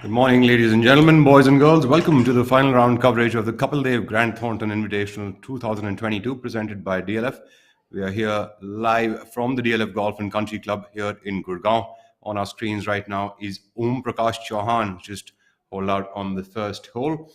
Good morning, ladies and gentlemen, boys and girls. Welcome to the final round coverage of the Kapil Dev Grand Thornton Invitational 2022 presented by DLF. We are here live from the DLF Golf and Country Club here in Gurgaon. On our screens right now is Om Prakash Chauhan, just holed out on the first hole.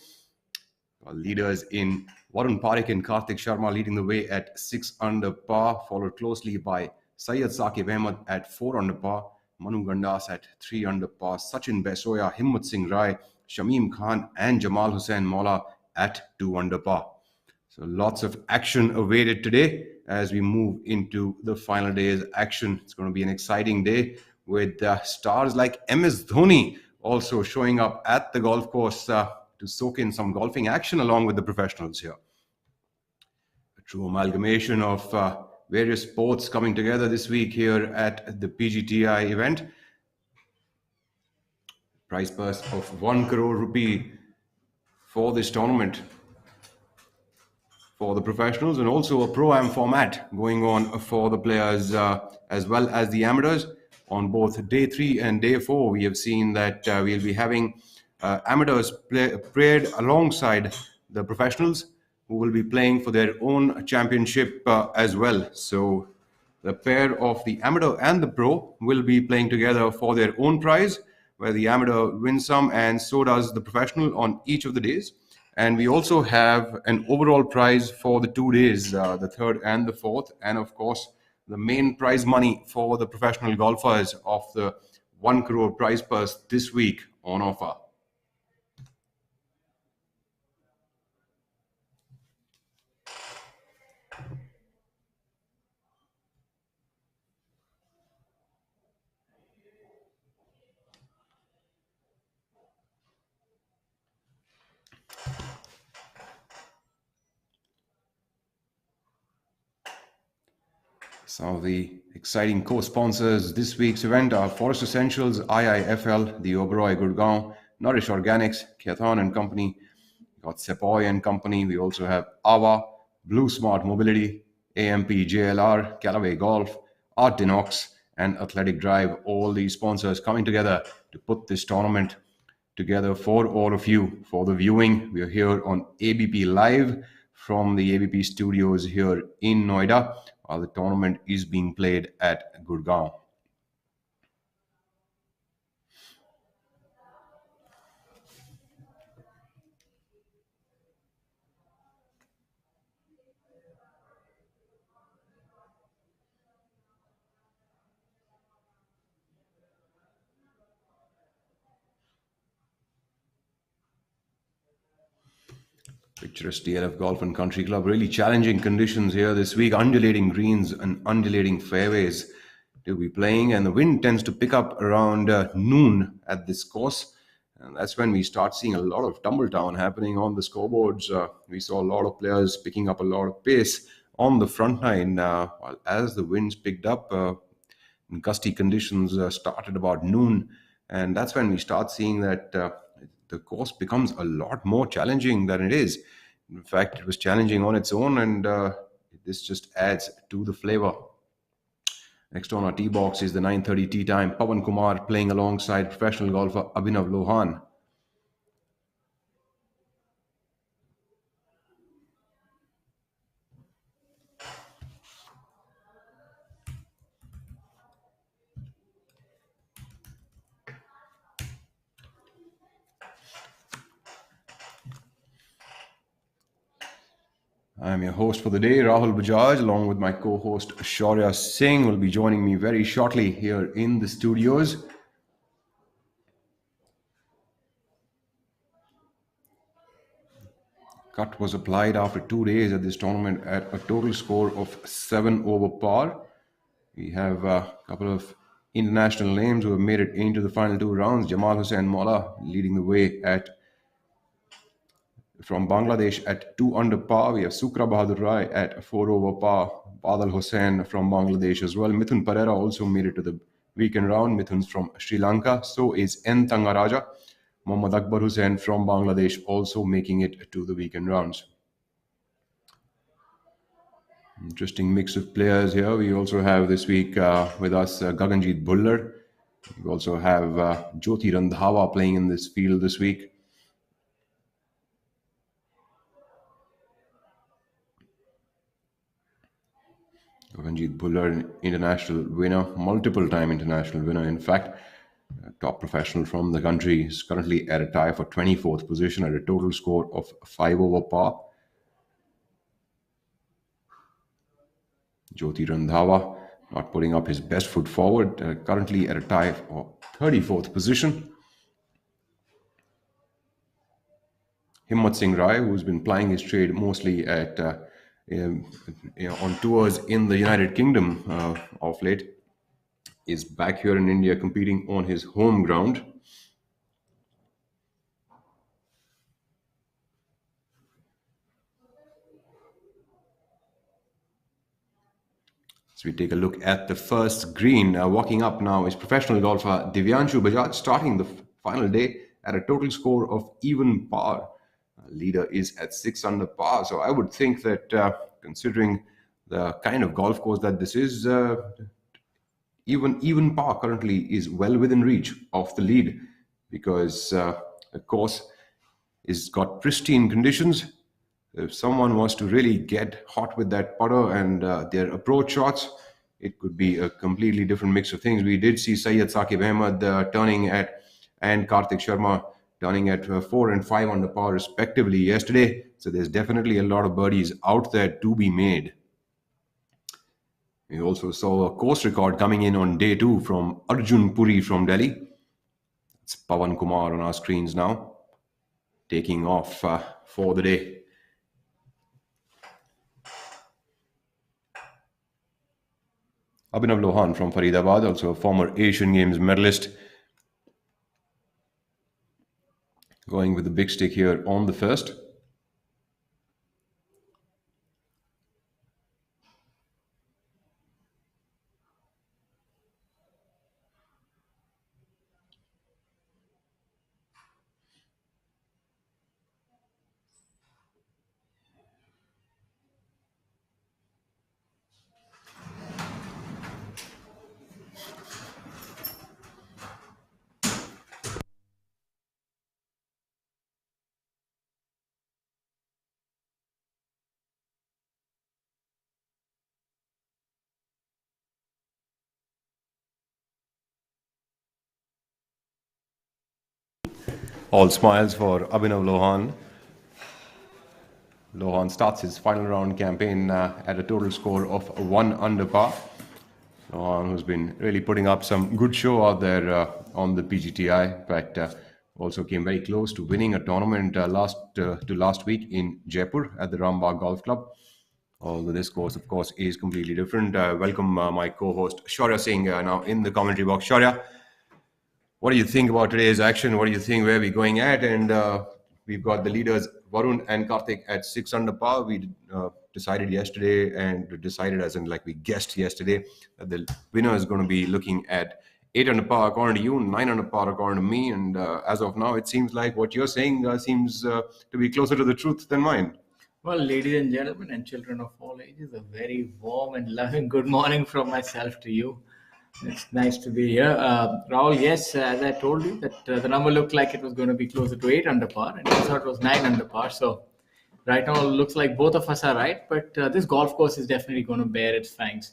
Our leaders in Varun Parekh and Karthik Sharma leading the way at 6 under par, followed closely by Syed Saqib Ahmed at 4 under par. Manu Gandas at 3 under par, Sachin Besoya, Himmat Singh Rai, Shamim Khan and Jamal Hussain Maula at 2 under par. So lots of action awaited today as we move into the final day's action. It's going to be an exciting day with stars like MS Dhoni also showing up at the golf course to soak in some golfing action along with the professionals here. A true amalgamation of various sports coming together this week here at the PGTI event. Prize purse of 1 crore rupee for this tournament for the professionals, and also a pro-am format going on for the players as well as the amateurs. On both day 3 and day 4, we have seen that we'll be having amateurs paired alongside the professionals, who will be playing for their own championship as well. So the pair of the amateur and the pro will be playing together for their own prize, where the amateur wins some and so does the professional on each of the days. And we also have an overall prize for the 2 days, the 3rd and the 4th. And of course, the main prize money for the professional golfers of the 1 crore prize purse this week on offer. Some of the exciting co-sponsors this week's event are Forest Essentials, IIFL, the Oberoi Gurgaon, Nourish Organics, Keathon and Company, we got Sepoy and Company. We also have AVA, Blue Smart Mobility, AMP JLR, Callaway Golf, Art Denox, and Athletic Drive. All these sponsors coming together to put this tournament together for all of you for the viewing. We are here on ABP Live from the ABP studios here in Noida, while the tournament is being played at Gurgaon. Picturesque DLF Golf and Country Club. Really challenging conditions here this week. Undulating greens and undulating fairways to be playing. And the wind tends to pick up around noon at this course. And that's when we start seeing a lot of tumble down happening on the scoreboards. We saw a lot of players picking up a lot of pace on the front nine. While as the winds picked up, gusty conditions started about noon. And that's when we start seeing that the course becomes a lot more challenging than it is. In fact, it was challenging on its own, and this just adds to the flavor. Next on our tee box is the 9:30 tee time. Pawan Kumar playing alongside professional golfer Abhinav Lohan. I'm your host for the day, Rahul Bajaj, along with my co-host Shaurya Singh will be joining me very shortly here in the studios. Cut was applied after 2 days at this tournament at a total score of 7 over par. We have a couple of international names who have made it into the final 2 rounds. Jamal Hussain Maula leading the way from Bangladesh at 2 under par. We have Sukra Bahadur Rai at 4 over par. Badal Hussain from Bangladesh as well. Mithun Pereira also made it to the weekend round. Mithun's from Sri Lanka. So is N. Tangaraja. Mohammad Akbar Hussain from Bangladesh also making it to the weekend rounds. Interesting mix of players here. We also have this week with us Gaganjeet Bhullar. We also have Jyoti Randhawa playing in this field this week. Ranjit Bhullar, international winner, multiple time international winner. In fact, a top professional from the country, is currently at a tie for 24th position at a total score of 5 over par. Jyoti Randhawa not putting up his best foot forward, currently at a tie for 34th position. Himmat Singh Rai, who's been plying his trade mostly at on tours in the United Kingdom of late, is back here in India competing on his home ground. So we take a look at the first green. Walking up now is professional golfer Divyanshu Bajaj, starting the final day at a total score of even par. Leader is at 6 under par. So I would think that considering the kind of golf course that this is, even par currently is well within reach of the lead, because the course is got pristine conditions. If someone wants to really get hot with that putter and their approach shots, it could be a completely different mix of things. We did see Syed Saqib Ahmed turning at, and Karthik Sharma turning at 4 and 5 under par respectively yesterday. So there's definitely a lot of birdies out there to be made. We also saw a course record coming in on day 2 from Arjun Puri from Delhi. It's Pawan Kumar on our screens now, taking off for the day. Abhinav Lohan from Faridabad, also a former Asian Games medalist, going with the big stick here on the first. All smiles for Abhinav Lohan. Lohan starts his final round campaign at a total score of 1 under par. Lohan, who's been really putting up some good show out there on the PGTI, but also came very close to winning a tournament last week in Jaipur at the Rambagh Golf Club. Although this course, of course, is completely different. Welcome my co-host Shaurya Singh now in the commentary box. Shaurya, what do you think about today's action? What do you think where we're going at? And we've got the leaders Varun and Karthik at 6 under par. We decided yesterday, and decided as in like we guessed yesterday, that the winner is going to be looking at 8 under par according to you, 9 under par according to me. And as of now, it seems like what you're saying seems to be closer to the truth than mine. Well, ladies and gentlemen and children of all ages, a very warm and loving good morning from myself to you. It's nice to be here. Rahul, yes, as I told you, that the number looked like it was going to be closer to 8 under par, and I thought it was 9 under par. So right now, it looks like both of us are right, but this golf course is definitely going to bear its fangs.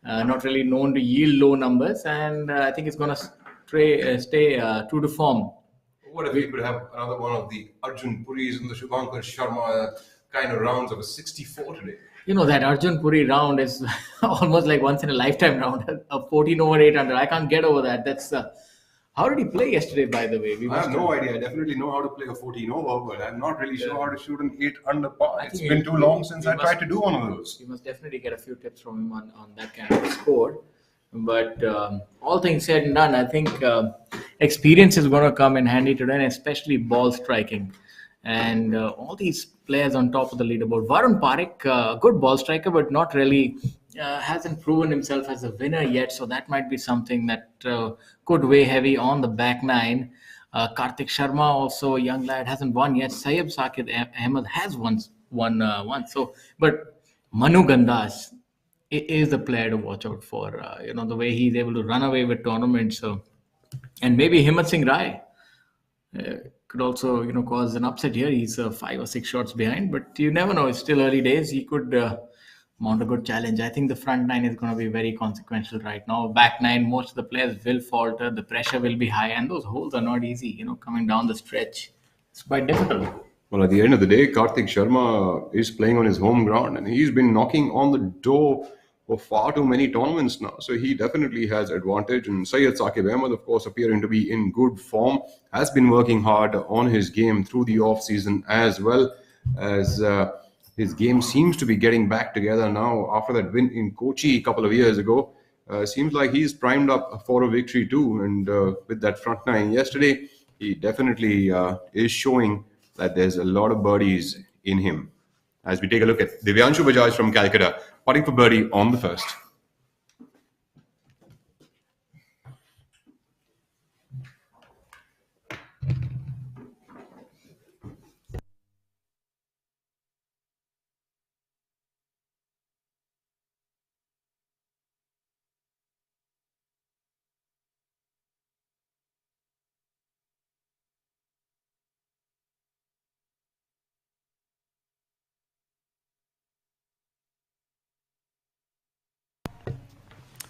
Not really known to yield low numbers, and I think it's going to stay true to form. What if we could have another one of the Arjun Puris and the Shubhankar Sharma kind of rounds of a 64 today? You know, that Arjun Puri round is almost like once in a lifetime round. A 14 over 8 under. I can't get over that. That's how did he play yesterday, by the way? I have no idea. I definitely know how to play a 14 over, but I'm not really sure how to shoot an 8 under par. It's been too long since I tried to do one of those. You must definitely get a few tips from him on that kind of score. But all things said and done, I think experience is going to come in handy today, and especially ball striking. And all these players on top of the leaderboard. Varun Parekh, good ball striker, but not really hasn't proven himself as a winner yet. So that might be something that could weigh heavy on the back nine. Karthik Sharma, also a young lad, hasn't won yet. Syed Saqib Ahmed has won once. So, but Manu Gandas is the player to watch out for. The way he's able to run away with tournaments. So And maybe Himmat Singh Rai could also, cause an upset here. He's 5 or 6 shots behind, but you never know. It's still early days. He could mount a good challenge. I think the front nine is going to be very consequential right now. Back nine, most of the players will falter. The pressure will be high, and those holes are not easy. Coming down the stretch, it's quite difficult. Well, at the end of the day, Karthik Sharma is playing on his home ground and he's been knocking on the door for far too many tournaments now. So he definitely has advantage. And Syed Saqib Ahmed, of course, appearing to be in good form, has been working hard on his game through the off season as well as his game seems to be getting back together now after that win in Kochi a couple of years ago. Seems like he's primed up for a victory too. And with that front nine yesterday, he definitely is showing that there's a lot of birdies in him. As we take a look at Divyanshu Bajaj from Calcutta, putting for birdie on the first.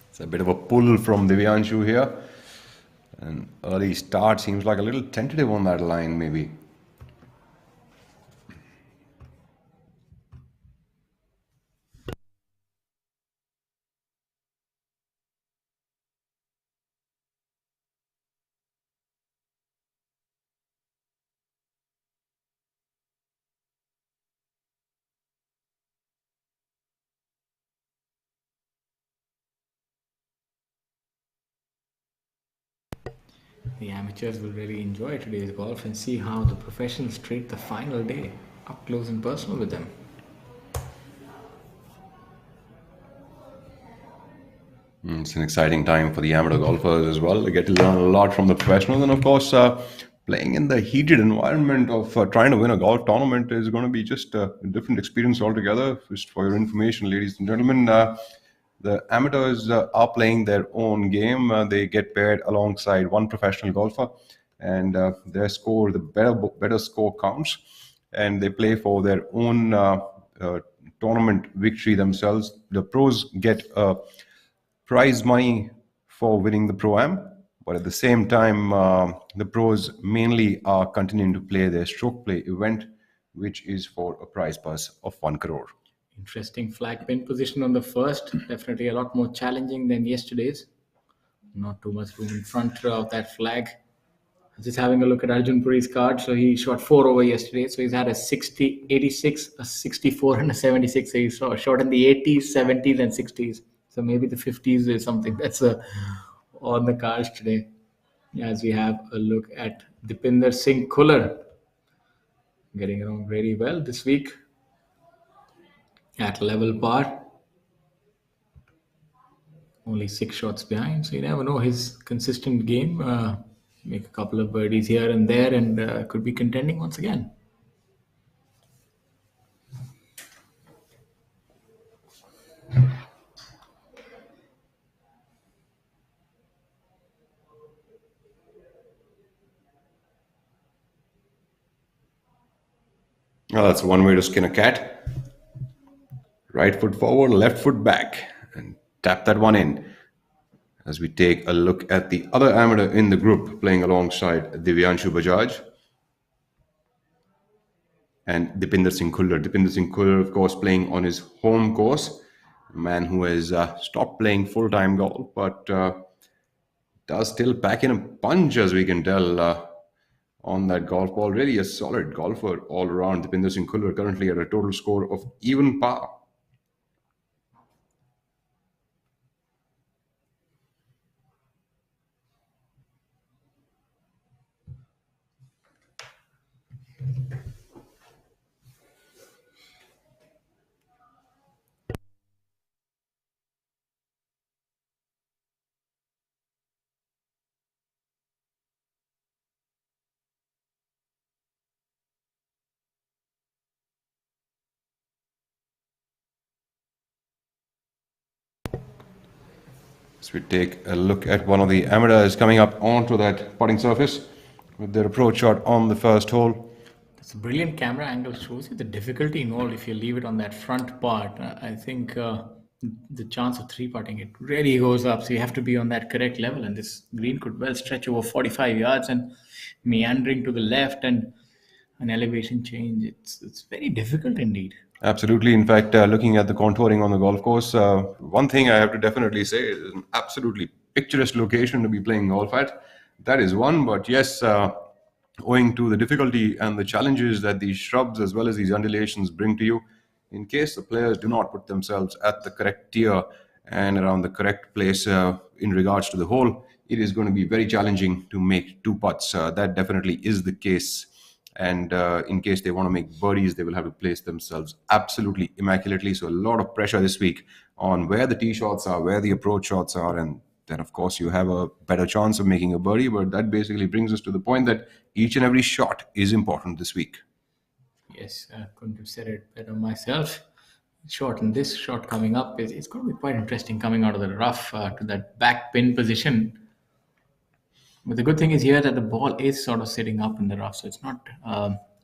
It's a bit of a pull from Divyanshu here. An early start seems like a little tentative on that line, maybe. The amateurs will really enjoy today's golf and see how the professionals treat the final day up close and personal with them. It's an exciting time for the amateur golfers as well. They get to learn a lot from the professionals, and of course, playing in the heated environment of trying to win a golf tournament is going to be just a different experience altogether. Just for your information, ladies and gentlemen, the amateurs are playing their own game. They get paired alongside one professional golfer, and their score, the better score counts, and they play for their own tournament victory themselves. The pros get prize money for winning the pro-am, but at the same time, the pros mainly are continuing to play their stroke play event, which is for a prize purse of 1 crore. Interesting flag pin position on the first. Definitely a lot more challenging than yesterday's. Not too much room in front of that flag. Just having a look at Arjun Puri's card. So he shot 4 over yesterday. So he's had a 60, 86, a 64, and a 76. So he's shot in the 80s, 70s, and 60s. So maybe the 50s is something that's on the cards today. As we have a look at Dipinder Singh Kuller getting along very well this week at level par. Only 6 shots behind, so you never know his consistent game. Make a couple of birdies here and there, and could be contending once again. Well, that's one way to skin a cat. Right foot forward, left foot back, and tap that one in. As we take a look at the other amateur in the group playing alongside Divyanshu Bajaj and Dipinder Singh Khuller. Dipinder Singh Khuller, of course, playing on his home course. A man who has stopped playing full-time golf, but does still pack in a punch, as we can tell, on that golf ball. Really a solid golfer all around. Dipinder Singh Khuller currently at a total score of even par. So we take a look at one of the amateurs coming up onto that putting surface with their approach shot on the first hole. It's a brilliant camera angle, shows you the difficulty involved if you leave it on that front part. I think the chance of three putting it really goes up. So you have to be on that correct level, and this green could well stretch over 45 yards and meandering to the left and an elevation change. It's very difficult indeed. Absolutely. In fact, looking at the contouring on the golf course, one thing I have to definitely say is an absolutely picturesque location to be playing golf at. That is one, but yes, owing to the difficulty and the challenges that these shrubs as well as these undulations bring to you, in case the players do not put themselves at the correct tier and around the correct place in regards to the hole, it is going to be very challenging to make two putts. That definitely is the case. And in case they want to make birdies, they will have to place themselves absolutely immaculately. So a lot of pressure this week on where the tee shots are, where the approach shots are, and then of course you have a better chance of making a birdie. But that basically brings us to the point that each and every shot is important this week. Yes, I couldn't have said it better myself. Short, and this shot coming up it's going to be quite interesting coming out of the rough to that back pin position. But the good thing is here that the ball is sort of sitting up in the rough, so it's not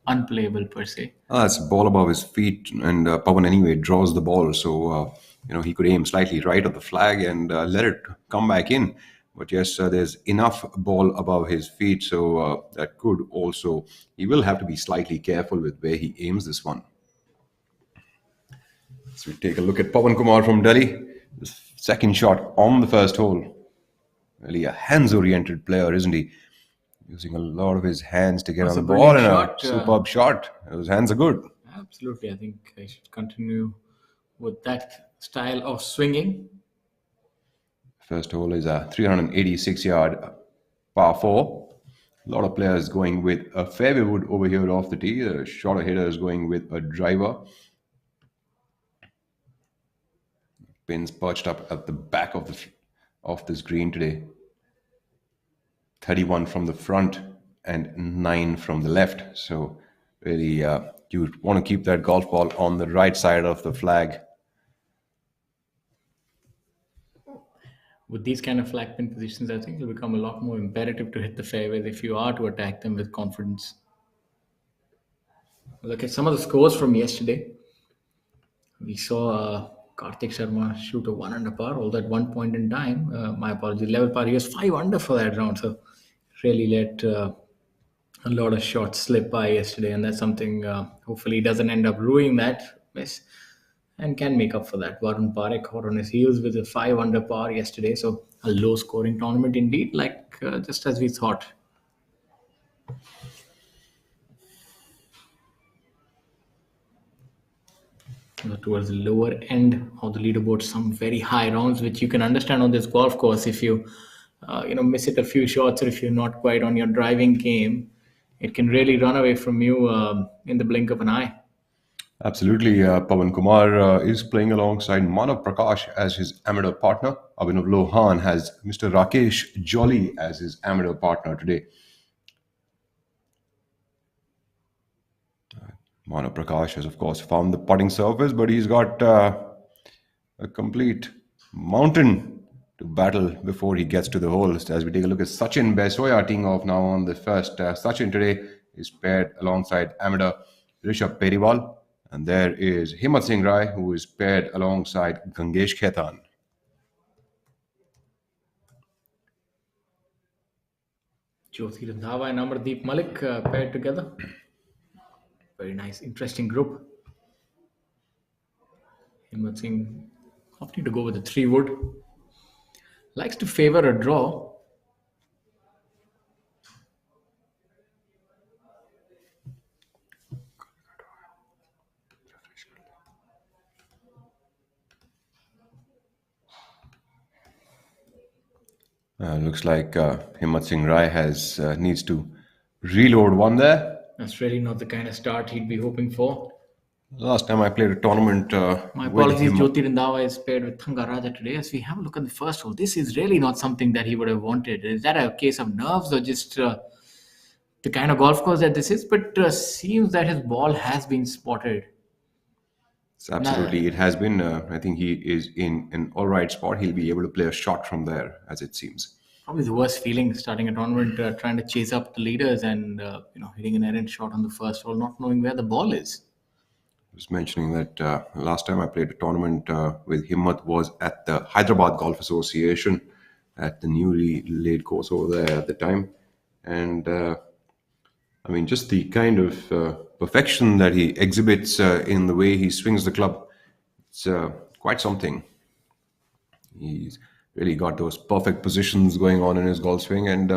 unplayable per se. It's a ball above his feet, and Pawan anyway draws the ball, so he could aim slightly right of the flag and let it come back in. But yes, there's enough ball above his feet, so that could also, he will have to be slightly careful with where he aims this one. So we take a look at Pawan Kumar from Delhi. His second shot on the first hole. Really a hands-oriented player, isn't he? Using a lot of his hands to get on the ball, and a superb shot. His hands are good. Absolutely. I think I should continue with that style of swinging. First hole is a 386-yard par 4. A lot of players going with a fairway wood over here off the tee. The shorter hitters going with a driver. Pins perched up at the back of this green today. 31 from the front and 9 from the left. So really, you want to keep that golf ball on the right side of the flag. With these kind of flag pin positions, I think it'll become a lot more imperative to hit the fairways if you are to attack them with confidence. Look at some of the scores from yesterday. We saw Karthik Sharma shoot a 1 under par, although at one point in time, my apologies, level par, he was 5 under for that round. So really let a lot of shots slip by yesterday, and that's something hopefully doesn't end up ruining that miss and can make up for that. Varun Parekh hot on his heels with a 5 under par yesterday, so a low scoring tournament indeed, like just as we thought. Towards the lower end of the leaderboard, some very high rounds, which you can understand on this golf course. If you miss it a few shots, or if you're not quite on your driving game, it can really run away from you in the blink of an eye. Absolutely. Pawan Kumar is playing alongside Manav Prakash as his amateur partner. Abhinav Lohan has Mr. Rakesh Jolly as his amateur partner today. Manav Prakash has, of course, found the putting surface, but he's got a complete mountain to battle before he gets to the hole. As we take a look at Sachin Besoya teeing off now on the first. Sachin today is paired alongside amateur Rishabh Periwal. And there is Himmat Singh Rai, who is paired alongside Gangesh Khaitan. Jyoti Randhawa and Amardeep Malik paired together. Very nice, interesting group. Himmat Singh opting to go with the 3 wood. Likes to favor a draw. Looks like Himmat Singh Rai needs to reload one there. That's really not the kind of start he'd be hoping for. Last time I played a tournament. My apologies, Jyoti Randhawa is paired with Thanga Raja today. As we have a look at the first hole, this is really not something that he would have wanted. Is that a case of nerves, or just the kind of golf course that this is? But seems that his ball has been spotted. It's Nah, absolutely, it has been. I think he is in an all right spot. He'll be able to play a shot from there, as it seems. probably the worst feeling starting a tournament, trying to chase up the leaders and hitting an errant shot on the first hole, not knowing where the ball is. Was mentioning that last time I played a tournament with Himmat was at the Hyderabad Golf Association at the newly laid course over there at the time. And I mean, just the kind of perfection that he exhibits in the way he swings the club, it's quite something. He's really got those perfect positions going on in his golf swing. And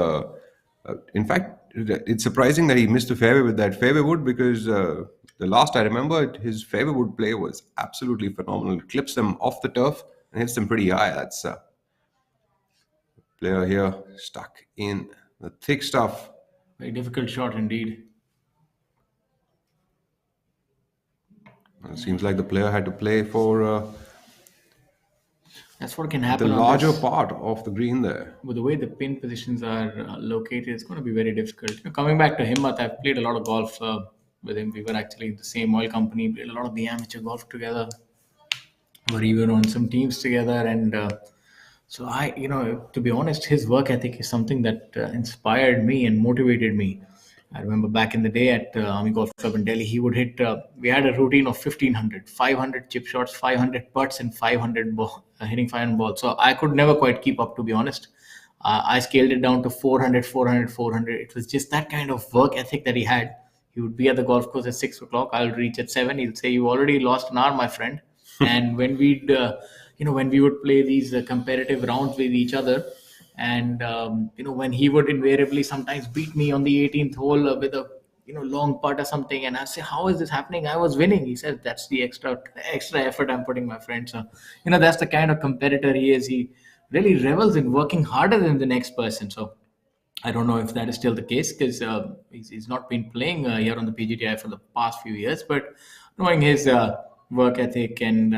in fact, it's surprising that he missed the fairway with that fairway wood because the last I remember, his fairway wood play was absolutely phenomenal. It clips them off the turf and hits them pretty high. That's a player here stuck in the thick stuff. Very difficult shot indeed. It seems like the player had to play for That's what can the happen on larger this. part of the green there. With the way the pin positions are located, it's going to be very difficult. Coming back to Himmat, I've played a lot of golf with him. We were actually in the same oil company, played a lot of the amateur golf together. Were even on some teams together, and so to be honest, his work ethic is something that inspired me and motivated me. I remember back in the day at Army Golf Club in Delhi, he would hit. We had a routine of 1500, 500 chip shots, 500 putts, and 500 hitting 500 balls. So I could never quite keep up, to be honest. I scaled it down to 400, 400, 400. It was just that kind of work ethic that he had. He would be at the golf course at 6 o'clock. I'll reach at 7. He'll say, "You already lost an hour, my friend." And when we would play these competitive rounds with each other, and when he would invariably sometimes beat me on the 18th hole with a long putt or something, and I say, "How is this happening? I was winning." He says, "That's the extra effort I'm putting, my friend." So that's the kind of competitor he is. He really revels in working harder than the next person. So I don't know if that is still the case because he's not been playing here on the PGTI for the past few years. But knowing his work ethic and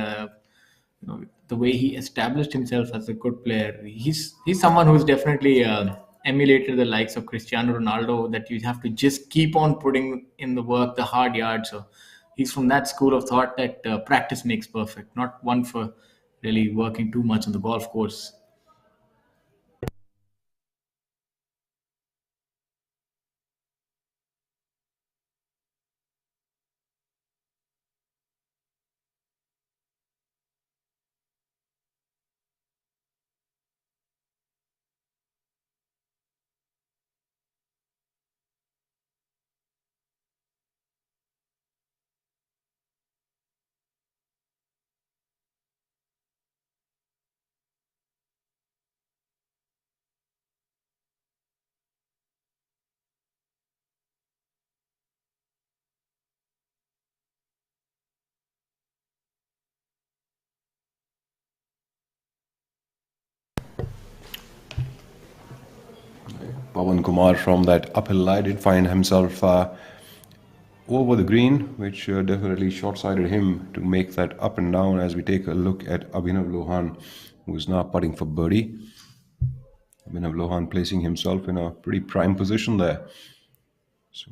the way he established himself as a good player, he's someone who's definitely emulated the likes of Cristiano Ronaldo. That you have to just keep on putting in the work, the hard yards. So he's from that school of thought that practice makes perfect, not one for really working too much on the golf course. Pawan Kumar from that uphill lie did find himself over the green, which definitely short-sighted him to make that up and down as we take a look at Abhinav Lohan, who is now putting for birdie. Abhinav Lohan placing himself in a pretty prime position there. So,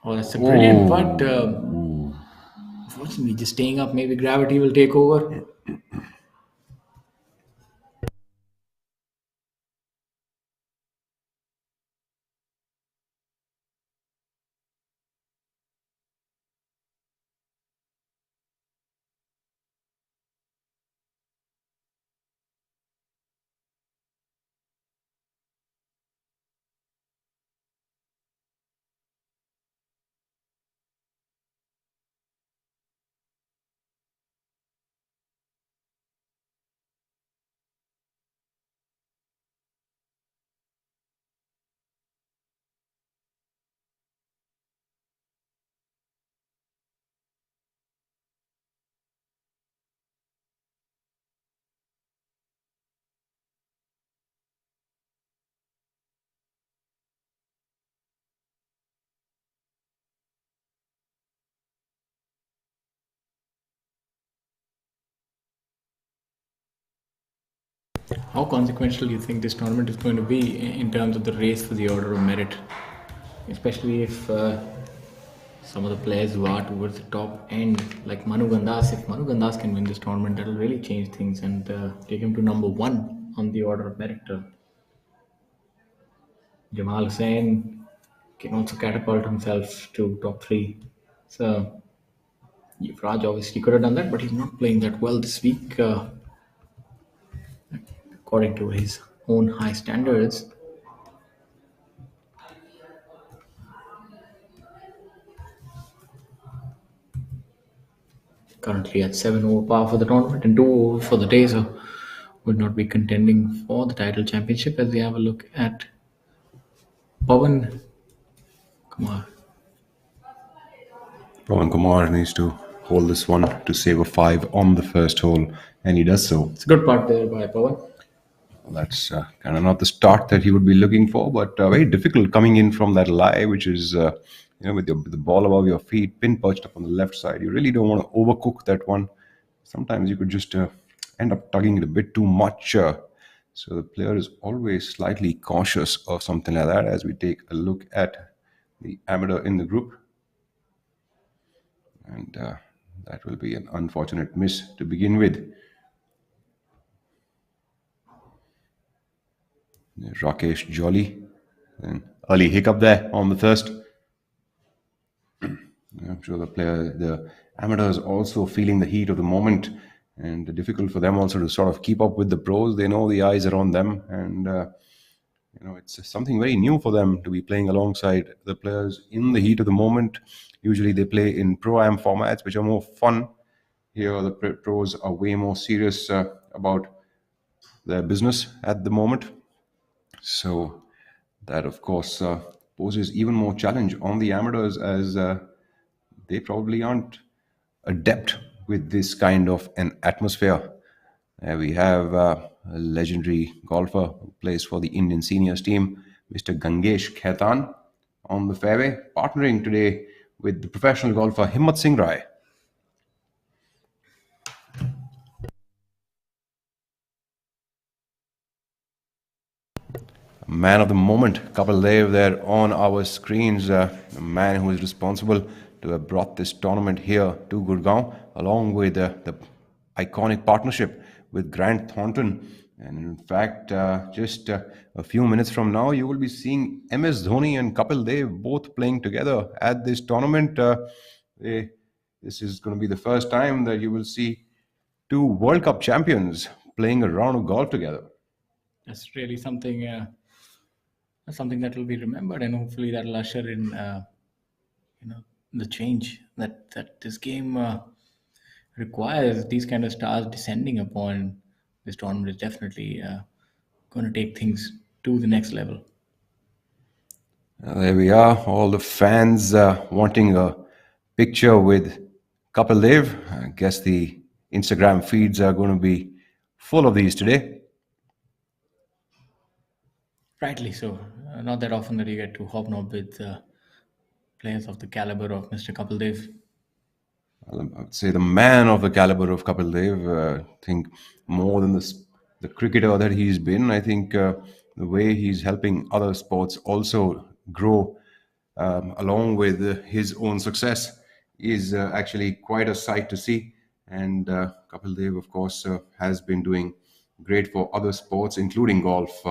Oh, that's a brilliant putt. oh, Unfortunately, just staying up, maybe gravity will take over. How consequential do you think this tournament is going to be in terms of the race for the order of merit, especially if some of the players who are towards the top end, like Manu Gandas, if Manu Gandas can win this tournament, that'll really change things and take him to number one on the order of merit. Jamal Hussain can also catapult himself to top three. So Raj obviously could have done that, but he's not playing that well this week, according to his own high standards. Currently at 7 over par for the tournament and 2 over for the day, so would not be contending for the title championship. As we have a look at Pawan Kumar. Pawan Kumar needs to hold this one to save a 5 on the first hole, and he does so. It's a good part there by Pawan. Well, that's kind of not the start that he would be looking for, but very difficult coming in from that lie, which is with the ball above your feet, pin perched up on the left side. You really don't want to overcook that one. Sometimes you could just end up tugging it a bit too much. So the player is always slightly cautious of something like that. As we take a look at the amateur in the group, and that will be an unfortunate miss to begin with. Rakesh Jolly, an early hiccup there on the first. I'm sure the amateurs also feeling the heat of the moment, and difficult for them also to sort of keep up with the pros. They know the eyes are on them, and it's something very new for them to be playing alongside the players in the heat of the moment. Usually they play in pro-am formats, which are more fun. Here the pros are way more serious about their business at the moment. So that, of course, poses even more challenge on the amateurs, as they probably aren't adept with this kind of an atmosphere. We have a legendary golfer who plays for the Indian seniors team, Mr. Gangesh Khaitan, on the fairway, partnering today with the professional golfer Himmat Singh Rai. Man of the moment, Kapil Dev there on our screens, the man who is responsible to have brought this tournament here to Gurgaon, along with the iconic partnership with Grant Thornton. And in fact, just a few minutes from now, you will be seeing MS Dhoni and Kapil Dev both playing together at this tournament. This is going to be the first time that you will see two World Cup champions playing a round of golf together. That's really something that will be remembered, and hopefully that'll usher in the change that this game requires. These kind of stars descending upon this tournament is definitely going to take things to the next level. There we are, all the fans wanting a picture with Kapil Dev. I guess the Instagram feeds are going to be full of these today. Rightly so. Not that often that you get to hobnob with players of the caliber of Mr. Kapil Dev. I would say the man of the caliber of Kapil Dev. I think more than the cricketer that he's been, I think the way he's helping other sports also grow along with his own success is actually quite a sight to see. And Kapil Dev, of course, has been doing great for other sports, including golf,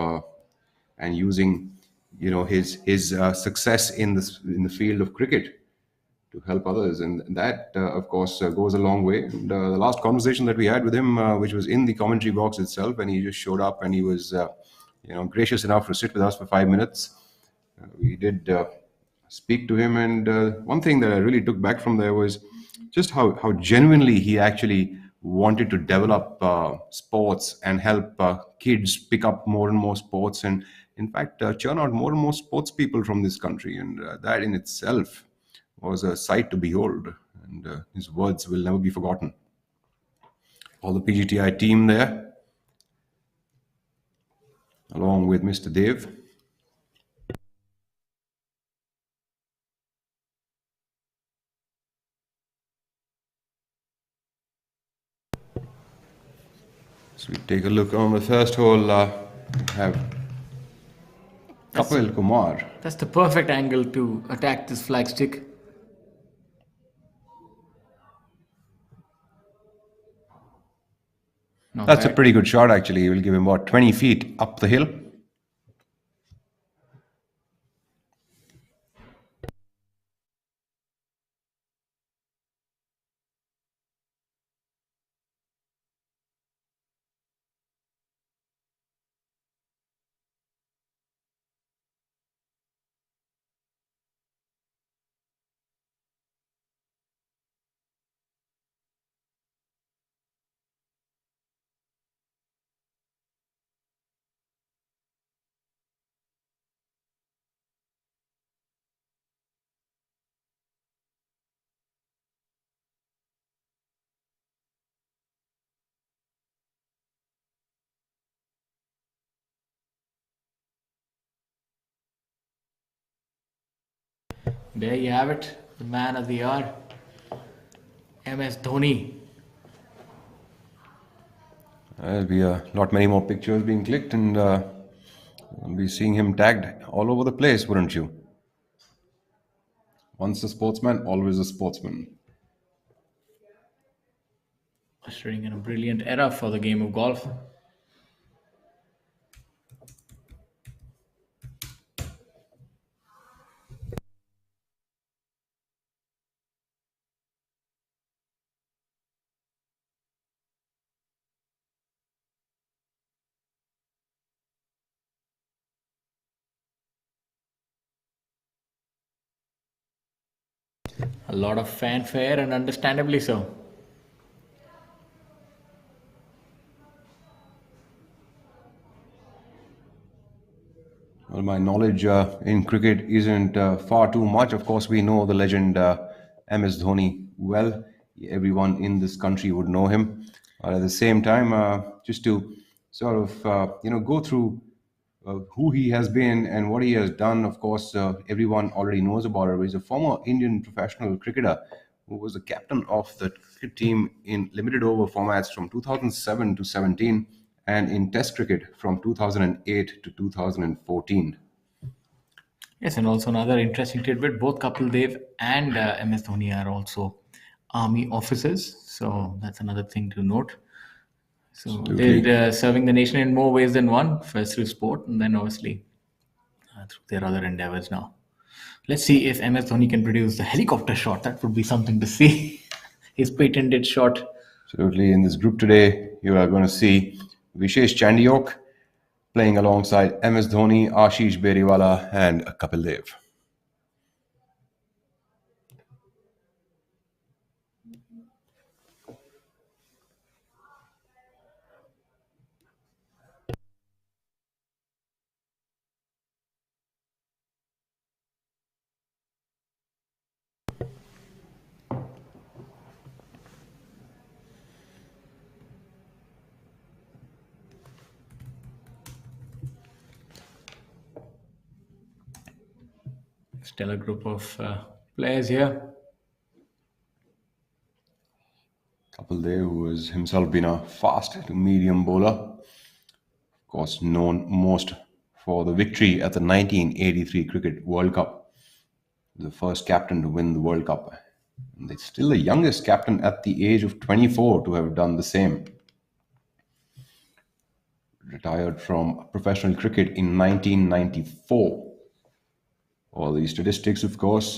and using his success in the field of cricket to help others, and that of course goes a long way. And the last conversation that we had with him, which was in the commentary box itself, and he just showed up and he was gracious enough to sit with us for 5 minutes. We did speak to him, and one thing that I really took back from there was just how genuinely he actually wanted to develop sports and help kids pick up more and more sports, and in fact churn out more and more sports people from this country. And that in itself was a sight to behold, and his words will never be forgotten. All the PGTI team there, along with Mr. Dev. So we take a look on the first hole. We have Kapil Kumar. That's the perfect angle to attack this flagstick. Not That's a bad. pretty good shot, actually. He will give him about 20 feet up the hill. There you have it, the man of the hour, MS Dhoni. There'll be a lot many more pictures being clicked, and we'll be seeing him tagged all over the place, wouldn't you? Once a sportsman, always a sportsman. Ushering in a brilliant era for the game of golf. A lot of fanfare, and understandably so. Well, my knowledge in cricket isn't far too much. Of course, we know the legend MS Dhoni well. Everyone in this country would know him. But at the same time, just to sort of go through who he has been and what he has done. Of course, everyone already knows about it. He's a former Indian professional cricketer who was the captain of the cricket team in limited over formats from 2007 to 17 and in Test cricket from 2008 to 2014. Yes, and also another interesting tidbit: both Kapil Dev and MS Dhoni are also army officers, so that's another thing to note. So Absolutely. they're serving the nation in more ways than one, first through sport, and then obviously through their other endeavors now. Let's see if MS Dhoni can produce the helicopter shot. That would be something to see. His patented shot. Absolutely. In this group today, you are going to see Vishesh Chandiok playing alongside MS Dhoni, Ashish Beriwala, and Kapil Dev. Stellar group of players here. Kapil Dev, who has himself been a fast to medium bowler, of course, known most for the victory at the 1983 Cricket World Cup, the first captain to win the World Cup. And he's still the youngest captain at the age of 24 to have done the same. Retired from professional cricket in 1994. All these statistics, of course,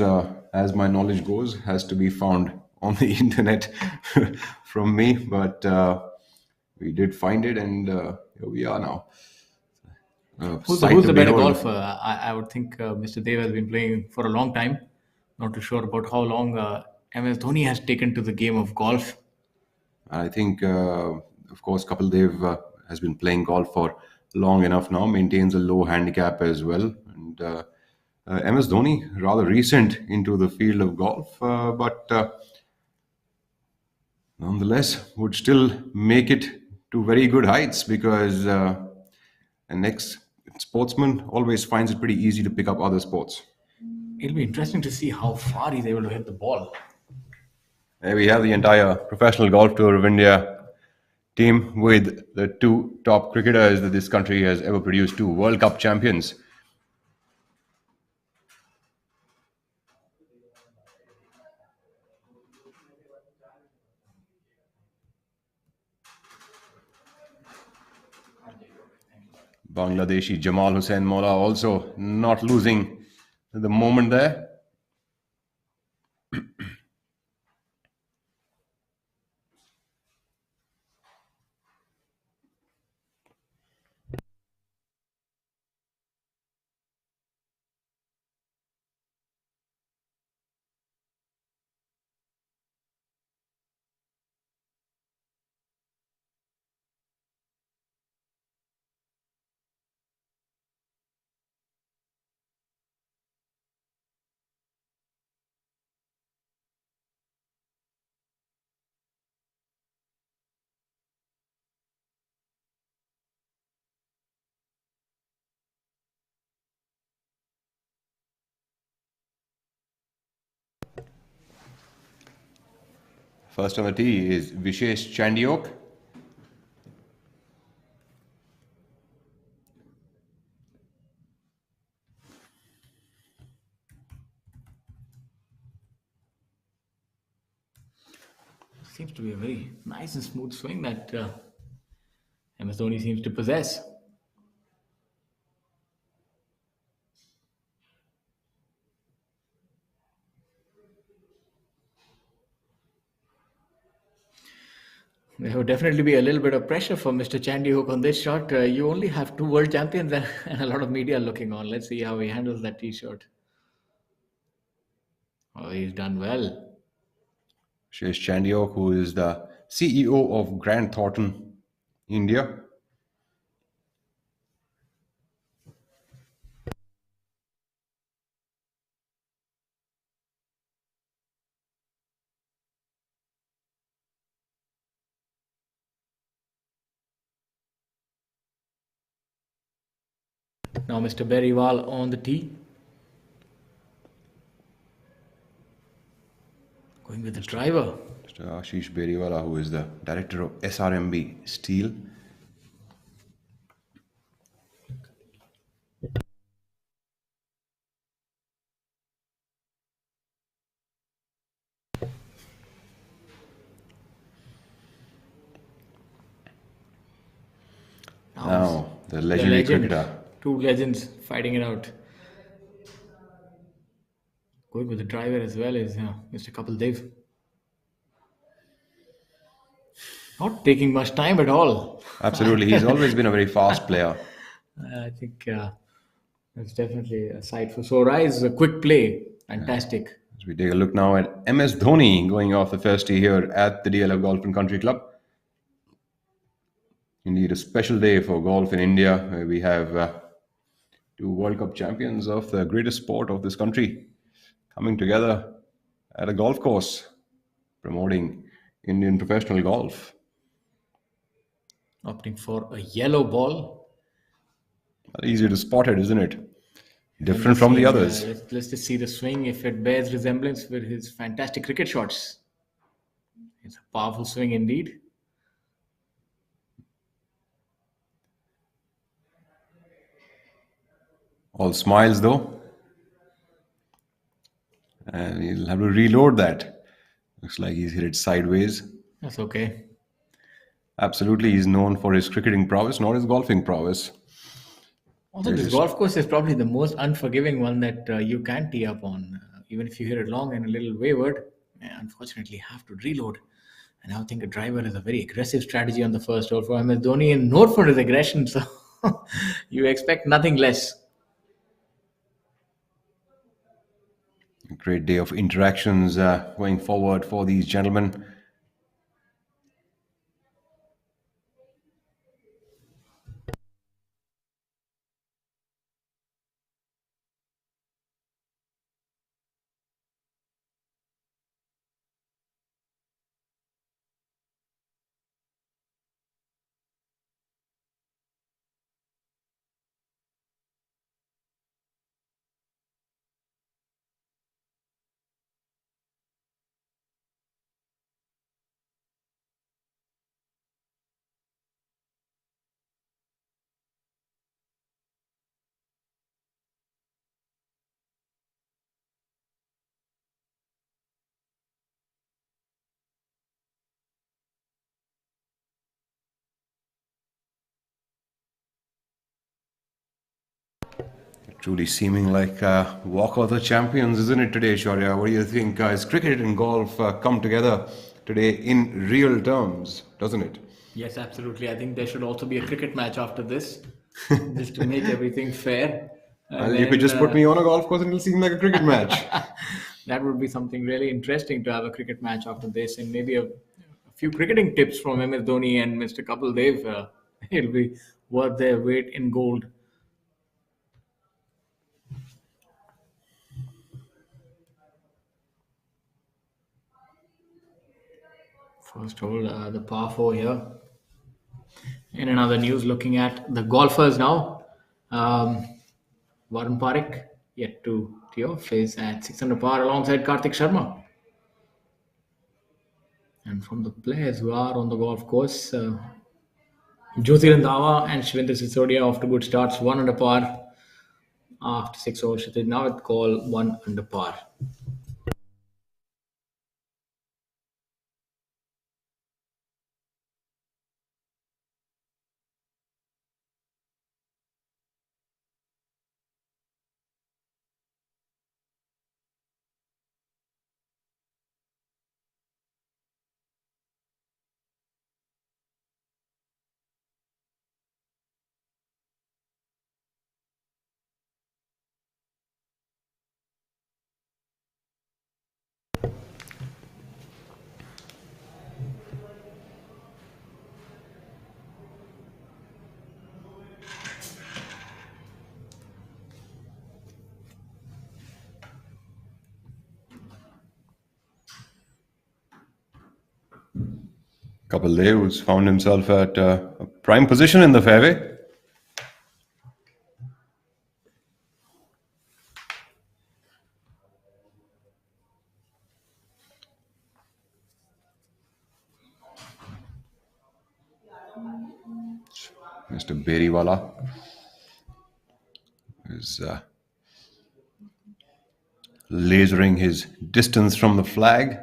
as my knowledge goes, has to be found on the internet from me, but we did find it, and here we are now. Who's Sight to the better behold. golfer? I would think Mr. Dev has been playing for a long time. Not too sure about how long MS Dhoni has taken to the game of golf. I think, of course, Kapil Dev has been playing golf for long enough now, maintains a low handicap as well. And MS Dhoni, rather recent into the field of golf, but nonetheless would still make it to very good heights because an ex-sportsman always finds it pretty easy to pick up other sports. It'll be interesting to see how far he's able to hit the ball. There we have the entire professional golf tour of India Team with the two top cricketers that this country has ever produced, two World Cup champions. Bangladeshi Jamal Hussain Mola also not losing the moment there. First on the tee is Vishesh Chandiok. Seems to be a very nice and smooth swing that MS Dhoni seems to possess. There would definitely be a little bit of pressure for Mr. Chandy Hook on this shot. You only have two world champions and a lot of media looking on. Let's see how he handles that tee shot. Oh, he's done well. Vishesh Chandiok, who is the CEO of Grant Thornton India. Now Mr. Beriwal on the tee. Going with the driver. Mr. Ashish Beriwala, who is the director of SRMB Steel. Now, the legendary cricketer. Two legends fighting it out. Going with the driver as well is Mr. Kapil Dev. Not taking much time at all. Absolutely, he's always been a very fast player. I think that's definitely a sight for sore eyes. A quick play. Fantastic. As we take a look now at MS Dhoni going off the first tee here at the DLF Golf and Country Club. Indeed, a special day for golf in India, where we have two World Cup champions of the greatest sport of this country coming together at a golf course, promoting Indian professional golf. Opting for a yellow ball. Easier to spot it, isn't it? Different from the others. Let's just see the swing, if it bears resemblance with his fantastic cricket shots. It's a powerful swing indeed. All smiles though. And he'll have to reload that. Looks like he's hit it sideways. That's okay. Absolutely, he's known for his cricketing prowess, not his golfing prowess. Also, this golf course is probably the most unforgiving one that you can tee up on. Even if you hit it long and a little wayward, unfortunately have to reload. And I think a driver is a very aggressive strategy on the first hole for MS Dhoni, and known for his aggression, so you expect nothing less. A great day of interactions going forward for these gentlemen. Truly seeming like walk of the champions, isn't it today, Shaurya? What do you think? Is cricket and golf come together today in real terms, doesn't it? Yes, absolutely. I think there should also be a cricket match after this, just to make everything fair. And Well, you could then just put me on a golf course and it'll seem like a cricket match. that would be something really interesting to have a cricket match after this, and maybe a few cricketing tips from MS Dhoni and Mr. Kapil Dev. It'll be worth their weight in gold. First hole, the par four here. In another news, looking at the golfers now. Um, Varun Parekh yet to tee off is at 6 under par alongside Karthik Sharma. And from the players who are on the golf course, Jyoti Randhawa and Shivendra Sisodia off to good starts, 1 under par after 6 holes. Now at call 1 under par. Kapil Dev, who's found himself at a prime position in the fairway. Mr. Beriwala is lasering his distance from the flag.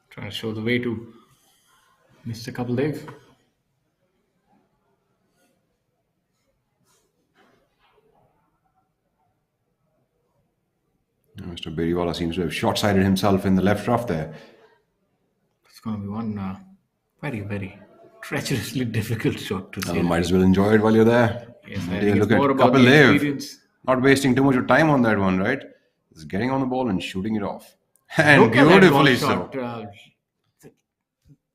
Trying to show the way to Mr. Kapil Dev. Mr. Beriwala seems to have short-sighted himself in the left rough there. It's going to be one very, very treacherously difficult shot to Well, see. might as well enjoy it while you're there. Yes, I Dear, think it's look at more about Kapil the Dev. experience. Not wasting too much of time on that one, right? Just getting on the ball and shooting it off. And Look at that beautifully golf so. shot.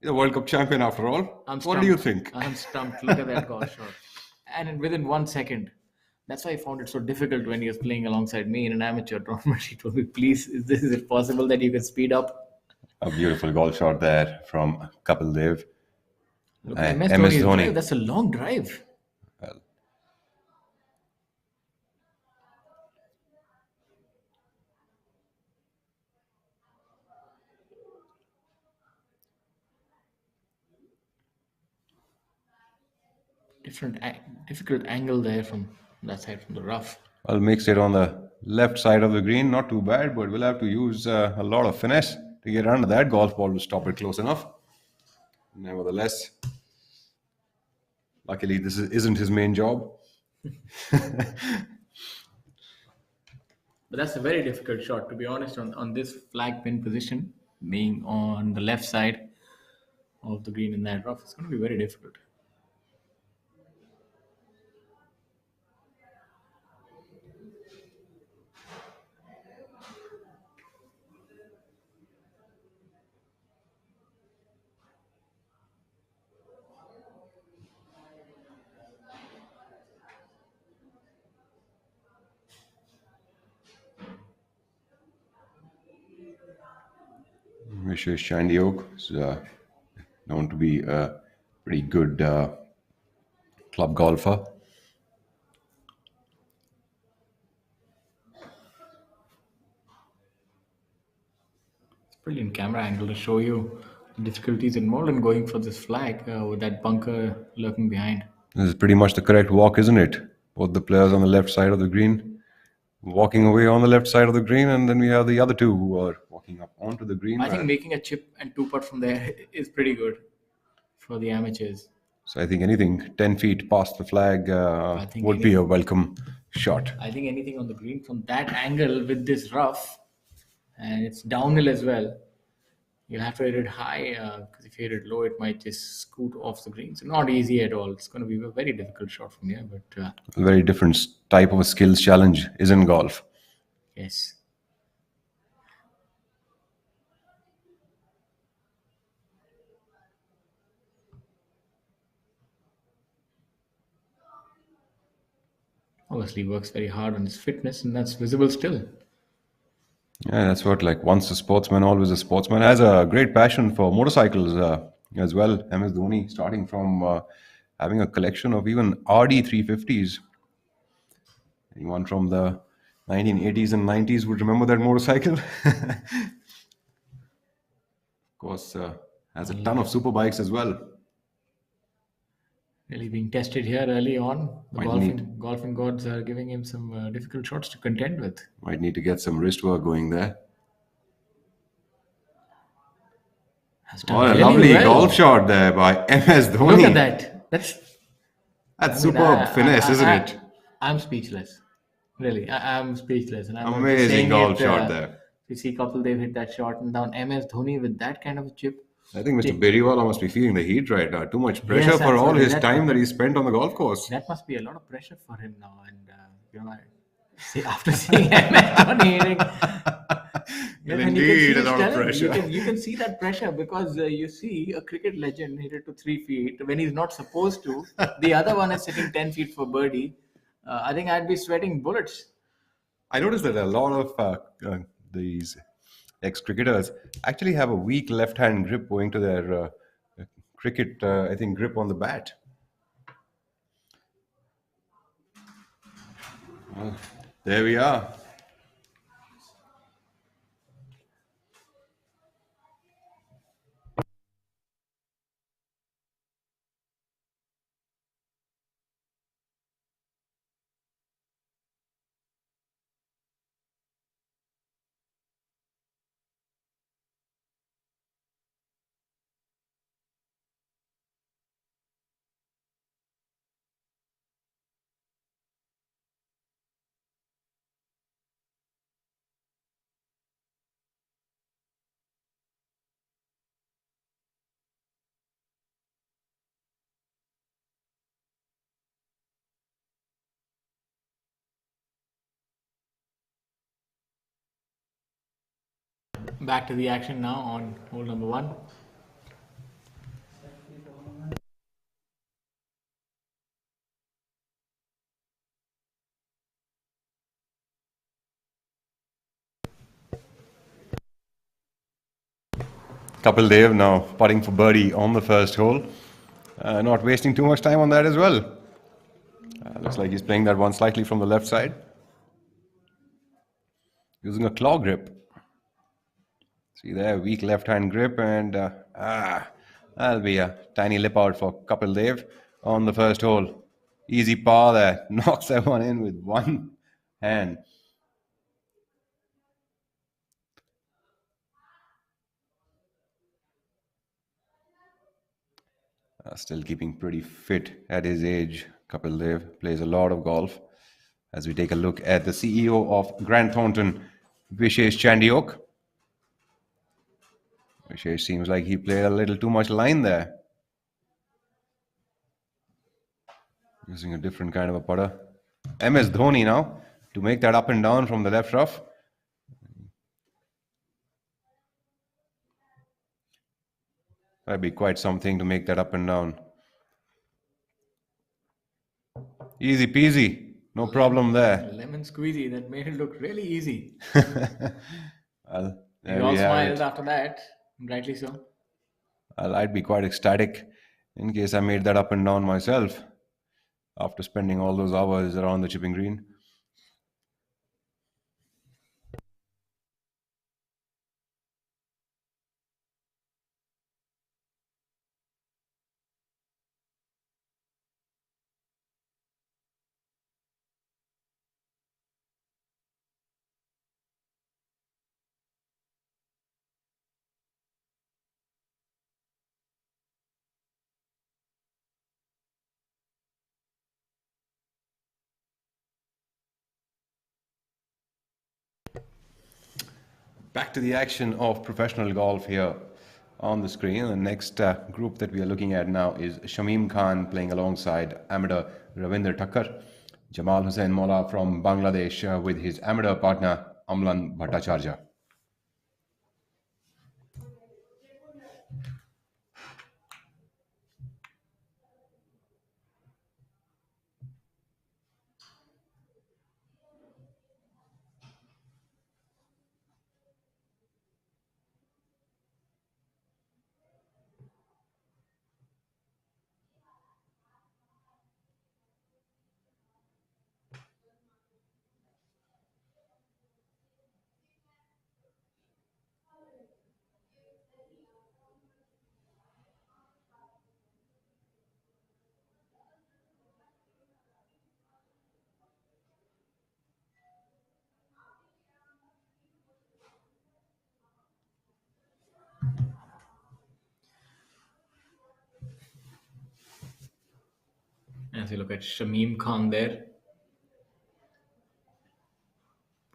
He's a World Cup champion after all. I'm What do you stumped. think? I'm stumped. Look at that golf shot. And within 1 second. That's why I found it so difficult when he was playing alongside me in an amateur tournament. He told me, please, is it possible that you can speed up? A beautiful golf shot there from Kapil Dev. Look at MS Dhoni's Dhoni. drive. That's a long drive. Well, Difficult angle there from that side, from the rough. well, makes it on the left side of the green. Not too bad, but we'll have to use a lot of finesse to get under that golf ball to stop it close enough. Nevertheless, luckily this isn't his main job. But that's a very difficult shot, to be honest, on this flag pin position, being on the left side of the green in that rough. It's going to be very difficult. Vishesh Chandiok is known to be a pretty good club golfer. Brilliant camera angle to show you the difficulties involved in going for this flag with that bunker lurking behind. This is pretty much the correct walk, isn't it? Both the players on the left side of the green walking away on the left side of the green, and then we have the other two who are walking up onto the green. I think making a chip and two putt from there is pretty good for the amateurs. So I think anything 10 feet past the flag think would be a welcome shot. I think anything on the green from that angle with this rough, and it's downhill as well. You'll have to hit it high because if you hit it low, it might just scoot off the green. So not easy at all. It's going to be a very difficult shot from here, but A very different type of a skills challenge is in golf. yes. Obviously works very hard on his fitness, and that's visible still. Yeah, that's what, like, once a sportsman, always a sportsman. Has a great passion for motorcycles as well. MS Dhoni, starting from having a collection of even RD 350s. Anyone from the 1980s and 90s would remember that motorcycle. Of course, has a ton of super bikes as well. Really being tested here early on. The Might golfing gods are giving him some difficult shots to contend with. Might need to get some wrist work going there. Has done What a really lovely well. golf shot there by MS Dhoni. Look at that. That's superb finesse, isn't it? I'm speechless. Really, I'm speechless. And I'm Amazing saying golf shot there. You see Kapil Dev hit that shot and down MS Dhoni with that kind of a chip. I think Mr. Beriwala must be feeling the heat right now. Too much pressure Yes, for all absolutely. his time that he spent on the golf course. That must be a lot of pressure for him now. And after seeing MS Dhoni hitting, Well, and you can see indeed, a his lot of talent. pressure. You can see that pressure because you see a cricket legend hit it to 3 feet when he's not supposed to. The other one is sitting 10 feet for birdie. I think I'd be sweating bullets. I noticed that a lot of these ex-cricketers actually have a weak left-hand grip owing to their cricket, I think, grip on the bat. Well, there we are. Back to the action now on hole number 1. Kapil Dev now putting for birdie on the first hole. Not wasting too much time on that as well. Looks like he's playing that one slightly from the left side. Using a claw grip. See there, weak left-hand grip, and that'll be a tiny lip out for Kapil Dev on the first hole. Easy par there. Knocks that one in with one hand. Still keeping pretty fit at his age. Kapil Dev plays a lot of golf. As we take a look at the CEO of Grant Thornton, Vishesh Chandiok. Vishesh seems like he played a little too much line there. Using a different kind of a putter. MS Dhoni now to make that up and down from the left rough. That'd be quite something to make that up and down. Easy peasy. No problem there. Lemon squeezy that made it look really easy. Well, We there all we have smiled it. after that, rightly so. Well, I'd be quite ecstatic in case I made that up and down myself after spending all those hours around the chipping green. Back to the action of professional golf here on the screen. The next group that we are looking at now is Shamim Khan playing alongside amateur Ravinder Thakkar. Jamal Hussain Mola from Bangladesh with his amateur partner Amlan Bhattacharya. As you look at Shamim Khan there,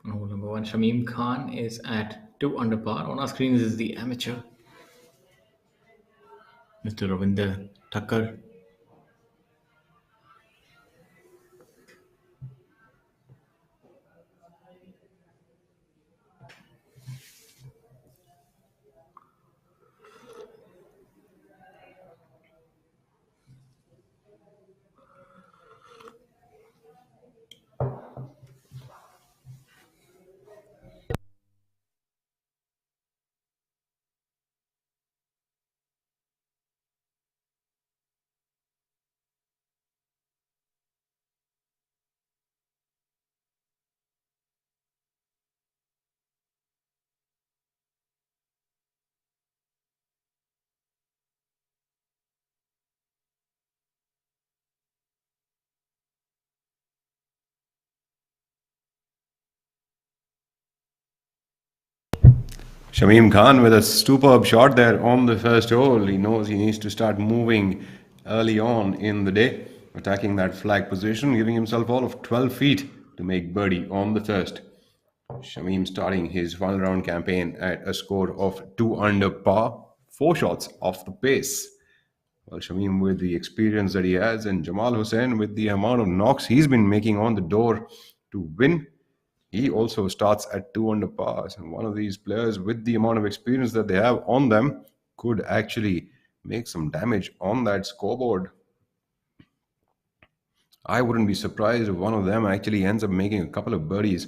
hole number one, Shamim Khan is at 2 under par. On our screens is the amateur, Mr. Ravinder Thakkar. Shamim Khan with a superb shot there on the first hole. He knows he needs to start moving early on in the day, attacking that flag position, giving himself all of 12 feet to make birdie on the first. Shamim starting his final round campaign at a score of 2 under par, 4 shots off the pace. Well, Shamim with the experience that he has, and Jamal Hussain with the amount of knocks he's been making on the door to win, he also starts at 2 under par. And one of these players, with the amount of experience that they have on them, could actually make some damage on that scoreboard. I wouldn't be surprised if one of them actually ends up making a couple of birdies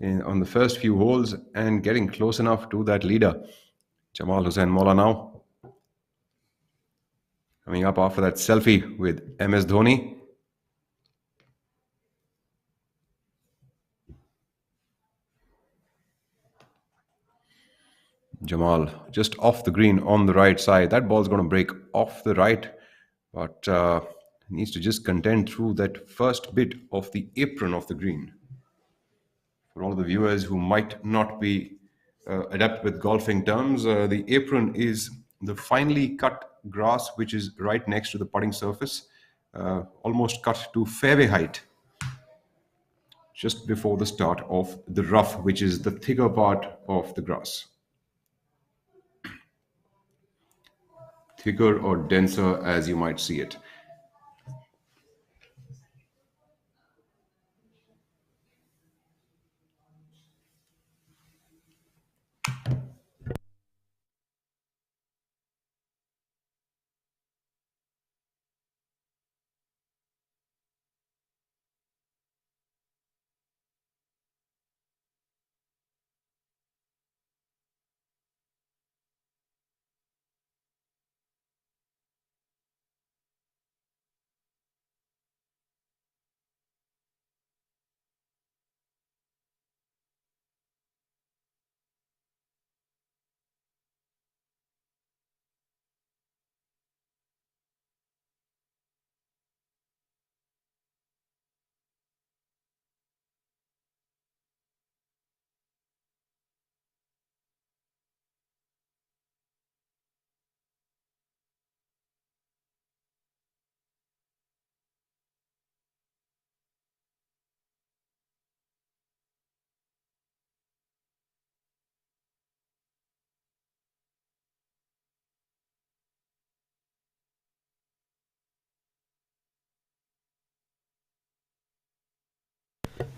on the first few holes and getting close enough to that leader. Jamal Hussain Mola now. Coming up after that selfie with MS Dhoni. Jamal just off the green on the right side. That ball's going to break off the right, but needs to just contend through that first bit of the apron of the green. For all of the viewers who might not be adept with golfing terms, the apron is the finely cut grass which is right next to the putting surface, almost cut to fairway height, just before the start of the rough, which is the thicker part of the grass. Thicker or denser as you might see it.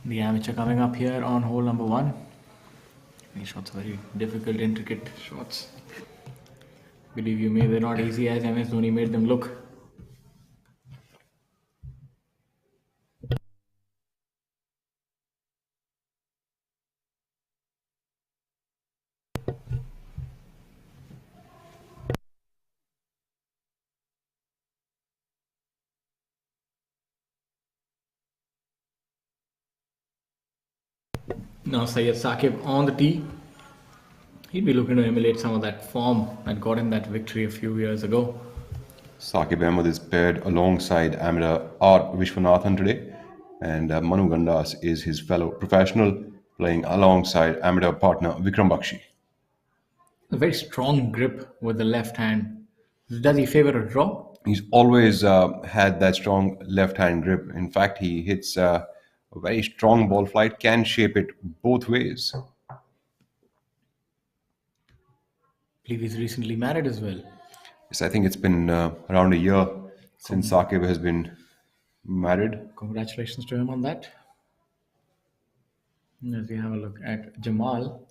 The amateur coming up here on hole number one. These shots are very difficult, intricate shots. Believe you me, they're not easy as MS Dhoni made them look. Now Syed Saqib on the tee. He'd be looking to emulate some of that form that got him that victory a few years ago. Saqib Ahmed is paired alongside amateur R. Vishwanathan today, and Manu Gandas is his fellow professional, playing alongside amateur partner Vikram Bakshi. A very strong grip with the left hand. Does he favor a draw? He's always had that strong left hand grip. In fact, he hits a very strong ball flight, can shape it both ways. I believe he's recently married as well. Yes, I think it's been around a year since Saqib has been married. Congratulations to him on that. As we have a look at Jamal,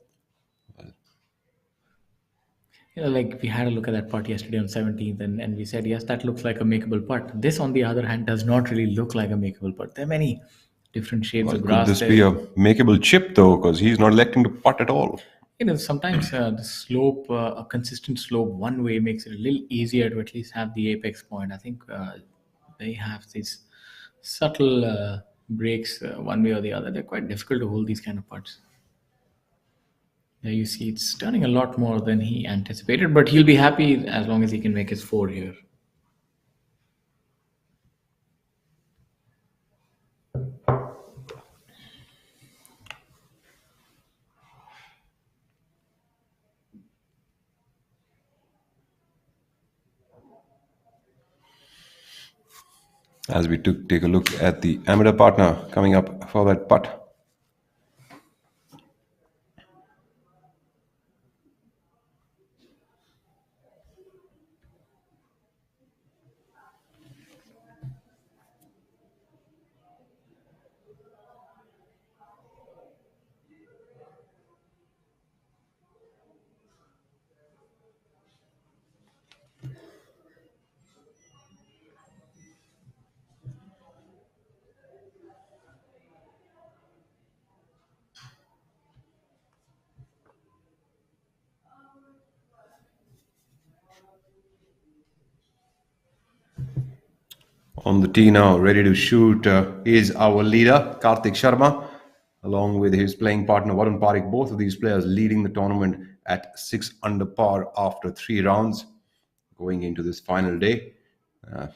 like we had a look at that putt yesterday on 17th, and we said, yes, that looks like a makeable putt. This, on the other hand, does not really look like a makeable putt. There are many different shades Well, of could grass this there. be a makeable chip though? Because he's not electing to putt at all. Sometimes the slope, a consistent slope one way makes it a little easier to at least have the apex point. I think they have these subtle breaks one way or the other. They're quite difficult to hold these kind of putts. There you see it's turning a lot more than he anticipated, but he'll be happy as long as he can make his four here. As we take a look at the amateur partner coming up for that putt. On the tee now, ready to shoot, is our leader, Karthik Sharma, along with his playing partner, Varun Parikh. Both of these players leading the tournament at 6 under par after 3 rounds. Going into this final day,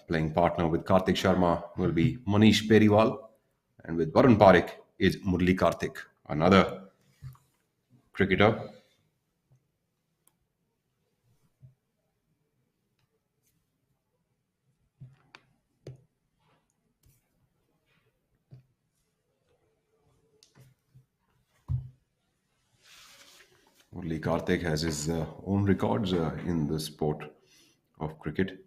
playing partner with Karthik Sharma will be Manish Periwal, and with Varun Parikh is Murli Karthik, another cricketer. Murli Karthik has his own records in the sport of cricket.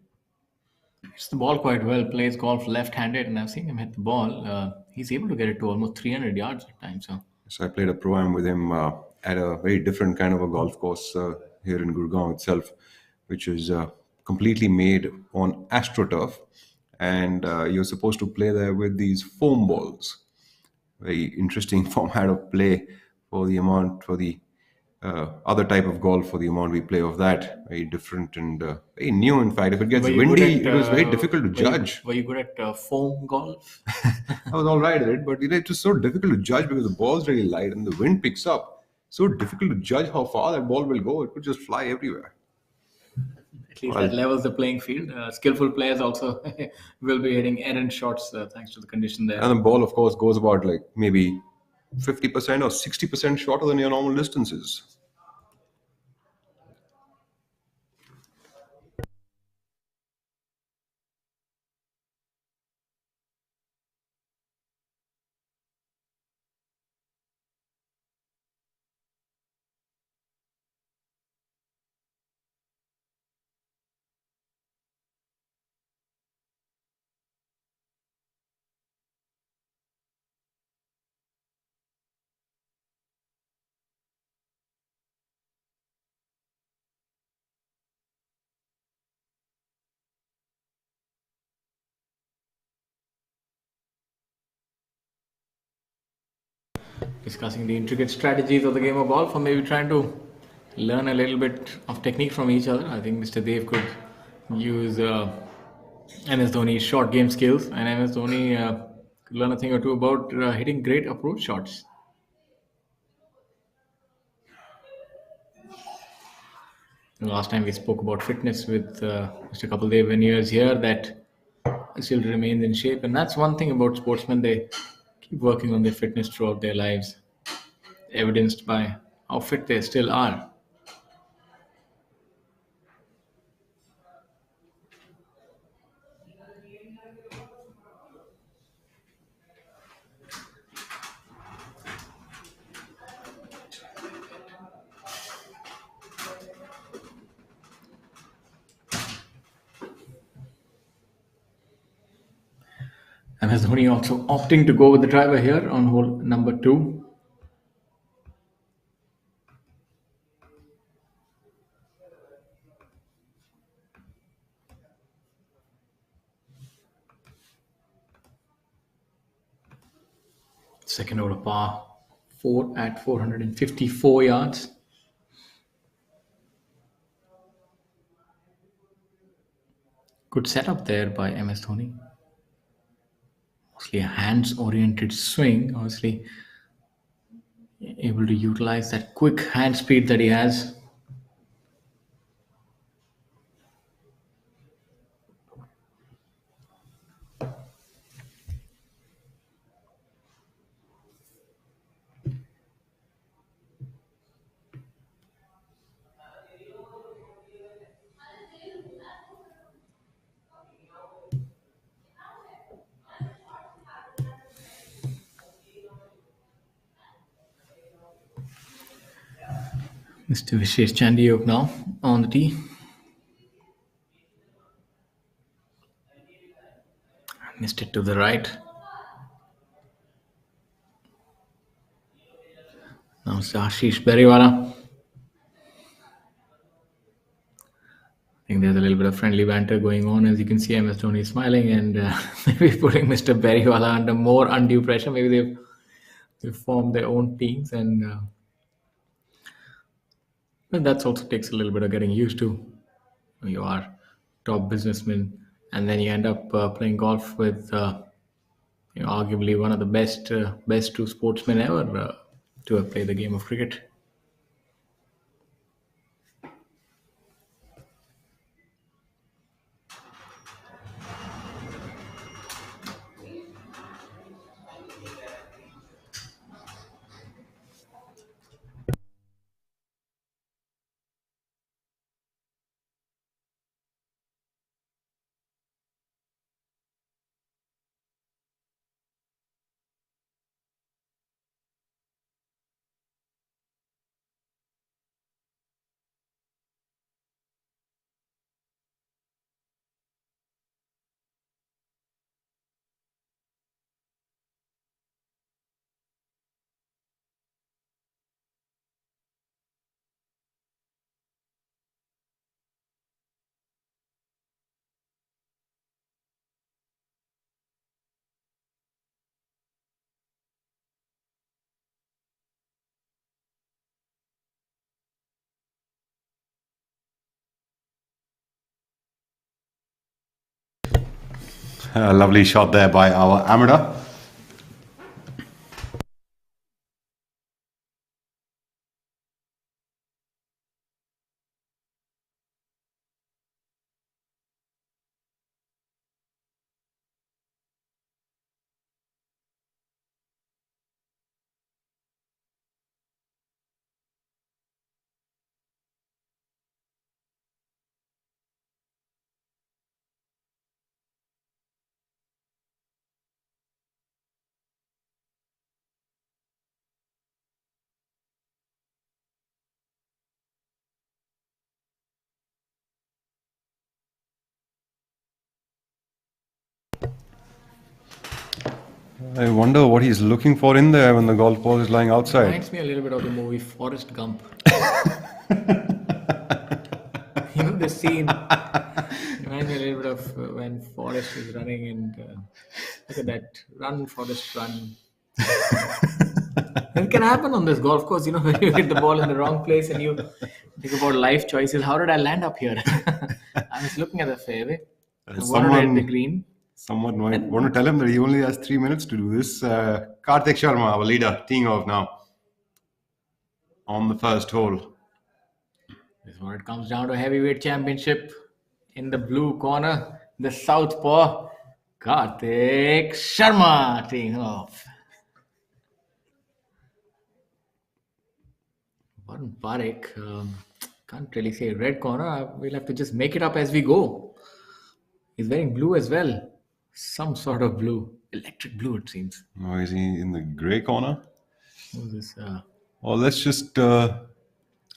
Hits the ball quite well, plays golf left-handed, and I've seen him hit the ball. He's able to get it to almost 300 yards at times. So I played a pro-am with him at a very different kind of a golf course here in Gurgaon itself, which is completely made on AstroTurf. And you're supposed to play there with these foam balls. Very interesting format of play for the amount, for the other type of golf, for the amount we play of that. Very different and very new, in fact. If it gets Were you good windy, at, it was very difficult to were you- judge. Were you good at foam golf? I was all right at it, but it was so difficult to judge because the ball's really light and the wind picks up. So difficult to judge how far that ball will go. It could just fly everywhere. At least Well- that levels the playing field. Skillful players also will be hitting errant shots thanks to the condition there. And the ball, of course, goes about like maybe 50% or 60% shorter than your normal distances. discussing the intricate strategies of the game of golf, or maybe trying to learn a little bit of technique from each other. I think Mr. Dev could use MS Dhoni's short game skills, and MS Dhoni could learn a thing or two about hitting great approach shots. Last time we spoke about fitness with Mr. Kapil Dev when he was here, that still remains in shape, and that's one thing about sportsmen. They keep working on their fitness throughout their lives, evidenced by how fit they still are. MS Dhoni also opting to go with the driver here on hole number 2. Second over par 4 at 454 yards. Good setup there by MS Dhoni. Mostly a hands-oriented swing. Obviously, able to utilize that quick hand speed that he has. Mr. Vishesh Chandiyok now on the tee. Missed it to the right. Now it's Ashish Beriwala. I think there's a little bit of friendly banter going on. As you can see, MS Dhoni is smiling and maybe putting Mr. Beriwala under more undue pressure. Maybe they've formed their own teams, and but that also takes a little bit of getting used to. You are top businessman, and then you end up playing golf with arguably one of the best two sportsmen ever to have played the game of cricket. A lovely shot there by our amateur. I wonder what he's looking for in there when the golf ball is lying outside. Reminds me a little bit of the movie Forrest Gump. The scene reminds me a little bit of when Forrest is running, and look at that, run Forrest run. It can happen on this golf course, when you hit the ball in the wrong place and you think about life choices. How did I land up here? I was looking at the fairway. I wanted to hit the green. Someone might want to tell him that he only has 3 minutes to do this. Karthik Sharma, our leader, teeing off now on the first hole. This is when it comes down to heavyweight championship. In the blue corner, the southpaw, Karthik Sharma teeing off. Varun Parekh, can't really say red corner. We'll have to just make it up as we go. He's wearing blue as well. Some sort of blue. Electric blue, it seems. Oh, is he in the grey corner? What is this? Let's just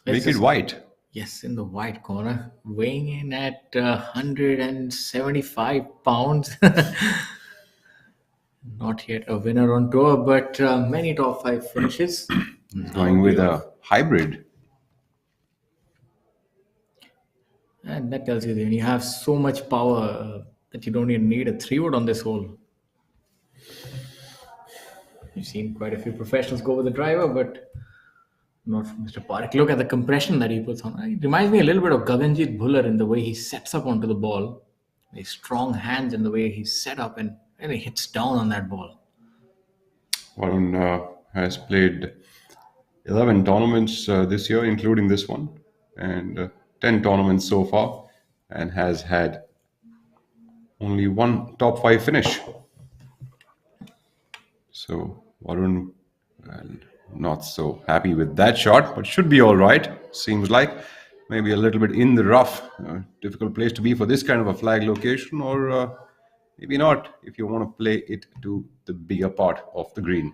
make it white. Yes, in the white corner. Weighing in at 175 pounds. Not yet a winner on tour, but many top 5 finishes. Going with a hybrid. And that tells you that you have so much power that you don't even need a 3-wood on this hole. You've seen quite a few professionals go with the driver, but not from Mr. Parekh. Look at the compression that he puts on. It reminds me a little bit of Gaganjit Bhullar in the way he sets up onto the ball. His strong hands in the way he's set up and really hits down on that ball. Varun has played 11 tournaments this year, including this one, and 10 tournaments so far, and has had only one top 5 finish. So Varun, not so happy with that shot, but should be all right. Seems like maybe a little bit in the rough. Difficult place to be for this kind of a flag location, or maybe not if you want to play it to the bigger part of the green.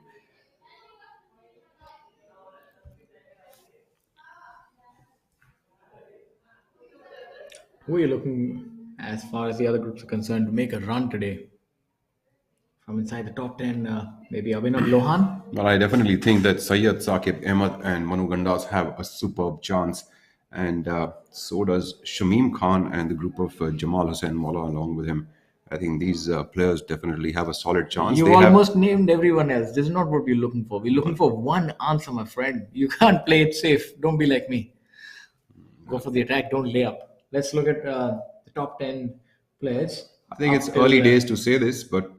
Who are you looking, as far as the other groups are concerned, to make a run today? From inside the top 10, maybe Abhinav Lohan? Well, I definitely think that Syed Saqib Ahmed and Manu Gandas have a superb chance. And so does Shamim Khan and the group of Jamal Hussain Molla along with him. I think these players definitely have a solid chance. You almost named everyone else. This is not what we're looking for. We're looking for one answer, my friend. You can't play it safe. Don't be like me. Go for the attack. Don't lay up. Let's look at the top 10 players. I think it's early days to say this, but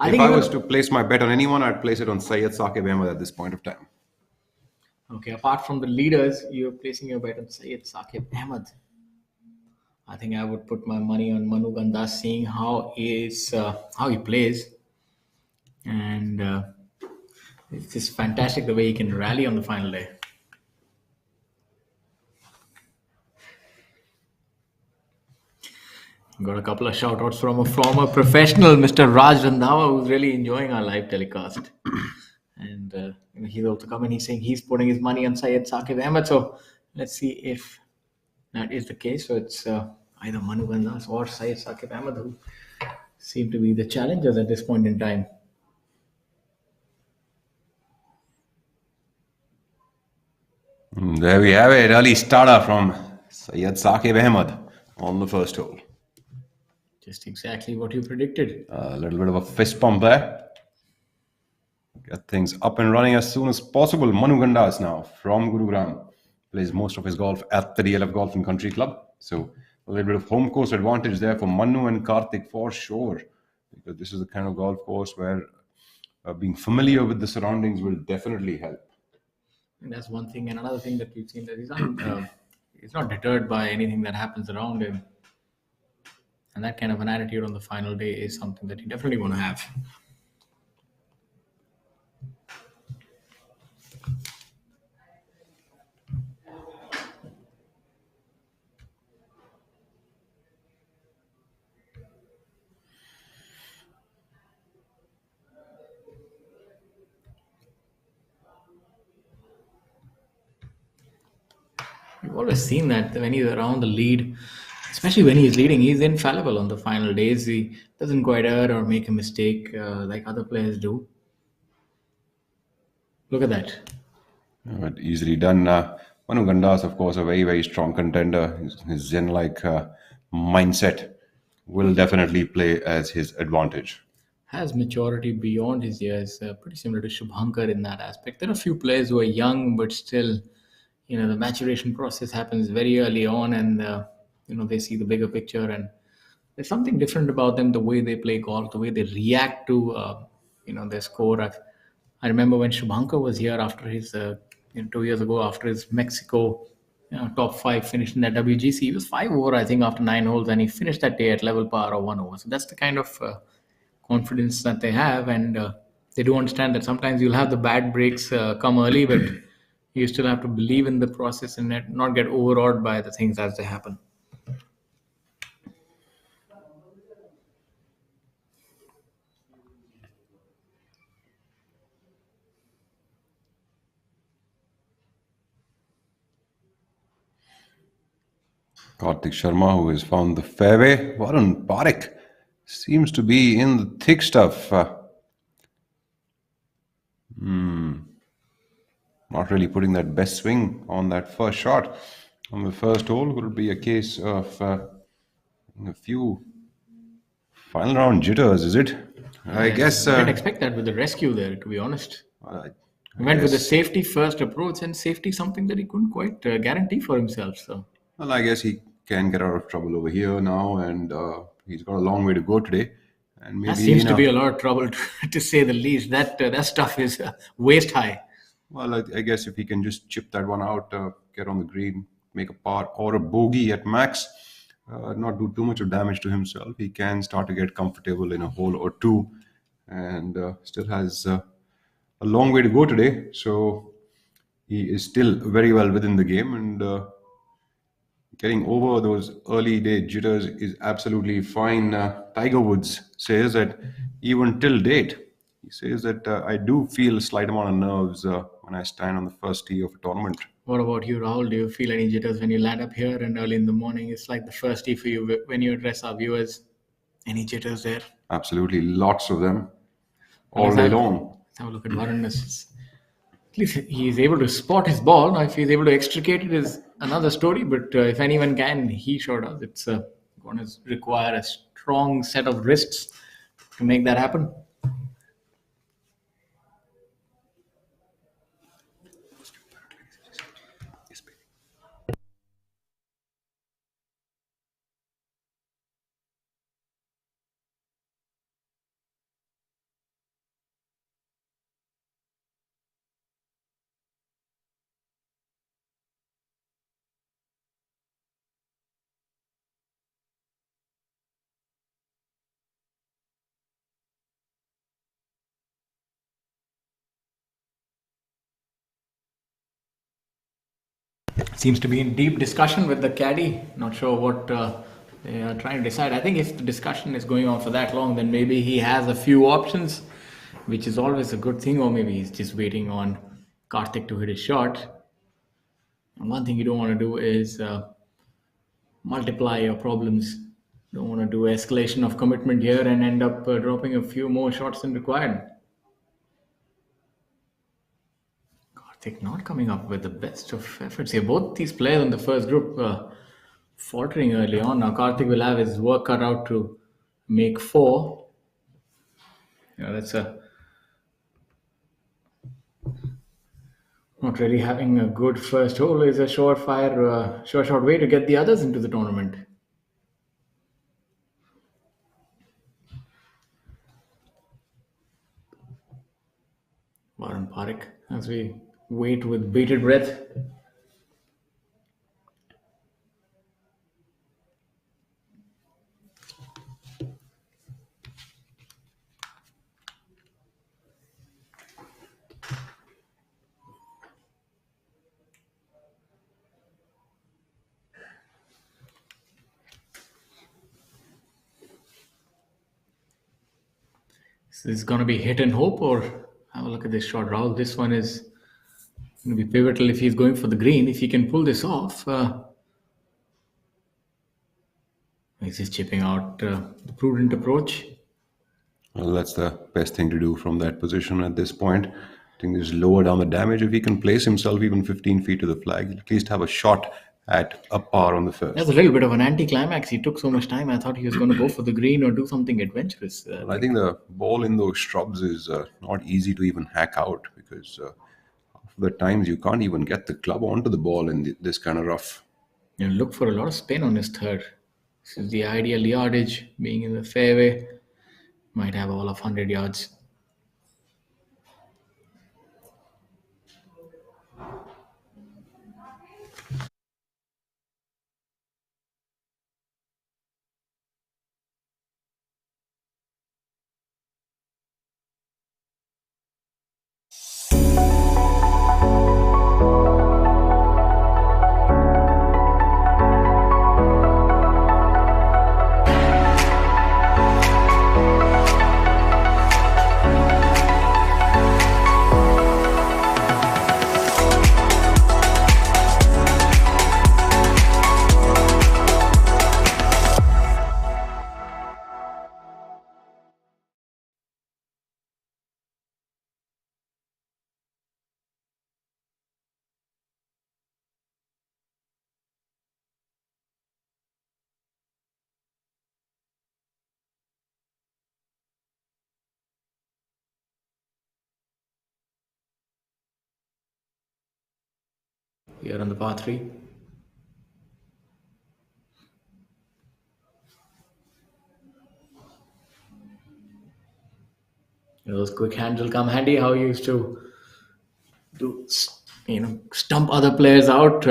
if I was to place my bet on anyone, I'd place it on Syed Saqib Ahmed at this point of time. Okay, apart from the leaders, you're placing your bet on Syed Saqib Ahmed. I think I would put my money on Manu Gandas, seeing how he plays. And it's just fantastic the way he can rally on the final day. Got a couple of shout outs from a former professional, Mr. Raj Randhawa, who's really enjoying our live telecast. And he's also come in, he's saying he's putting his money on Syed Saqib Ahmed. So let's see if that is the case. So it's either Manu Gandas or Syed Saqib Ahmed who seem to be the challengers at this point in time. There we have it. Early starter from Syed Saqib Ahmed on the first hole. Just exactly what you predicted. A little bit of a fist pump there. Get things up and running as soon as possible. Manu Gandas now from Gurugram plays most of his golf at the DLF Golf and Country Club. So a little bit of home course advantage there for Manu and Karthik for sure. Because this is the kind of golf course where being familiar with the surroundings will definitely help. And that's one thing. And another thing that we've seen that he's not deterred by anything that happens around him. And that kind of an attitude on the final day is something that you definitely want to have. You've always seen that when he's around the lead, especially when he's leading, he's infallible on the final days. He doesn't quite err or make a mistake like other players do. Look at that. But easily done. Manu Gandas, of course, a very, very strong contender. His Zen-like mindset will definitely play as his advantage. has maturity beyond his years, pretty similar to Shubhankar in that aspect. There are a few players who are young, but still, the maturation process happens very early on, and they see the bigger picture, and there's something different about them, the way they play golf, the way they react to, their score. I remember when Shubhankar was here after his, 2 years ago, after his Mexico top five finish in that WGC. He was 5 over, I think, after 9 holes, and he finished that day at level par or 1 over. So that's the kind of confidence that they have, and they do understand that sometimes you'll have the bad breaks come early, but you still have to believe in the process and not get overawed by the things as they happen. Kartik Sharma, who has found the fairway. Varun Parekh seems to be in the thick stuff. Not really putting that best swing on that first shot. On the first hole, could it be a case of a few final round jitters, is it? I guess. I didn't expect that with the rescue there, to be honest. He went with the safety first approach, and safety something that he couldn't quite guarantee for himself. So, Well, I guess he can get out of trouble over here now, and he's got a long way to go today. And maybe that seems to be a lot of trouble, to say the least. That stuff is waist high. Well, I guess if he can just chip that one out, get on the green, make a par or a bogey at max, not do too much of damage to himself, he can start to get comfortable in a hole or two, and still has a long way to go today. So he is still very well within the game, and getting over those early day jitters is absolutely fine. Tiger Woods says that even till date, he says that I do feel a slight amount of nerves when I stand on the first tee of a tournament. What about you, Rahul? Do you feel any jitters when you land up here and early in the morning? It's like the first tee for you when you address our viewers. Any jitters there? Absolutely, lots of them, all day long. Let's have a look at Varun. At least he's able to spot his ball. Now, if he's able to extricate it, is another story. But if anyone can, he sure does. It's going to require a strong set of wrists to make that happen. Seems to be in deep discussion with the caddy. Not sure what they are trying to decide. I think if the discussion is going on for that long, then maybe he has a few options, which is always a good thing, or maybe he's just waiting on Kartik to hit his shot. And one thing you don't want to do is multiply your problems. Don't want to do escalation of commitment here and end up dropping a few more shots than required. Kartik not coming up with the best of efforts here. Both these players in the first group faltering early on. Now Kartik will have his work cut out to make four. That's not really having a good first hole is a surefire, sure way to get the others into the tournament. Varun Parekh, as we wait with bated breath. Is this going to be hit and hope, or have a look at this shot, Rahul? This one is going to be pivotal if he's going for the green. If he can pull this off, he's just chipping out the prudent approach. Well, that's the best thing to do from that position at this point. I think just lower down the damage. If he can place himself even 15 feet to the flag, he'll at least have a shot at a par on the That's first. a little bit of an anticlimax. He took so much time. I thought he was going to go for the green or do something adventurous. Well, I think the ball in those shrubs is not easy to even hack out because half the times you can't even get the club onto the ball in this kind of rough. Look for a lot of spin on his third. This is the ideal yardage, being in the fairway. Might have all of 100 yards. Here on the par 3. Those quick hands will come handy. How you used to stump other players out,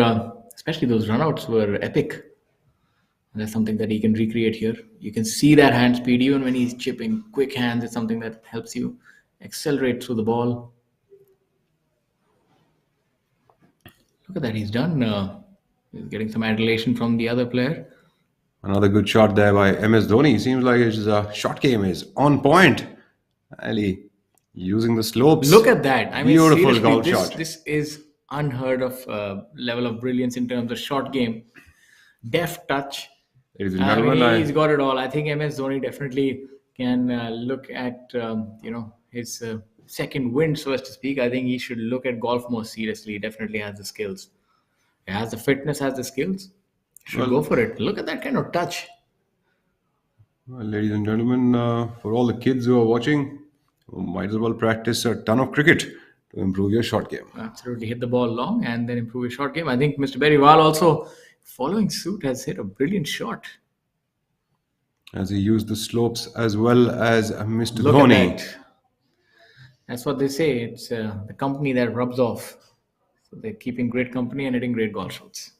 especially those runouts were epic. And that's something that he can recreate here. You can see that hand speed even when he's chipping. Quick hands is something that helps you accelerate through the ball. Look at that, he's done. He's getting some adulation from the other player. Another good shot there by MS Dhoni. Seems like his shot game is on point. Ali using the slopes. Look at that. I mean, Beautiful seriously, golf this shot. this is unheard of level of brilliance in terms of shot game, deft touch. Ladies and I mean, gentlemen, he's got it all. I think MS Dhoni definitely can look at his second wind, so as to speak. I think he should look at golf more seriously. He definitely has the skills. He has the fitness, has the skills. Should go for it. Look at that kind of touch. ladies and gentlemen, for all the kids who are watching, you might as well practice a ton of cricket to improve your shot game. Absolutely, hit the ball long and then improve your shot game. I think Mr. Beriwal also, following suit, has hit a brilliant shot. As he used the slopes as well as Mr. Look Dhoni. at that. That's what they say. It's the company that rubs off. So they're keeping great company and hitting great golf shots.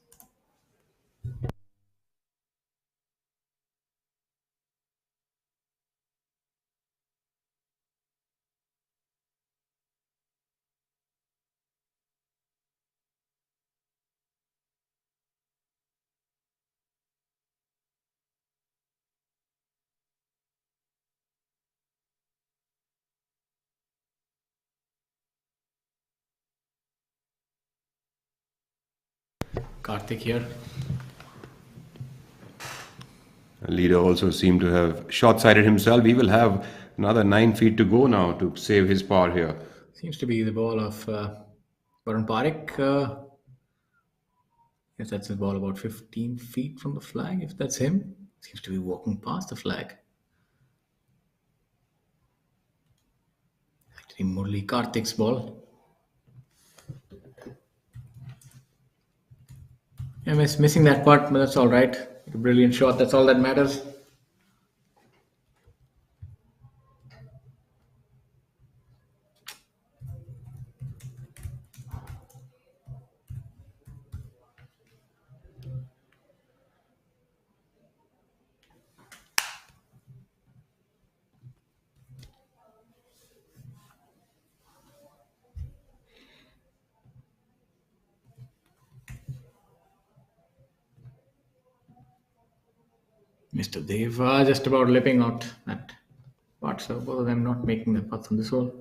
Karthik here. Leader also seemed to have short-sighted himself. He will have another 9 feet to go now to save his par here. Seems to be the ball of Varun Parekh. Yes, that's his ball about 15 feet from the flag. If that's him, seems to be walking past the flag. Actually, Murli Karthik's ball. Yeah, missing that putt, but that's all right. A brilliant shot. That's all that matters. Mr. Dev just about lipping out that putt, so both of them not making the putts on this hole.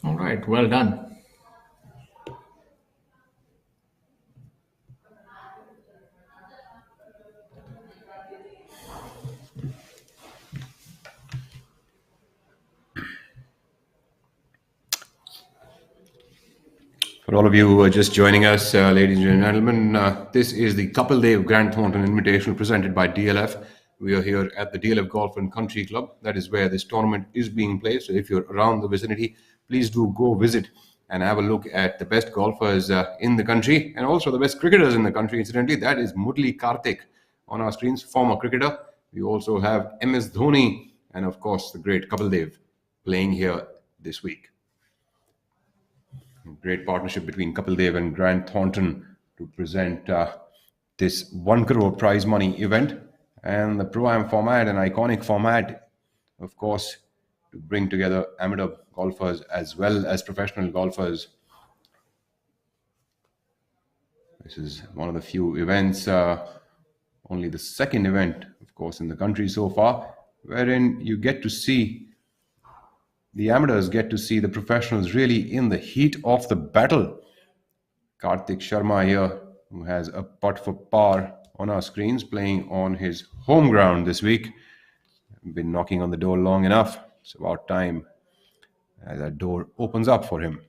All right, well done. For all of you who are just joining us, ladies and gentlemen, this is the Kapil Dev Grand Thornton Invitational presented by DLF. We are here at the DLF Golf and Country Club. That is where this tournament is being played. So if you're around the vicinity, please do go visit and have a look at the best golfers in the country and also the best cricketers in the country. Incidentally, that is Murli Karthik on our screens, former cricketer. We also have MS Dhoni and, of course, the great Kapil Dev playing here this week. Great partnership between Kapil Dev and Grant Thornton to present this 1 crore prize money event and the Pro-Am format, an iconic format, of course, to bring together amateur golfers as well as professional golfers. This is one of the few events, only the second event, of course, in the country so far, wherein you get to see the amateurs get to see the professionals really in the heat of the battle. Karthik Sharma here, who has a putt for par on our screens, playing on his home ground this week. Been knocking on the door long enough. It's about time as that door opens up for him.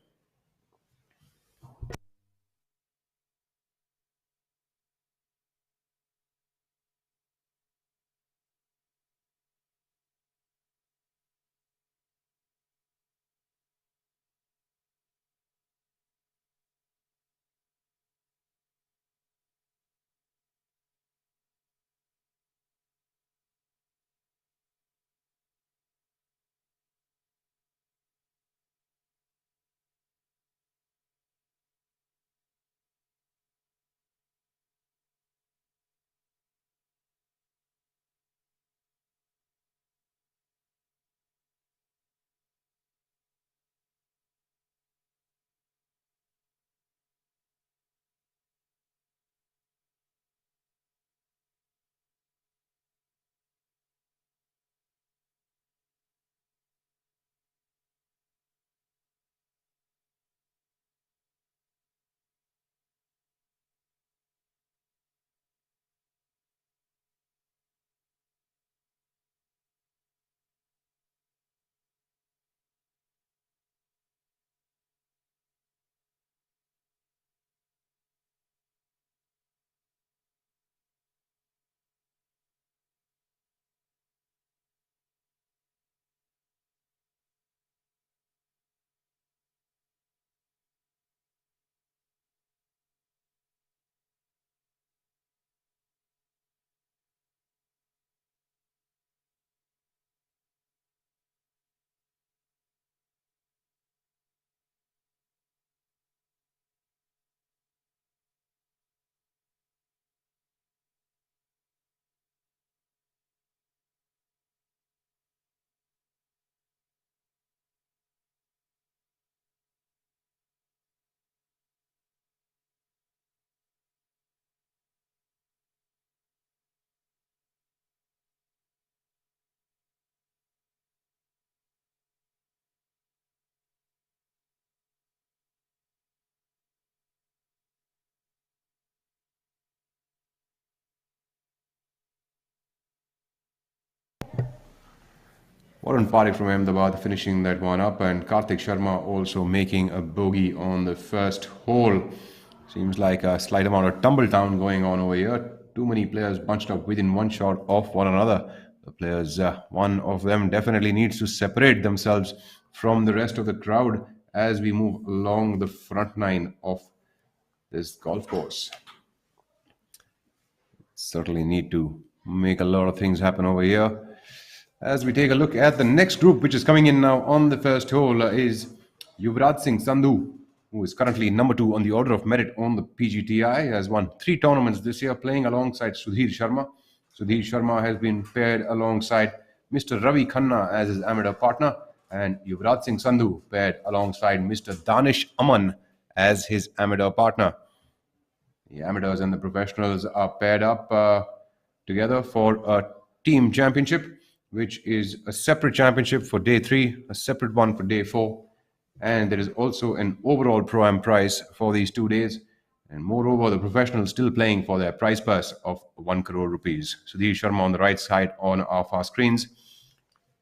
Warren Parik from Ahmedabad finishing that one up, and Karthik Sharma also making a bogey on the first hole. Seems like a slight amount of tumble down going on over here. Too many players bunched up within one shot of one another. The players, one of them definitely needs to separate themselves from the rest of the crowd as we move along the front nine of this golf course. Certainly need to make a lot of things happen over here. As we take a look at the next group, which is coming in now on the first hole, is Yuvraj Singh Sandhu, who is currently number 2 on the order of merit on the PGTI, has won 3 tournaments this year, playing alongside Sudhir Sharma. Sudhir Sharma has been paired alongside Mr. Ravi Khanna as his amateur partner, and Yuvraj Singh Sandhu paired alongside Mr. Danish Aman as his amateur partner. The amateurs and the professionals are paired up together for a team championship, which is a separate championship for day 3, a separate one for day 4, and there is also an overall Pro-Am prize for these 2 days. And moreover, the professionals still playing for their prize purse of 1 crore rupees. Sudhir Sharma on the right side on our far screens,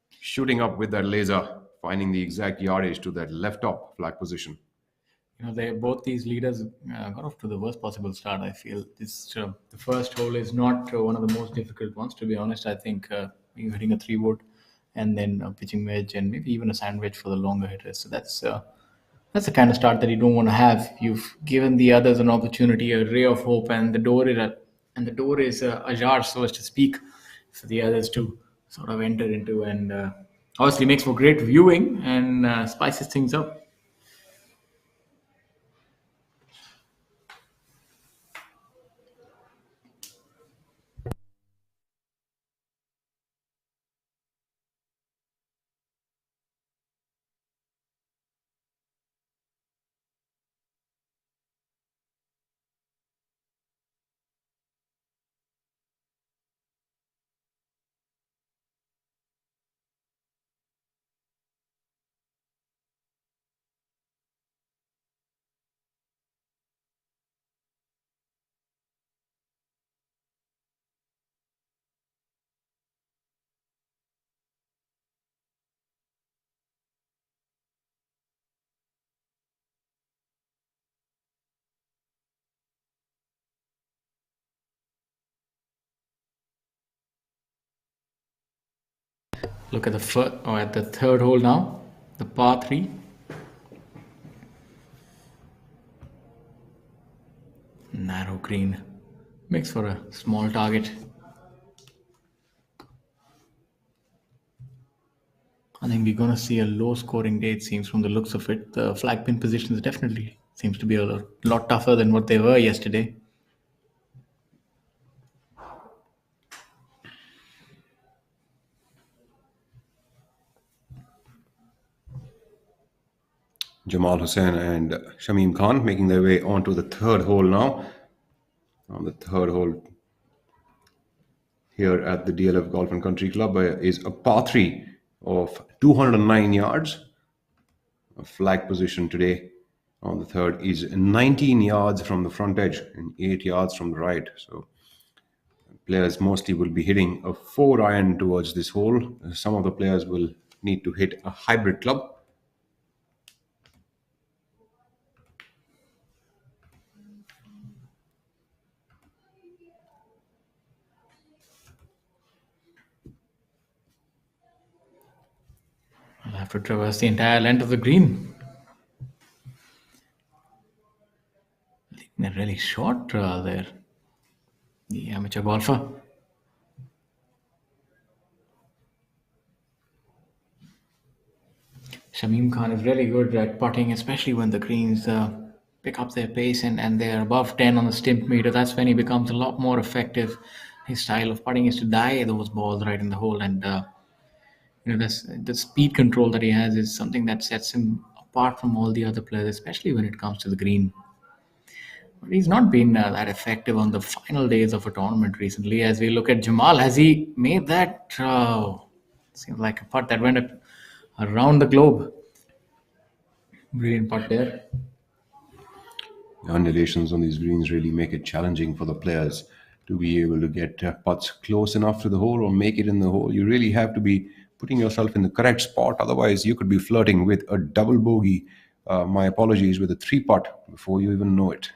shooting up with that laser, finding the exact yardage to that left top flag position. They both these leaders got off to the worst possible start. I feel this the first hole is not one of the most difficult ones, to be honest. I think you're hitting a 3 wood, and then a pitching wedge, and maybe even a sand wedge for the longer hitters. So that's the kind of start that you don't want to have. You've given the others an opportunity, a ray of hope, and the door is ajar, so as to speak, for the others to sort of enter into, and obviously makes for great viewing and spices things up. Look at at the third hole now, the par three. Narrow green makes for a small target. I think we're gonna see a low scoring day. It seems from the looks of it. The flag pin positions definitely seems to be a lot tougher than what they were yesterday. Jamal Hussain and Shamim Khan making their way onto the third hole now. On the third hole here at the DLF Golf and Country Club is a par 3 of 209 yards. A flag position today on the third is 19 yards from the front edge and 8 yards from the right. So players mostly will be hitting a 4 iron towards this hole. Some of the players will need to hit a hybrid club. I'll have to traverse the entire length of the green. They're really short there. The amateur golfer. Shamim Khan is really good at putting, especially when the greens pick up their pace and they're above 10 on the stimp meter. That's when he becomes a lot more effective. His style of putting is to die those balls right in the hole, and the speed control that he has is something that sets him apart from all the other players, especially when it comes to the green. But he's not been that effective on the final days of a tournament recently. As we look at Jamal, has he made that? Seems like a putt that went around the globe. Brilliant putt there. The undulations on these greens really make it challenging for the players to be able to get putts close enough to the hole or make it in the hole. You really have to be putting yourself in the correct spot. Otherwise, you could be flirting with a double bogey. My apologies, with a 3 putt before you even know it.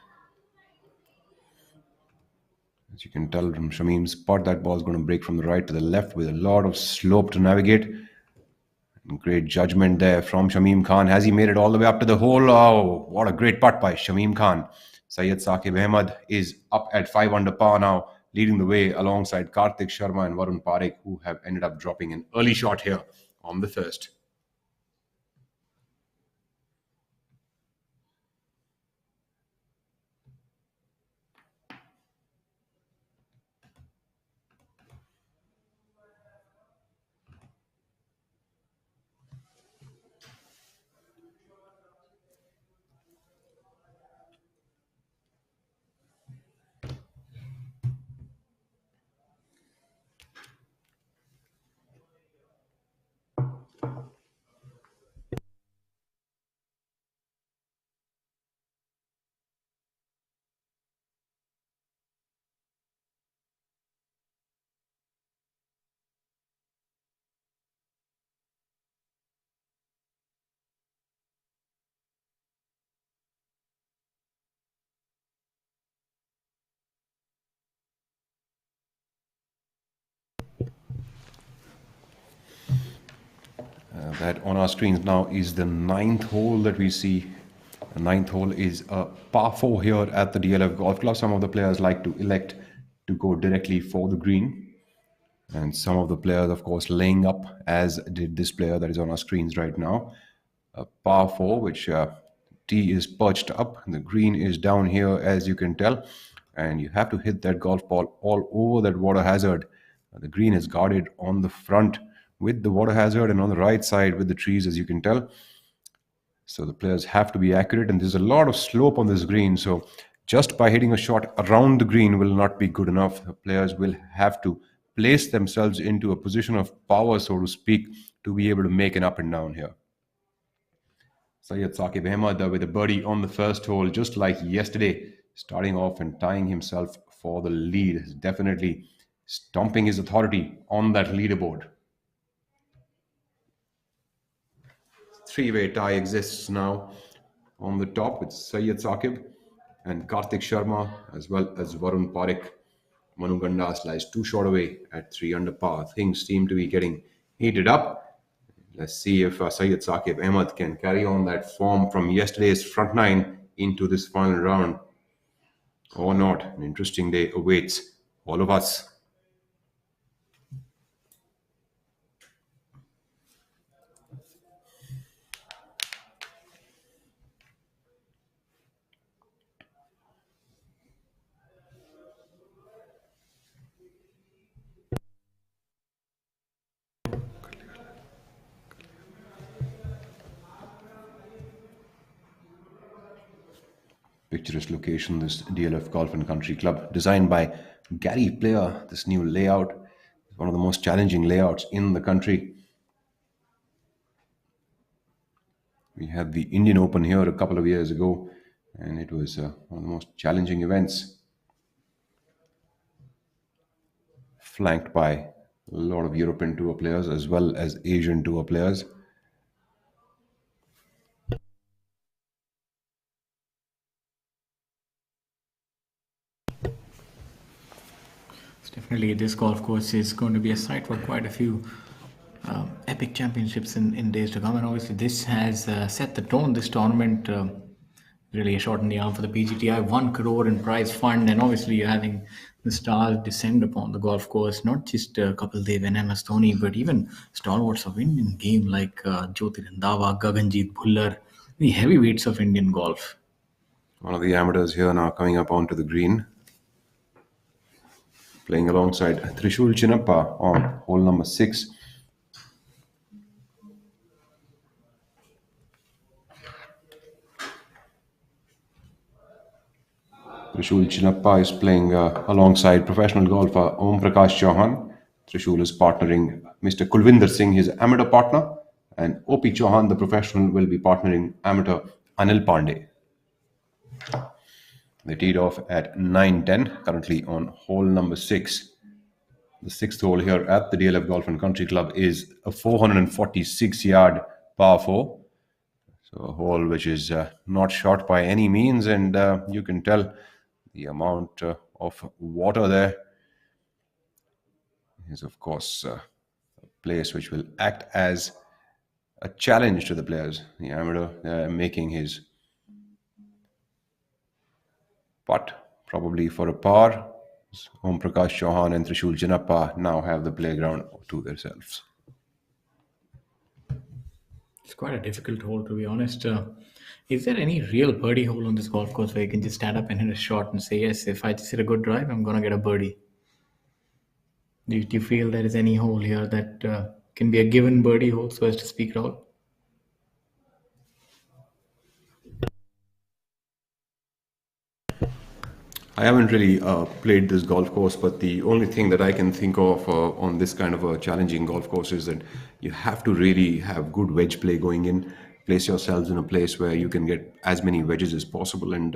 As you can tell from Shamim's putt, that ball is going to break from the right to the left with a lot of slope to navigate. Great judgment there from Shamim Khan. Has he made it all the way up to the hole? Oh, what a great putt by Shamim Khan. Syed Saqib Ahmed is up at 5 under par now, leading the way alongside Karthik Sharma and Varun Parekh, who have ended up dropping an early shot here on the first. That on our screens now is the ninth hole that we see. The ninth hole is a par 4 here at the DLF Golf Club. Some of the players like to elect to go directly for the green. And some of the players, of course, laying up, as did this player that is on our screens right now. A par 4, which tee is perched up. The green is down here, as you can tell. And you have to hit that golf ball all over that water hazard. The green is guarded on the front with the water hazard and on the right side with the trees, as you can tell. So the players have to be accurate, and there's a lot of slope on this green. So just by hitting a shot around the green will not be good enough. The players will have to place themselves into a position of power, so to speak, to be able to make an up and down here. Syed Saqib Ahmed with a birdie on the first hole, just like yesterday, starting off and tying himself for the lead. Definitely stomping his authority on that leaderboard. Three-way tie exists now on the top with Syed Saqib and Karthik Sharma, as well as Varun Parekh. Manu Gandas lies 2 short away at 3 under par. Things seem to be getting heated up. Let's see if Syed Saqib Ahmed can carry on that form from yesterday's front 9 into this final round or not. An interesting day awaits all of us. Picturesque location, this DLF Golf and Country Club, designed by Gary Player. This new layout is one of the most challenging layouts in the country. We had the Indian Open here a couple of years ago, and it was one of the most challenging events, flanked by a lot of European Tour players as well as Asian Tour players. Definitely, this golf course is going to be a site for quite a few epic championships in days to come. And obviously, this has set the tone. This tournament really a shot in the arm for the PGTI. 1 crore in prize fund, and obviously, you're having the stars descend upon the golf course. Not just Kapil Dev and MS Dhoni, but even stalwarts of Indian game like Jyotir Randhawa, Gaganjeet Bhullar, the heavyweights of Indian golf. One of the amateurs here now coming up onto the green, playing alongside Trishul Chinnappa on hole number 6. Trishul Chinnappa is playing alongside professional golfer Om Prakash Chauhan. Trishul is partnering Mr. Kulvinder Singh, his amateur partner, and OP Chauhan, the professional, will be partnering amateur Anil Pandey. They teed off at 9:10, currently on hole number 6. The 6th hole here at the DLF Golf and Country Club is a 446-yard par 4. So a hole which is not short by any means, and you can tell the amount of water there is, of course, a place which will act as a challenge to the players. The amateur making his putt, probably for a par. Om Prakash Chauhan and Trishul Chinnappa now have the playground to themselves. It's quite a difficult hole, to be honest. Is there any real birdie hole on this golf course where you can just stand up and hit a shot and say, yes, if I just hit a good drive, I'm going to get a birdie? Do you feel there is any hole here that can be a given birdie hole, so as to speak, Rahul? I haven't really played this golf course, but the only thing that I can think of on this kind of a challenging golf course is that you have to really have good wedge play going in. Place yourselves in a place where you can get as many wedges as possible, and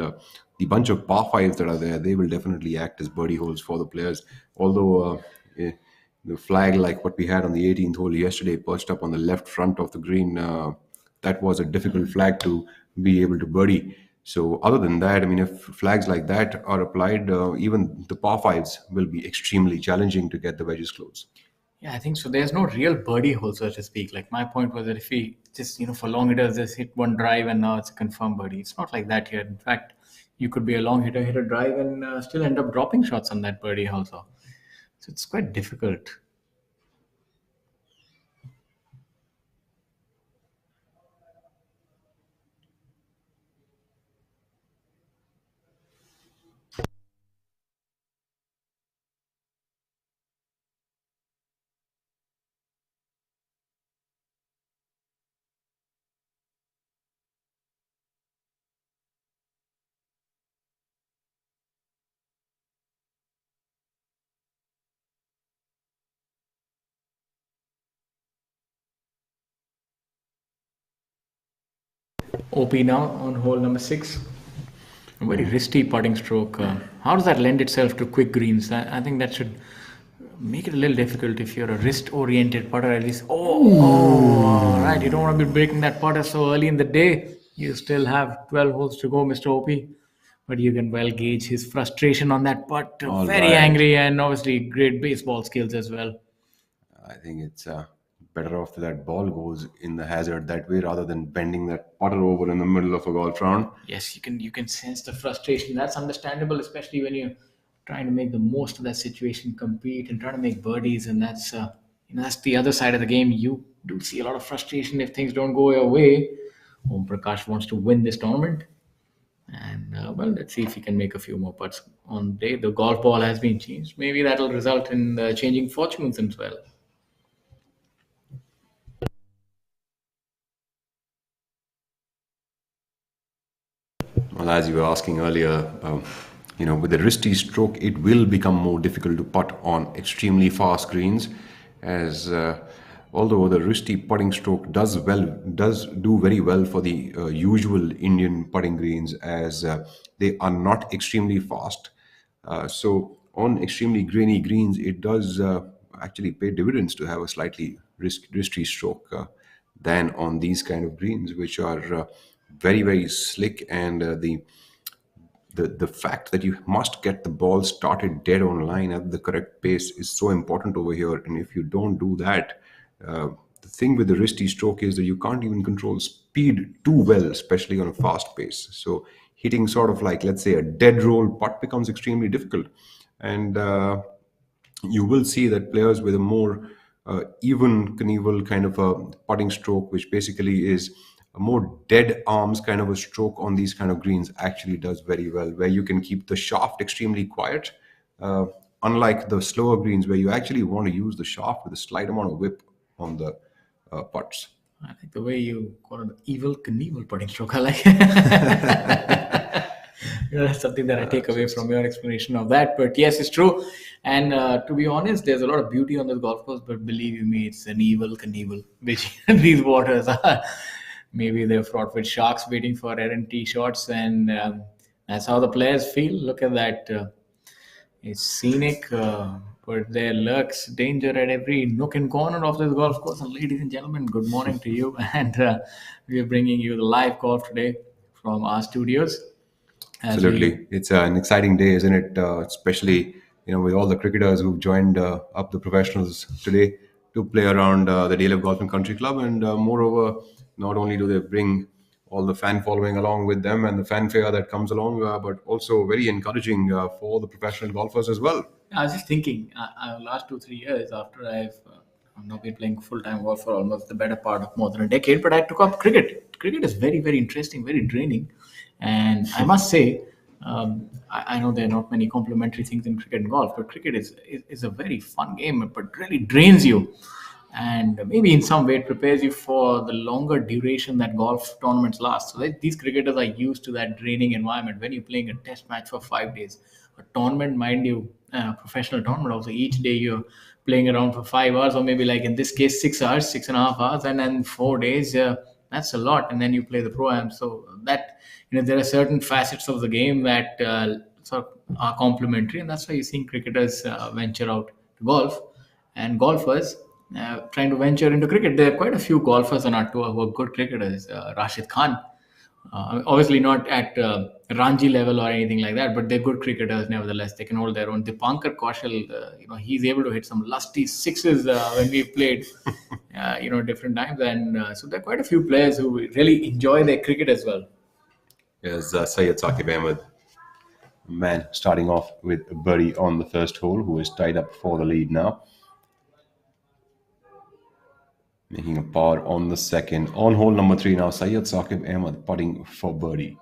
the bunch of par 5s that are there, they will definitely act as birdie holes for the players. Although the flag, like what we had on the 18th hole yesterday, perched up on the left front of the green, that was a difficult flag to be able to birdie. So other than that, I mean, if flags like that are applied, even the par 5s will be extremely challenging to get the wedges close. Yeah, I think so. There's no real birdie hole, so to speak. Like my point was that if he just, for long hitters, just hit one drive and now it's a confirmed birdie. It's not like that here. In fact, you could be a long hitter, hit a drive, and still end up dropping shots on that birdie also. So it's quite difficult. OP now on hole number six. A very wristy putting stroke. How does that lend itself to quick greens? I think that should make it a little difficult if you're a wrist-oriented putter. At least, all right. You don't want to be breaking that putter so early in the day. You still have 12 holes to go, Mr. OP. But you can well gauge his frustration on that putt. All Very right. angry and obviously great baseball skills as well. I think it's better off that ball goes in the hazard that way rather than bending that putter over in the middle of a golf round. Yes, you can sense the frustration. That's understandable, especially when you're trying to make the most of that situation, compete and try to make birdies. And that's the other side of the game. You do see a lot of frustration if things don't go your way. Om Prakash wants to win this tournament, and well, let's see if he can make a few more putts on the day. The golf ball has been changed. Maybe that'll result in changing fortunes as well. Well, as you were asking earlier, with the wristy stroke, it will become more difficult to putt on extremely fast greens, as although the wristy putting stroke does do very well for the usual Indian putting greens, as they are not extremely fast. So on extremely grainy greens, it does actually pay dividends to have a slightly wristy stroke than on these kind of greens, which are very very slick, and the fact that you must get the ball started dead on line at the correct pace is so important over here. And if you don't do that, the thing with the wristy stroke is that you can't even control speed too well, especially on a fast pace. So hitting sort of like, let's say, a dead roll putt becomes extremely difficult. And you will see that players with a more even Knievel kind of a putting stroke, which basically is a more dead arms kind of a stroke on these kind of greens, actually does very well, where you can keep the shaft extremely quiet. Unlike the slower greens, where you actually want to use the shaft with a slight amount of whip on the putts. I like the way you call it evil Knievel putting stroke. I like that's something that I take away from your explanation of that. But yes, it's true. And to be honest, there's a lot of beauty on this golf course. But believe you me, it's an evil Knievel, which these waters are. Maybe they're fraught with sharks waiting for errant tee shots, and that's how the players feel. Look at that. It's scenic, but there lurks danger at every nook and corner of this golf course. And ladies and gentlemen, good morning to you. And we are bringing you the live golf today from our studios. Absolutely, it's an exciting day, isn't it? Especially with all the cricketers who've joined up the professionals today to play around the DLF Golf and Country Club, and moreover, not only do they bring all the fan following along with them and the fanfare that comes along, but also very encouraging for the professional golfers as well. I was just thinking, last 2 3 years after I've now been playing full time golf for almost the better part of more than a decade, but I took up cricket. Cricket is very, very interesting, very draining. And I must say, I know there are not many complementary things in cricket and golf, but cricket is a very fun game, but really drains you. And maybe in some way it prepares you for the longer duration that golf tournaments last. So these cricketers are used to that draining environment. When you're playing a test match for 5 days, a tournament, mind you, professional tournament also, each day you're playing around for 5 hours, or maybe like in this case 6 hours, 6.5 hours, and then 4 days. That's a lot, and then you play the pro am. So that there are certain facets of the game that sort of are complementary, and that's why you're seeing cricketers venture out to golf, and golfers trying to venture into cricket. There are quite a few golfers on our tour who are good cricketers. Rashid Khan, Obviously not at Ranji level or anything like that, but they're good cricketers nevertheless. They can hold their own. Dipankar Kaushal, he's able to hit some lusty sixes when we've played, different times. And so there are quite a few players who really enjoy their cricket as well. Is Syed Saqib Ahmed, man, starting off with a birdie on the first hole, who is tied up for the lead now. Making a par on the second. On hole number 3 now, Syed Saqib Ahmed putting for birdie.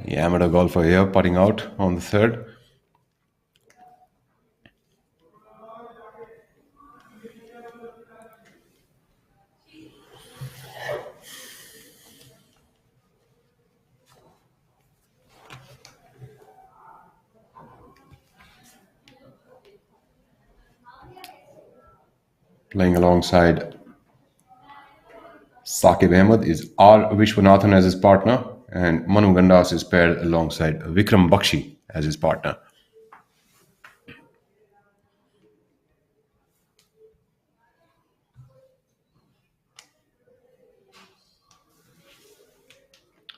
The amateur golfer here putting out on the third. Playing alongside Saqib Ahmed is R. Vishwanathan as his partner, and Manu Gandas is paired alongside Vikram Bakshi as his partner.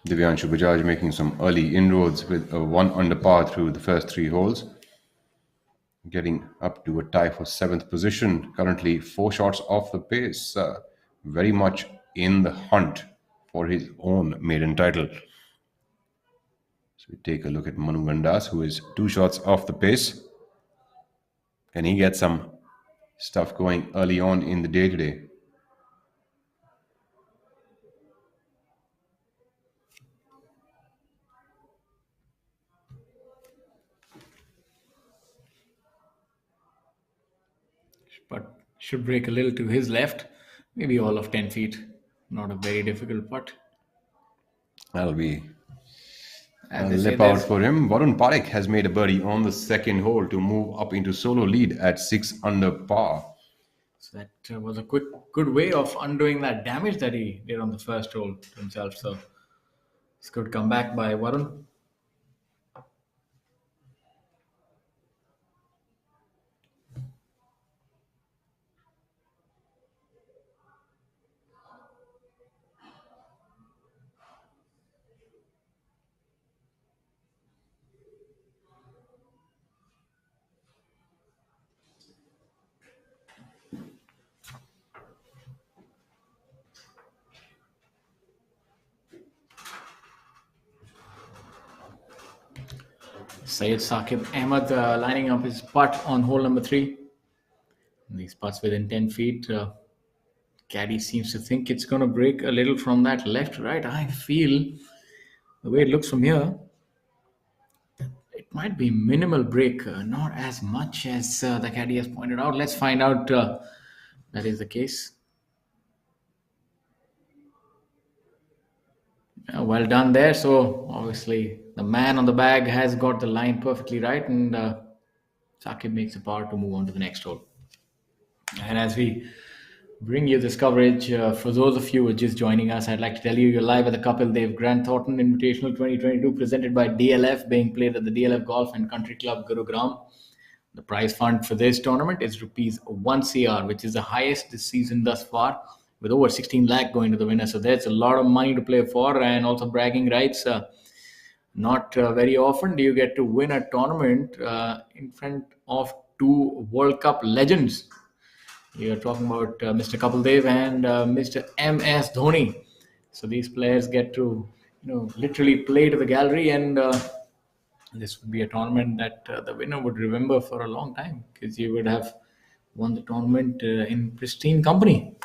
Divyanshu Bajaj making some early inroads with a 1 under par through the first 3 holes, getting up to a tie for 7th position. Currently 4 shots off the pace, very much in the hunt for his own maiden title. So we take a look at Manu Gandas, who is 2 shots off the pace. Can he get some stuff going early on in the day today? But should break a little to his left, maybe all of 10 feet. Not a very difficult putt. That'll be a As they say, lip out for him. Varun Parekh has made a birdie on the second hole to move up into solo lead at 6 under par. so that was a good way of undoing that damage that he did on the first hole to himself. So it's good comeback by Varun. Syed Saqib Ahmed lining up his putt on hole number 3. These putts within 10 feet. Caddy seems to think it's going to break a little from that left right. I feel the way it looks from here, it might be minimal break, not as much as the caddy has pointed out. Let's find out that is the case. Well done there. So obviously the man on the bag has got the line perfectly right, and Saqib makes a par to move on to the next hole. And as we bring you this coverage, for those of you who are just joining us, I'd like to tell you you're live at the Kapil Dev Grand Thornton Invitational 2022 presented by DLF, being played at the DLF Golf and Country Club, Gurugram. The prize fund for this tournament is rupees 1 CR, which is the highest this season thus far, with over 16 lakh going to the winner. So there's a lot of money to play for, and also bragging rights. Not very often do you get to win a tournament in front of 2 World Cup legends. You're talking about Mr. Kapil Dev and Mr. MS Dhoni. So these players get to, literally play to the gallery, and this would be a tournament that the winner would remember for a long time, because you would have won the tournament in pristine company.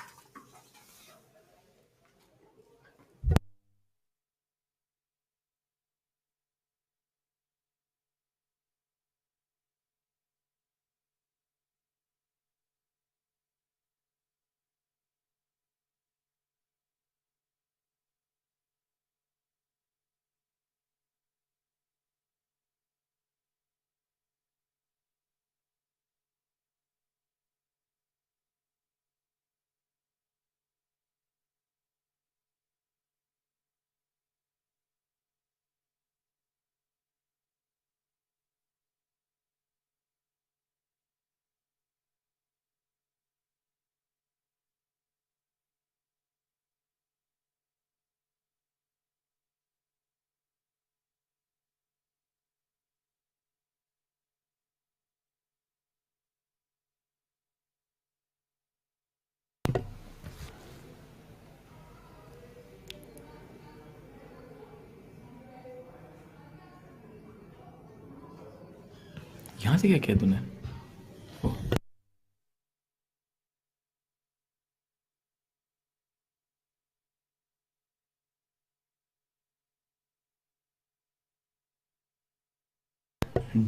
यहाँ से क्या किया तूने?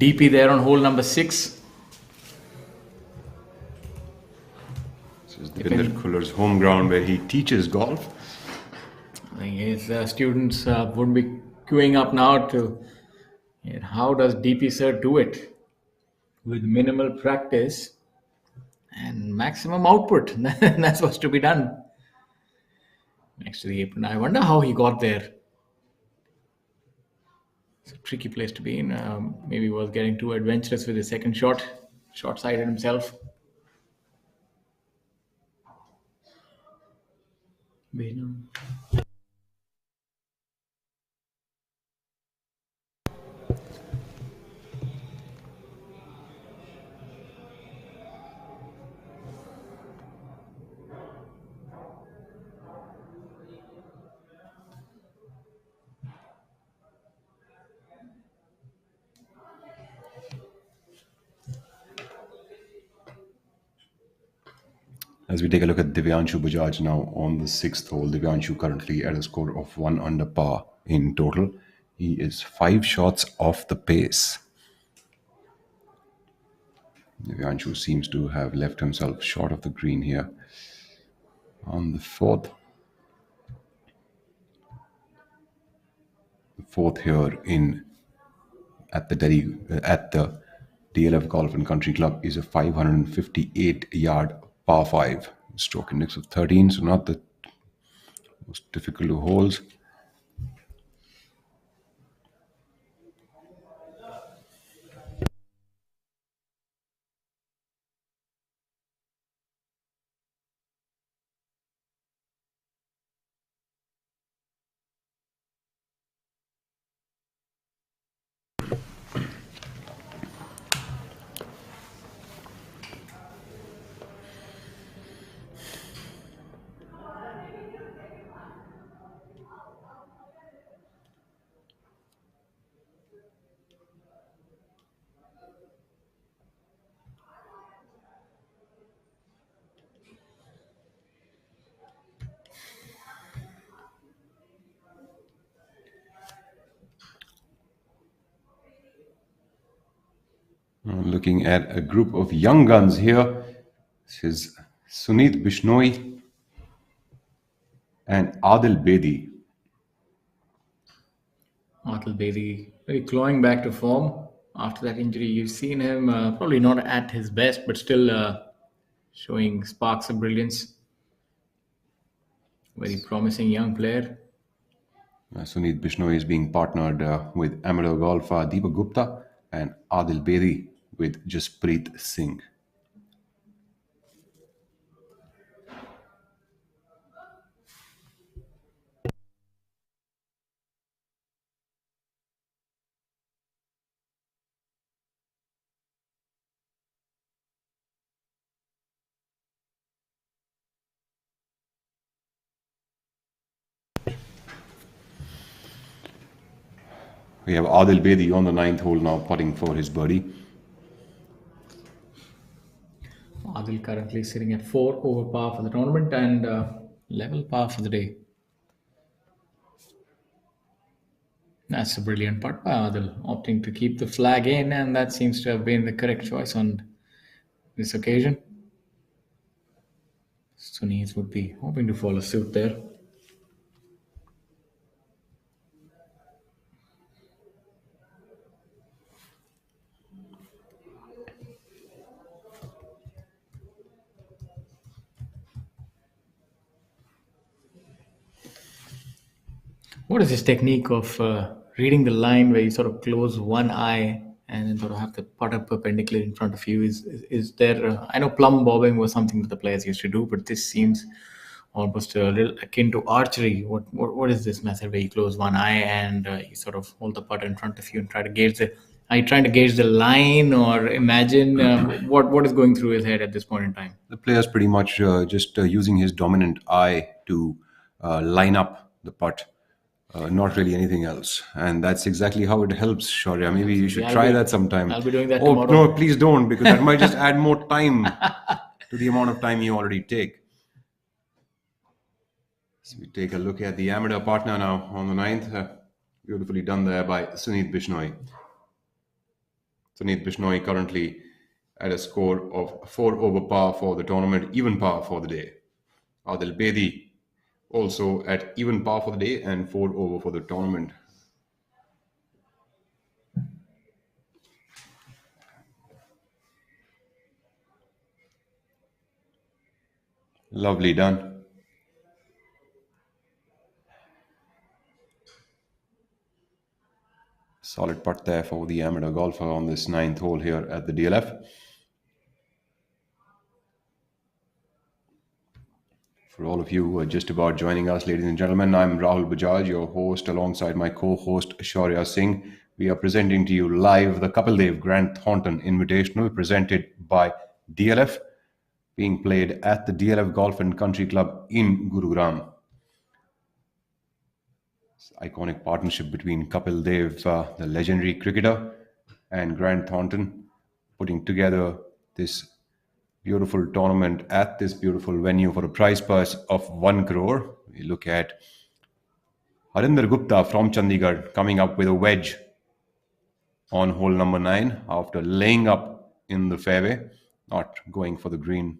DP there on hole number 6. This is Devinder Khullar's home ground where he teaches golf. I think his students would be queuing up now to how does DP sir do it with minimal practice and maximum output. That's what's to be done. Next to the apron. I wonder how he got there. It's a tricky place to be in. Maybe he was getting too adventurous with his second shot. Short-sighted himself. As we take a look at Divyanshu Bajaj now on the 6th hole, Divyanshu currently at a score of 1 under par in total. He is 5 shots off the pace. Divyanshu seems to have left himself short of the green here on the 4th. The 4th here at the DLF Golf and Country Club is a 558-yard par 5, stroke index of 13, so not the most difficult of holes. Looking at a group of young guns here. This is Sunit Bishnoi and Adil Bedi. Adil Bedi, very clawing back to form after that injury. You've seen him probably not at his best, but still showing sparks of brilliance. Very promising young player. Sunit Bishnoi is being partnered with amateur golfer Deepak Gupta and Adil Bedi with Jaspreet Singh. We have Adil Bedi on the 9th hole now, putting for his birdie. Adil currently sitting at 4 over par for the tournament and level par for the day. That's a brilliant putt by Adil, opting to keep the flag in, and that seems to have been the correct choice on this occasion. Sunnis would be hoping to follow suit there. What is this technique of reading the line where you sort of close one eye and then sort of have the putter perpendicular in front of you? Is there? I know plumb bobbing was something that the players used to do, but this seems almost a little akin to archery. What is this method where you close one eye and you sort of hold the putter in front of you and try to gauge the? Are you trying to gauge the line, or imagine what is going through his head at this point in time? The player's pretty much just using his dominant eye to line up the putt. not really anything else. And that's exactly how it helps, Shaurya. Maybe you should Yeah, try that sometime. I'll be doing that Oh, tomorrow. no, please don't, because that might just add more time to the amount of time you already take. So we take a look at the amateur partner now on the ninth. Beautifully done there by Sunit Bishnoi. Sunit Bishnoi currently at a score of 4 over par for the tournament, even par for the day. Adil Bedi also at even par for the day and 4 over for the tournament. Lovely done. Solid putt there for the amateur golfer on this ninth hole here at the DLF. For all of you who are just about joining us, ladies and gentlemen, I'm Rahul Bajaj, your host, alongside my co-host Shaurya Singh. We are presenting to you live the Kapil Dev Grand Thornton Invitational, presented by DLF, being played at the DLF Golf and Country Club in Gurugram. Iconic partnership between Kapil Dev, the legendary cricketer, and Grant Thornton, putting together this beautiful tournament at this beautiful venue for a prize purse of 1 crore. We look at Harinder Gupta from Chandigarh coming up with a wedge on hole number 9 after laying up in the fairway, not going for the green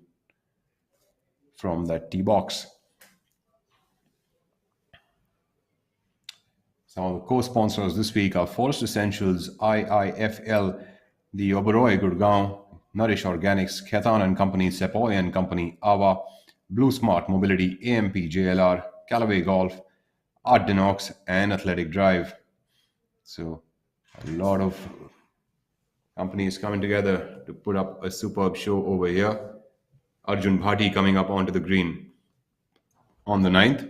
from that tee box. Some of the co-sponsors this week are Forest Essentials, IIFL, the Oberoi Gurgaon, Nourish Organics, Khaitan and Company, Sepoy and Company, Ava, Blue Smart Mobility, AMP JLR, Callaway Golf, Art Denox, and Athletic Drive. So a lot of companies coming together to put up a superb show over here. Arjun Bhati coming up onto the green on the 9th.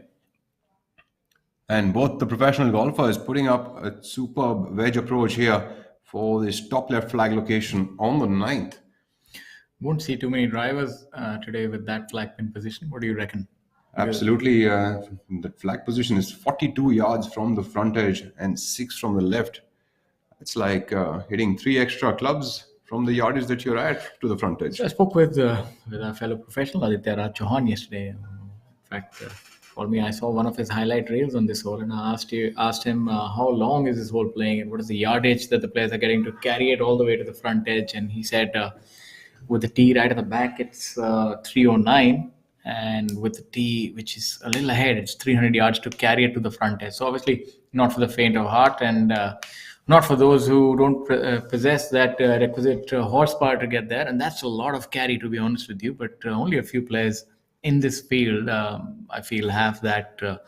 And both the professional golfers putting up a superb wedge approach here for this top left flag location on the 9th. Won't see too many drivers today with that flag pin position. What do you reckon? Absolutely. The flag position is 42 yards from the front edge and 6 from the left. It's like hitting 3 extra clubs from the yardage that you're at to the front edge. So I spoke with our fellow professional Aditya Raj Chauhan yesterday. In fact, for me, I saw one of his highlight reels on this hole, and I asked him how long is this hole playing and what is the yardage that the players are getting to carry it all the way to the front edge. And he said, with the tee right at the back, it's 309, and with the tee, which is a little ahead, it's 300 yards to carry it to the front edge. So obviously, not for the faint of heart, and not for those who don't possess that requisite horsepower to get there. And that's a lot of carry, to be honest with you. But only a few players in this field, I feel, have that to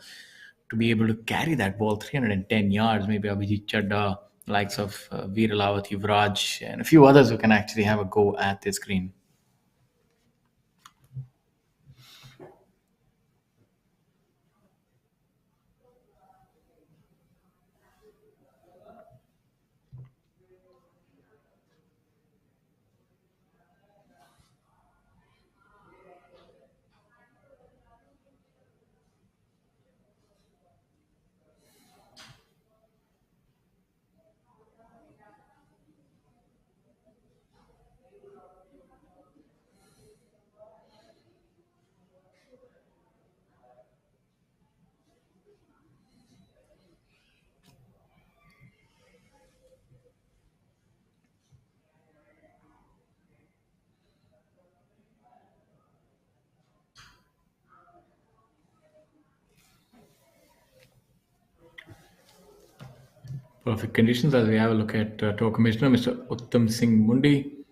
be able to carry that ball 310 yards. Maybe Abhijit Chadda, likes of Veer Alawat, Yuvraj, and a few others who can actually have a go at this green. Perfect conditions as we have a look at Tour Commissioner Mr. Uttam Singh Mundi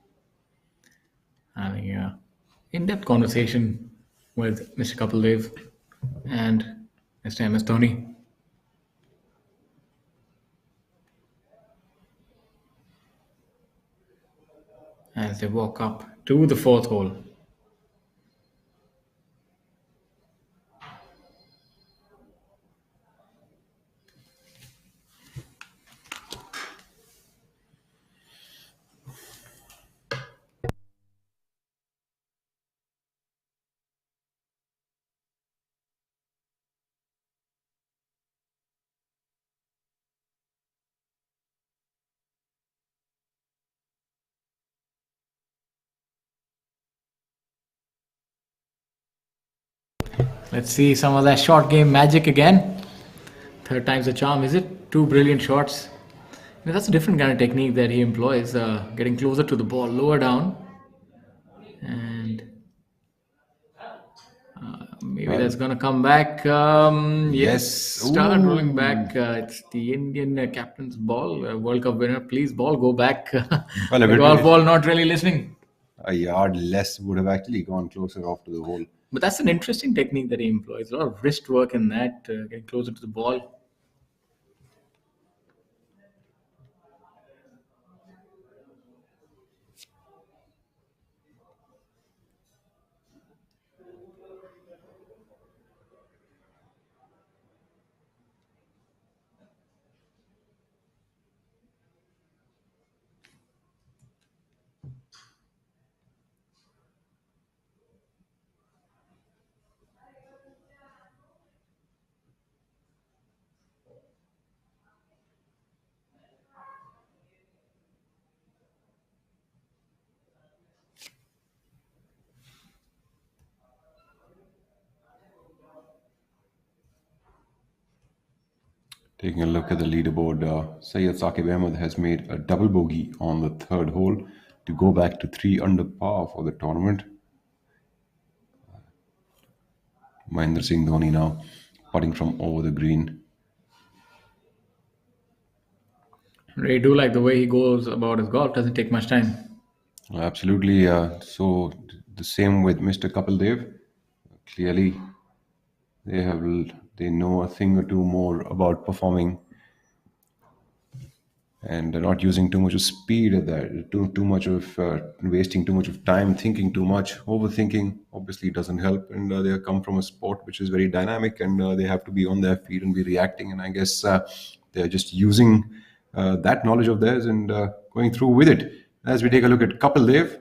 having an in-depth conversation with Mr. Kapil Dev and Mr. MS Dhoni. As they walk up to the 4th hole. Let's see some of that short game magic again. Third time's the charm, is it? Two brilliant shots. That's a different kind of technique that he employs, getting closer to the ball, lower down, and maybe that's Well, gonna come back. Yes, yes. start rolling Ooh. back. It's the Indian captain's ball, World Cup winner. Please, ball, go back. Well, if The golf ball not really listening. a yard less would have actually gone closer off to the hole. But that's an interesting technique that he employs. A lot of wrist work in that, getting closer to the ball. Taking a look at the leaderboard, Syed Saqib Ahmed has made a double bogey on the third hole to go back to 3 under par for the tournament. Mahendra Singh Dhoni now putting from over the green. I do like the way he goes about his golf. Doesn't take much time. Absolutely. So the same with Mr. Kapil Dev. Clearly, they have they know a thing or two more about performing and not using too much of speed at that, too much of wasting too much of time thinking too much. Overthinking obviously doesn't help, and they come from a sport which is very dynamic, and they have to be on their feet and be reacting. And I guess they're just using that knowledge of theirs and going through with it. As we take a look at Kapil Dev,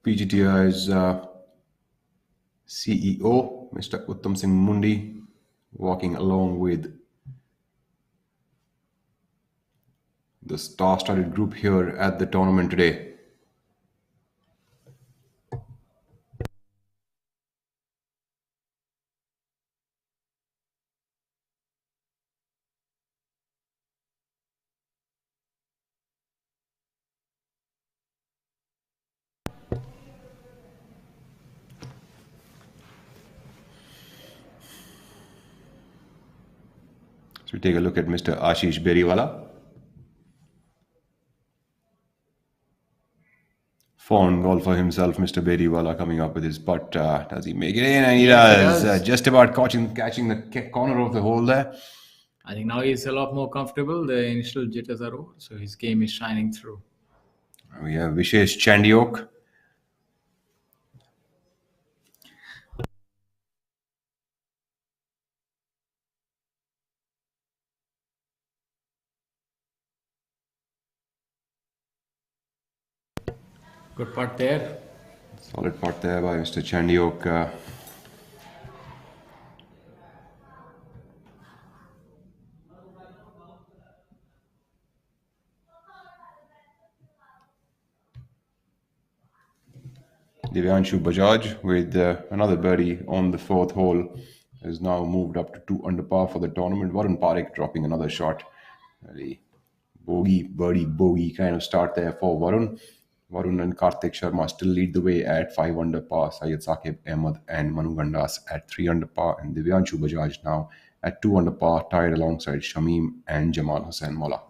PGTI's CEO, Mr. Uttam Singh Mundi, walking along with the star-studded group here at the tournament today. So we take a look at Mr. Ashish Beriwala. Foreign golfer himself, Mr. Beriwala, coming up with his putt. Does he make it in? And he Yes, he does. does. Just about catching the corner of the hole there. I think now he's a lot more comfortable. The initial jitters are over, so his game is shining through. We have Vishesh Chandiok. Good putt there. Solid putt there by Mr. Chandiok. Divyanshu Bajaj with another birdie on the fourth hole has now moved up to 2 under par for the tournament. Varun Parekh dropping another shot. Very bogey, birdie, bogey kind of start there for Varun. Varun and Karthik Sharma still lead the way at 5 under par. Syed Saqib Ahmed and Manu Gandas at 3 under par. And Divyanshu Bajaj now at 2 under par, tied alongside Shamim and Jamal Hussain Molla.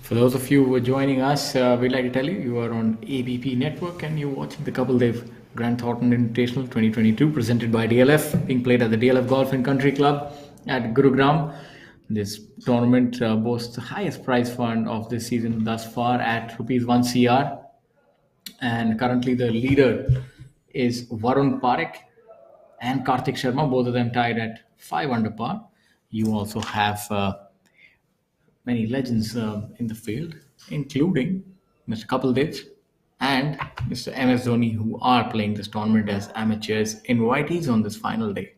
For those of you who are joining us, we'd like to tell you you are on ABP Network and you're watching the Kapil Dev Grand Thornton Invitational 2022 presented by DLF, being played at the DLF Golf and Country Club at Gurugram. This tournament boasts the highest prize fund of this season thus far at rupees 1 CR. And currently the leader is Varun Parekh and Karthik Sharma, both of them tied at 5 under par. You also have many legends in the field, including Mr. Kapil Dev and Mr. MS Dhoni, who are playing this tournament as amateurs invitees on this final day.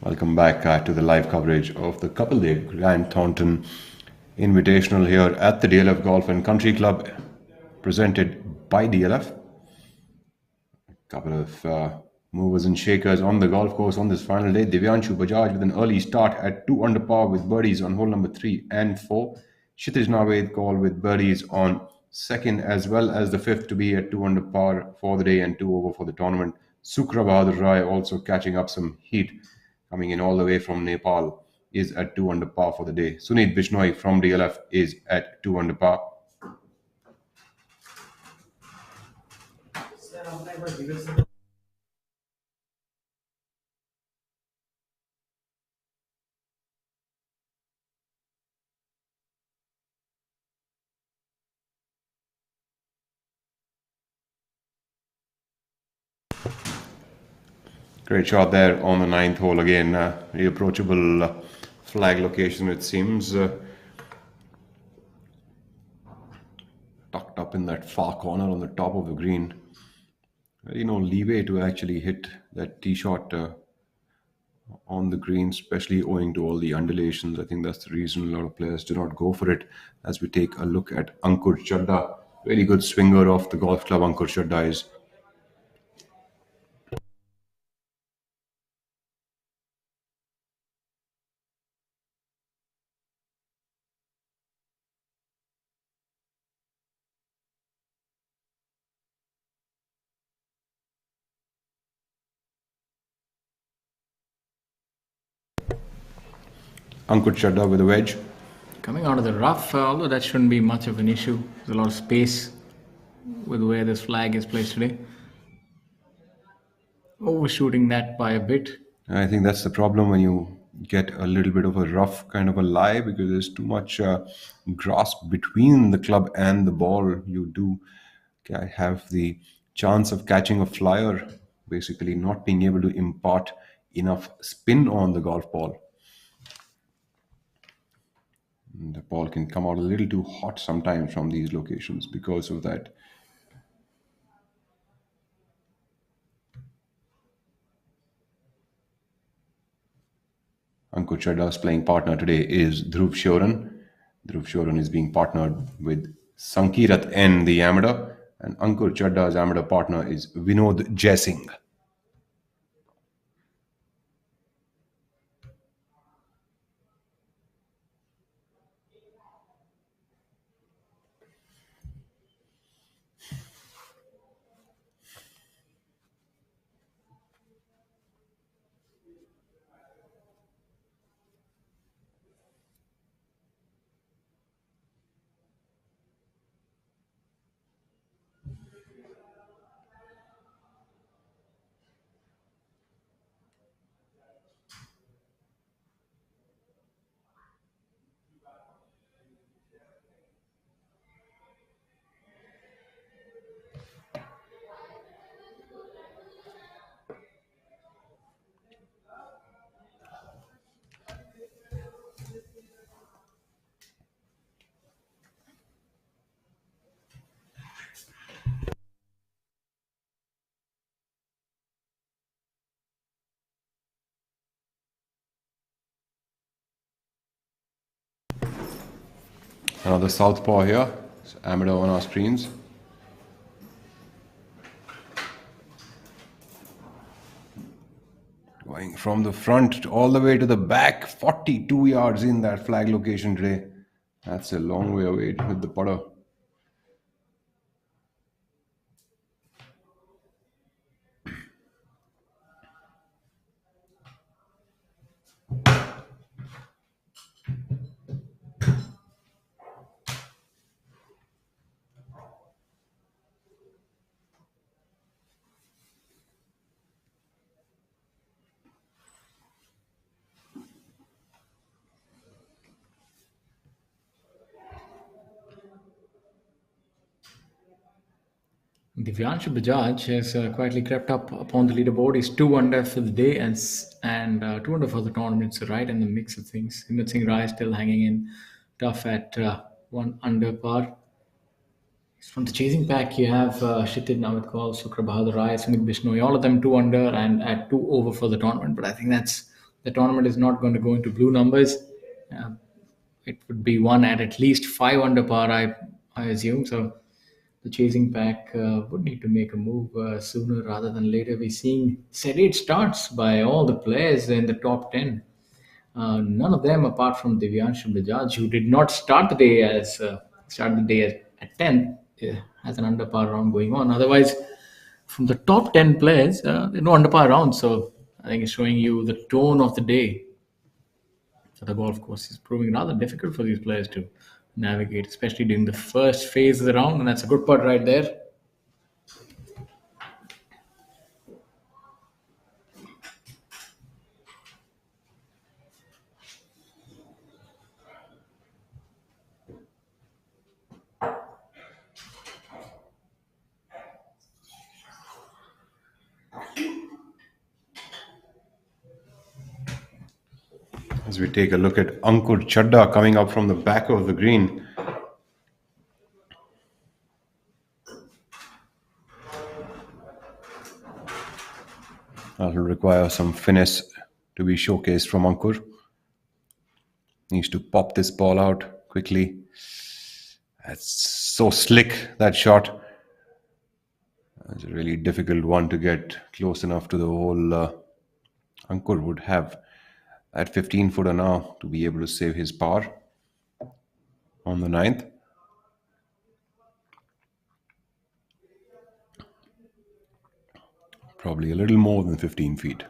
Welcome back to the live coverage of the Kapil Dev Grand Thornton Invitational here at the DLF Golf and Country Club, presented by DLF. A couple of movers and shakers on the golf course on this final day. Divyanshu Bajaj with an early start at 2 under par with birdies on hole number 3 and 4. Kshitij Naved called with birdies on second, as well as the fifth to be at 2 under par for the day and 2 over for the tournament. Sukra Bahadur Rai also catching up some heat, coming in all the way from Nepal, is at 2 under par for the day. Sunit Bishnoi from DLF is at 2 under par. Great shot there on the ninth hole again. The approachable flag location, it seems. Tucked up in that far corner on the top of the green. Very no leeway to actually hit that tee shot on the green, especially owing to all the undulations. I think that's the reason a lot of players do not go for it. As we take a look at Ankur Chadda, really good swinger of the golf club, Ankur Chadda is. Ankur Chadda with a wedge. Coming out of the rough, although that shouldn't be much of an issue. There's a lot of space with where this flag is placed today. Overshooting that by a bit. I think that's the problem when you get a little bit of a rough kind of a lie, because there's too much grasp between the club and the ball. You do have the chance of catching a flyer, basically not being able to impart enough spin on the golf ball. The ball can come out a little too hot sometimes from these locations because of that. Ankur Chadda's playing partner today is Dhruv Shoran. Dhruv Shoran is being partnered with Sankirat N, the amateur, and Ankur Chadda's amateur partner is Vinod Jaisingh. Another southpaw here. It's amateur on our screens. Going from the front all the way to the back, 42 yards in that flag location today. That's a long way away with the putter. Divyanshu Bajaj has quietly crept up upon the leaderboard. He's 2 under for the day and 2 under for the tournament. So right in the mix of things. Himmat Singh Rai still hanging in tough at 1 under par. From the chasing pack, you have Kshitij Namatkar, Sukra Bahadur Rai, Sumit Bishnoi, all of them 2 under and at 2 over for the tournament. But I think the tournament is not going to go into blue numbers. Uh, it would be one at least 5 under par, I assume. So the chasing pack would need to make a move sooner rather than later. We're seeing sedate starts by all the players in the top 10. None of them, apart from Divyanshu Bajaj, who did not start the day at 10th, has an under par round going on. Otherwise, from the top 10 players, there are no under par rounds. So I think it's showing you the tone of the day. So the golf course is proving rather difficult for these players to navigate, especially during the first phase of the round, and that's a good putt right there. As we take a look at Ankur Chadda coming up from the back of the green. That will require some finesse to be showcased from Ankur. Needs to pop this ball out quickly. That's so slick, that shot. It's a really difficult one to get close enough to the hole. Ankur would have at 15-footer now to be able to save his par on the 9th. Probably a little more than 15 feet.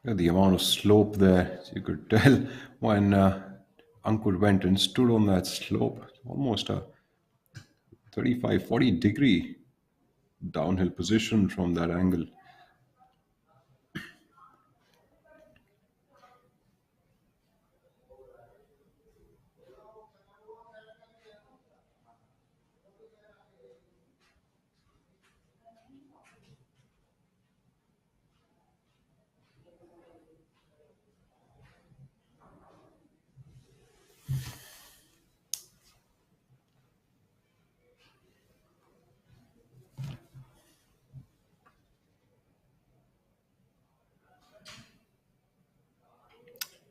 The amount of slope there, you could tell when Ankur went and stood on that slope, almost a 35-40 degree downhill position from that angle.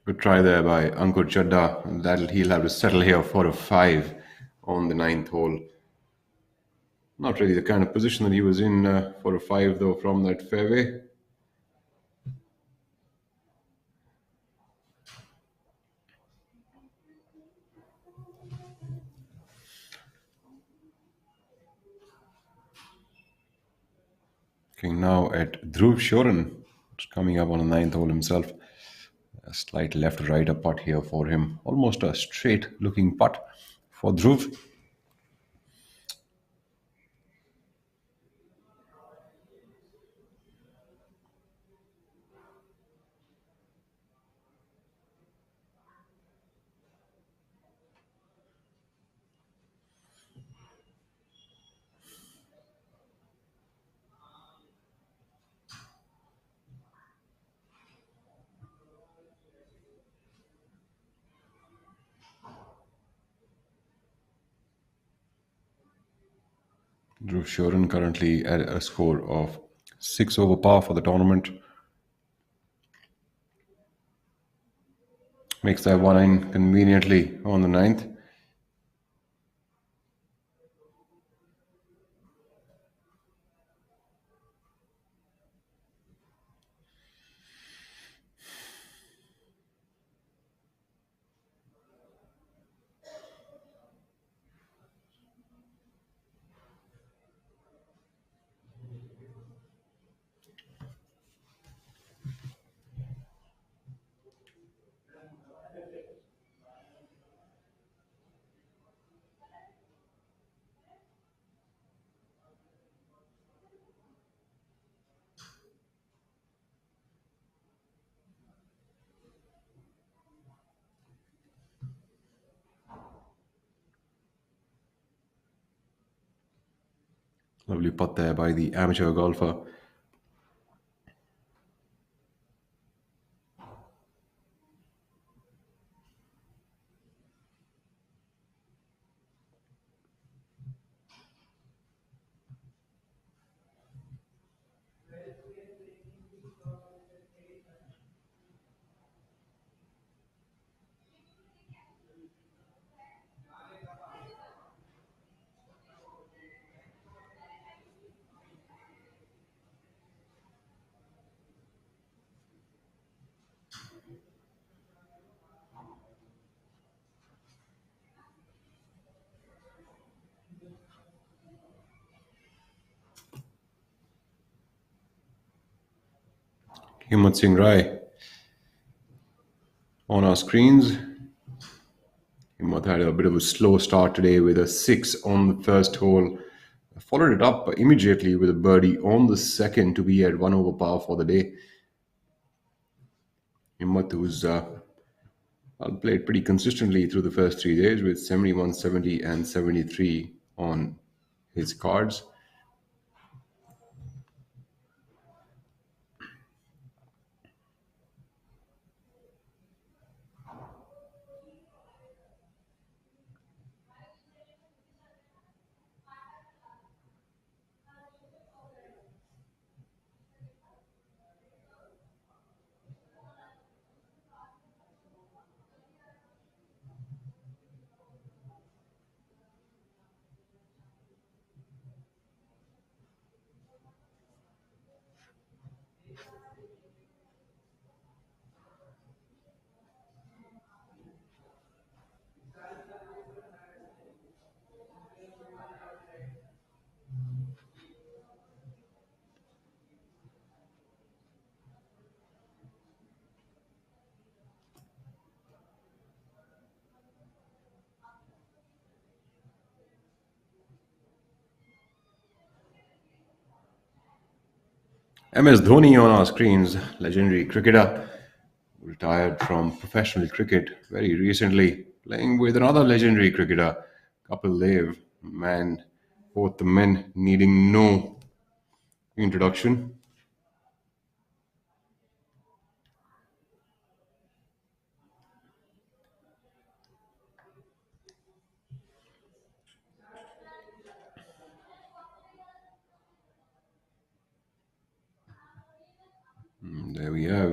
Good try there by Ankur Chadda. He'll have to settle here for a 5 on the ninth hole. Not really the kind of position that he was in for a five, though, from that fairway. Looking now at Dhruv Shoran, coming up on the ninth hole himself. A slight left-righter putt here for him. Almost a straight-looking putt for Dhruv. Dhruv Shoran currently at a score of 6 over par for the tournament. Makes that one in conveniently on the ninth. Lovely putt there by the amateur golfer. Himmat Singh Rai on our screens. Himmat had a bit of a slow start today with a 6 on the first hole. Followed it up immediately with a birdie on the second to be at 1 over par for the day. Himmat, who's played pretty consistently through the first 3 days with 71, 70 and 73 on his cards. MS Dhoni on our screens, legendary cricketer, retired from professional cricket very recently, playing with another legendary cricketer, Kapil Dev. Man, both the men needing no introduction. There we have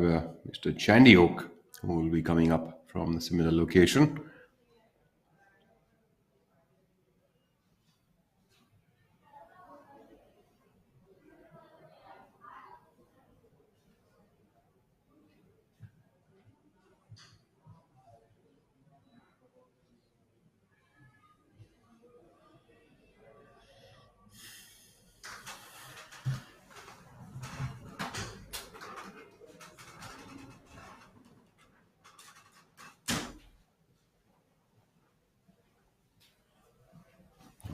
Mr. Chandiok, who will be coming up from the similar location.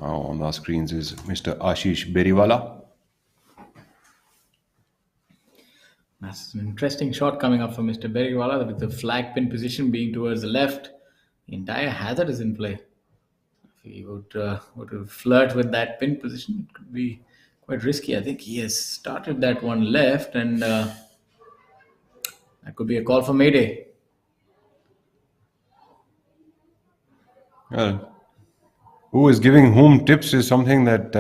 On our screens is Mr. Ashish Beriwala. That's an interesting shot coming up from Mr. Bergwala with the flag pin position being towards the left. The entire hazard is in play. If he would flirt with that pin position, it could be quite risky. I think he has started that one left, and that could be a call for Mayday. Well, who is giving whom tips is something that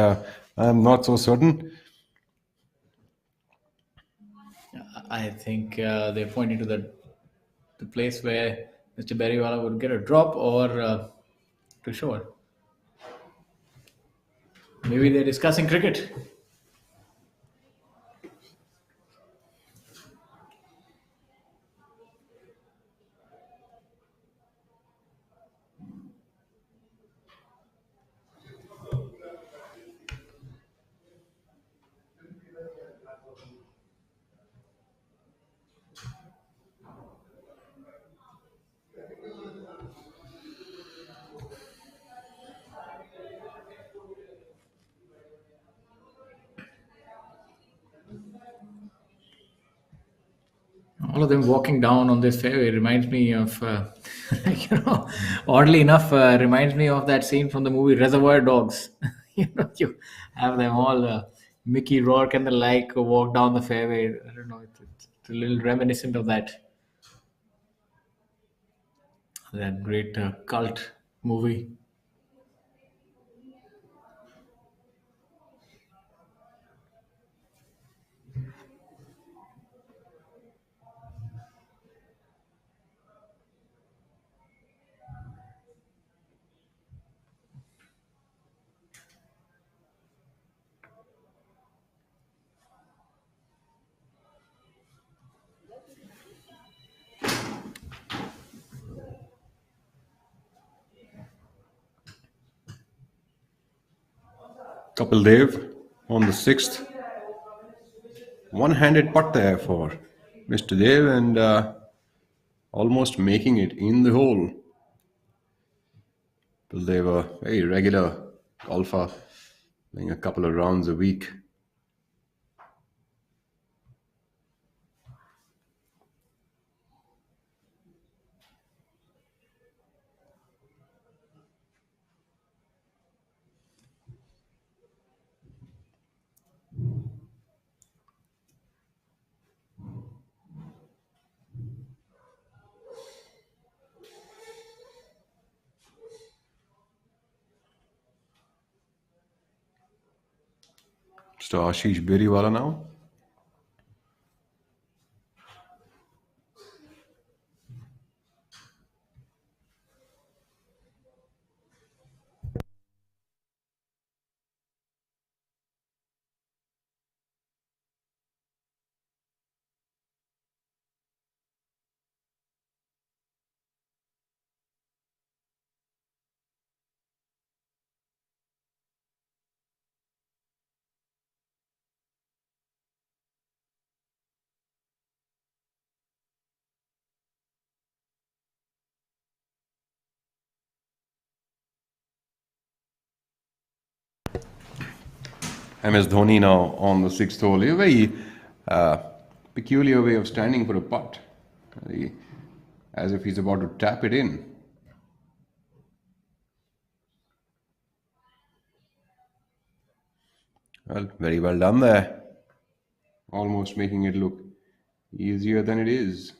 I'm not so certain. I think they're pointing to the place where Mr. Bergwala would get a drop or to shore. Maybe they're discussing cricket. All of them walking down on this fairway reminds me of, oddly enough, reminds me of that scene from the movie Reservoir Dogs. You have them all, Mickey Rourke and the like, walk down the fairway. I don't know, it's a little reminiscent of that great cult movie. Kapil Dev on the sixth. One-handed putt there for Mr. Dev and almost making it in the hole. Kapil Dev, a very regular golfer, playing a couple of rounds a week. Mr. Ashish Beriwala now. MS Dhoni now on the sixth hole. A very uh, peculiar way of standing for a putt. As if he's about to tap it in. Well, very well done there. Almost making it look easier than it is.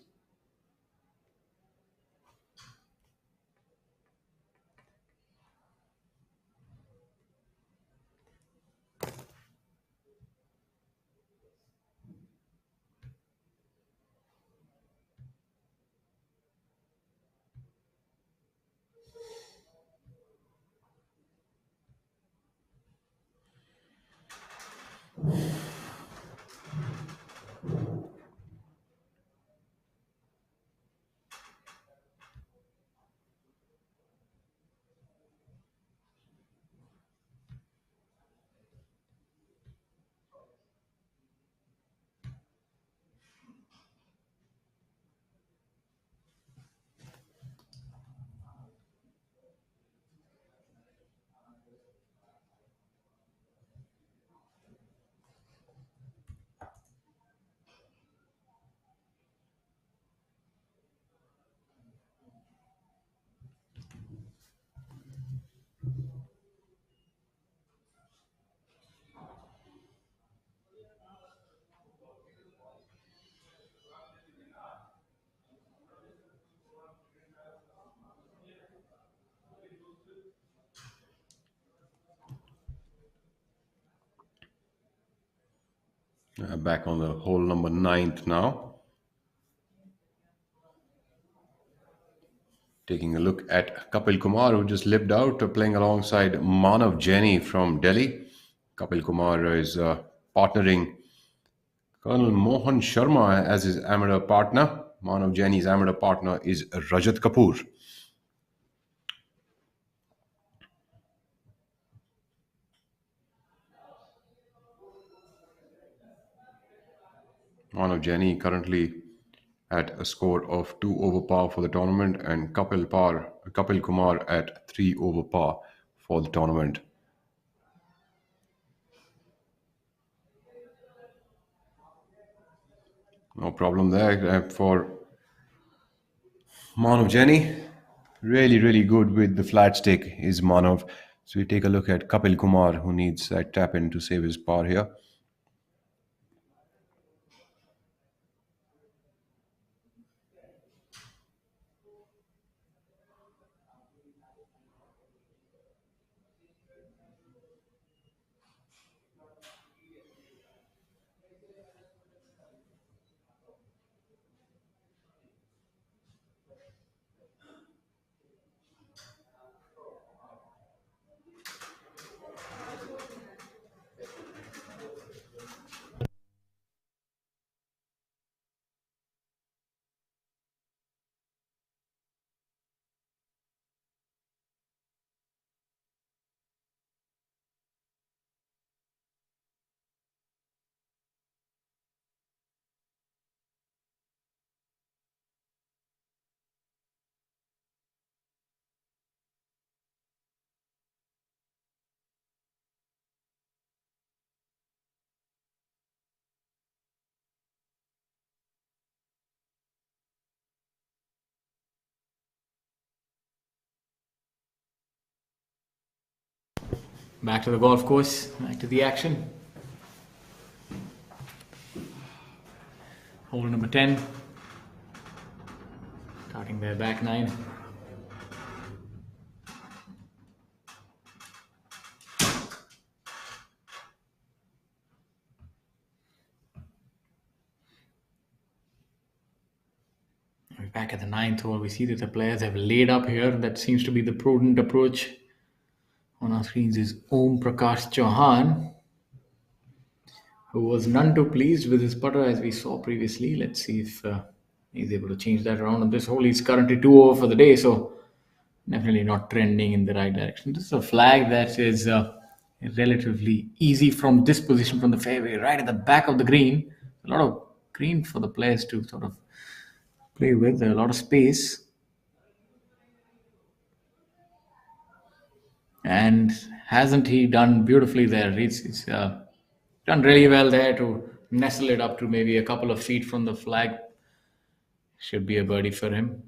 Back on the hole number ninth now. Taking a look at Kapil Kumar, who just lived out, playing alongside Manav Jaini from Delhi. Kapil Kumar is partnering Colonel Mohan Sharma as his amateur partner. Manav Jaini's amateur partner is Rajat Kapoor. Manav Jaini currently at a score of 2 over par for the tournament, and Kapil Kumar at 3 over par for the tournament. No problem there for Manav Jaini. Really, really good with the flat stick is Manav. So we take a look at Kapil Kumar, who needs that tap in to save his par here. Back to the golf course, back to the action. Hole number 10. Starting their back nine. Back at the ninth hole, we see that the players have laid up here. That seems to be the prudent approach. On our screens is Om Prakash Chauhan, who was none too pleased with his putter as we saw previously. Let's see if he's able to change that around on this hole. He's currently 2 over for the day, so definitely not trending in the right direction. This is a flag that is relatively easy from this position from the fairway, right at the back of the green. A lot of green for the players to sort of play with, a lot of space. And hasn't he done beautifully there? He's done really well there to nestle it up to maybe a couple of feet from the flag. Should be a birdie for him.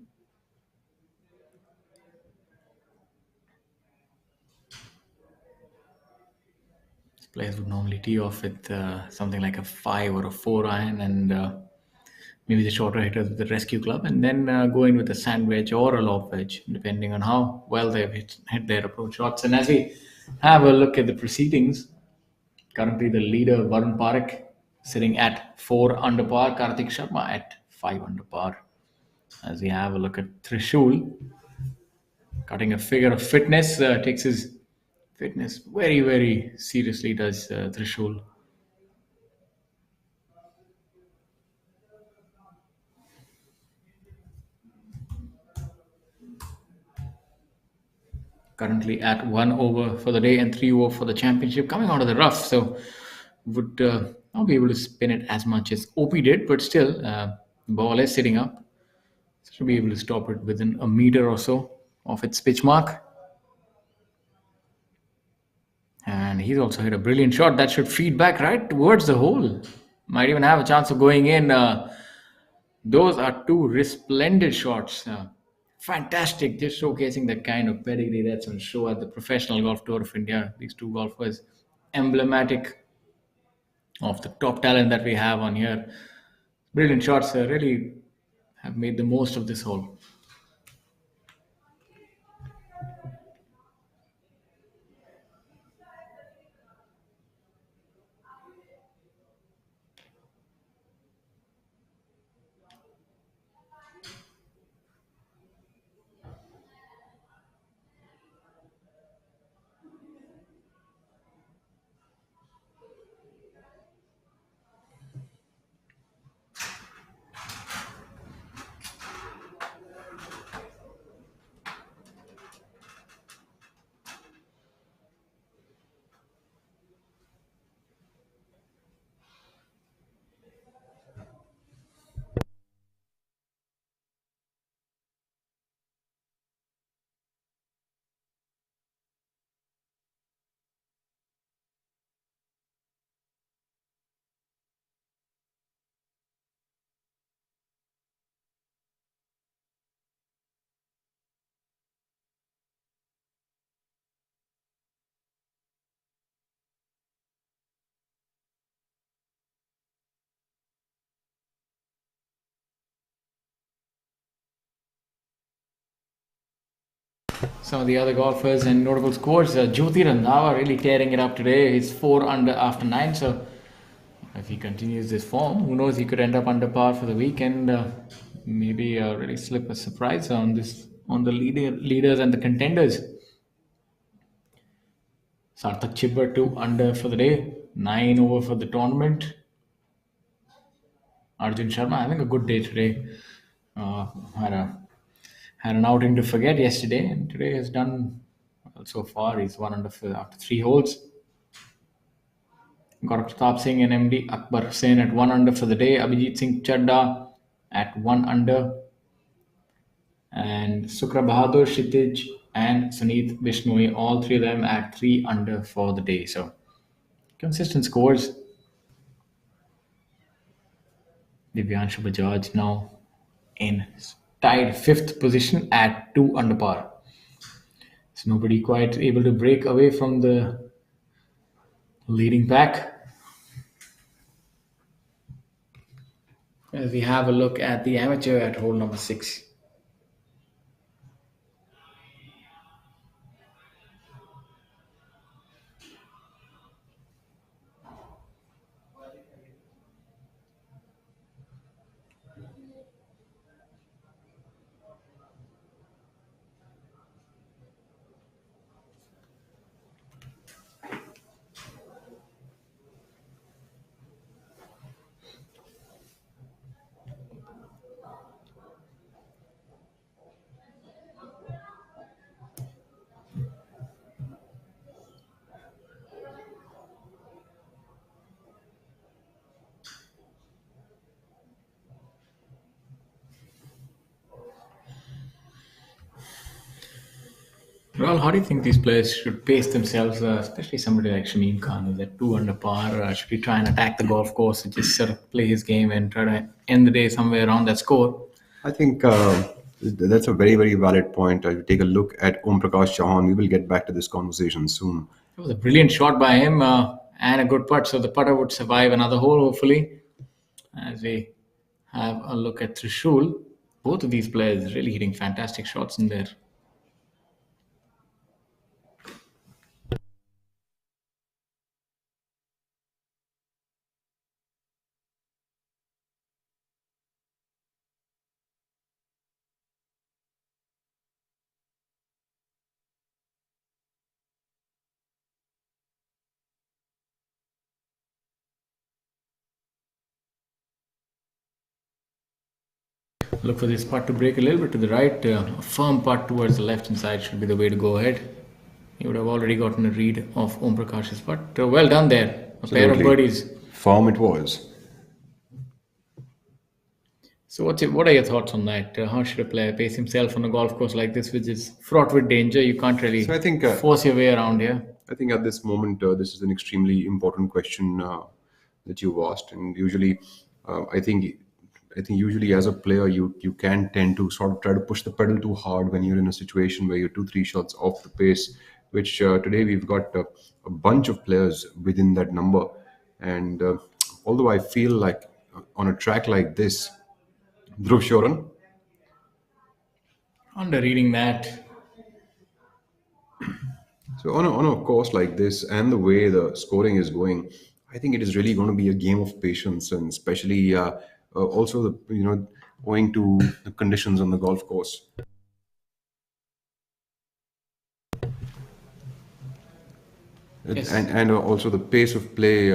Players would normally tee off with something like a 5 or a 4 iron, and maybe the shorter hitters with the rescue club, and then go in with a sand wedge or a lob wedge, depending on how well they've hit their approach shots. And as we have a look at the proceedings, currently the leader, Varun Parekh, sitting at 4 under par, Karthik Sharma at 5 under par. As we have a look at Trishul, cutting a figure of fitness, takes his fitness very, very seriously, does Trishul. Currently at 1 over for the day and 3 over for the championship, coming out of the rough. So would not be able to spin it as much as OP did, but still, the ball is sitting up. So should be able to stop it within a meter or so of its pitch mark. And he's also hit a brilliant shot that should feed back right towards the hole. Might even have a chance of going in. Those are two resplendent shots. Fantastic, just showcasing the kind of pedigree that's on show at the Professional Golf Tour of India. These two golfers, emblematic of the top talent that we have on here. Brilliant shots, really have made the most of this hole. Some of the other golfers and notable scores. Jyoti Randhawa really tearing it up today. He's 4 under after 9. So if he continues this form, who knows? He could end up under par for the weekend. Maybe really slip a surprise on the leaders and the contenders. Sarthak Chibber 2 under for the day. 9 over for the tournament. Arjun Sharma having a good day today. Uh, had a had an outing to forget yesterday, and today has done well so far. He's 1 under after 3 holes. Gaurav Pratap Singh and MD Akbar Hussain at 1 under for the day. Abhijit Singh Chadda at 1 under. And Sukra Bahadur, Kshitij, and Suneet Bishnoi, all three of them at 3 under for the day. So consistent scores. Divyanshu Bajaj now in tied 5th position at 2 under par. So nobody quite able to break away from the leading pack. As we have a look at the amateur at hole number 6. Well, how do you think these players should pace themselves, especially somebody like Shamim Khan, who's at 2 under par? Should he try and attack the golf course and just sort of play his game and try to end the day somewhere around that score? I think that's a very, very valid point. If you take a look at Om Prakash Chauhan, we will get back to this conversation soon. It was a brilliant shot by him and a good putt. So the putter would survive another hole, hopefully. As we have a look at Trishul, both of these players really hitting fantastic shots in there. Look for this putt to break a little bit to the right. A firm putt towards the left hand side should be the way to go ahead. You would have already gotten a read of Om Prakash's putt. Well done there. A pair of birdies. Firm it was. So what are your thoughts on that? How should a player pace himself on a golf course like this, which is fraught with danger? You can't really force your way around here. I think at this moment, this is an extremely important question that you've asked. And usually, I think usually as a player, you can tend to sort of try to push the pedal too hard when you're in a situation where you're 2-3 shots off the pace, which today we've got a bunch of players within that number. And although I feel like on a track like this, Dhruv Shoran. Under reading that. So on a course like this and the way the scoring is going, I think it is really going to be a game of patience, and especially also owing to the conditions on the golf course. Yes. And also the pace of play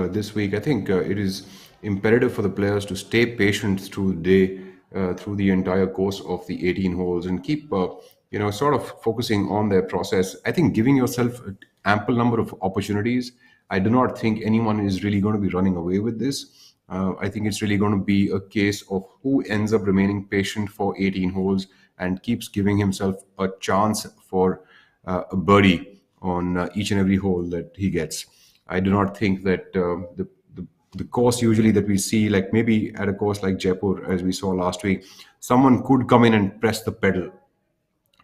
this week. I think it is imperative for the players to stay patient through the day, through the entire course of the 18 holes, and keep sort of focusing on their process. I think giving yourself an ample number of opportunities. I do not think anyone is really going to be running away with this. I think it's really going to be a case of who ends up remaining patient for 18 holes and keeps giving himself a chance for a birdie on each and every hole that he gets. I do not think that the course usually that we see, like maybe at a course like Jaipur, as we saw last week, someone could come in and press the pedal,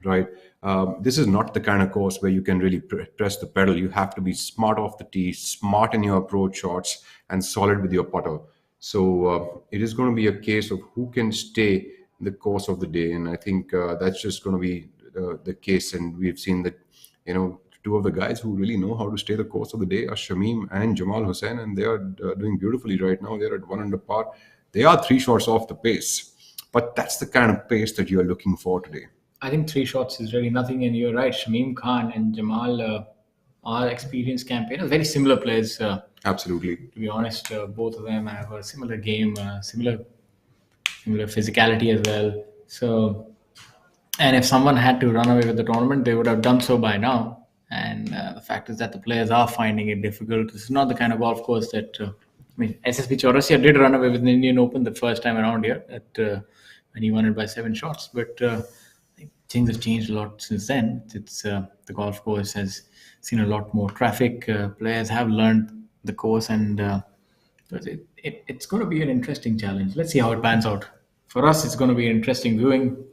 right? This is not the kind of course where you can really press the pedal. You have to be smart off the tee, smart in your approach shots, and solid with your putter. So it is going to be a case of who can stay the course of the day, and I think that's just going to be the case, and we've seen that two of the guys who really know how to stay the course of the day are Shamim and Jamal Hussain, and they are doing beautifully right now. They're at 1 under par. They are 3 shots off the pace, but that's the kind of pace that you're looking for today. I think 3 shots is really nothing, and you're right. Shamim Khan and Jamal are experienced campaigners, very similar players. Absolutely. To be honest, both of them have a similar game, similar physicality as well. So, and if someone had to run away with the tournament, they would have done so by now. And the fact is that the players are finding it difficult. This is not the kind of golf course that SSB Chaurasia did run away with the Indian Open the first time around here when he won it by 7 shots. But I think things have changed a lot since then. It's the golf course has seen a lot more traffic. Players have learned the course, and it's going to be an interesting challenge. Let's see how it pans out. For us, it's going to be interesting viewing.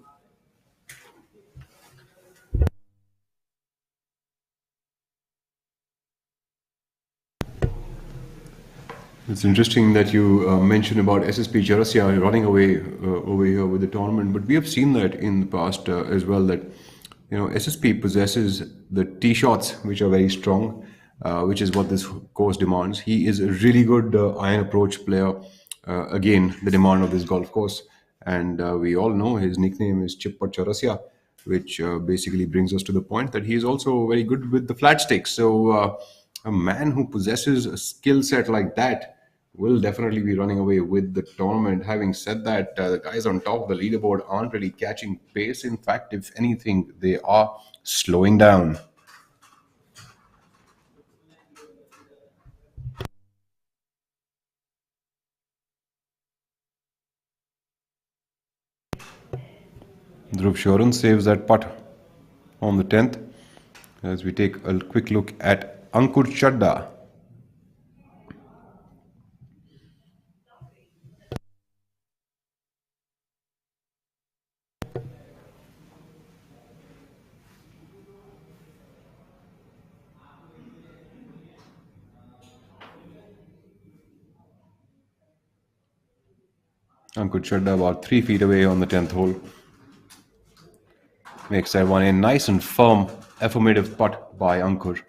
It's interesting that you mentioned about SSP Chaurasia running away over here with the tournament, but we have seen that in the past as well, that SSP possesses the tee shots which are very strong, which is what this course demands. He is a really good iron approach player. Again, the demand of this golf course, and we all know his nickname is Chipper Chaurasia, which basically brings us to the point that he is also very good with the flat sticks. So a man who possesses a skill set like that will definitely be running away with the tournament. Having said that, the guys on top of the leaderboard aren't really catching pace. In fact, if anything, they are slowing down. Dhruv Shoran saves that putt on the 10th. As we take a quick look at Ankur Chadda. Ankur Chadda about 3 feet away on the 10th hole. Makes that one a nice and firm affirmative putt by Ankur.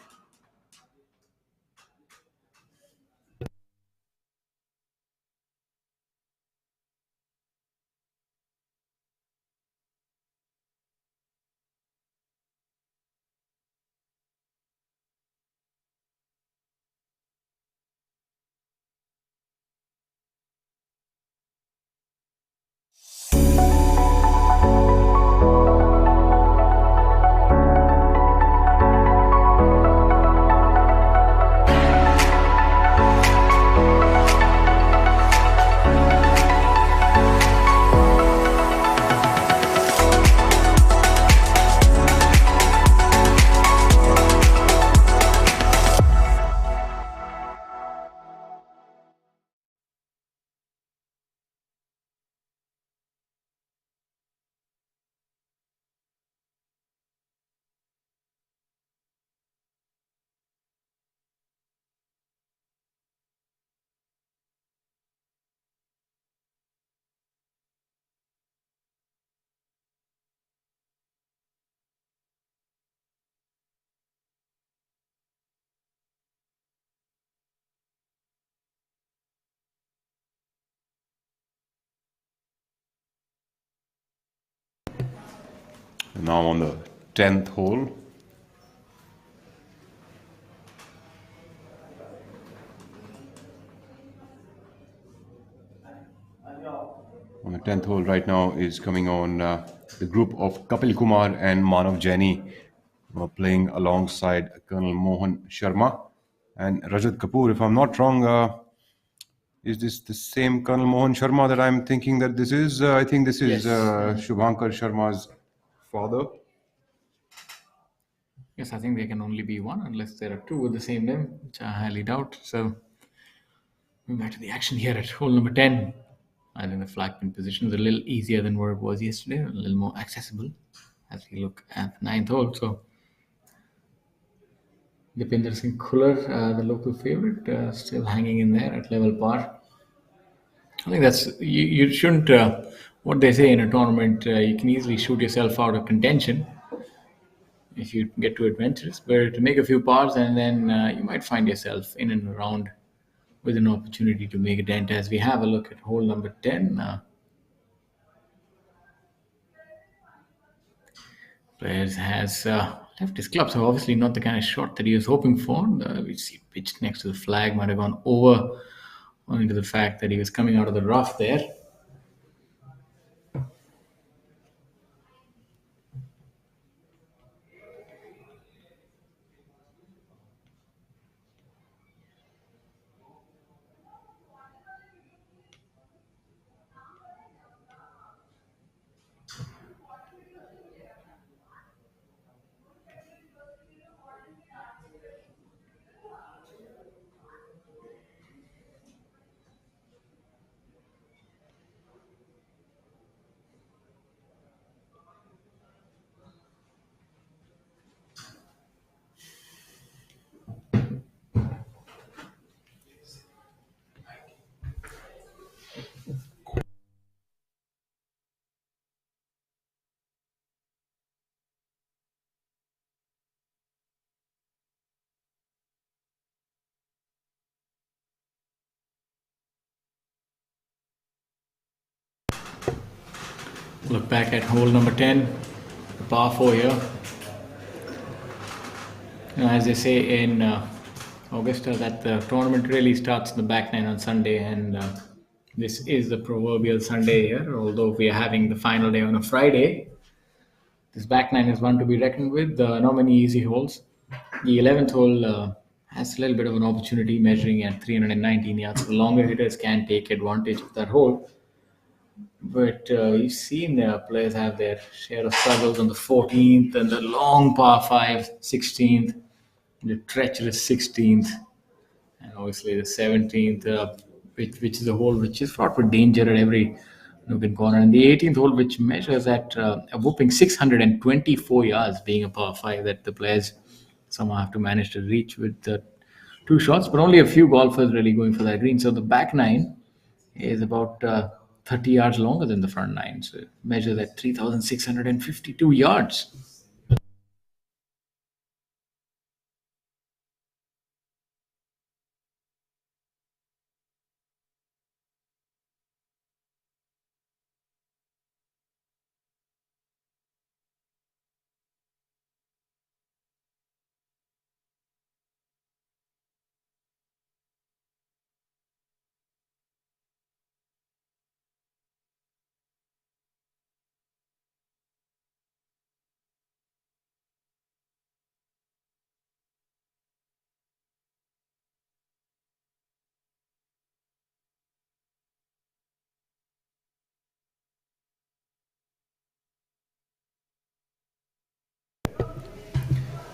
Now on the 10th hole. On the 10th hole right now is coming on the group of Kapil Kumar and Manav Jaini, who are playing alongside Colonel Mohan Sharma and Rajat Kapoor. If I'm not wrong, is this the same Colonel Mohan Sharma that I'm thinking that this is? I think this is Shubhankar Sharma's father. Yes, I think there can only be one unless there are two with the same name, which I highly doubt. So, moving back to the action here at hole number 10. I think the flag pin position is a little easier than what it was yesterday, a little more accessible as we look at the 9th hole. So, Dipinder Singh Khuller, the local favorite, still hanging in there at level par. I think that's you shouldn't. What they say in a tournament, you can easily shoot yourself out of contention. if you get too adventurous. But make a few pars, and then you might find yourself in and around with an opportunity to make a dent. As we have a look at hole number 10. Players has left his club, so obviously not the kind of shot that he was hoping for. We see pitched next to the flag, might have gone over, owing to the fact that he was coming out of the rough there. Look back at hole number 10, the par 4 here. As they say in Augusta, that the tournament really starts in the back nine on Sunday, and this is the proverbial Sunday here. Although we are having the final day on a Friday, this back nine is one to be reckoned with. Not many easy holes. The 11th hole has a little bit of an opportunity, measuring at 319 yards. The longer hitters can take advantage of that hole. But you've seen the players have their share of struggles on the 14th and the long par 5, 16th, the treacherous 16th, and obviously the 17th, which is a hole which is fraught with danger at every nook and corner. And the 18th hole, which measures at a whopping 624 yards, being a par 5 that the players somehow have to manage to reach with two shots, but only a few golfers really going for that green. So the back nine is about 30 yards longer than the front nine. So it measures at 3,652 yards.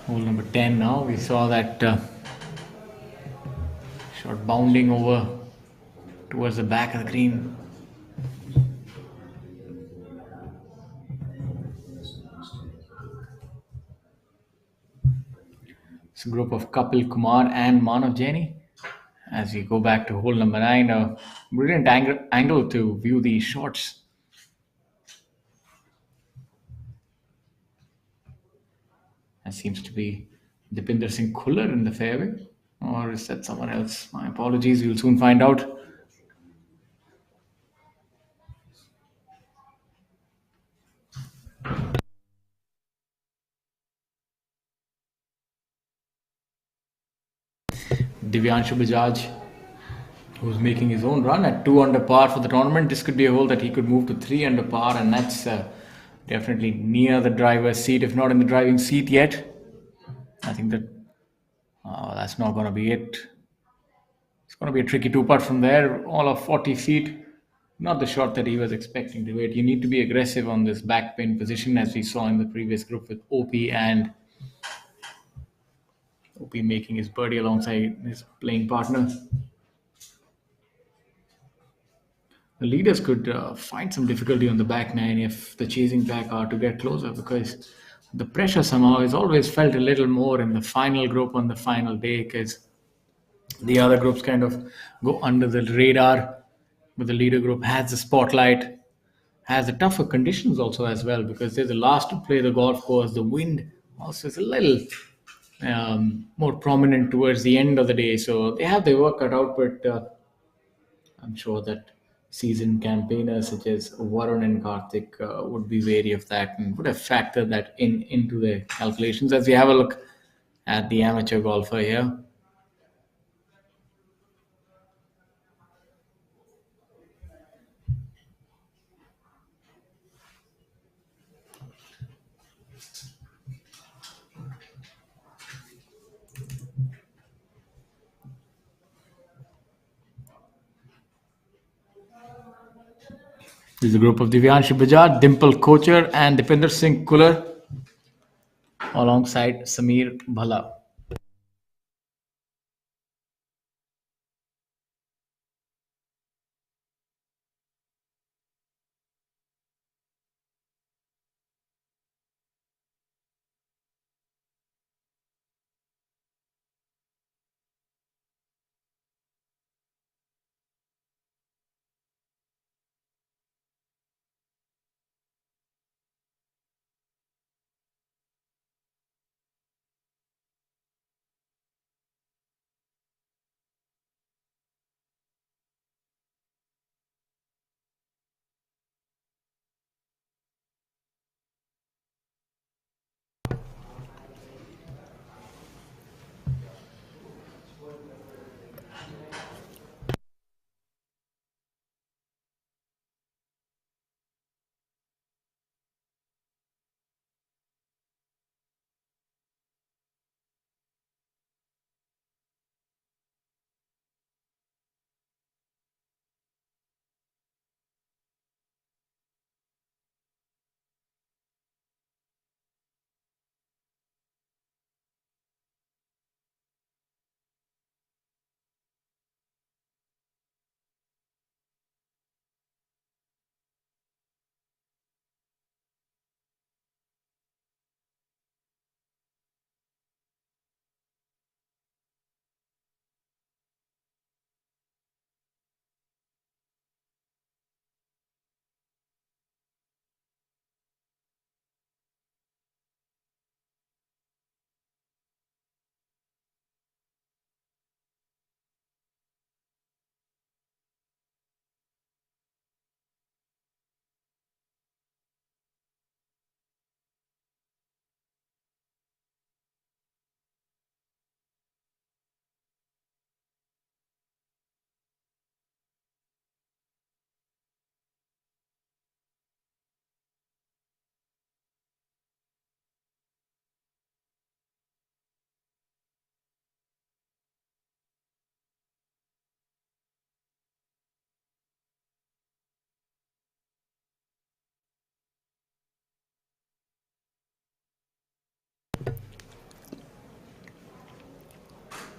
Hole number 10 now. We saw that shot bounding over towards the back of the green. It's a group of Kapil Kumar and Manav Jaini. As we go back to hole number 9, a brilliant angle to view the shots. That seems to be Dipinder Singh Khuller in the fairway. Or is that someone else? My apologies, we'll soon find out. Divyanshu Bajaj, who's making his own run at 2 under par for the tournament. This could be a hole that he could move to 3 under par, and that's definitely near the driver's seat, if not in the driving seat yet. I think that that's not going to be it. It's going to be a tricky 2-putt from there, all of 40 feet. Not the shot that he was expecting to hit. You need to be aggressive on this backpin position, as we saw in the previous group with OP, and OP making his birdie alongside his playing partner. The leaders could find some difficulty on the back nine if the chasing pack are to get closer, because the pressure somehow is always felt a little more in the final group on the final day, because the other groups kind of go under the radar, but the leader group has the spotlight, has the tougher conditions also as well, because they're the last to play the golf course. The wind Also, it's a little more prominent towards the end of the day. So they have their work cut out, but I'm sure that seasoned campaigners such as Varun and Karthik would be wary of that and would have factored that into their calculations. As we have a look at the amateur golfer here, this is a group of Divyanshu Bajaj, Dimple Kocher, and Dipinder Singh Kular alongside Samir Bhala.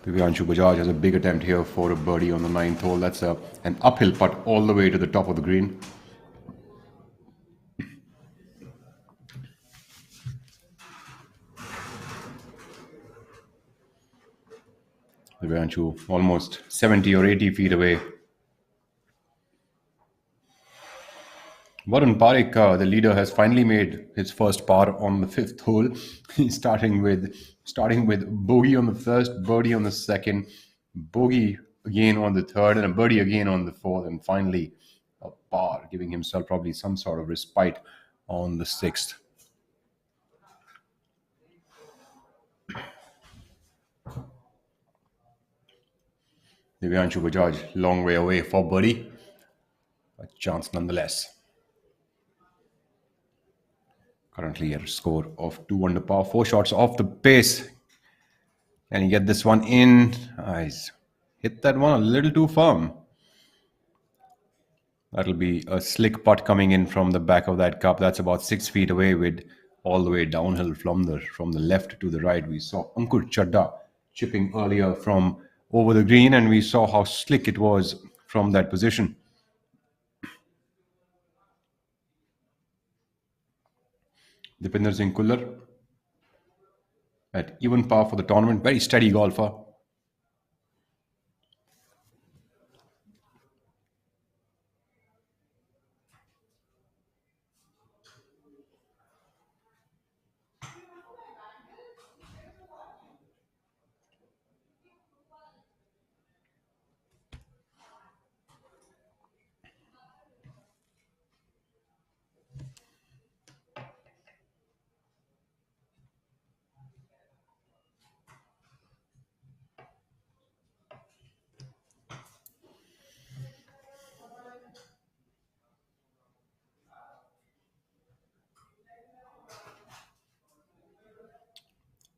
Divyanshu Bajaj has a big attempt here for a birdie on the ninth hole. That's an uphill putt all the way to the top of the green. Divyanshu almost 70 or 80 feet away. Varun Parekh, the leader, has finally made his first par on the fifth hole. He's starting with bogey on the first, birdie on the second, bogey again on the third, and a birdie again on the fourth, and finally a par, giving himself probably some sort of respite on the sixth. Divyanshu Bajaj, long way away for birdie, a chance nonetheless. Currently at a score of 2 under par, 4 shots off the pace. Can he get this one in? He's hit that one a little too firm. That'll be a slick putt coming in from the back of that cup. That's about 6 feet away with all the way downhill from the left to the right. We saw Ankur Chadda chipping earlier from over the green, and we saw how slick it was from that position. Dipinder Singh Kullar at even par for the tournament. Very steady golfer.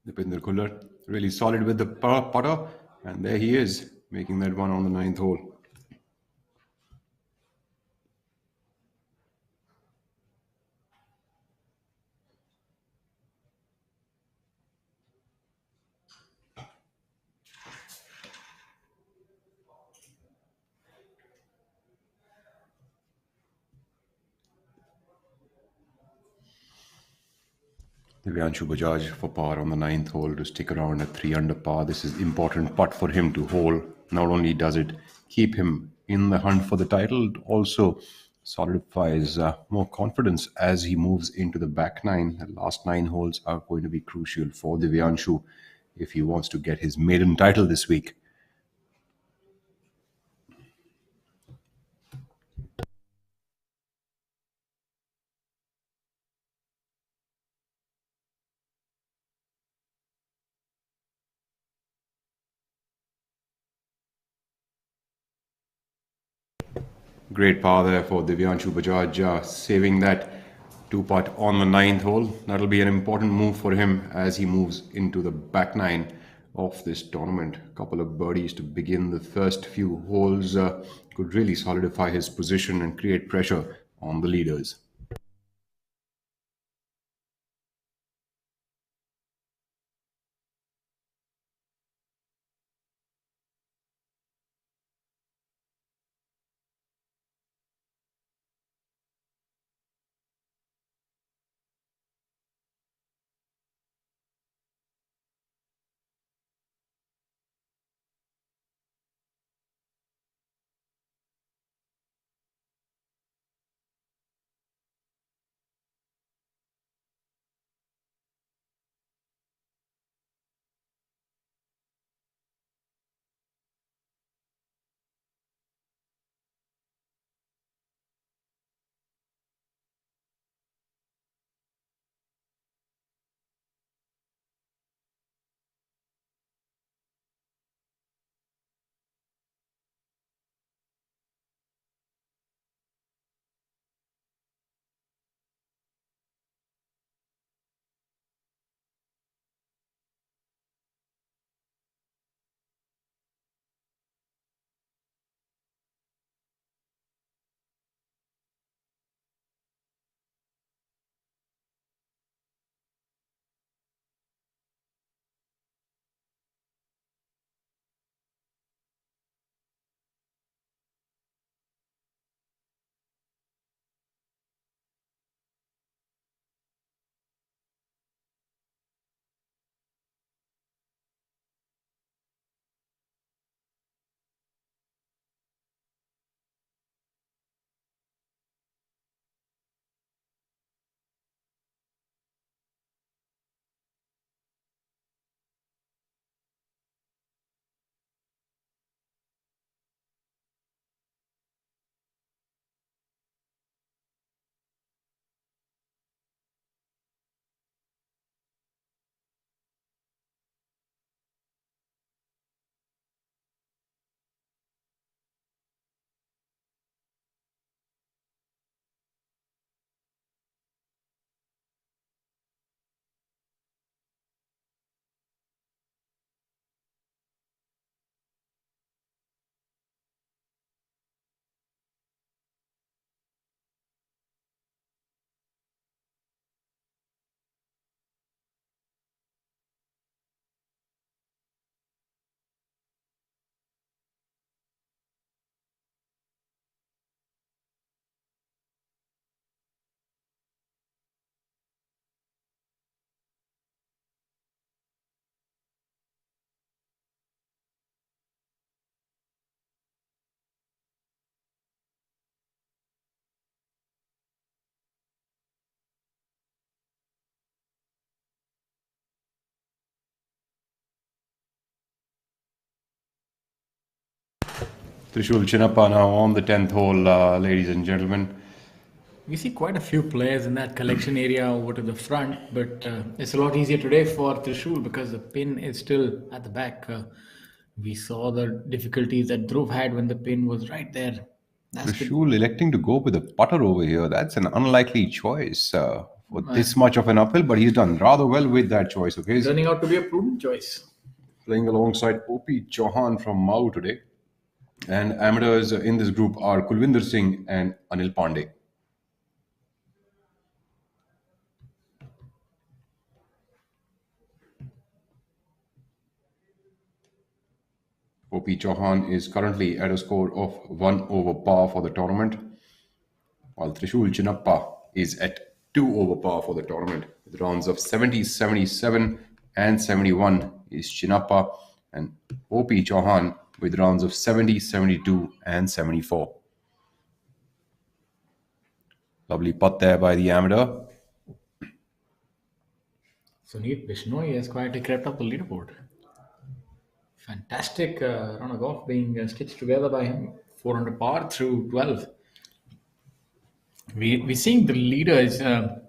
Dipinder Khullar, really solid with the putter, and there he is, making that one on the ninth hole. Divyanshu Bajaj for par on the ninth hole to stick around at 3 under par. This is important putt for him to hole. Not only does it keep him in the hunt for the title, it also solidifies more confidence as he moves into the back nine. The last 9 holes are going to be crucial for Divyanshu if he wants to get his maiden title this week. Great par there for Divyanshu Bajaj, saving that two-putt on the ninth hole. That'll be an important move for him as he moves into the back nine of this tournament. A couple of birdies to begin the first few holes could really solidify his position and create pressure on the leaders. Trishul Chinappa now on the 10th hole, ladies and gentlemen. We see quite a few players in that collection area over to the front, but it's a lot easier today for Trishul because the pin is still at the back. We saw the difficulties that Dhruv had when the pin was right there. Trishul electing to go with a putter over here. That's an unlikely choice for this much of an uphill, but he's done rather well with that choice. Okay, he's Turning out to be a prudent choice. playing alongside OP Chauhan from Mau today. And amateurs in this group are Kulwinder Singh and Anil Pandey. OP Chauhan is currently at a score of 1 over par for the tournament, while Trishul Chinnappa is at 2 over par for the tournament. With rounds of 70, 77 and 71 is Chinnappa, and OP Chauhan with rounds of 70, 72 and 74. Lovely putt there by the amateur. Sunit Bishnoi has quietly crept up the leaderboard. Fantastic run of golf being stitched together by him. 400 par through 12. We're seeing the leaders, the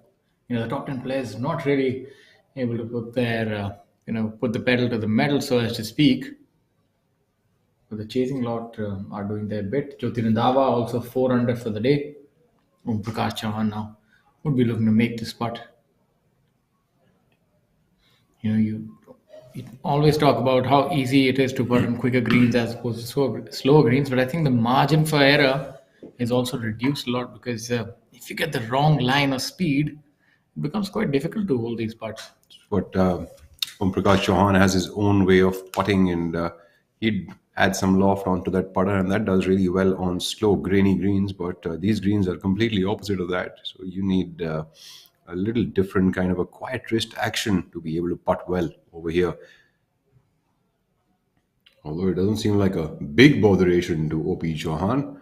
top 10 players, not really able to put their, put the pedal to the metal, so as to speak. But the chasing lot are doing their bit. Jyoti Randhawa also 400 for the day. Prakash Chauhan now would be looking to make this putt. You always talk about how easy it is to put on quicker greens as opposed to slower greens, but I think the margin for error is also reduced a lot, because if you get the wrong line of speed, it becomes quite difficult to hold these putts. But Prakash Chauhan has his own way of putting, and he'd add some loft onto that putter, and that does really well on slow, grainy greens. But these greens are completely opposite of that. So you need a little different kind of a quiet wrist action to be able to putt well over here. Although it doesn't seem like a big botheration to OP Chauhan.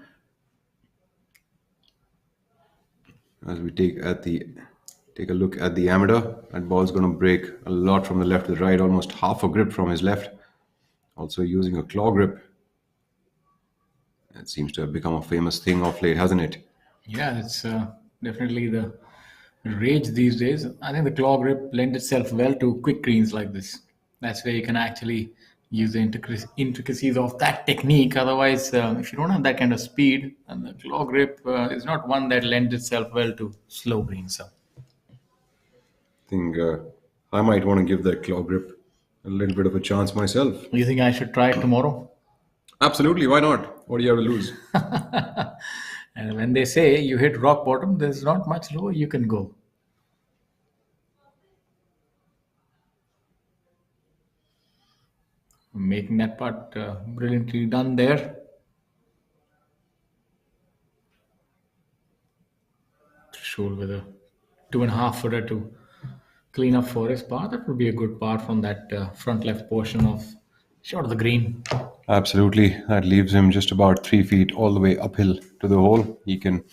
As we take a look at the amateur, that ball's going to break a lot from the left to the right, almost half a grip from his left. Also using a claw grip. That seems to have become a famous thing of late, hasn't it? Yeah, it's definitely the rage these days. I think the claw grip lends itself well to quick greens like this. That's where you can actually use the intricacies of that technique. Otherwise, if you don't have that kind of speed, then the claw grip is not one that lends itself well to slow greens. I think I might want to give that claw grip a little bit of a chance myself. You think I should try it tomorrow? Absolutely, why not? What do you have to lose? And when they say you hit rock bottom, there's not much lower you can go. Making that putt brilliantly done there. Trishul with a 2.5 footer to clean up for his par. That would be a good par from that front left portion of short of the green. Absolutely. That leaves him just about 3 feet all the way uphill to the hole. He can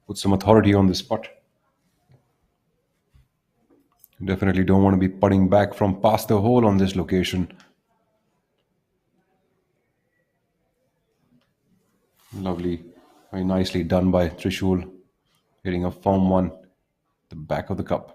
put some authority on this putt. You definitely don't want to be putting back from past the hole on this location. Lovely. Very nicely done by Trishul. Hitting a firm one at the back of the cup.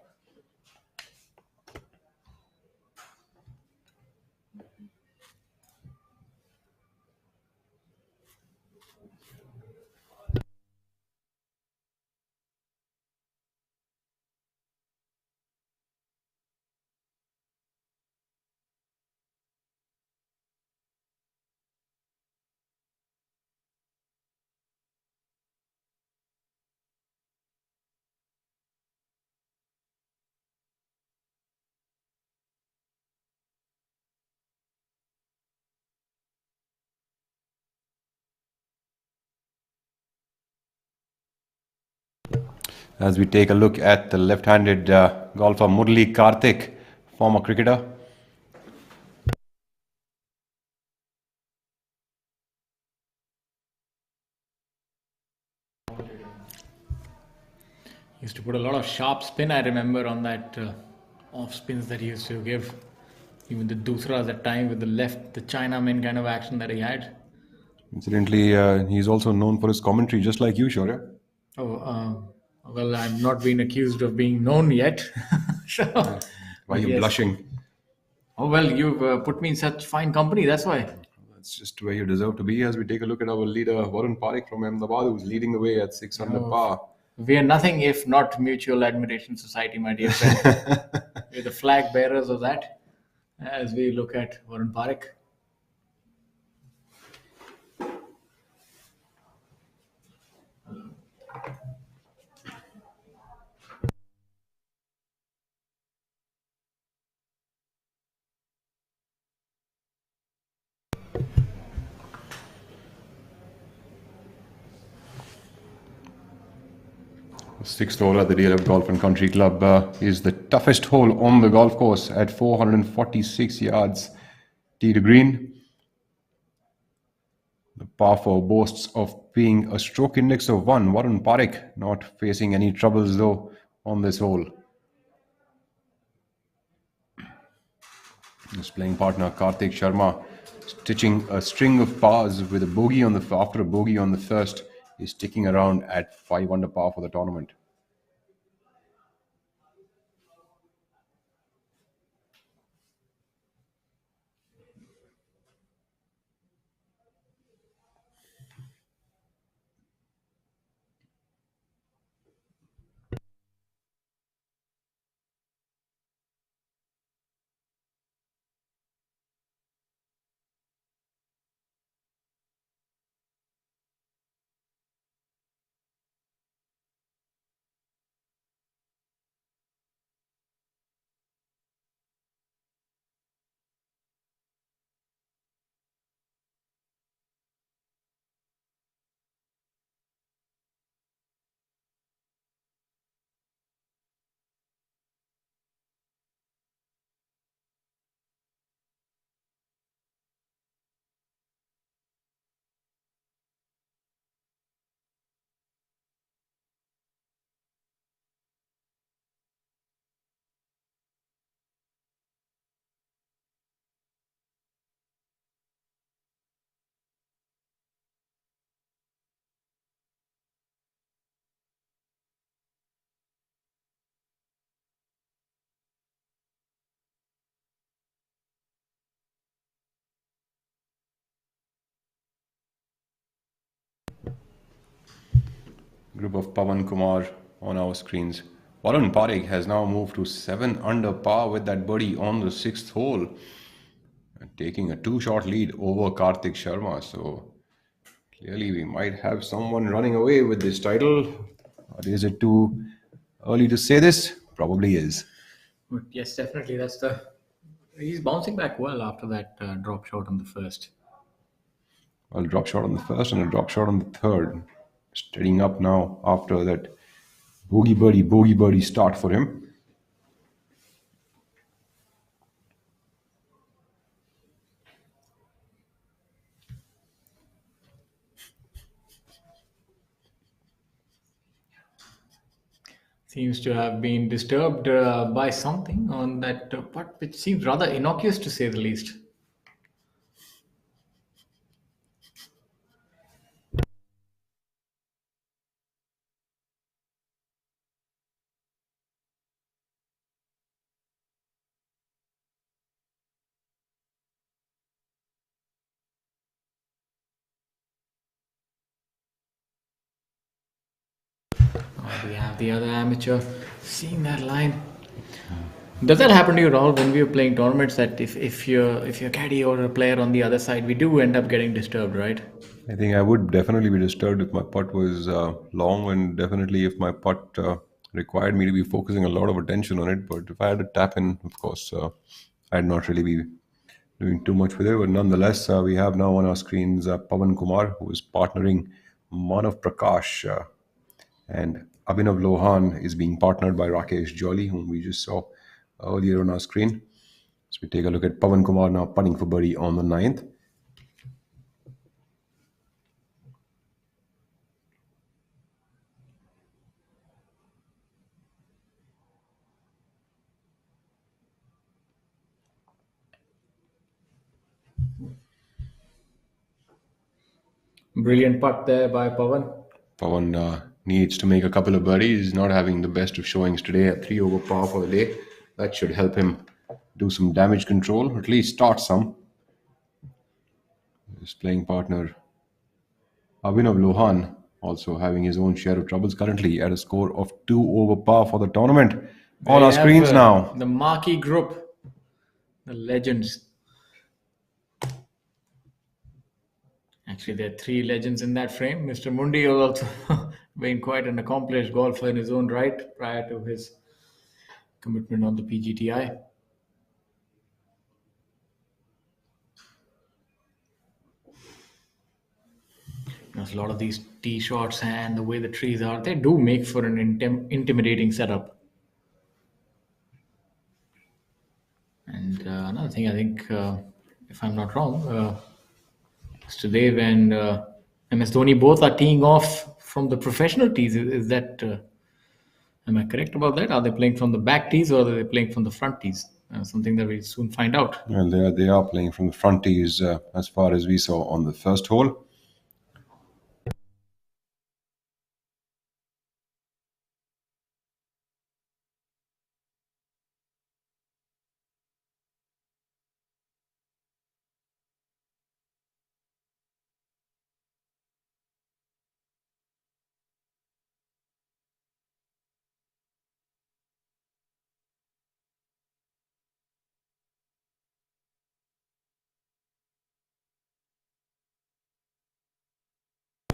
As we take a look at the left-handed golfer Murli Karthik, former cricketer. Used to put a lot of sharp spin, I remember, on that off spins that he used to give. Even the dusras at time with the left, the Chinaman kind of action that he had. Incidentally, he's also known for his commentary, just like you, Shaurya. Well, I'm not being accused of being known yet. So, why are you blushing? Oh, well, you've put me in such fine company, that's why. That's just where you deserve to be. As we take a look at our leader, Varun Parekh from Ahmedabad, who's leading the way at 6 under par. We are nothing if not mutual admiration society, my dear friend. We're the flag bearers of that as we look at Varun Parekh. Sixth hole at the DLF Golf and Country Club is the toughest hole on the golf course at 446 yards tee to green. The par 4 boasts of being a stroke index of 1. Varun Parekh not facing any troubles though on this hole. His playing partner Karthik Sharma stitching a string of pars with a bogey on the after a bogey on the first is sticking around at 5 under par for the tournament. Group of Pawan Kumar on our screens. Varun Parekh has now moved to 7 under par with that birdie on the 6th hole, taking a 2-shot lead over Karthik Sharma. So clearly we might have someone running away with this title. Or is it too early to say this? Probably is. But yes, definitely. He's bouncing back well after that drop shot on the first. Well, drop shot on the first and a drop shot on the third. Steadying up now after that bogey birdie start for him. Seems to have been disturbed by something on that putt, which seems rather innocuous to say the least. We have the other amateur seeing that line. Does that happen to you, Rahul, when we were playing tournaments? That if you're caddy or a player on the other side, we do end up getting disturbed, right? I think I would definitely be disturbed if my putt was long, and definitely if my putt required me to be focusing a lot of attention on it. But if I had to tap in, of course, I'd not really be doing too much with it. But nonetheless, we have now on our screens Pawan Kumar, who is partnering Manav Prakash, and Abhinav Lohan is being partnered by Rakesh Jolly, whom we just saw earlier on our screen. So we take a look at Pawan Kumar now putting for birdie on the 9th. Brilliant putt there by Pawan. Pawan needs to make a couple of birdies. He's not having the best of showings today at 3 over par for the day. That should help him do some damage control, or at least start some. His playing partner, Abhinav Lohan, also having his own share of troubles currently at a score of 2 over par for the tournament. There On you our have, screens now. the marquee group, the legends. Actually, there are three legends in that frame. Mr. Mundi has also been quite an accomplished golfer in his own right prior to his commitment on the PGTI. Because a lot of these tee shots and the way the trees are, they do make for an intimidating setup. And another thing, I think, if I'm not wrong, Mr. Dev and MS Dhoni both are teeing off from the professional tees. Is that, am I correct about that? Are they playing from the back tees or are they playing from the front tees? Something that we'll soon find out. Well, they are playing from the front tees as far as we saw on the first hole.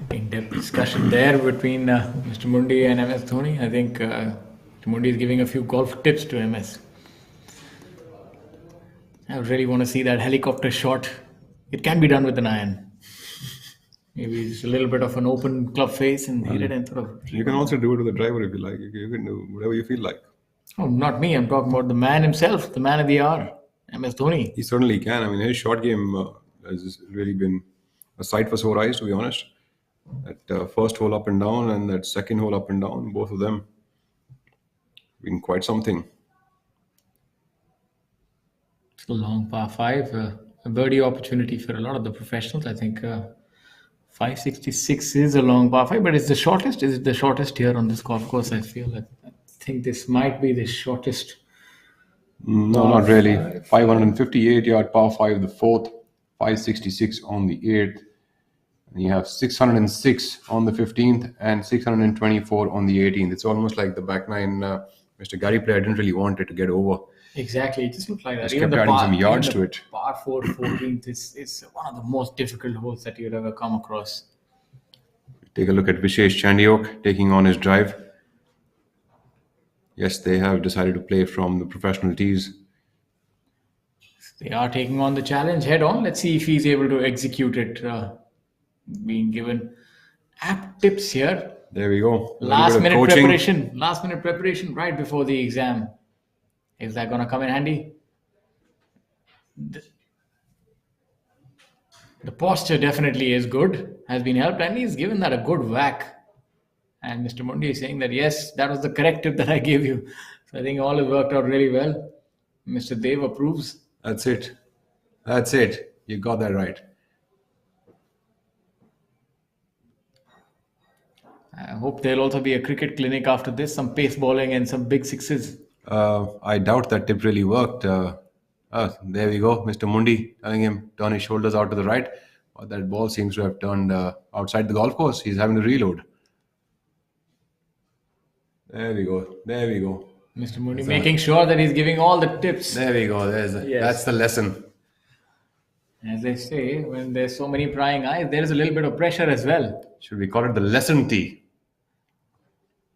In-depth discussion there between Mr. Mundi and MS Dhoni. I think Mr. Mundi is giving a few golf tips to MS. I really want to see that helicopter shot. It can be done with an iron. Maybe just a little bit of an open club face and hit it and sort of. You can also do it with a driver if you like. You can do whatever you feel like. Oh, not me. I'm talking about the man himself, the man of the hour, MS Dhoni. He certainly can. I mean, his short game has really been a sight for sore eyes, to be honest. That first hole up and down and that second hole up and down, both of them been quite something. It's a long par five, a birdie opportunity for a lot of the professionals. I think 566 is a long par five, but it's the shortest. Is it the shortest here on this golf course? I think this might be the shortest. No, not really. 558-yard par 5, the fourth, 566 on the 8th. And you have 606 on the 15th and 624 on the 18th. It's almost like the back nine, Mr. Gary player didn't really want it to get over. Exactly, it just looked like that. Just kept adding some yards to it. Par 4 14th is one of the most difficult holes that you'd ever come across. Take a look at Vishesh Chandiok taking on his drive. Yes, they have decided to play from the professional tees. They are taking on the challenge head on. Let's see if he's able to execute it. Being given app tips here. There we go. Last minute preparation right before the exam. Is that going to come in handy? The posture definitely is good, has been helped, and he's given that a good whack. And Mr. Mundi is saying that, yes, that was the correct tip that I gave you. So I think all has worked out really well. Mr. Dev approves. That's it. That's it. You got that right. I hope there'll also be a cricket clinic after this, some pace bowling and some big sixes. I doubt that tip really worked. There we go. Mr. Mundi telling him turn his shoulders out to the right. But that ball seems to have turned outside the golf course. He's having to reload. There we go. There we go. Mr. Mundi making sure that he's giving all the tips. There we go. That's the lesson. As they say, when there's so many prying eyes, there is a little bit of pressure as well. Should we call it the lesson tee?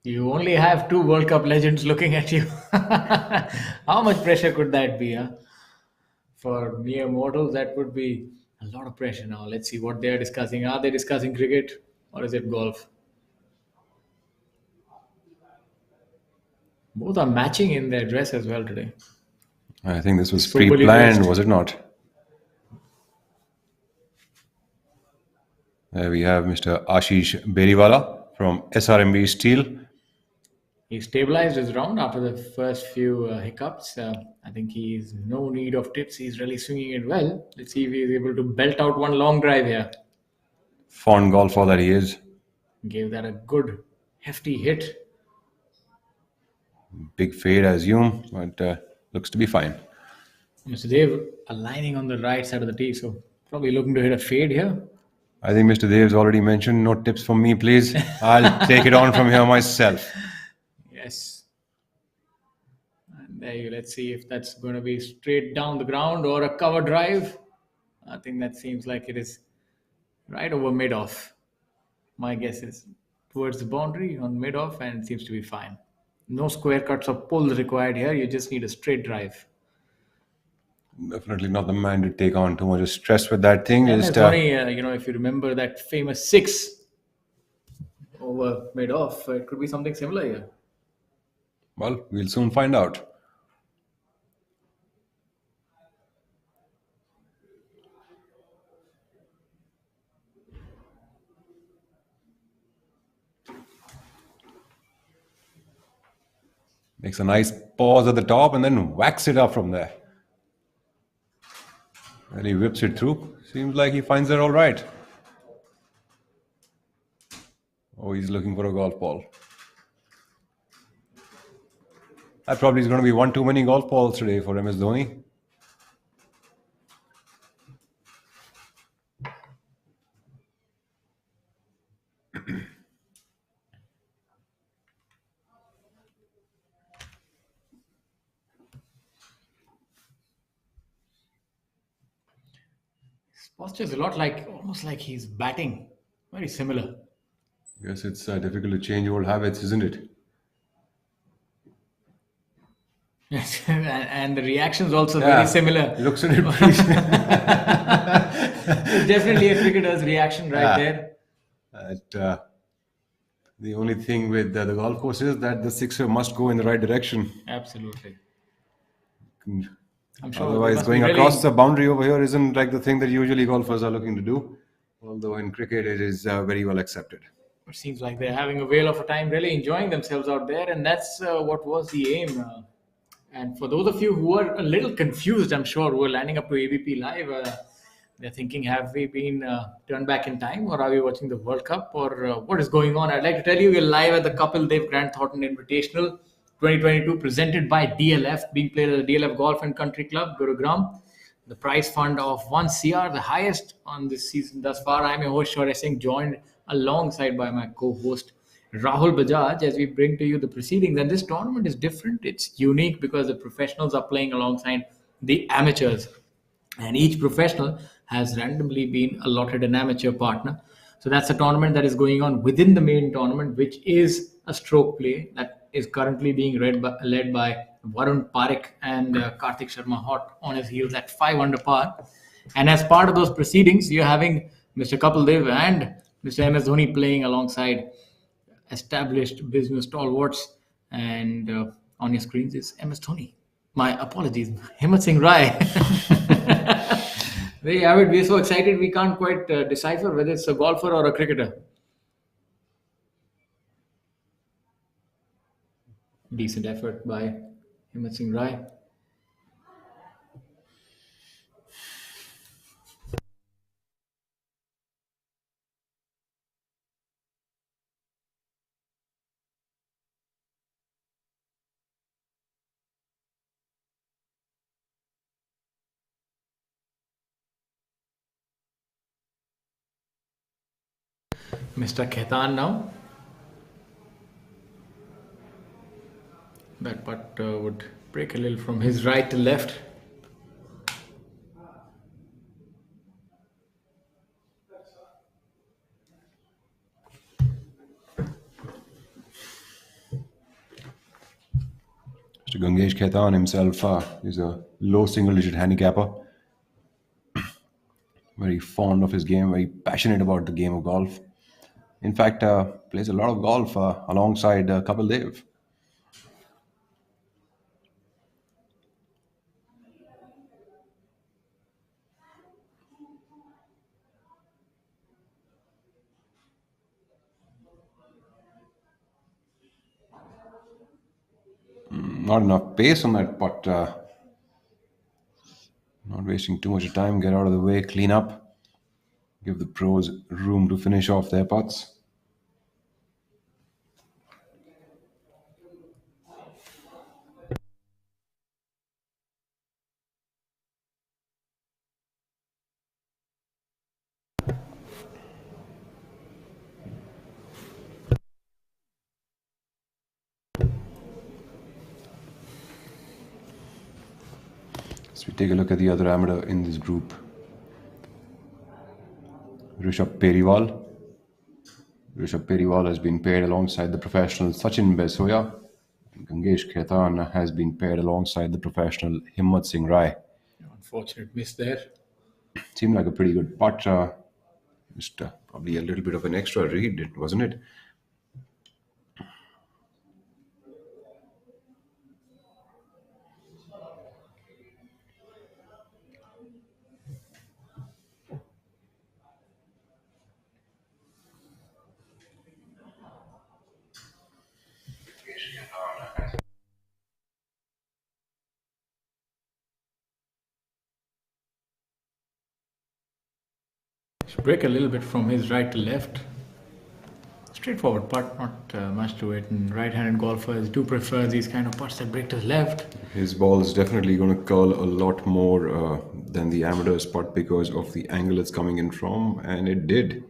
You only have two World Cup legends looking at you. How much pressure could that be? Huh? For mere mortals, that would be a lot of pressure. Now, let's see what they're discussing. Are they discussing cricket or is it golf? Both are matching in their dress as well today. I think this was pre-planned, was it not? There we have Mr. Ashish Beriwala from SRMB Steel. He stabilized his round after the first few hiccups. I think he's no need of tips. He's really swinging it well. Let's see if he's able to belt out one long drive here. Fond golfer that he is. Gave that a good, hefty hit. Big fade, I assume, but looks to be fine. Mr. Dev aligning on the right side of the tee, so probably looking to hit a fade here. I think Mr. Dev's already mentioned, no tips from me, please. I'll take it on from here myself. Yes. And there you, let's see if that's going to be straight down the ground or a cover drive. I think that seems like it is right over mid off. My guess is towards the boundary on mid off, and it seems to be fine. No square cuts or pulls required here. You just need a straight drive. Definitely not the man to take on too much of stress with that thing. And Just, as Dhoni, if you remember that famous six over mid off, it could be something similar here. well, we'll soon find out. Makes a nice pause at the top and then whacks it up from there. And he whips it through. Seems like he finds it all right. Oh, he's looking for a golf ball. That probably is going to be one too many golf balls today for MS Dhoni. His posture is a lot like, almost like he's batting. Very similar. Guess it's difficult to change old habits, isn't it? Yes, and the reaction is also very similar. Looks at it, please. It's definitely a cricketer's reaction right there. The only thing with the golf course is that the sixer must go in the right direction. Absolutely. I'm sure. Otherwise, going across the boundary over here isn't like the thing that usually golfers are looking to do. Although in cricket, it is very well accepted. It seems like they're having a whale of a time, really enjoying themselves out there, and that's what was the aim. And for those of you who are a little confused, I'm sure, who are landing up to ABP Live, they're thinking, have we been turned back in time, or are we watching the World Cup, or what is going on? I'd like to tell you, we're live at the Kapil Dev Grand Thornton Invitational 2022, presented by DLF, being played at the DLF Golf and Country Club, Gurugram. The prize fund of 1 CR, the highest on this season thus far. I'm your host, Shaurya Singh, joined alongside by my co-host, Rahul Bajaj, as we bring to you the proceedings. And this tournament is different. It's unique because the professionals are playing alongside the amateurs. And each professional has randomly been allotted an amateur partner. So that's a tournament that is going on within the main tournament, which is a stroke play that is currently being led by Varun Parekh and Karthik Sharma hot on his heels at 5 under par. And as part of those proceedings, you're having Mr. Kapil Dev and Mr. MS Dhoni playing alongside established business stalwarts. And on your screens is MS Dhoni. My apologies, Himmat Singh Rai. There you have it. We're so excited we can't quite decipher whether it's a golfer or a cricketer. Decent effort by Himmat Singh Rai. Mr. Khaitan now. That putt would break a little from his right to left. Mr. Gangesh Khaitan himself is a low single-digit handicapper. Very fond of his game, very passionate about the game of golf. In fact, plays a lot of golf alongside Kapil Dev. Not enough pace on that putt. Not wasting too much time. Get out of the way, clean up. Give the pros room to finish off their putts. So we take a look at the other amateur in this group. Rishabh Periwal. Rishabh Periwal has been paired alongside the professional Sachin Besoya. And Gangesh Khaitan has been paired alongside the professional Himmat Singh Rai. Unfortunate miss there. Seemed like a pretty good putt. Just probably a little bit of an extra read, wasn't it? Should break a little bit from his right to left. Straightforward putt, not much to it. And right-handed golfers do prefer these kind of putts that break to the left. His ball is definitely going to curl a lot more than the amateur's putt because of the angle it's coming in from, and it did.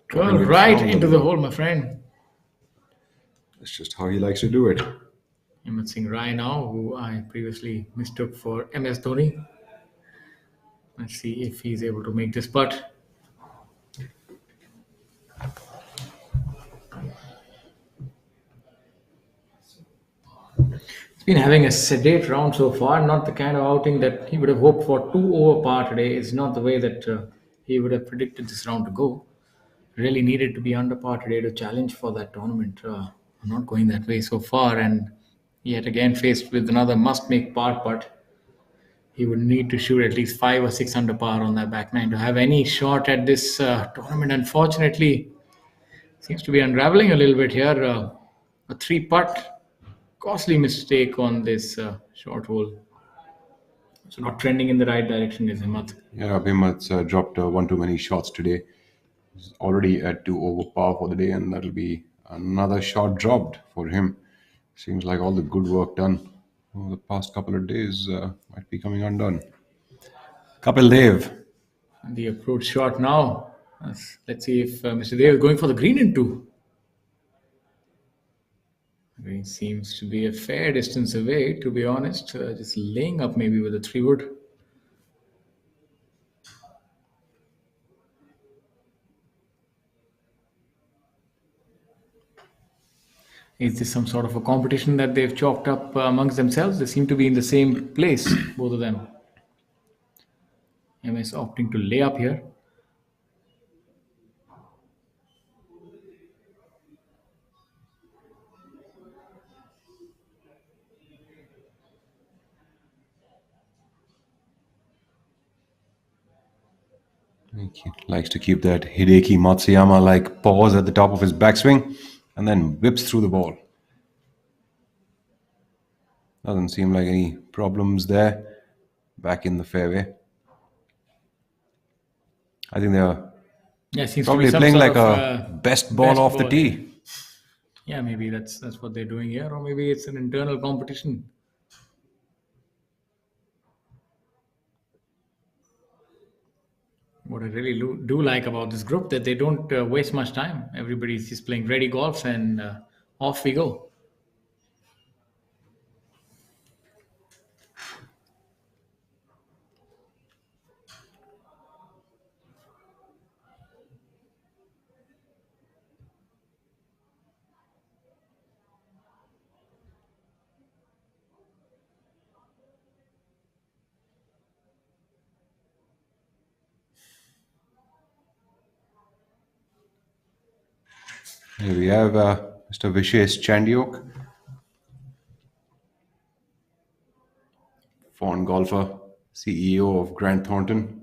Curl Coming in right from into the hole, my friend. That's just how he likes to do it. Himmat Singh Rai now, who I previously mistook for MS Dhoni. Let's see if he's able to make this putt. He's been having a sedate round so far, not the kind of outing that he would have hoped for. 2 over par today is not the way that he would have predicted this round to go. Really needed to be under par today to challenge for that tournament. Not going that way so far, and yet again faced with another must-make par putt. He would need to shoot at least 5 or 6 under par on that back nine to have any shot at this tournament. Unfortunately, seems to be unraveling a little bit here. A three-putt, costly mistake on this short hole. So not trending in the right direction is Himmat. Yeah, Himmat's dropped one too many shots today. He's already at 2 over par for the day, and that'll be another shot dropped for him. Seems like all the good work done over the past couple of days might be coming undone. Kapil Dev. And the approach shot now. Let's see if Mr. Dev is going for the green in two. The green seems to be a fair distance away, to be honest. Just laying up maybe with a 3-wood. Is this some sort of a competition that they've chalked up amongst themselves? They seem to be in the same place, both of them. MS opting to lay up here. He likes to keep that Hideki Matsuyama like pause at the top of his backswing and then whips through the ball. Doesn't seem like any problems there. Back in the fairway. I think they're Seems probably to be some playing sort like of a best ball off the tee. Yeah, maybe that's what they're doing here, or maybe it's an internal competition. What I really do like about this group that they don't waste much time. Everybody's just playing ready golf, and off we go. Here we have Mr. Vishesh Chandiok, foreign golfer, CEO of Grant Thornton.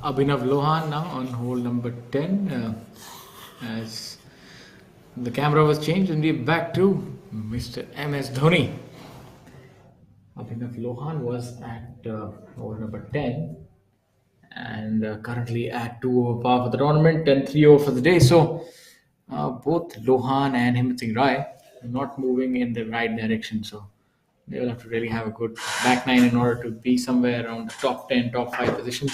Abhinav Lohan now on hole number 10. As the camera was changed, and we're back to Mr. MS Dhoni. Abhinav Lohan was at hole number 10 and currently at 2 over par for the tournament and 3 over for the day. So both Lohan and Himmat Singh Rai are not moving in the right direction. So they will have to really have a good back nine in order to be somewhere around the top 10, top 5 positions.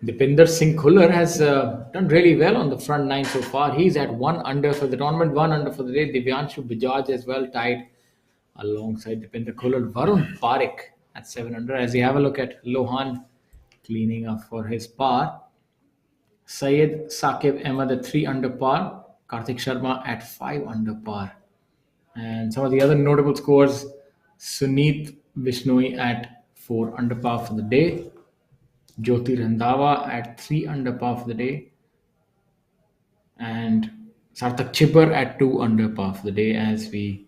Dipinder Singh Khuller has done really well on the front nine so far. He's at 1 under for the tournament, 1 under for the day. Divyanshu Bajaj as well tied alongside Dipinder Khuller. Varun Parekh at 7 under. As you have a look at Lohan cleaning up for his par. Syed Saqib Ahmed at 3 under par. Karthik Sharma at 5 under par. And some of the other notable scores: Suneet Vishnoi at 4 under par for the day. Jyoti Randhawa at 3 under par for the day. And Sarthak Chipper at 2 under par for the day. As we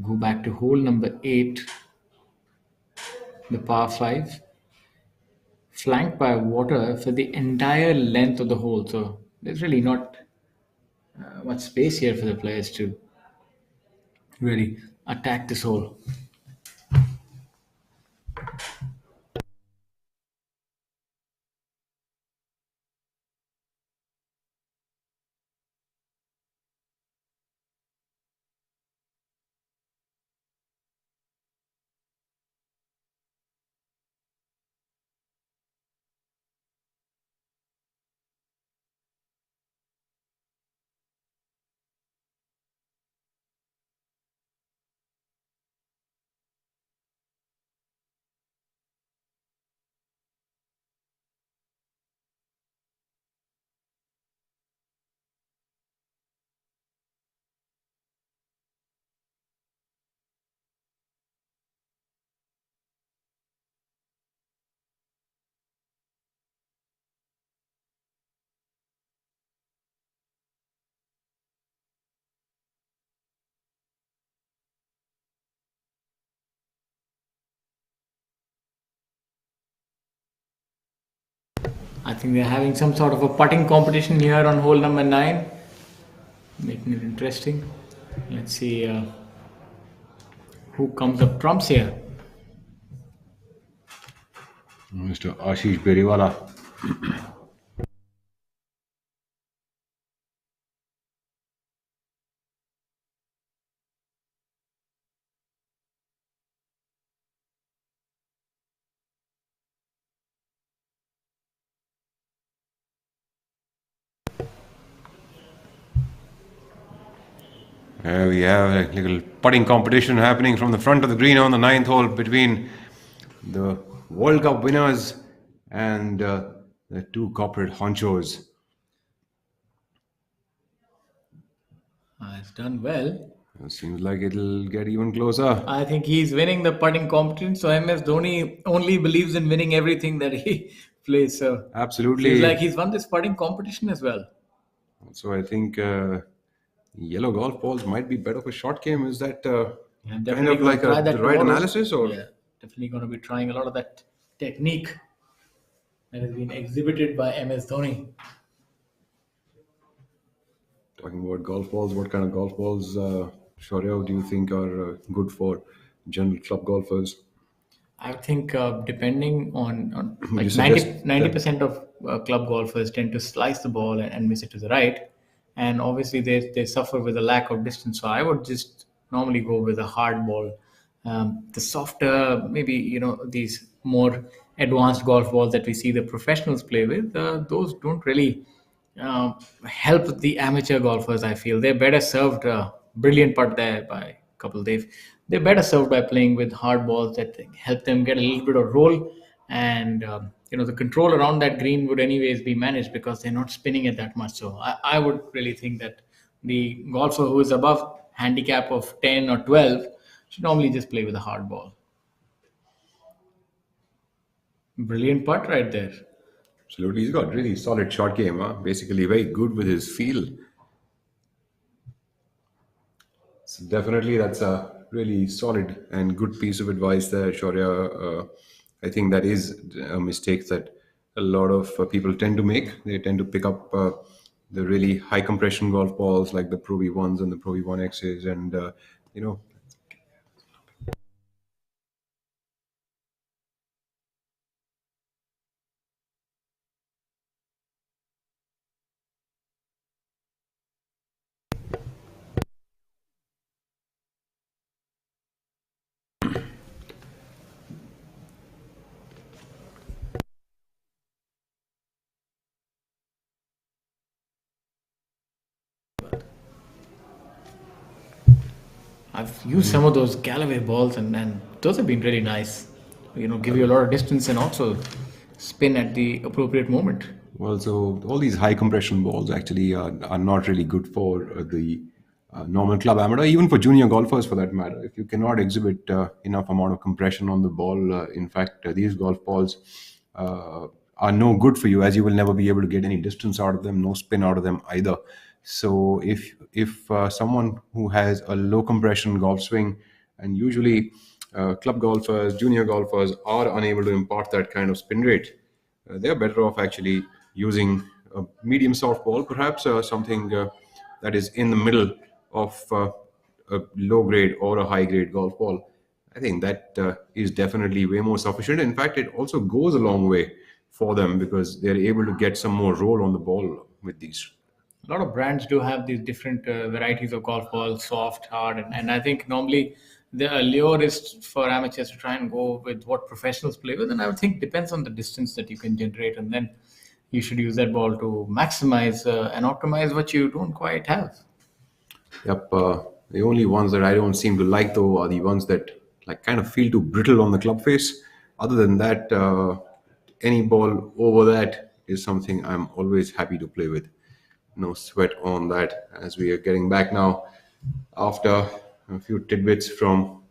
go back to hole number 8, the par 5, flanked by water for the entire length of the hole. So there's really not much space here for the players to really attack this hole. I think they're having some sort of a putting competition here on hole number 9, making it interesting. Let's see who comes up trumps here. Mr. Ashish Beriwala. We have a little putting competition happening from the front of the green on the ninth hole between the World Cup winners and the two corporate honchos. It's done well. It seems like it'll get even closer. I think he's winning the putting competition. So MS Dhoni only believes in winning everything that he plays. So Absolutely. feels like he's won this putting competition as well. So I think yellow golf balls might be better for short game. Is that Yeah, kind definitely of gonna like try the that right tomorrow. analysis? Or Yeah, definitely going to be trying a lot of that technique that has been exhibited by MS Dhoni. talking about golf balls, what kind of golf balls, Shaurya, do you think are good for general club golfers? I think depending on Would like you suggest 90% of club golfers tend to slice the ball and miss it to the right, and obviously they suffer with a lack of distance. So I would just normally go with a hard ball. The softer, maybe these more advanced golf balls that we see the professionals play with, those don't really uh, help the amateur golfers. I feel they're better served. Brilliant putt there by Kapil Dev. They're better served by playing with hard balls that help them get a little bit of roll, and the control around that green would anyways be managed because they're not spinning it that much. So I would really think that the golfer who is above handicap of 10 or 12 should normally just play with a hard ball. Brilliant putt right there. Absolutely, he's got really solid short game. Basically, very good with his feel. So definitely, that's a really solid and good piece of advice there, Shaurya. I think that is a mistake that a lot of people tend to make. They tend to pick up the really high compression golf balls like the Pro V1s and the Pro V1Xs, and you know, I've used some of those Galloway balls, and those have been really nice. Give you a lot of distance and also spin at the appropriate moment. well, so all these high compression balls actually are not really good for the normal club amateur, even for junior golfers for that matter. If you cannot exhibit enough amount of compression on the ball, in fact, these golf balls are no good for you, as you will never be able to get any distance out of them, no spin out of them either. So if someone who has a low compression golf swing, and usually club golfers, junior golfers are unable to impart that kind of spin rate, they're better off actually using a medium softball, perhaps something that is in the middle of a low grade or a high grade golf ball. I think that is definitely way more sufficient. In fact, it also goes a long way for them because they're able to get some more roll on the ball with these. A lot of brands do have these different varieties of golf balls, soft, hard, and I think normally the allure is for amateurs to try and go with what professionals play with, and I would think depends on the distance that you can generate, and then you should use that ball to maximize and optimize what you don't quite have. Yep. The only ones that I don't seem to like though are the ones that like kind of feel too brittle on the club face. Other than that, any ball over that is something I'm always happy to play with. No sweat on that. As we are getting back now, after a few tidbits from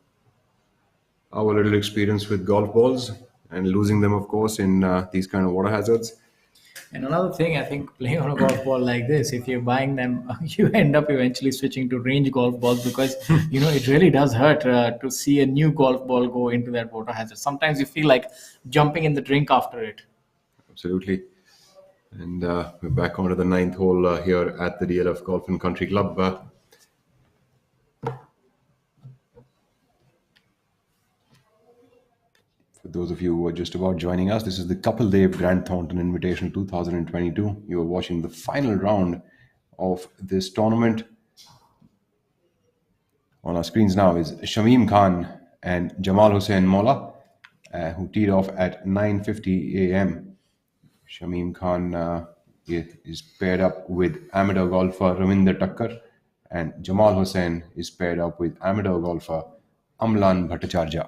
our little experience with golf balls and losing them, of course, in these kind of water hazards. And another thing, I think playing on a golf ball like this, if you're buying them, you end up eventually switching to range golf balls because it really does hurt to see a new golf ball go into that water hazard. Sometimes you feel like jumping in the drink after it. Absolutely. And we're back onto the ninth hole here at the DLF Golf and Country Club. For those of you who are just about joining us, this is the Kapil Dev Grand Thornton Invitational 2022. You are watching the final round of this tournament. On our screens now is Shamim Khan and Jamal Hussain Mola, who teed off at 9:50 a.m. Shamim Khan is paired up with amateur golfer Ravinder Takkar, and Jamal Hussain is paired up with amateur golfer Amlan Bhattacharya.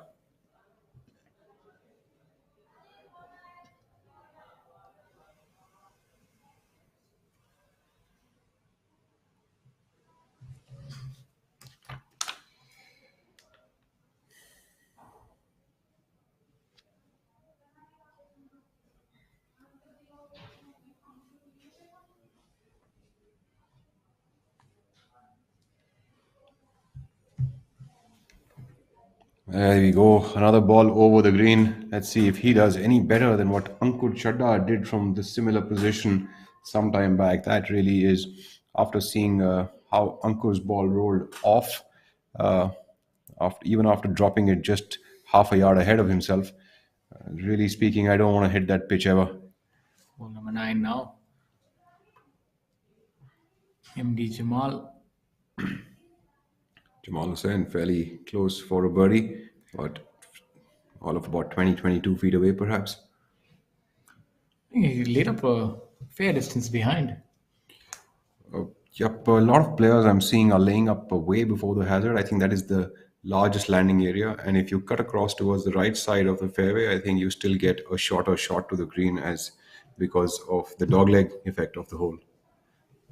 There we go. Another ball over the green. Let's see if he does any better than what Ankur Chadda did from the similar position some time back. That really is, after seeing how Ankur's ball rolled off, uh, even after dropping it just half a yard ahead of himself. Really speaking, I don't want to hit that pitch ever. Hole number 9 now. MD Jamal. Jamal Hussain fairly close for a birdie, but all of about 20, 22 feet away perhaps. He laid up a fair distance behind. Yep, a lot of players I'm seeing are laying up way before the hazard. I think that is the largest landing area. And if you cut across towards the right side of the fairway, I think you still get a shorter shot to the green as because of the dogleg effect of the hole.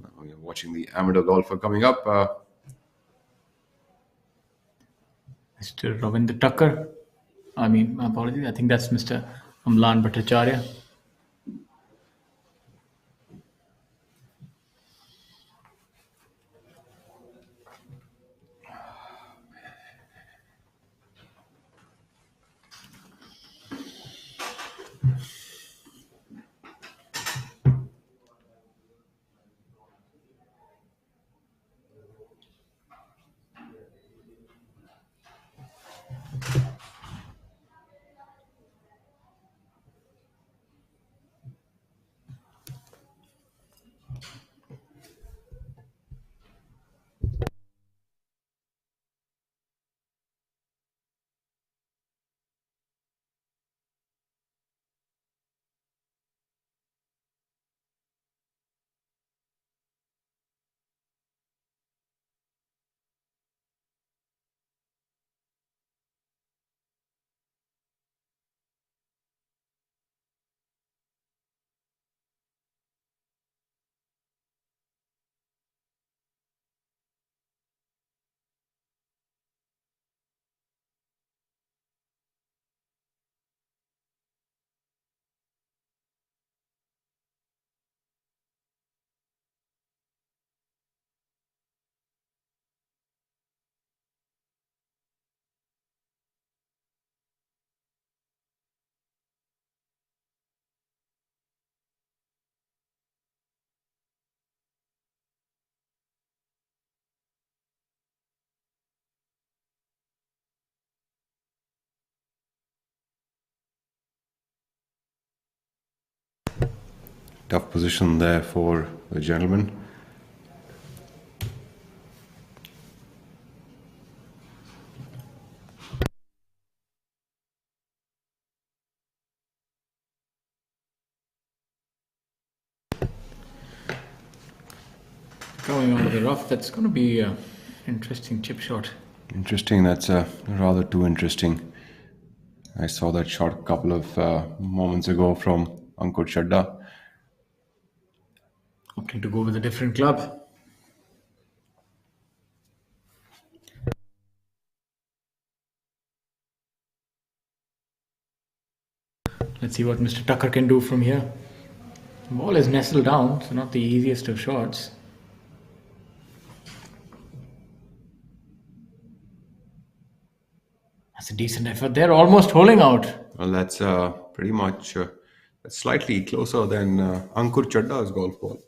Now you're watching the amateur golfer coming up. Mr. Ravinder Tucker. My apologies. I think that's Mr. Amlan Bhattacharya. Tough position there for the gentleman. Coming out of the rough, that's going to be an interesting chip shot. Interesting. That's rather too interesting. I saw that shot a couple of moments ago from Ankur Chadda. Opting to go with a different club. Let's see what Mr. Tucker can do from here. The ball is nestled down, so not the easiest of shots. That's a decent effort. They're almost holding out. Well, that's pretty much that's slightly closer than Ankur Chadda's golf ball.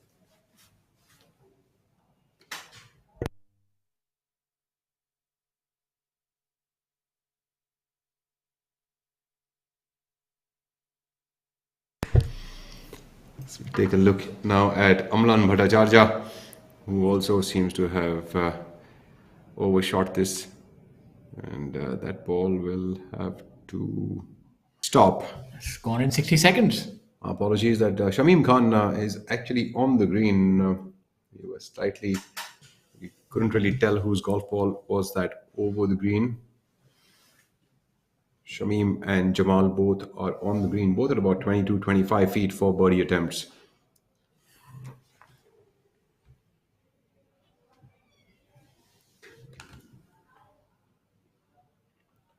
Let's take a look now at Amlan Bhattacharya, who also seems to have overshot this, and that ball will have to stop. It's gone in 60 seconds. Apologies that Shamim Khan is actually on the green. He was slightly, we couldn't really tell whose golf ball was that over the green. Shamim and Jamal both are on the green, both at about 22-25 feet for birdie attempts.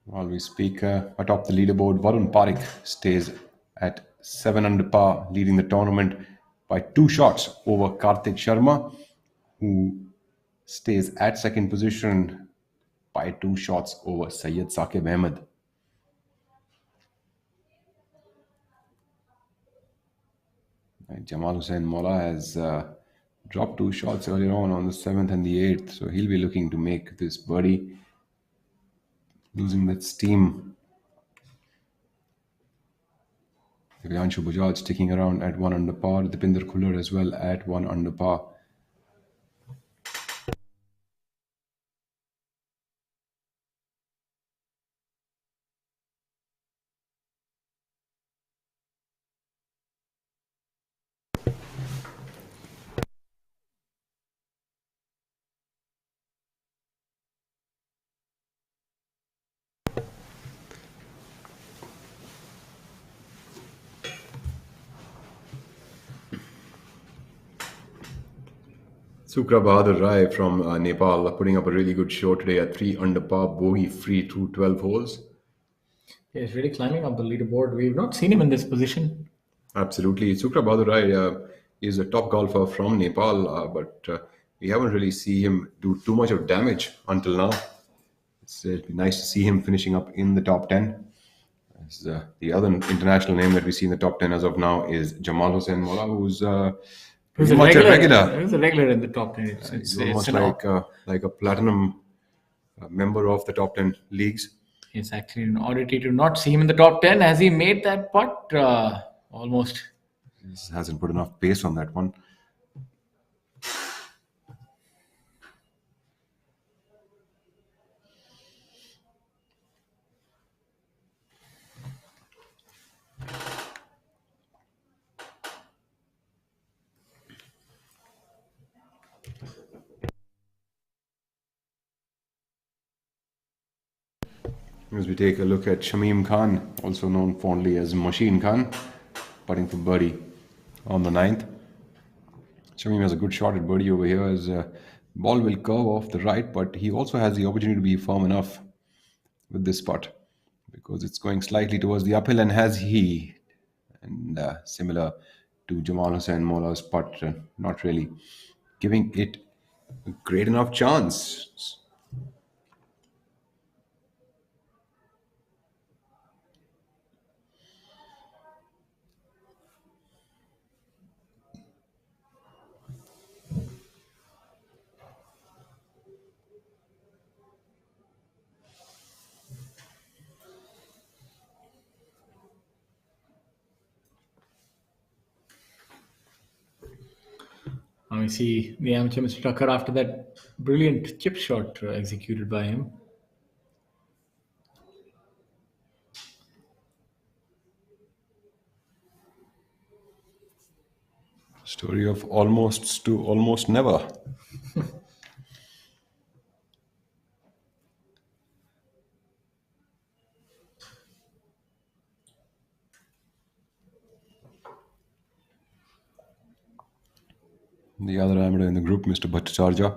While we speak, atop the leaderboard, Varun Parekh stays at 7 under par, leading the tournament by 2 shots over Karthik Sharma, who stays at second position by 2 shots over Syed Saqib Ahmed. And Jamal Hussain Molla has dropped 2 shots earlier on the 7th and the 8th, so he'll be looking to make this birdie, losing that steam. Divyanshu Bajaj sticking around at 1 under par, Dipinder Khullar as well at 1 under par. Sukra Bahadur Rai from Nepal putting up a really good show today at 3 under par, bogey free through 12 holes. Yeah, he's really climbing up the leaderboard. We've not seen him in this position. Absolutely. Sukra Bahadur Rai is a top golfer from Nepal, but we haven't really seen him do too much of damage until now. It's nice to see him finishing up in the top 10. As, the other international name that we see in the top 10 as of now is Jamal Hussain Molla, who's pretty much a regular. He's a regular in the top 10. It's almost like a platinum member of the top 10 leagues. It's actually an oddity to not see him in the top 10 as he made that putt almost. He hasn't put enough pace on that one. As we take a look at Shamim Khan, also known fondly as Machine Khan, putting for birdie on the 9th. Shamim has a good shot at birdie over here as ball will curve off the right, but he also has the opportunity to be firm enough with this putt because it's going slightly towards the uphill and has he, and similar to Jamal Hussain Molla's putt, not really giving it a great enough chance. We see the amateur Mr. Tucker after that brilliant chip shot executed by him. Story of almost to almost never. The other amateur in the group, Mr. Bhattacharya.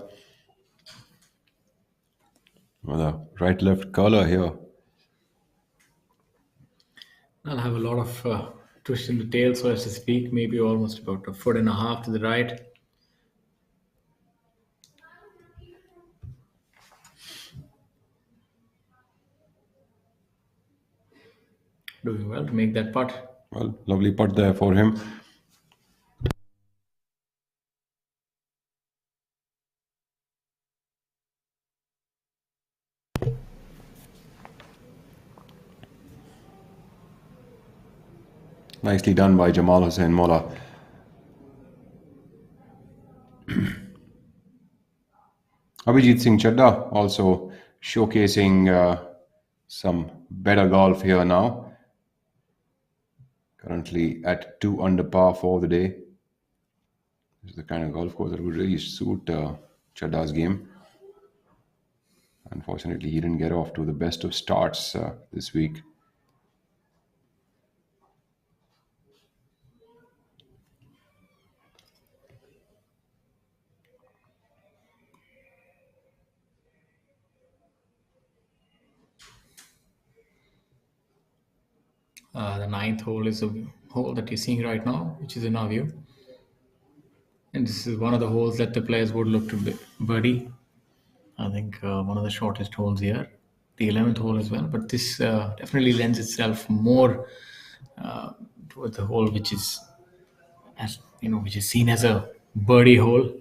Well, a right-left curler here. I'll have a lot of twist in the tail, so as to speak, maybe almost about a foot and a half to the right. Doing well to make that putt. Well, lovely putt there for him. Nicely done by Jamal Hussain Mola. Abhijit Singh Chadda also showcasing some better golf here now. Currently at 2 under par for the day. This is the kind of golf course that would really suit Chadda's game. Unfortunately, he didn't get off to the best of starts this week. The ninth hole is a hole that you're seeing right now, which is in our view. And this is one of the holes that the players would look to birdie. I think one of the shortest holes here. The 11th hole as well. But this definitely lends itself more towards the hole which is, as you know, which is seen as a birdie hole.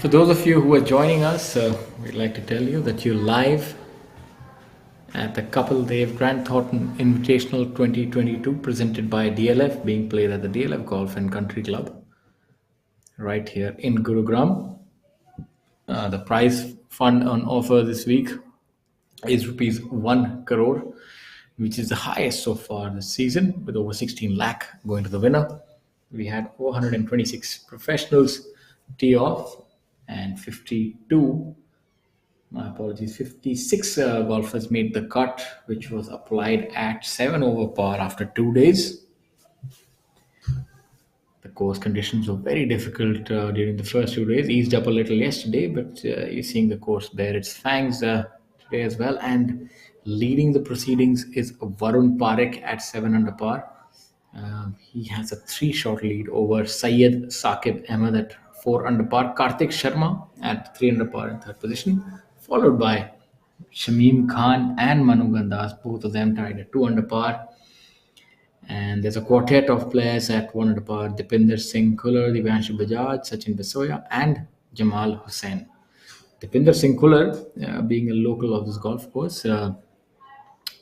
For those of you who are joining us, we'd like to tell you that you're live at the Kapil Dev Grand Thornton Invitational 2022 presented by DLF, being played at the DLF Golf and Country Club right here in Gurugram. The prize fund on offer this week is rupees 1 crore, which is the highest so far this season, with over 16 lakh going to the winner. We had 426 professionals tee off, and 52, my apologies, 56 golfers made the cut, which was applied at 7 over par after 2 days. The course conditions were very difficult during the first 2 days, eased up a little yesterday, but you're seeing the course bear its fangs today as well. And leading the proceedings is Varun Parekh at 7 under par. He has a 3 shot lead over Syed Saqib Ahmed at 4 under par. Karthik Sharma at 3 under par in third position, followed by Shamim Khan and Manu Gandas, both of them tied at 2 under par. And there's a quartet of players at 1 under par: Dipinder Singh Kular, Divyanshu Bajaj, Sachin Basoya, and Jamal Hussain. Dipinder Singh Kular, being a local of this golf course,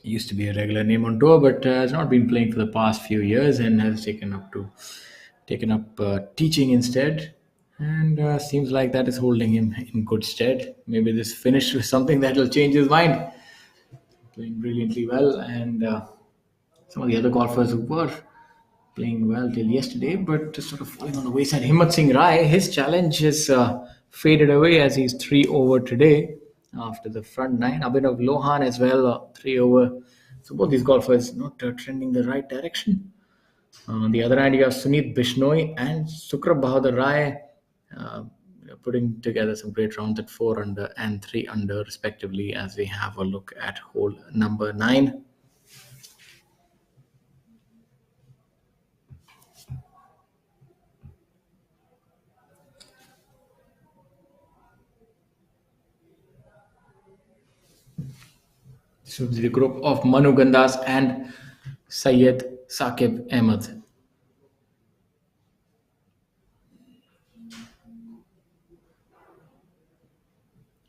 used to be a regular name on tour, but has not been playing for the past few years and has taken up teaching instead. And seems like that is holding him in good stead. Maybe this finish is something that will change his mind. Playing brilliantly well, and some of the other golfers who were playing well till yesterday, but just sort of falling on the wayside. Himmat Singh Rai, his challenge has faded away as he's 3 over today after the front nine. Abhinav Lohan as well, 3 over. So both these golfers not trending the right direction. On the other hand, you have Sunit Bishnoi and Sukra Bahadur Rai putting together some great rounds at 4 under and 3 under, respectively, as we have a look at hole number 9. So the group of Manu Gandas and Syed Saqib Ahmed.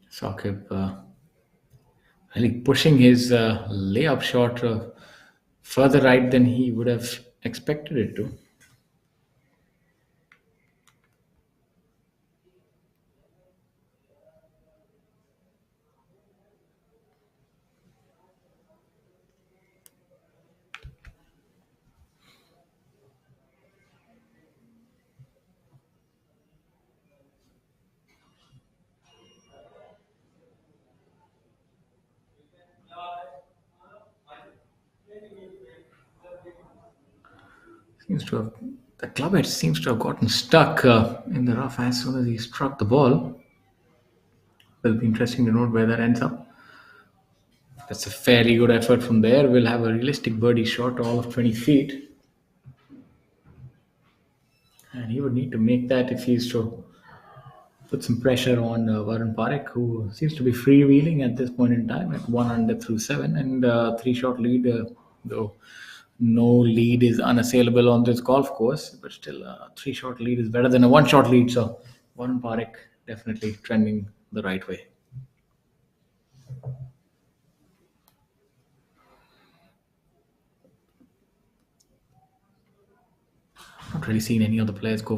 Saqib really pushing his layup shot further right than he would have expected it to. Seems to have the club head seems to have gotten stuck in the rough as soon as he struck the ball. Will be interesting to note where that ends up. That's a fairly good effort from there. We'll have a realistic birdie shot, all of 20 feet. And he would need to make that if he's to put some pressure on Varun Parekh, who seems to be freewheeling at this point in time at 1 under through 7 and 3 shot lead, though no lead is unassailable on this golf course, but still a 3 shot lead is better than a 1 shot lead. So Varun Parekh definitely trending the right way. Not really seen any other players go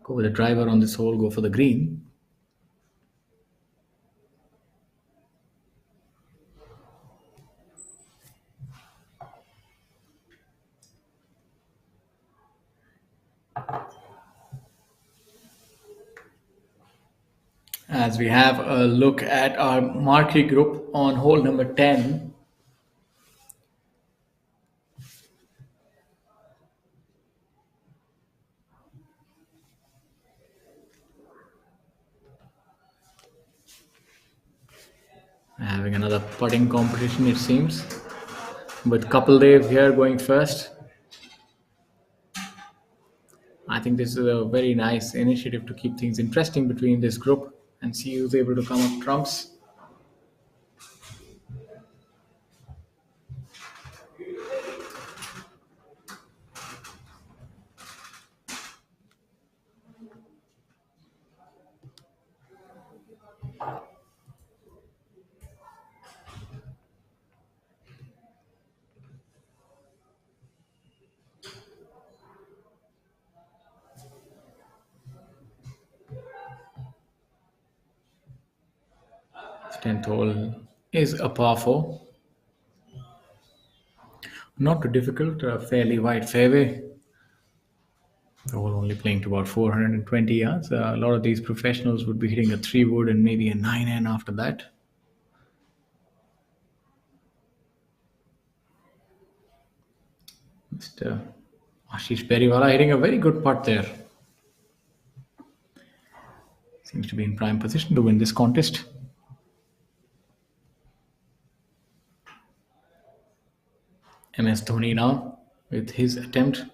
with a driver on this hole, go for the green. As we have a look at our marquee group on hole number 10. Having another putting competition, it seems, with Kapil Dev here going first. I think this is a very nice initiative to keep things interesting between this group and see who's able to come up trumps. This 10th hole is a par 4. Not too difficult, a fairly wide fairway. All only playing to about 420 yards. A lot of these professionals would be hitting a 3 wood and maybe a 9 N after that. Mr. Ashish Periwala hitting a very good putt there. Seems to be in prime position to win this contest. MS Dhoni now with his attempt.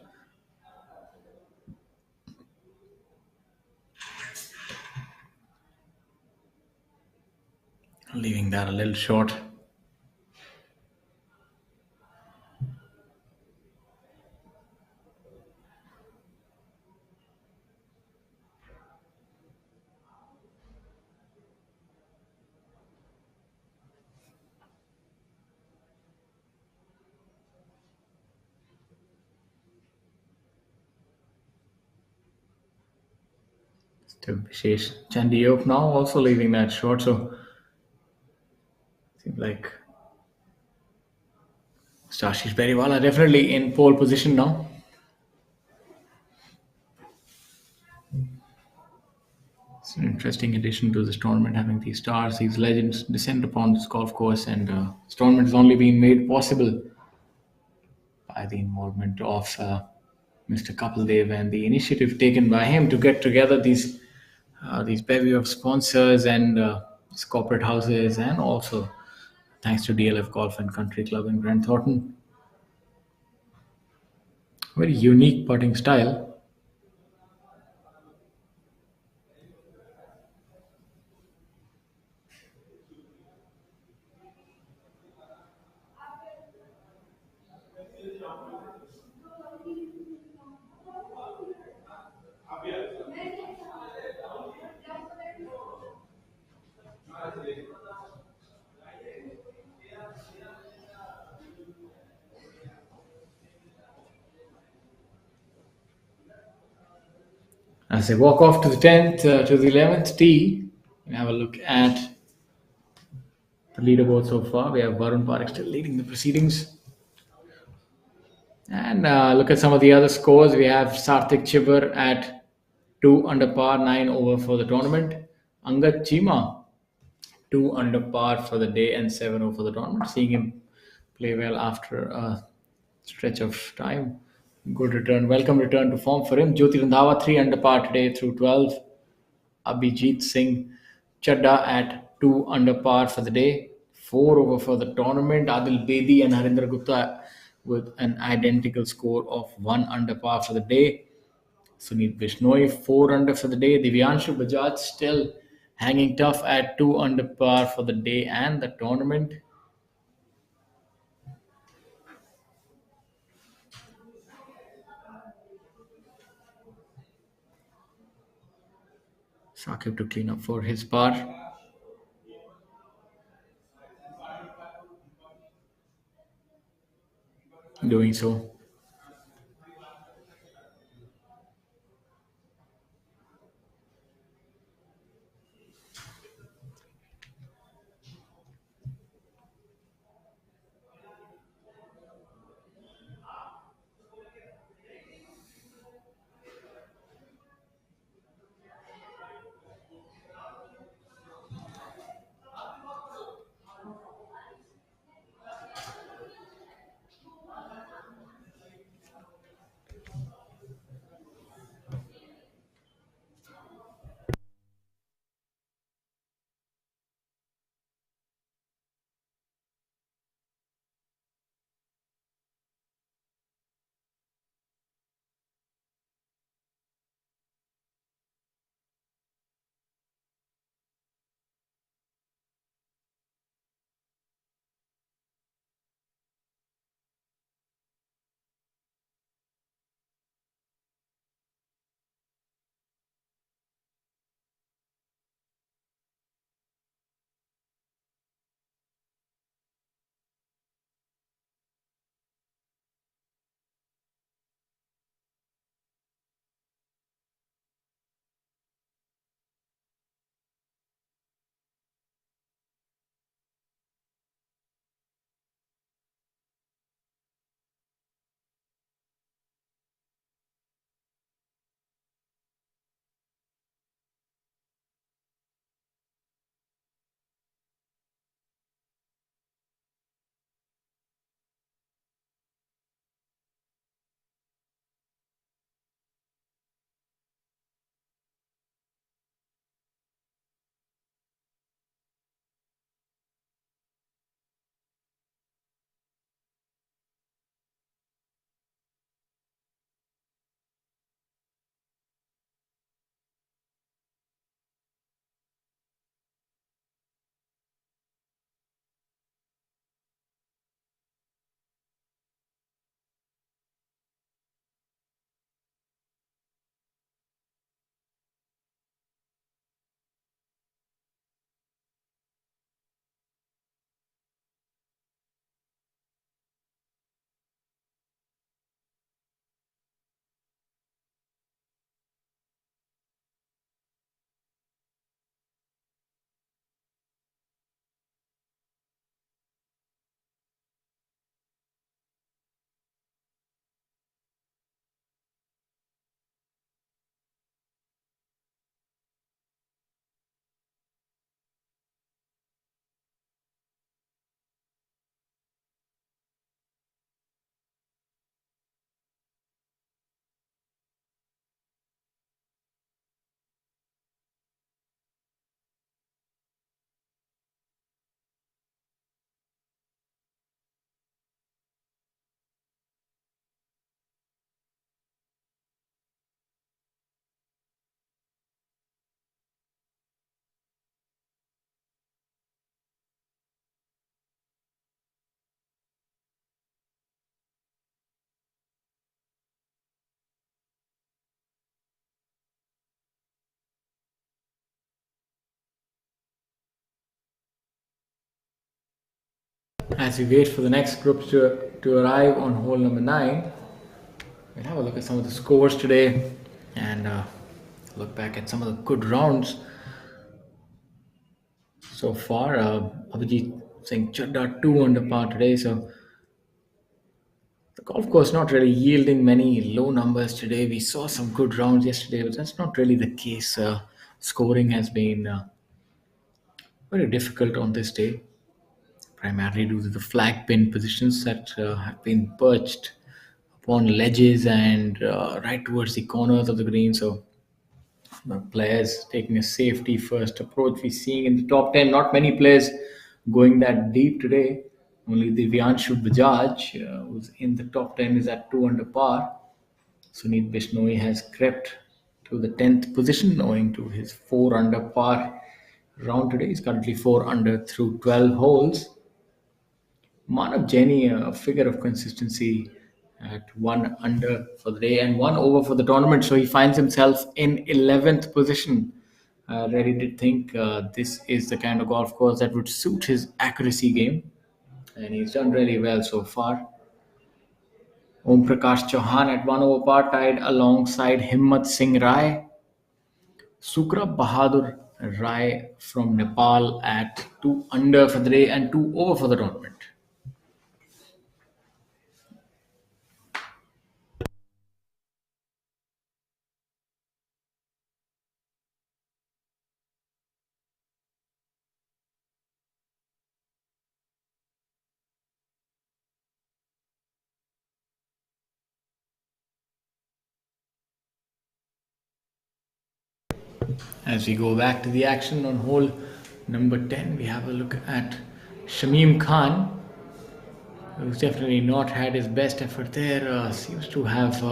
Leaving that a little short. To Vishesh Chandiok now also leaving that short. So seems like Ashish Periwala definitely in pole position now. It's an interesting addition to this tournament, having these stars, these legends descend upon this golf course, and this tournament has only been made possible by the involvement of Mr. Kapil Dev and the initiative taken by him to get together these bevy of sponsors and these corporate houses, and also thanks to DLF Golf and Country Club in Grand Thornton. Very unique putting style. As they walk off to the 10th, to the 11th tee, we have a look at the leaderboard so far. We have Varun Parekh still leading the proceedings. And look at some of the other scores. We have Sarthik Chibber at 2 under par, 9 over for the tournament. Angad Chima, 2 under par for the day and 7 over for the tournament. Seeing him play well after a stretch of time. Good return, welcome return to form for him. Jyoti Randhawa, 3 under par today through 12. Abhijit Singh Chadda at 2 under par for the day, 4 over for the tournament. Adil Bedi and Harinder Gupta with an identical score of 1 under par for the day. Sunil Bishnoi, 4 under for the day. Divyanshu Bajaj still hanging tough at 2 under par for the day and the tournament. Sakib to clean up for his par. Doing so. As we wait for the next groups to arrive on hole number 9, we'll have a look at some of the scores today and look back at some of the good rounds so far. Abhijit saying Chadda 2 under par today, so the golf course not really yielding many low numbers today. We saw some good rounds yesterday, but that's not really the case. Scoring has been very difficult on this day, primarily due to the flag pin positions that have been perched upon ledges and right towards the corners of the green. So the players taking a safety first approach. We're seeing in the top 10, not many players going that deep today. Only the Divyanshu Bajaj, who's in the top 10, is at 2 under par. Sunit Bishnoi has crept to the 10th position owing to his 4 under par round today. He's currently 4 under through 12 holes. Manav Jaini, a figure of consistency at 1 under for the day and 1 over for the tournament. So he finds himself in 11th position. Really did think this is the kind of golf course that would suit his accuracy game. And he's done really well so far. Om Prakash Chauhan at 1 over par tied alongside Himmat Singh Rai. Sukra Bahadur Rai from Nepal at 2 under for the day and 2 over for the tournament. As we go back to the action on hole number 10, we have a look at Shamim Khan, who's definitely not had his best effort there. Seems to have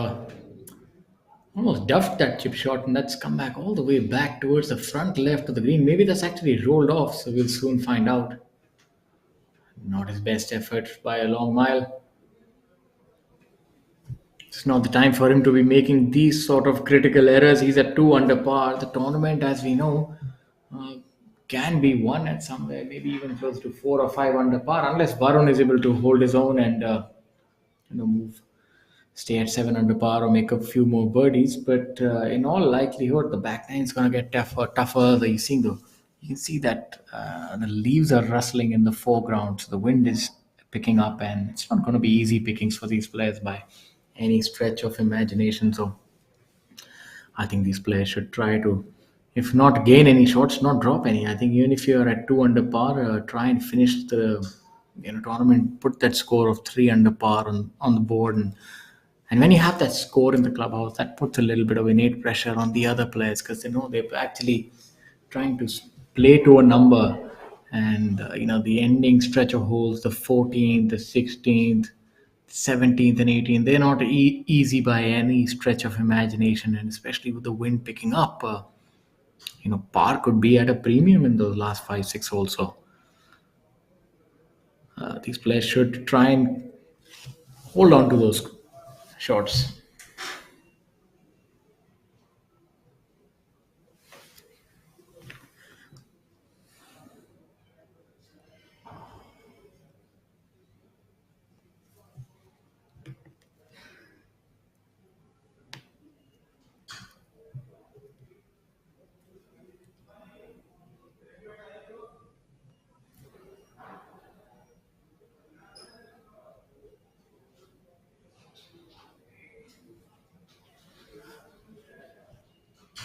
almost duffed that chip shot, and that's come back all the way back towards the front left of the green. Maybe that's actually rolled off, so we'll soon find out. Not his best effort by a long mile. It's not the time for him to be making these sort of critical errors. He's at 2 under par. The tournament, as we know, uh, can be won at somewhere, maybe even close to 4 or 5 under par, unless Varun is able to hold his own and move, stay at 7 under par or make a few more birdies. But in all likelihood, the back nine is going to get tougher. You can see that the leaves are rustling in the foreground, so the wind is picking up, and it's not going to be easy pickings for these players by any stretch of imagination. So I think these players should try to, if not gain any shots, not drop any. I think even if you're at 2 under par, try and finish the tournament, put that score of 3 under par on the board. And when you have that score in the clubhouse, that puts a little bit of innate pressure on the other players because they know they're actually trying to play to a number. And, the ending stretch of holes, the 14th, the 16th, 17th and 18th, they're not easy by any stretch of imagination. And especially with the wind picking up, par could be at a premium in those last 5, 6 holes. So these players should try and hold on to those shots.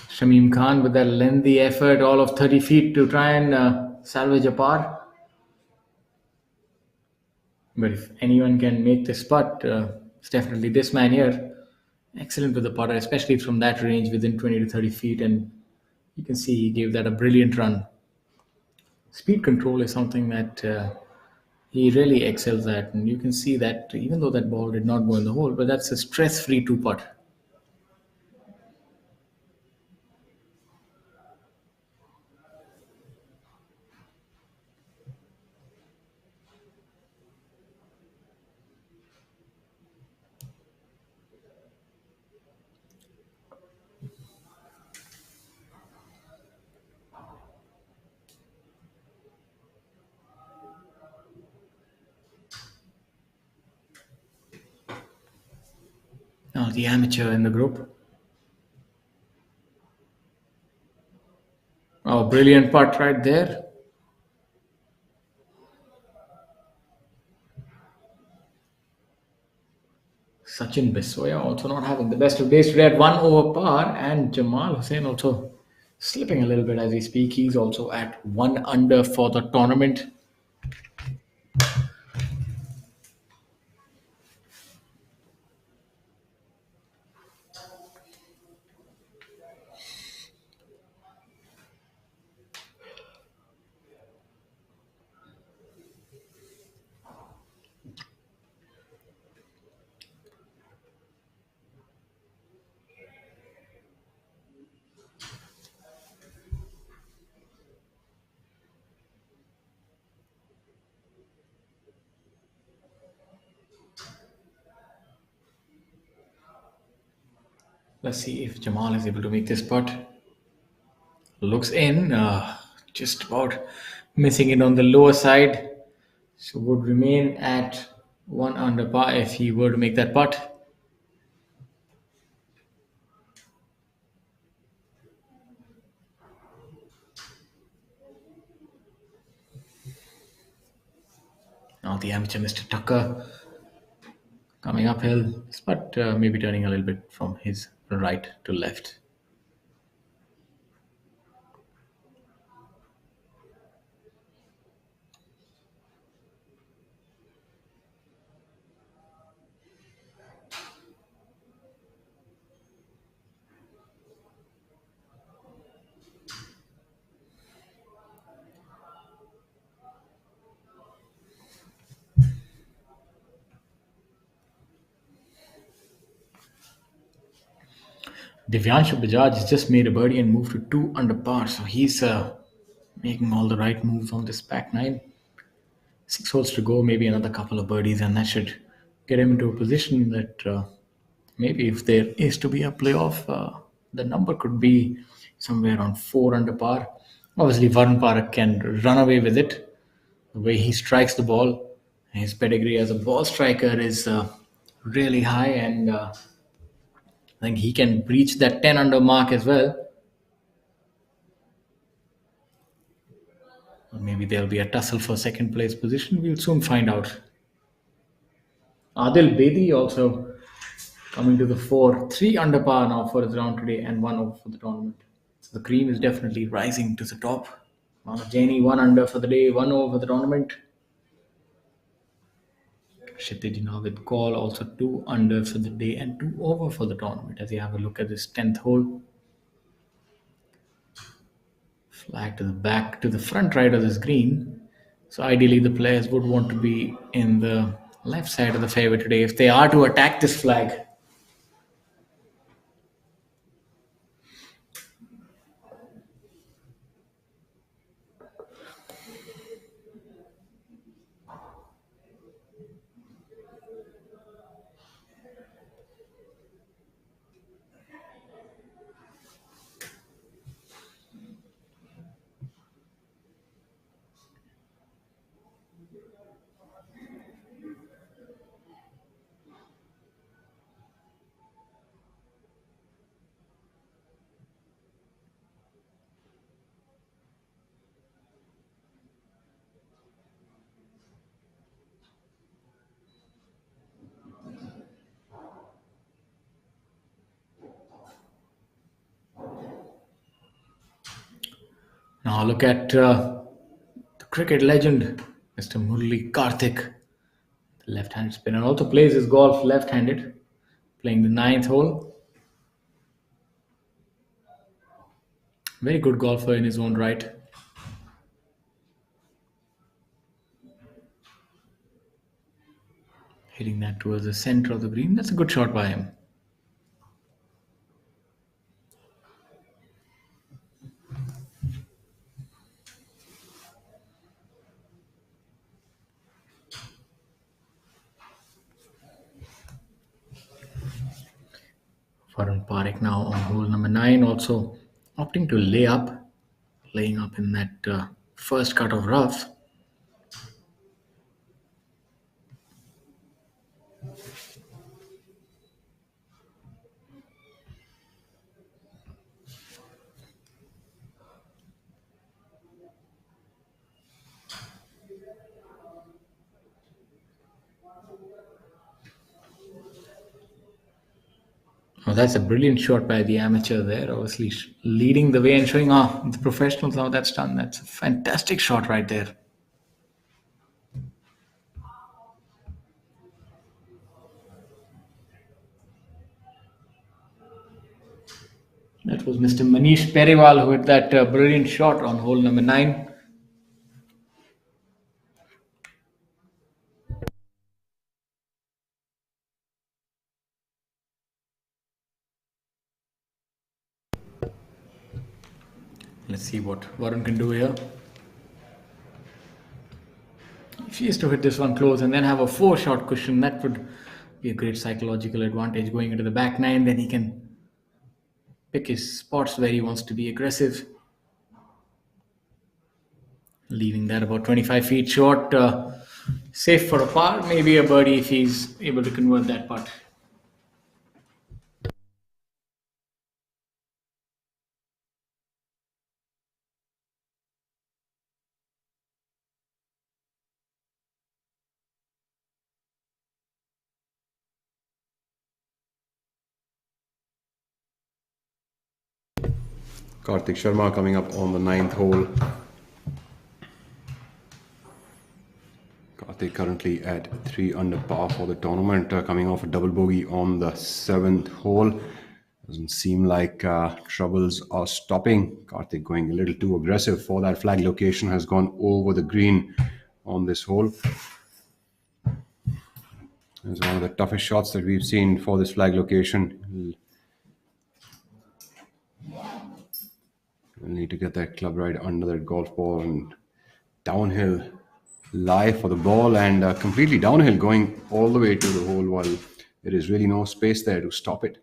Shamim Khan with that lengthy effort, all of 30 feet to try and salvage a par. But if anyone can make this putt, it's definitely this man here. Excellent with the putter, especially from that range within 20 to 30 feet. And you can see he gave that a brilliant run. Speed control is something that he really excels at. And you can see that even though that ball did not go in the hole, but that's a stress-free two putt. Now the amateur in the group. Oh, brilliant putt right there. Sachin Biswaya also not having the best of days today at 1 over par, and Jamal Hussain also slipping a little bit as we speak. He's also at 1 under for the tournament. Let's see if Jamal is able to make this putt. Looks in, just about missing it on the lower side. So would remain at 1 under par if he were to make that putt. Now the amateur Mr. Tucker coming uphill, but maybe turning a little bit from his right to left. Divyanshu Bajaj has just made a birdie and moved to 2 under par, so he's making all the right moves on this back nine. 6 holes to go, maybe another couple of birdies, and that should get him into a position that maybe if there is to be a playoff, the number could be somewhere around 4 under par. Obviously, Varun Parak can run away with it. The way he strikes the ball, his pedigree as a ball striker is really high, and I think he can breach that 10 under mark as well. Or maybe there'll be a tussle for second place position. We'll soon find out. Adil Bedi also coming to the fore. 3 under par now for his round today and 1 over for the tournament. So the cream is definitely rising to the top. Mama Jaini 1 under for the day, 1 over for the tournament. Kshitij with call also 2 under for the day and 2 over for the tournament. As you have a look at this 10th hole. Flag to the back, to the front right of this green. So ideally the players would want to be in the left side of the fairway today if they are to attack this flag. Now look at the cricket legend, Mr. Murli Karthik, the left-handed spinner. Also plays his golf left-handed, playing the 9th hole. Very good golfer in his own right. Hitting that towards the center of the green. That's a good shot by him. Varun Parekh now on hole number 9, also opting to lay up, laying up in that first cut of rough. That's a brilliant shot by the amateur there, obviously leading the way and showing the professionals how that's done. That's a fantastic shot right there. That was Mr. Manish Periwal who hit that brilliant shot on hole number 9. Let's see what Varun can do here. If he is to hit this one close and then have a 4-shot cushion, that would be a great psychological advantage going into the back 9. Then he can pick his spots where he wants to be aggressive. Leaving that about 25 feet short. Safe for a par, maybe a birdie if he's able to convert that putt. Karthik Sharma coming up on the 9th hole. Karthik currently at 3 under par for the tournament, coming off a double bogey on the 7th hole. Doesn't seem like troubles are stopping. Karthik going a little too aggressive for that flag location, has gone over the green on this hole. It's one of the toughest shots that we've seen for this flag location. We'll need to get that club right under that golf ball and downhill lie for the ball, and completely downhill going all the way to the hole while there is really no space there to stop it.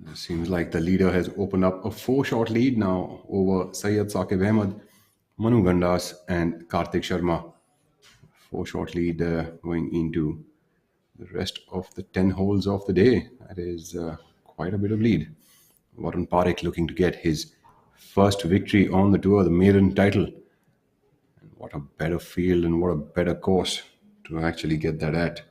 It seems like the leader has opened up a 4-shot lead now over Syed Saqib Ahmed, Manu Gandas and Karthik Sharma. 4-shot lead going into the rest of the 10 holes of the day. That is quite a bit of lead. Varun Parekh looking to get his first victory on the tour, the maiden title. And what a better field and what a better course to actually get that at.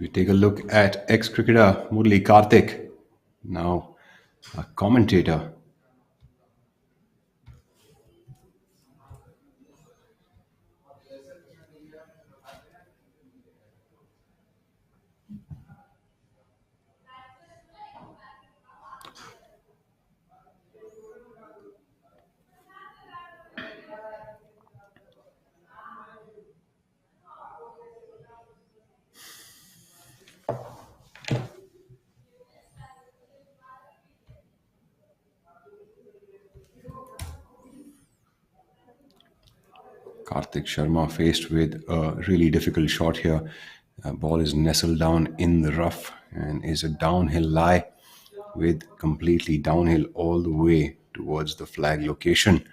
We take a look at ex-cricketer Murli Karthik, now a commentator. Karthik Sharma faced with a really difficult shot here. Ball is nestled down in the rough and is a downhill lie with completely downhill all the way towards the flag location.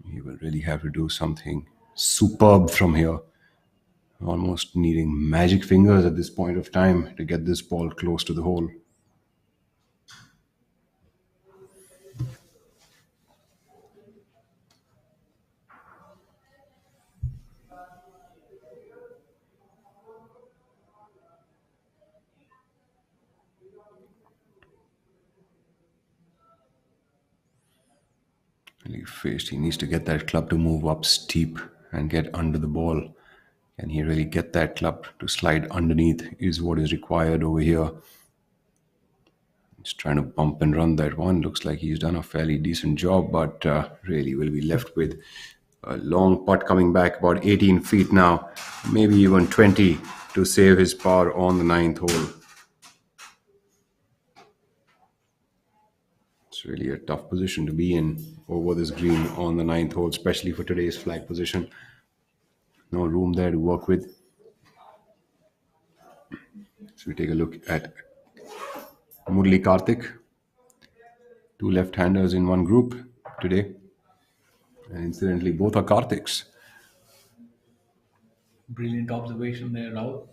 He will really have to do something superb from here. Almost needing magic fingers at this point of time to get this ball close to the hole. He needs to get that club to move up steep and get under the ball. Can he really get that club to slide underneath is what is required over here. He's trying to bump and run that one. Looks like he's done a fairly decent job, but really will be left with A long putt coming back about 18 feet now, maybe even 20 to save his par on the ninth hole. It's really a tough position to be in over this green on the ninth hole, especially for today's flag position. No room there to work with. So we take a look at Murli Karthik. Two left-handers in one group today. And incidentally, both are Karthik's. Brilliant observation there, Rahul.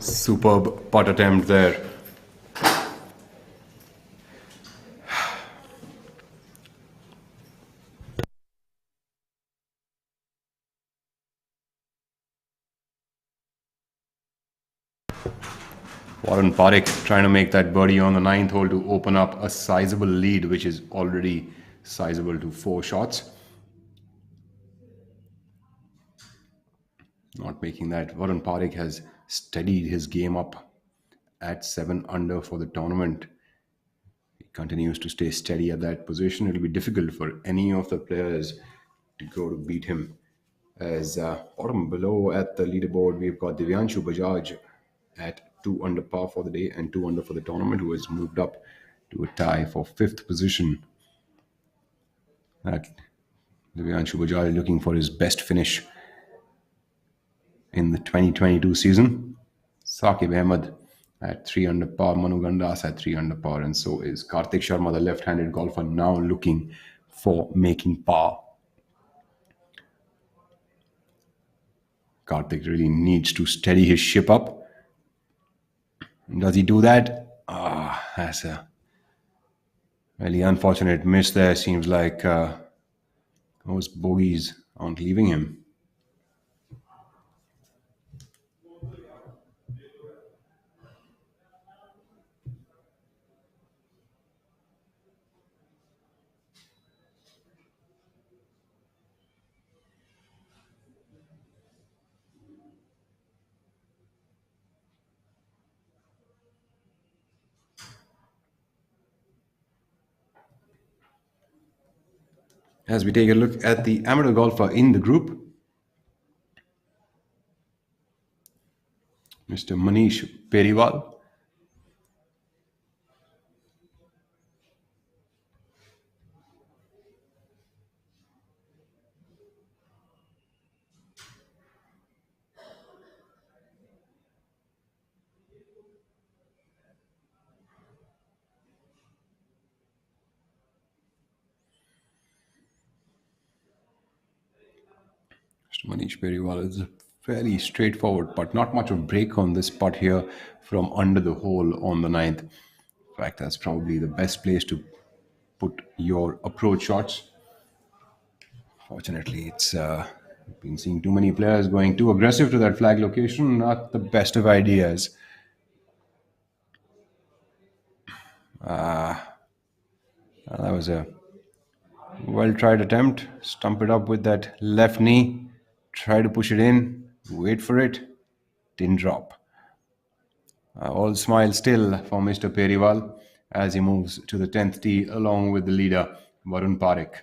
Superb putt attempt there. Warren Parekh trying to make that birdie on the ninth hole to open up a sizable lead, which is already sizable to 4 shots. Not making that. Warren Parekh has steadied his game up at 7 under for the tournament. He continues to stay steady at that position. It'll be difficult for any of the players to go to beat him. As bottom below at the leaderboard, we've got Divyanshu Bajaj at 2 under par for the day and 2 under for the tournament, who has moved up to a tie for 5th position. That Divyanshu Bajaj looking for his best finish in the 2022 season. Saqib Ahmed at 3 under par, Manu Gandas at 3 under par, and so is Karthik Sharma, the left-handed golfer, now looking for making par. Karthik really needs to steady his ship up. Does he do that? That's a really unfortunate miss there. Seems like those bogeys aren't leaving him. As we take a look at the amateur golfer in the group, Mr. Manish Periwal. Mr. Manish Periwal is a fairly straightforward putt. Not much of break on this putt here from under the hole on the ninth. In fact, that's probably the best place to put your approach shots. Fortunately, it's been seeing too many players going too aggressive to that flag location. Not the best of ideas. That was a well-tried attempt. Stump it up with that left knee. Try to push it in. Wait for it. Didn't drop. All smile still for Mr. Periwal as he moves to the 10th tee along with the leader, Varun Parekh.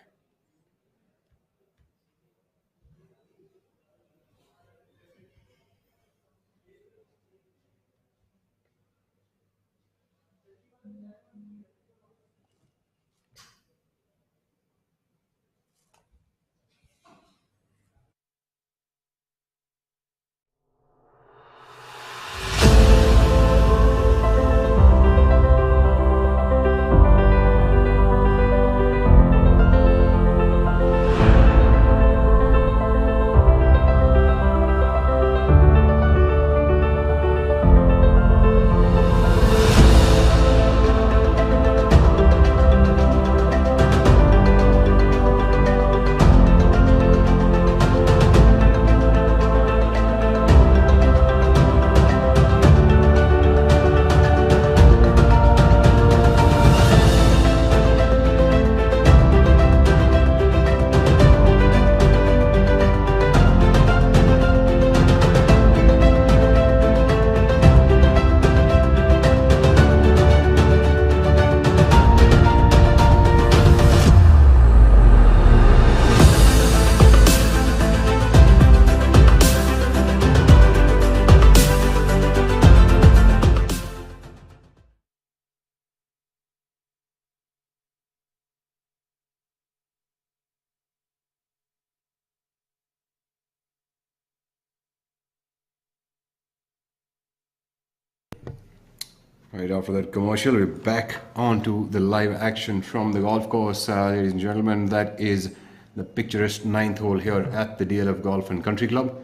Right after that commercial, we're back onto the live action from the golf course, ladies and gentlemen. That is the picturesque ninth hole here at the DLF Golf and Country Club.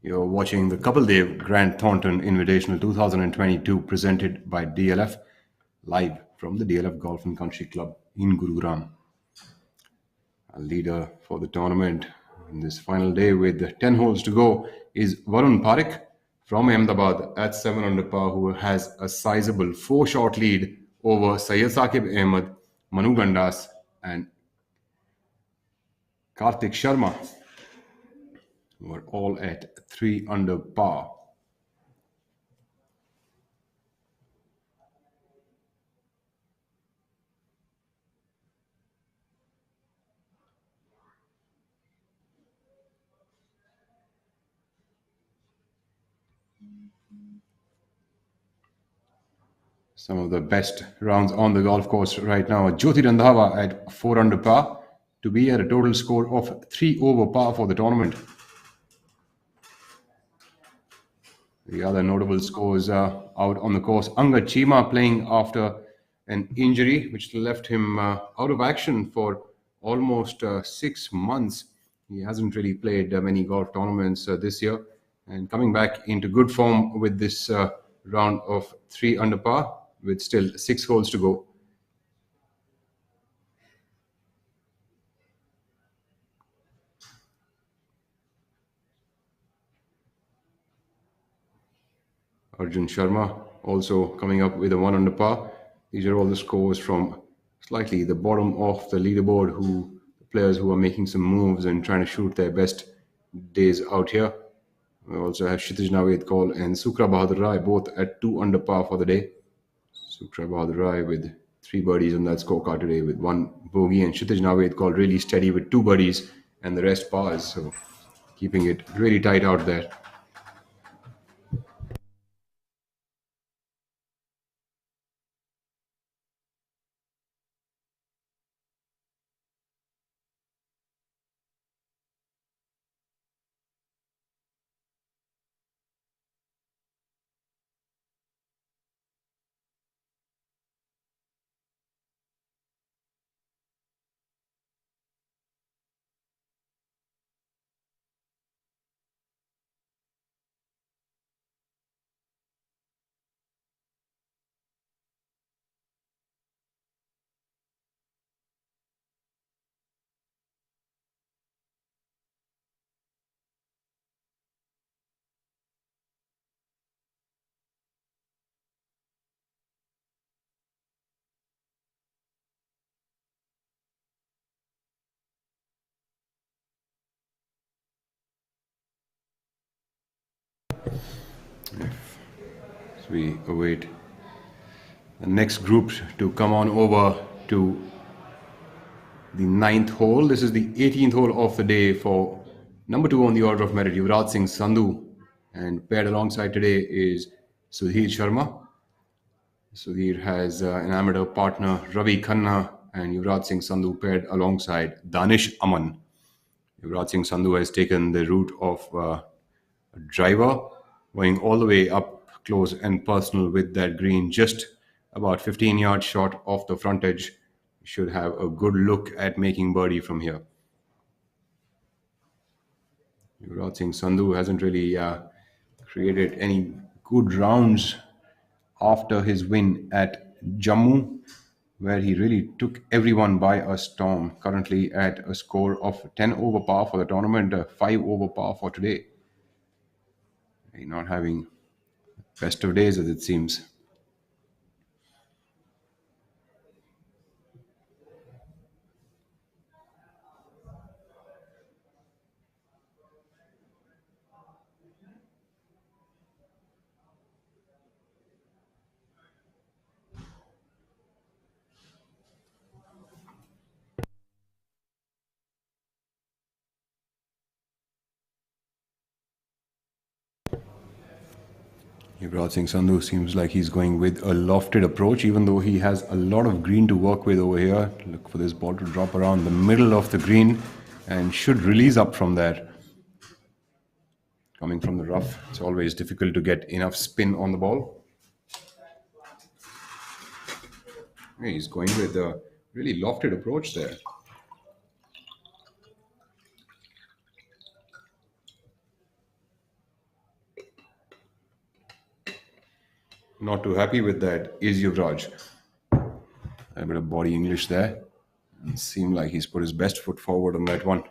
You're watching the Kapil Dev Grand Thornton Invitational 2022 presented by DLF, live from the DLF Golf and Country Club in Gurugram. Our leader for the tournament in this final day with 10 holes to go is Varun Parekh from Ahmedabad at 7 under par, who has a sizable 4-shot lead over Syed Saqib Ahmed, Manu Gandas, and Karthik Sharma, who are all at 3 under par. Some of the best rounds on the golf course right now. Jyoti Randhawa at 4 under par to be at a total score of 3 over par for the tournament. The other notable scores out on the course. Angad Chima playing after an injury which left him out of action for almost 6 months. He hasn't really played many golf tournaments this year, and coming back into good form with this round of 3 under par with still 6 holes to go. Arjun Sharma also coming up with a 1 under par. These are all the scores from slightly the bottom of the leaderboard, players who are making some moves and trying to shoot their best days out here. We also have Kshitij Navedkar and Sukra Bahadur Rai both at 2 under par for the day. Sukra Bahadur Rai with 3 birdies on that scorecard today with 1 bogey, and Kshitij Navedkar really steady with 2 birdies and the rest pars. So keeping it really tight out there. So we await the next group to come on over to the 9th hole. This is the 18th hole of the day for number 2 on the order of merit, Yuvraj Singh Sandhu. And paired alongside today is Sudhir Sharma. Sudhir has an amateur partner, Ravi Khanna, and Yuvraj Singh Sandhu paired alongside Danish Aman. Yuvraj Singh Sandhu has taken the route of a driver, going all the way up close and personal with that green, just about 15 yards short off the front edge. Should have a good look at making birdie from here. Yuvraj Singh Sandhu hasn't really created any good rounds after his win at Jammu, where he really took everyone by a storm. Currently at a score of 10 over par for the tournament, 5 over par for today. He's not having best of days, as it seems. Yuvraj Singh Sandhu seems like he's going with a lofted approach, even though he has a lot of green to work with over here. Look for this ball to drop around the middle of the green and should release up from there. Coming from the rough, it's always difficult to get enough spin on the ball. Hey, he's going with a really lofted approach there. Not too happy with that is Yuvraj. A bit of body English there. It seemed like he's put his best foot forward on that one.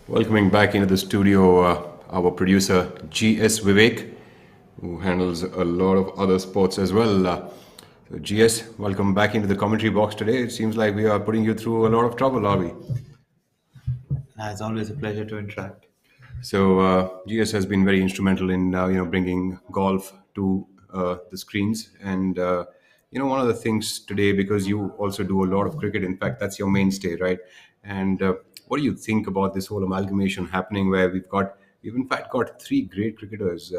Welcoming back into the studio our producer GS Vivek, who handles a lot of other sports as well. So GS, welcome back into the commentary box today. It seems like we are putting you through a lot of trouble, are we? It's always a pleasure to interact. So GS has been very instrumental in bringing golf to the screens, and one of the things today, because you also do a lot of cricket. In fact, that's your mainstay, right? And what do you think about this whole amalgamation happening, where we've in fact got three great cricketers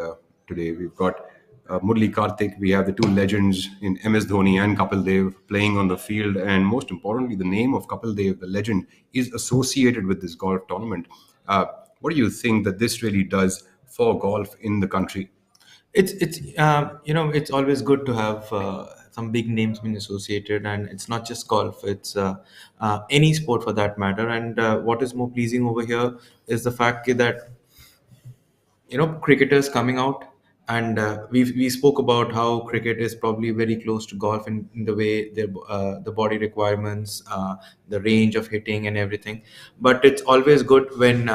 today. We've got Murli Karthik. We have the two legends in MS Dhoni and Kapil Dev playing on the field, and most importantly, the name of Kapil Dev, the legend, is associated with this golf tournament. What do you think that this really does for golf in the country? It's always good to have some big names being associated, and it's not just golf. It's any sport for that matter. And what is more pleasing over here is the fact that cricketers coming out, and we spoke about how cricket is probably very close to golf in the way the body requirements, the range of hitting and everything. But it's always good when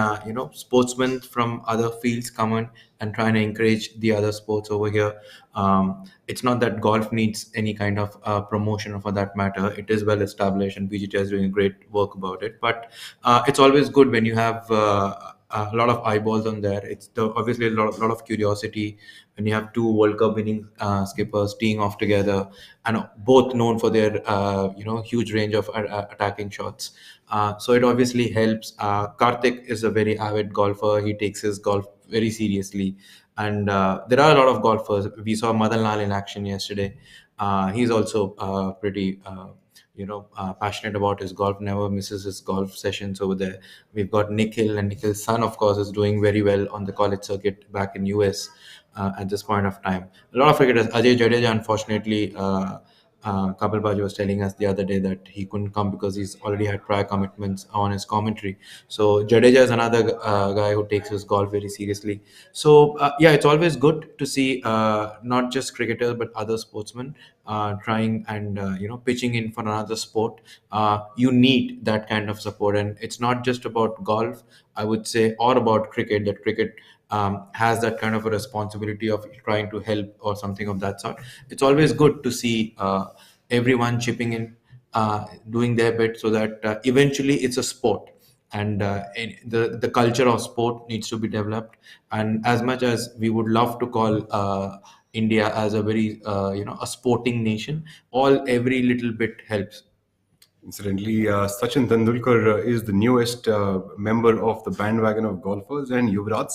sportsmen from other fields come in and try and encourage the other sports over here. It's not that golf needs any kind of promotion, or for that matter, it is well established, and BGT is doing great work about it. But it's always good when you have a lot of eyeballs on there. Obviously lot of curiosity when you have two World Cup winning skippers teeing off together, and both known for their huge range of attacking shots. So it obviously helps. Karthik is a very avid golfer. He takes his golf very seriously, and there are a lot of golfers. We saw Madan Lal in action yesterday. He's also pretty passionate about his golf, never misses his golf sessions over there. We've got Nikhil, and Nikhil's son, of course, is doing very well on the college circuit back in US at this point of time. A lot of cricketers. Ajay Jadeja, unfortunately, Kapil Baji was telling us the other day that he couldn't come because he's already had prior commitments on his commentary. So Jadeja is another guy who takes his golf very seriously. So yeah, it's always good to see not just cricketers but other sportsmen trying and pitching in for another sport. You need that kind of support, and it's not just about golf, I would say, or about cricket. That cricket has that kind of a responsibility of trying to help or something of that sort. It's always good to see everyone chipping in, doing their bit, so that eventually it's a sport, and the culture of sport needs to be developed. And as much as we would love to call India as a very a sporting nation, every little bit helps. Incidentally, Sachin Tendulkar is the newest member of the bandwagon of golfers, and Yuvraj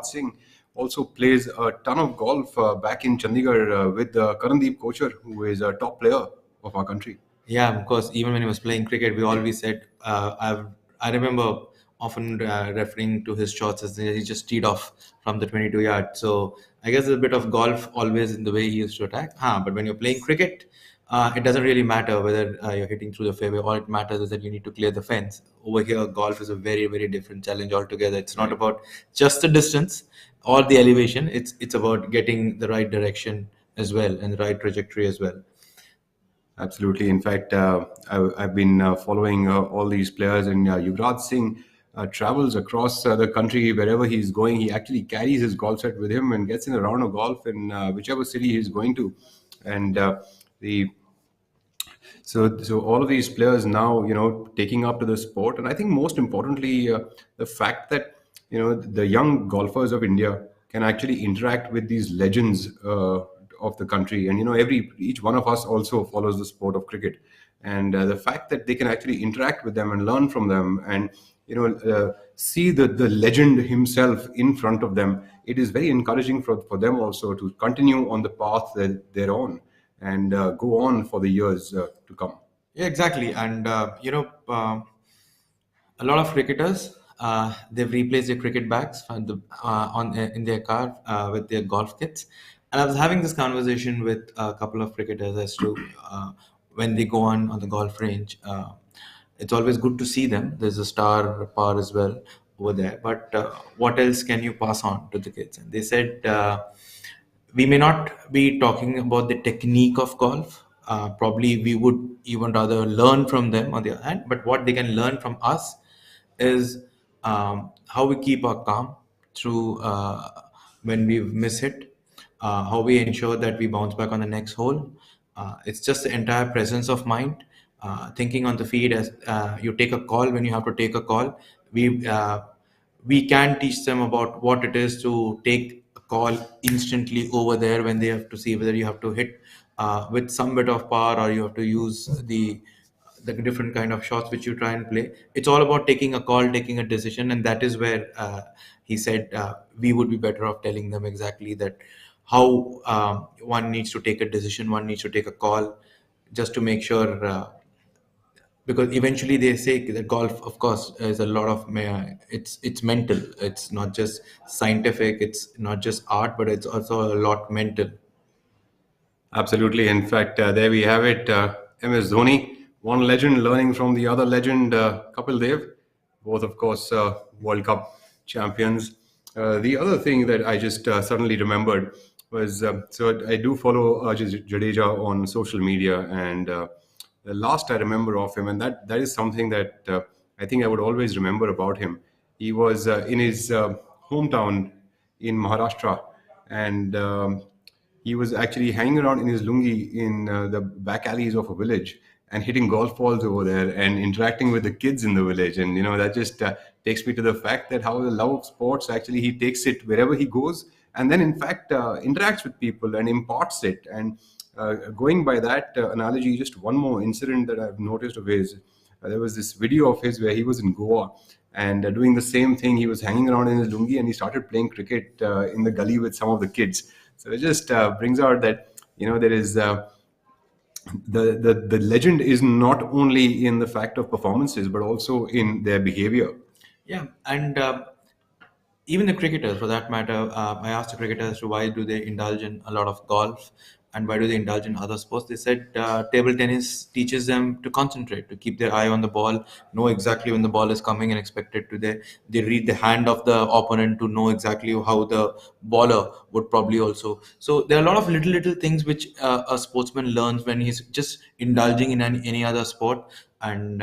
Singh also plays a ton of golf back in Chandigarh with Karandeep Kochar, who is a top player of our country. Yeah, of course. Even when he was playing cricket, we always said, I remember often referring to his shots as he just teed off from the 22 yard. So I guess there's a bit of golf always in the way he used to attack. But when you're playing cricket, it doesn't really matter whether you're hitting through the fairway. All it matters is that you need to clear the fence. Over here, golf is a very, very different challenge altogether. It's not about just the distance or the elevation. It's about getting the right direction as well and the right trajectory as well. Absolutely. In fact, I've been following all these players, and Yuvraj Singh travels across the country wherever he's going. He actually carries his golf set with him and gets in a round of golf in whichever city he's going to. And the so all of these players now, taking up to the sport, and I think most importantly, the fact that the young golfers of India can actually interact with these legends of the country, and each one of us also follows the sport of cricket, and the fact that they can actually interact with them and learn from them, and see the legend himself in front of them, it is very encouraging for them also to continue on the path that they're on and go on for the years to come. Yeah, exactly. And a lot of cricketers, they've replaced their cricket bags on in their car with their golf kits. And I was having this conversation with a couple of cricketers as to when they go on the golf range. It's always good to see them. There's a star power as well over there. But what else can you pass on to the kids? And they said, we may not be talking about the technique of golf. Probably we would even rather learn from them on the other hand. But what they can learn from us is how we keep our calm through when we miss hit, how we ensure that we bounce back on the next hole. It's just the entire presence of mind, thinking on the feet as you take a call when you have to take a call. We can teach them about what it is to take a call instantly over there when they have to see whether you have to hit with some bit of power or you have to use the different kind of shots which you try and play. It's all about taking a call, taking a decision, and that is where he said we would be better off telling them exactly that how one needs to take a decision, one needs to take a call, just to make sure. Because eventually they say that golf, of course, is a lot of it's mental. It's not just scientific. It's not just art, but it's also a lot mental. Absolutely. In fact, there we have it. MS Dhoni, one legend learning from the other legend, Kapil Dev, both, of course, World Cup champions. The other thing that I just suddenly remembered was so I do follow Jadeja on social media, and the last I remember of him, and that is something that I think I would always remember about him. He was in his hometown in Maharashtra, and he was actually hanging around in his lungi in the back alleys of a village and hitting golf balls over there and interacting with the kids in the village. And that just takes me to the fact that how the love of sports, actually he takes it wherever he goes, and then in fact interacts with people and imparts it. And going by that analogy, just one more incident that I've noticed of his. There was this video of his where he was in Goa and doing the same thing. He was hanging around in his lungi and he started playing cricket in the gully with some of the kids. So it just brings out that there is the legend is not only in the fact of performances but also in their behavior. Yeah, and even the cricketers, for that matter, I asked the cricketers to why do they indulge in a lot of golf and why do they indulge in other sports. They said table tennis teaches them to concentrate, to keep their eye on the ball, know exactly when the ball is coming and expect it to there. They read the hand of the opponent to know exactly how the bowler would probably also. So there are a lot of little things which a sportsman learns when he's just indulging in any other sport. And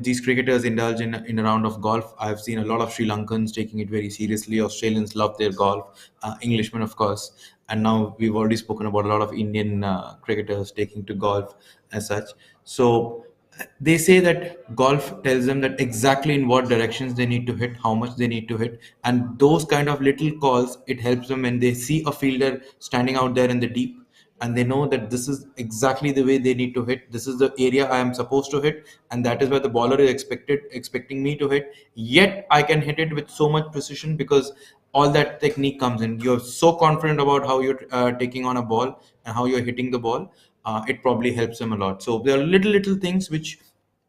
these cricketers indulge in a round of golf, I've seen a lot of Sri Lankans taking it very seriously. Australians love their golf, Englishmen, of course, and now we've already spoken about a lot of Indian cricketers taking to golf as such. So they say that golf tells them that exactly in what directions they need to hit, how much they need to hit, and those kind of little calls, it helps them when they see a fielder standing out there in the deep and they know that this is exactly the way they need to hit, this is the area I am supposed to hit, and that is where the bowler is expecting me to hit, yet I can hit it with so much precision because all that technique comes in. You're so confident about how you're taking on a ball and how you're hitting the ball. It probably helps them a lot. So there are little things which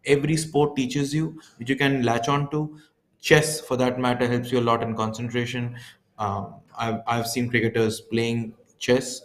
every sport teaches you, which you can latch on to. Chess, for that matter, helps you a lot in concentration. I've seen cricketers playing chess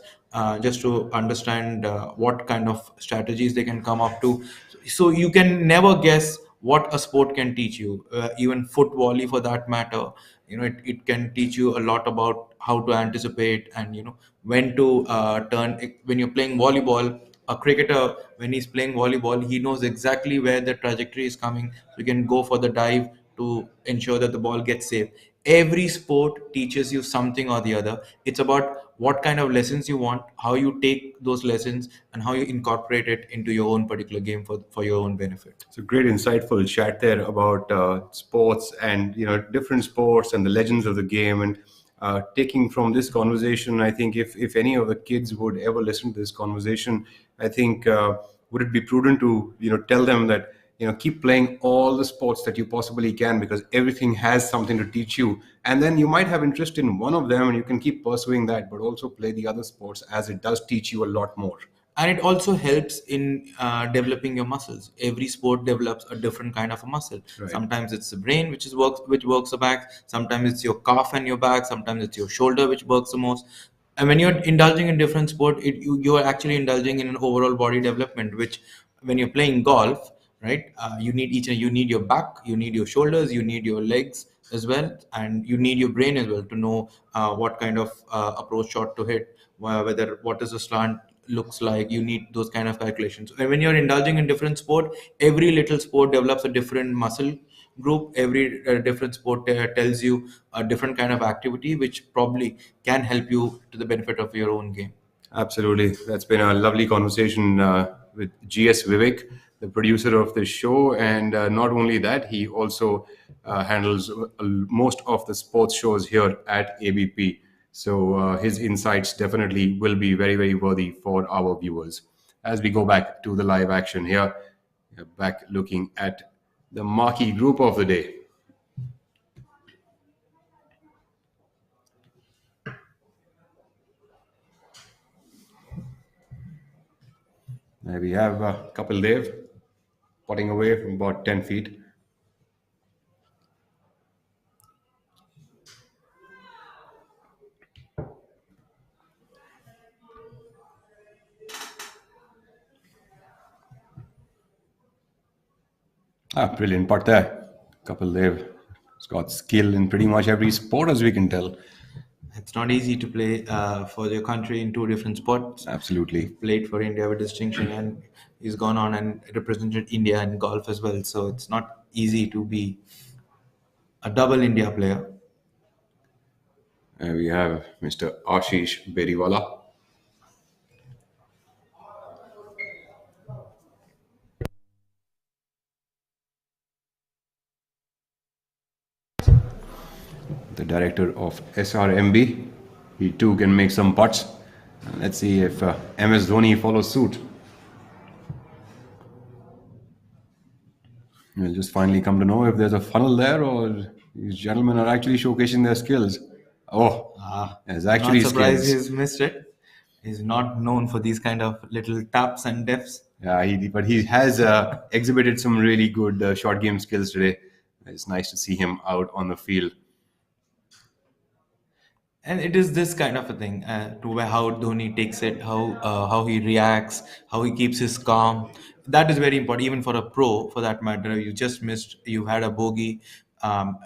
just to understand what kind of strategies they can come up to. So you can never guess what a sport can teach you. Even foot volley, for that matter, it can teach you a lot about how to anticipate, and when to turn. When you're playing volleyball, a cricketer, when he's playing volleyball, he knows exactly where the trajectory is coming, so you can go for the dive to ensure that the ball gets safe. Every sport teaches you something or the other. It's about what kind of lessons you want, how you take those lessons, and how you incorporate it into your own particular game for your own benefit. It's a great, insightful chat there about sports and different sports and the legends of the game. And taking from this conversation, I think if any of the kids would ever listen to this conversation, I think would it be prudent to tell them that keep playing all the sports that you possibly can, because everything has something to teach you, and then you might have interest in one of them and you can keep pursuing that, but also play the other sports, as it does teach you a lot more. And it also helps in developing your muscles. Every sport develops a different kind of a muscle. Right. Sometimes it's the brain which works the back, sometimes it's your calf and your back, sometimes it's your shoulder which works the most. And when you're indulging in different sport, you are actually indulging in an overall body development, which when you're playing golf, right, you need you need your back, you need your shoulders, you need your legs as well, and you need your brain as well to know what kind of approach shot to hit, whether what is the slant looks like. You need those kind of calculations. And when you're indulging in different sport, every little sport develops a different muscle group. Every different sport tells you a different kind of activity, which probably can help you to the benefit of your own game. Absolutely. That's been a lovely conversation with GS Vivek, the producer of this show. And not only that, he also handles most of the sports shows here at ABP. So his insights definitely will be very, very worthy for our viewers. As we go back to the live action here, we're back looking at the marquee group of the day. There we have Kapil Dev putting away from about 10 feet. Brilliant putt there. Kapil Dev has got skill in pretty much every sport, as we can tell. It's not easy to play for your country in two different sports. Absolutely. He played for India with distinction, and he's gone on and represented India in golf as well. So it's not easy to be a double India player. We have Mr. Ashish Beriwala. The director of SRMB. He too can make some putts. Let's see if MS Dhoni follows suit. We'll just finally come to know if there's a funnel there or these gentlemen are actually showcasing their skills. Oh, there's actually Not surprised skills. he's missed it. He's not known for these kind of little taps and dips. Yeah, but he has exhibited some really good short game skills today. It's nice to see him out on the field. And it is this kind of a thing, to where how Dhoni takes it, how he reacts, how he keeps his calm. That is very important, even for a pro, for that matter. You just missed, you had a bogey.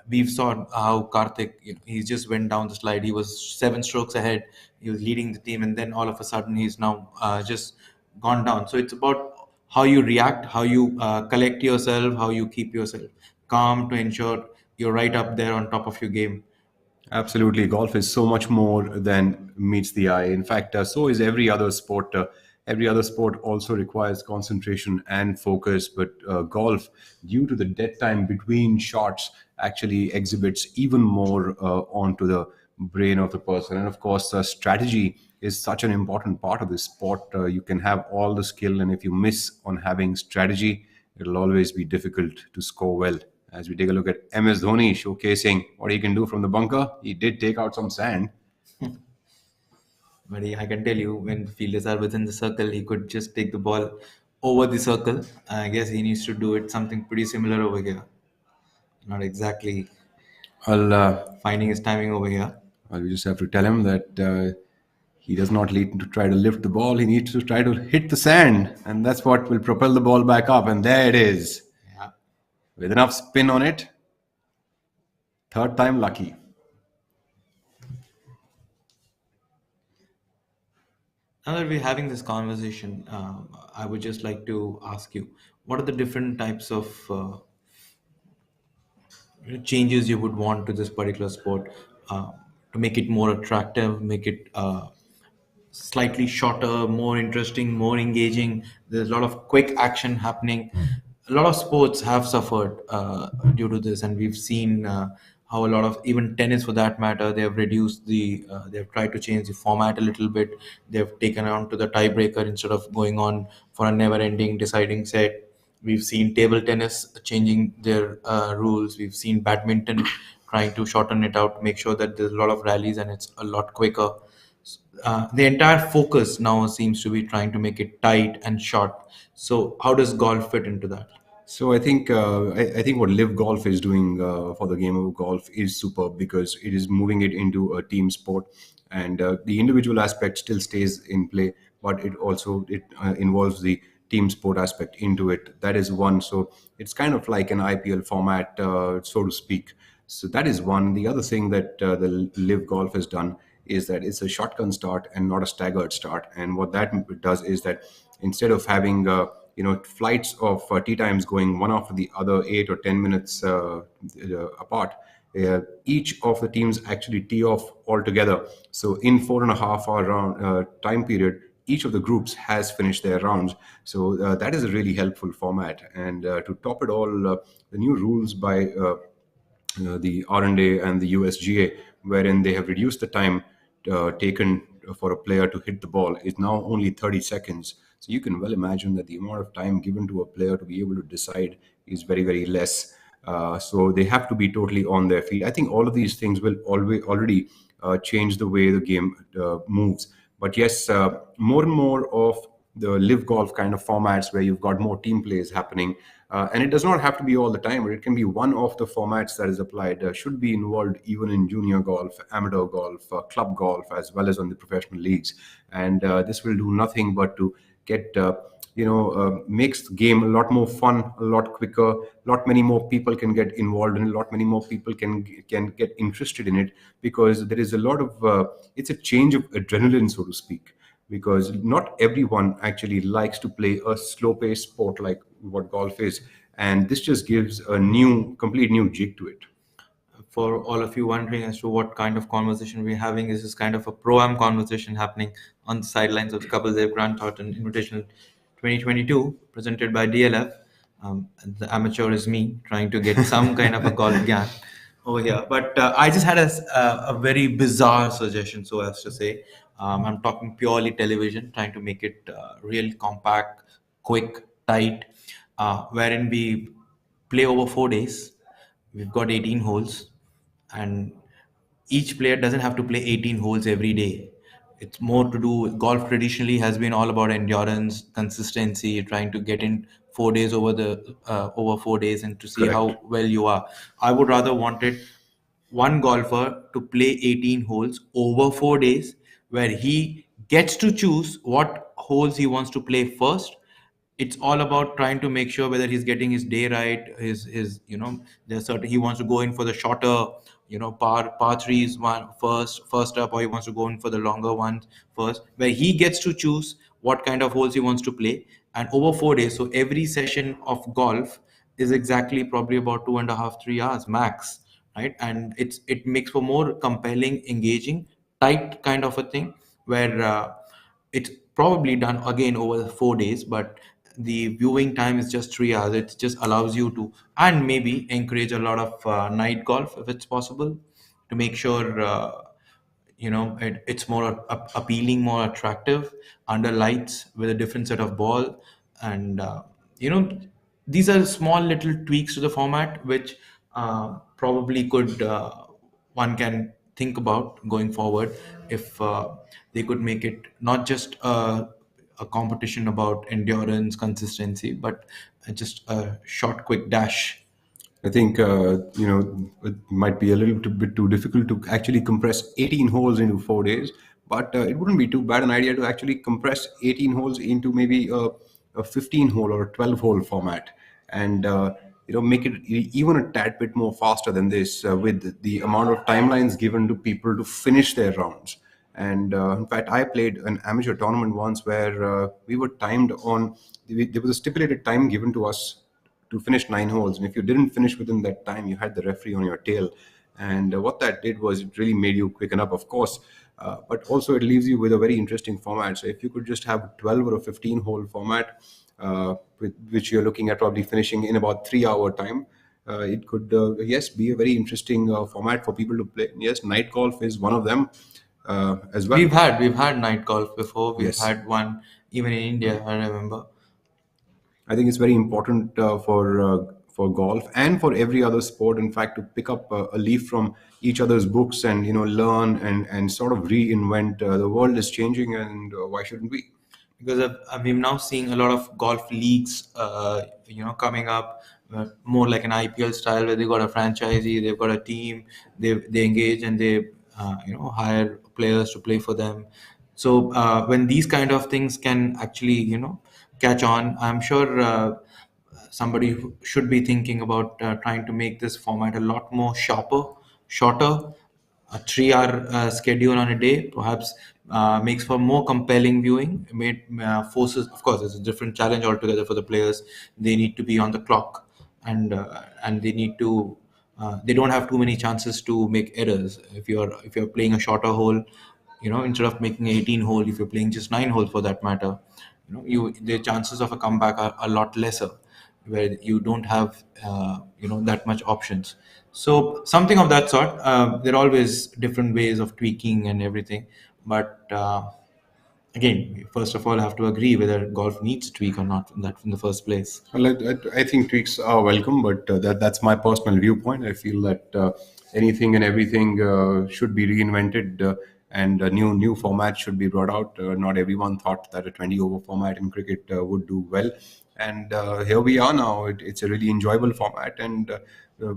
We saw how Karthik, he just went down the slide. He was 7 strokes ahead. He was leading the team, and then all of a sudden he's now just gone down. So it's about how you react, how you collect yourself, how you keep yourself calm to ensure you're right up there on top of your game. Absolutely. Golf is so much more than meets the eye. In fact, so is every other sport. Every other sport also requires concentration and focus, but golf, due to the dead time between shots, actually exhibits even more onto the brain of the person. And of course, strategy is such an important part of this sport. You can have all the skill, and if you miss on having strategy, it'll always be difficult to score well. As we take a look at MS Dhoni showcasing what he can do from the bunker, he did take out some sand. But I can tell you, when fielders are within the circle, he could just take the ball over the circle. I guess he needs to do it something pretty similar over here. Not exactly Well, finding his timing over here. we just have to tell him that He does not need to try to lift the ball. He needs to try to hit the sand, and that's what will propel the ball back up. And there it is, Yeah. with enough spin on it. Third time lucky. Now that we're having this conversation, I would just like to ask you, what are the different types of changes you would want to this particular sport uh, to make it more attractive, make it slightly shorter, more interesting, more engaging. There's a lot of quick action happening. A lot of sports have suffered due to this, and we've seen how a lot of even tennis, for that matter, they have reduced the. They've tried to change the format a little bit. They've taken on to the tiebreaker instead of going on for a never-ending deciding set. We've seen table tennis changing their rules. We've seen badminton trying to shorten it out, make sure that there's a lot of rallies and it's a lot quicker. The entire focus now seems to be trying to make it tight and short. So, how does golf fit into that? So I think what Live Golf is doing for the game of golf is superb because it is moving it into a team sport, and the individual aspect still stays in play, but it involves the team sport aspect into it. That is one. So it's kind of like an IPL format, so to speak. So that is one. The other thing that the Live Golf has done is that it's a shotgun start and not a staggered start. And what that does is that instead of having flights of tee times going one after the other 8 or 10 minutes apart, each of the teams actually tee off altogether. So in 4.5 hour round time period, each of the groups has finished their rounds. So that is a really helpful format. And to top it all, the new rules by the R&A and the USGA, wherein they have reduced the time taken for a player to hit the ball, is now only 30 seconds. So you can well imagine that the amount of time given to a player to be able to decide is very, very less. So they have to be totally on their feet. I think all of these things will already change the way the game moves. But yes, more and more of the live golf kind of formats where you've got more team plays happening. And it does not have to be all the time, but it can be one of the formats that is applied, should be involved even in junior golf, amateur golf, club golf, as well as on the professional leagues. And this will do nothing but to get, makes the game a lot more fun, a lot quicker, a lot many more people can get involved in it, a lot many more people can get interested in it, because there is a lot of, it's a change of adrenaline, so to speak, because not everyone actually likes to play a slow paced sport like what golf is. And this just gives a complete new jig to it. For all of you wondering as to what kind of conversation we're having, this is kind of a pro-am conversation happening on the sidelines of the Kapil Dev Grand Thornton Invitational 2022, presented by DLF. The amateur is me trying to get some kind of a golf gap over here. But I just had a very bizarre suggestion, so as to say. I'm talking purely television, trying to make it real compact, quick, tight, wherein we play over 4 days. We've got 18 holes, and each player doesn't have to play 18 holes every day. It's more to do with golf. Traditionally has been all about endurance, consistency, trying to get in 4 days over 4 days and to see Correct. how well you are. I would rather wanted one golfer to play 18 holes over 4 days, where he gets to choose what holes he wants to play first. It's all about trying to make sure whether he's getting his day right, his there's certain, he wants to go in for the shorter, par threes one first up, or he wants to go in for the longer ones first, where he gets to choose what kind of holes he wants to play. And over 4 days, so every session of golf is exactly probably about 2.5 3 hours max, right? And it makes for more compelling, engaging, tight kind of a thing, where it's probably done again over 4 days, but the viewing time is just 3 hours. It just allows you to, and maybe encourage a lot of night golf if it's possible, to make sure it's more appealing, more attractive under lights with a different set of ball. And you know these are small little tweaks to the format which probably could one can think about going forward, if they could make it not just a competition about endurance, consistency, but just a short quick dash. I think it might be a little bit too difficult to actually compress 18 holes into 4 days, but it wouldn't be too bad an idea to actually compress 18 holes into maybe a 15 hole or a 12 hole format, and make it even a tad bit more faster than this, with the amount of timelines given to people to finish their rounds. And in fact, I played an amateur tournament once where we were timed on. There was a stipulated time given to us to finish 9 holes, and if you didn't finish within that time, you had the referee on your tail. And what that did was it really made you quicken up, of course, but also it leaves you with a very interesting format. So if you could just have a 12 or a 15 hole format, with which you're looking at probably finishing in about 3 hour time, it could, yes, be a very interesting format for people to play. Yes, night golf is one of them as well. We've had night golf before. We've Yes. had one even in India, I remember. I think it's very important for golf and for every other sport, in fact, to pick up a leaf from each other's books and learn and sort of reinvent. The world is changing, and why shouldn't we? Because we've now seeing a lot of golf leagues, coming up, more like an IPL style, where they got a franchisee, they've got a team, they engage and they hire players to play for them. So when these kind of things can actually catch on, I'm sure somebody who should be thinking about trying to make this format a lot more shorter. A 3 hour schedule on a day perhaps makes for more compelling viewing. Forces, of course, it's a different challenge altogether for the players. They need to be on the clock, and they need to. They don't have too many chances to make errors. If you're playing a shorter hole, instead of making 18 hole, if you're playing just 9 holes for that matter, the chances of a comeback are a lot lesser, where you don't have that much options. So something of that sort. There are always different ways of tweaking and everything, but again, first of all, I have to agree whether golf needs tweak or not in the first place. Well, I think tweaks are welcome, but that's my personal viewpoint. I feel that anything and everything should be reinvented, and a new format should be brought out. Not everyone thought that a 20 over format in cricket would do well, and here we are now. It's a really enjoyable format, and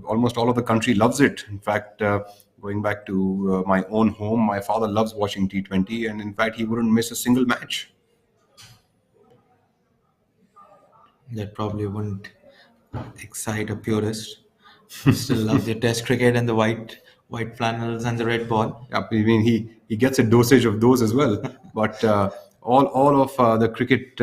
almost all of the country loves it. In fact, going back to my own home, my father loves watching T20, and in fact, he wouldn't miss a single match. That probably wouldn't excite a purist. Still love the Test cricket and the white flannels and the red ball. Yeah, I mean, he gets a dosage of those as well. But all of the cricket,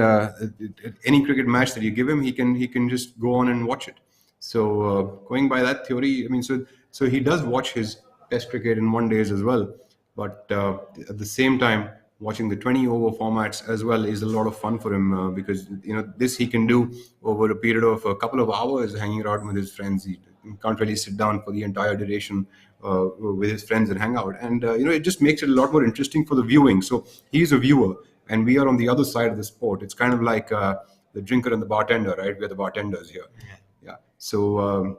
any cricket match that you give him, he can just go on and watch it. So going by that theory, I mean, so he does watch his Test cricket in 1 days as well. But at the same time, watching the 20 over formats as well is a lot of fun for him, because this he can do over a period of a couple of hours, hanging around with his friends. He can't really sit down for the entire duration with his friends and hang out, and it just makes it a lot more interesting for the viewing. So he's a viewer, and we are on the other side of the sport. It's kind of like the drinker and the bartender, right? We're the bartenders here. Yeah. So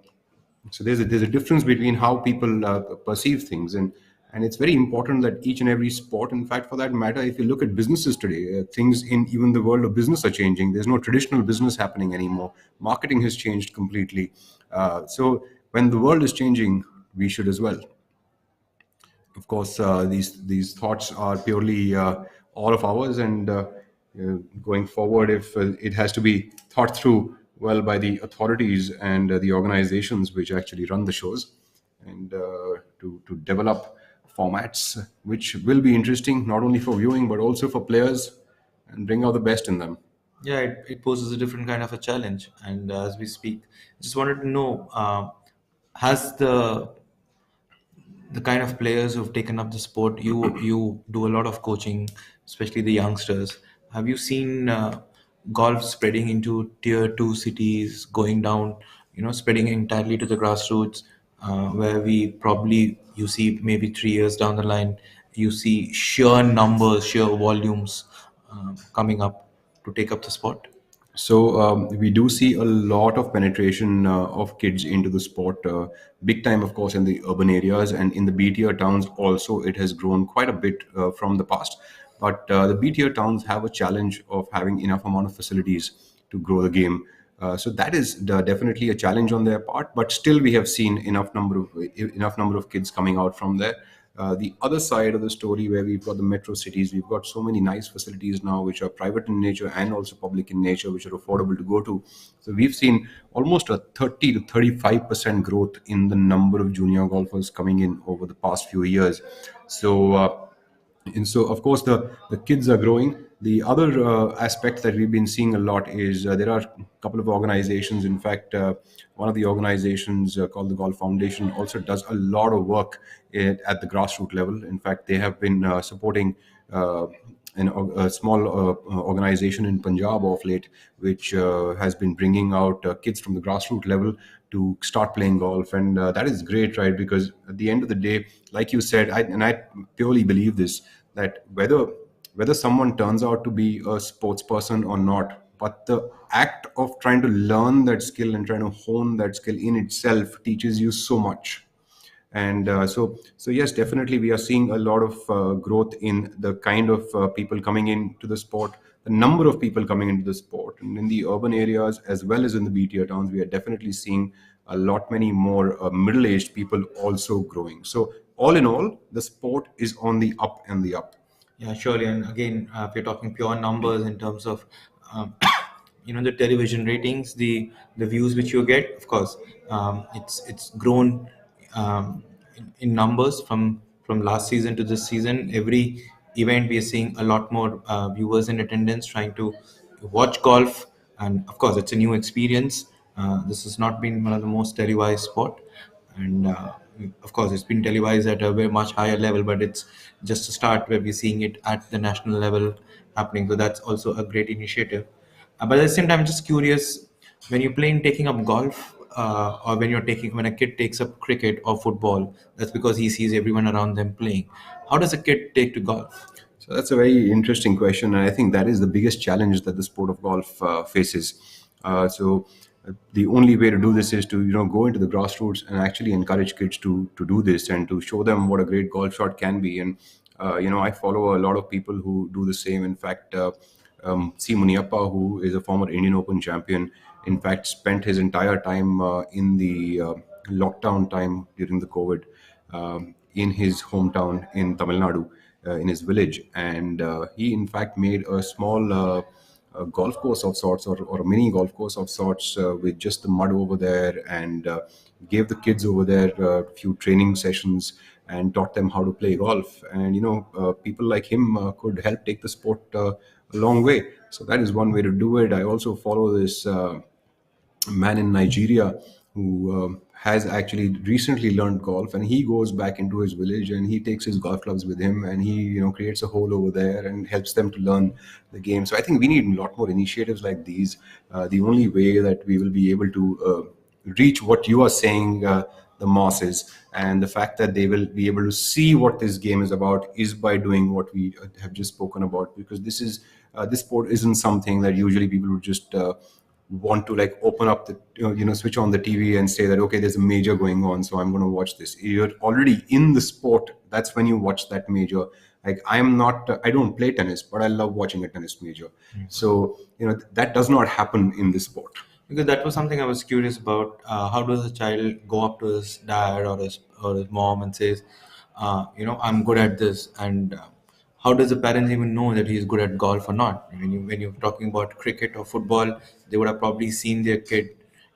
there's a difference between how people perceive things, and it's very important that each and every sport, in fact, for that matter, if you look at businesses today, things in even the world of business are changing. There's no traditional business happening anymore. Marketing has changed completely. So when the world is changing, we should as well. Of course, these thoughts are purely all of ours, and going forward, if it has to be thought through well by the authorities and the organizations which actually run the shows, and to develop formats which will be interesting not only for viewing but also for players, and bring out the best in them. Yeah, it poses a different kind of a challenge. And as we speak, just wanted to know, has the kind of players who've taken up the sport, you do a lot of coaching, especially the youngsters. Have you seen golf spreading into tier 2 cities, going down, spreading entirely to the grassroots, where we probably, you see maybe 3 years down the line, you see sheer numbers, sheer volumes coming up to take up the sport? So we do see a lot of penetration of kids into the sport, big time, of course, in the urban areas, and in the B tier towns also. It has grown quite a bit from the past, but the B tier towns have a challenge of having enough amount of facilities to grow the game. So that is definitely a challenge on their part, but still we have seen enough number of kids coming out from there. The other side of the story, where we've got the metro cities, we've got so many nice facilities now which are private in nature and also public in nature, which are affordable to go to. So we've seen almost a 30 to 35% growth in the number of junior golfers coming in over the past few years. So of course the kids are growing. The other aspect that we've been seeing a lot is there are a couple of organizations. In fact, one of the organizations called the Golf Foundation also does a lot of work at the grassroots level. In fact, they have been supporting a small organization in Punjab of late, which has been bringing out kids from the grassroots level to start playing golf, and that is great, right? Because at the end of the day, like you said, I purely believe this, that whether someone turns out to be a sports person or not, but the act of trying to learn that skill and trying to hone that skill in itself teaches you so much. And so yes, definitely we are seeing a lot of growth in the kind of people coming into the sport, the number of people coming into the sport, and in the urban areas as well as in the BTO towns, we are definitely seeing a lot many more middle-aged people also growing. So all in all, the sport is on the up and the up. Yeah, surely. And again, if you're talking pure numbers in terms of, um, the television ratings, the views which you get, of course, it's grown in numbers from last season to this season. Every event we are seeing a lot more viewers in attendance trying to watch golf, and of course, it's a new experience. This has not been one of the most televised sport, and of course it's been televised at a very much higher level, but it's just a start where we're seeing it at the national level happening, so that's also a great initiative. But at the same time, I'm just curious, when you're playing taking up golf, or when a kid takes up cricket or football, that's because he sees everyone around them playing. How does a kid take to golf? So that's a very interesting question, and I think that is the biggest challenge that the sport of golf faces. The only way to do this is to go into the grassroots and actually encourage kids to do this and to show them what a great golf shot can be. And I follow a lot of people who do the same. In fact, C. Muniappa, who is a former Indian Open champion, in fact spent his entire time in the lockdown time during the COVID in his hometown in Tamil Nadu, in his village, and he in fact made a small golf course of sorts, or a mini golf course of sorts, with just the mud over there, and gave the kids over there a few training sessions and taught them how to play golf. And people like him could help take the sport a long way. So that is one way to do it. I also follow this man in Nigeria who has actually recently learned golf, and he goes back into his village and he takes his golf clubs with him, and he creates a hole over there and helps them to learn the game. So I think we need a lot more initiatives like these. The only way that we will be able to reach what you are saying, the masses, and the fact that they will be able to see what this game is about, is by doing what we have just spoken about. Because this sport isn't something that usually people would just want to like open up the switch on the TV and say that, okay, there's a major going on, so I'm going to watch this. You're already in the sport. That's when you watch that major. Like, I don't play tennis, but I love watching a tennis major. So that does not happen in this sport. Because that was something I was curious about. How does a child go up to his dad or his mom and says, I'm good at this, and how does the parents even know that he's good at golf or not? When you're talking about cricket or football, they would have probably seen their kid,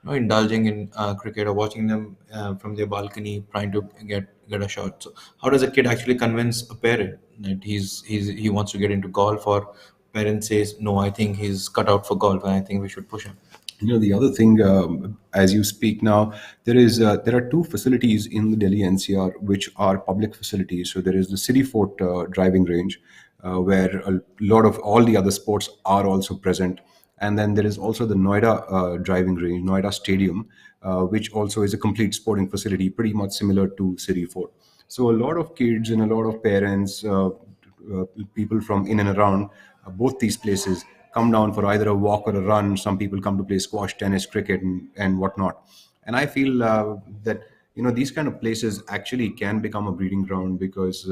indulging in cricket, or watching them from their balcony trying to get a shot. So how does a kid actually convince a parent that he wants to get into golf, or parent says, no, I think he's cut out for golf and I think we should push him? The other thing, as you speak now, there are two facilities in the Delhi NCR which are public facilities. So there is the City Fort driving range, where a lot of all the other sports are also present, and then there is also the Noida driving range, Noida Stadium, which also is a complete sporting facility, pretty much similar to City Fort. So a lot of kids and a lot of parents, people from in and around both these places, come down for either a walk or a run. Some people come to play squash, tennis, cricket, and whatnot. And I feel that these kind of places actually can become a breeding ground, because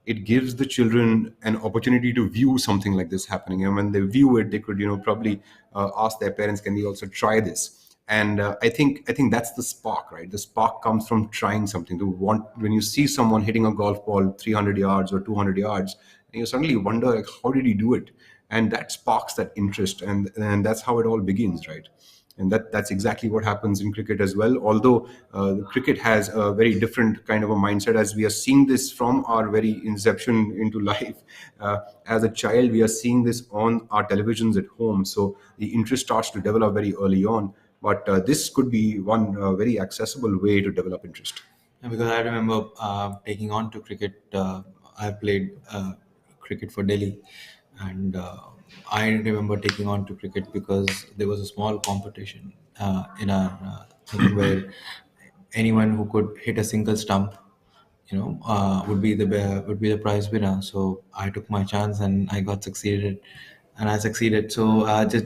it gives the children an opportunity to view something like this happening. And when they view it, they could probably ask their parents, can we also try this? And I think that's the spark, right? The spark comes from trying something. To want When you see someone hitting a golf ball 300 yards or 200 yards, and you suddenly wonder, like, how did he do it? And that sparks that interest, and that's how it all begins, right? And that's exactly what happens in cricket as well. Although cricket has a very different kind of a mindset, as we are seeing this from our very inception into life. As a child, we are seeing this on our televisions at home, so the interest starts to develop very early on. But this could be one very accessible way to develop interest. Because I remember taking on to cricket. I played cricket for Delhi, and I remember taking on to cricket because there was a small competition in our thing where anyone who could hit a single stump, would be the prize winner. So I took my chance and I got succeeded, and I succeeded. So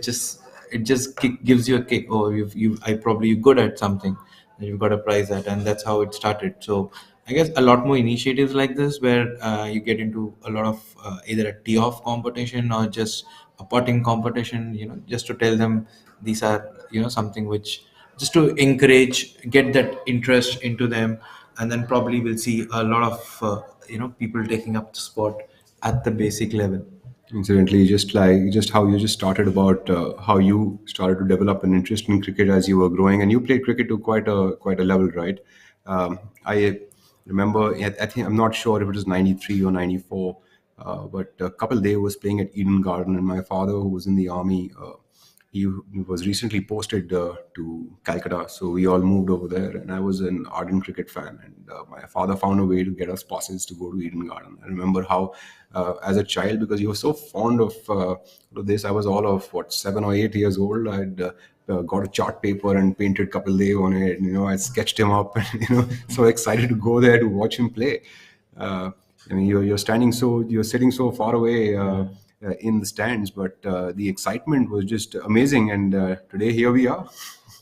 just it just gives you a kick. Oh, you're good at something, and you've got a prize at, and that's how it started. So I guess a lot more initiatives like this where you get into a lot of either a tee off competition or just a putting competition. Just to tell them these are something which just to encourage, get that interest into them, and then probably we'll see a lot of people taking up the sport at the basic level. Incidentally, just how you just started about how you started to develop an interest in cricket as you were growing, and you played cricket to quite a level, right? I remember, I think, I'm not sure if it was '93 or '94, but Kapil Dev was playing at Eden Garden, and my father, who was in the army, he was recently posted to Calcutta, so we all moved over there. And I was an ardent cricket fan, and my father found a way to get us passes to go to Eden Garden. I remember how, as a child, because he was so fond of this, I was all of 7 or 8 years old. I'd got a chart paper and painted Kapil Dev on it. I sketched him up, and so excited to go there to watch him play. I mean, you're sitting so far away in the stands, but the excitement was just amazing. And today here we are.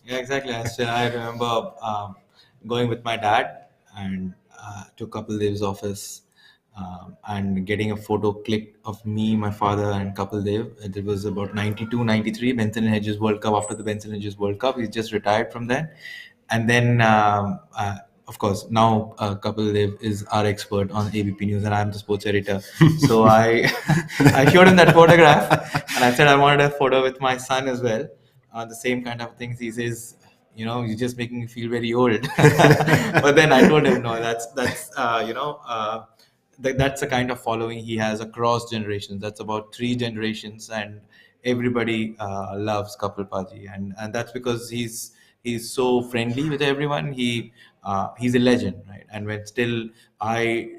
Yeah, exactly. I remember going with my dad and to Kapil Dev's office and getting a photo clicked of me, my father, and Kapil Dev. It was about 92, 93, Benson and Hedges World Cup. After the Benson and Hedges World Cup, he's just retired from that. And then, of course, now Kapil Dev is our expert on ABP News, and I'm the sports editor. So I showed him that photograph, and I said I wanted a photo with my son as well. The same kind of things. He says, you're just making me feel very old. But then I told him, no, that's that's the kind of following he has across generations. That's about 3 generations, and everybody loves Kapil Paji, and that's because he's so friendly with everyone. He's a legend, right? And when still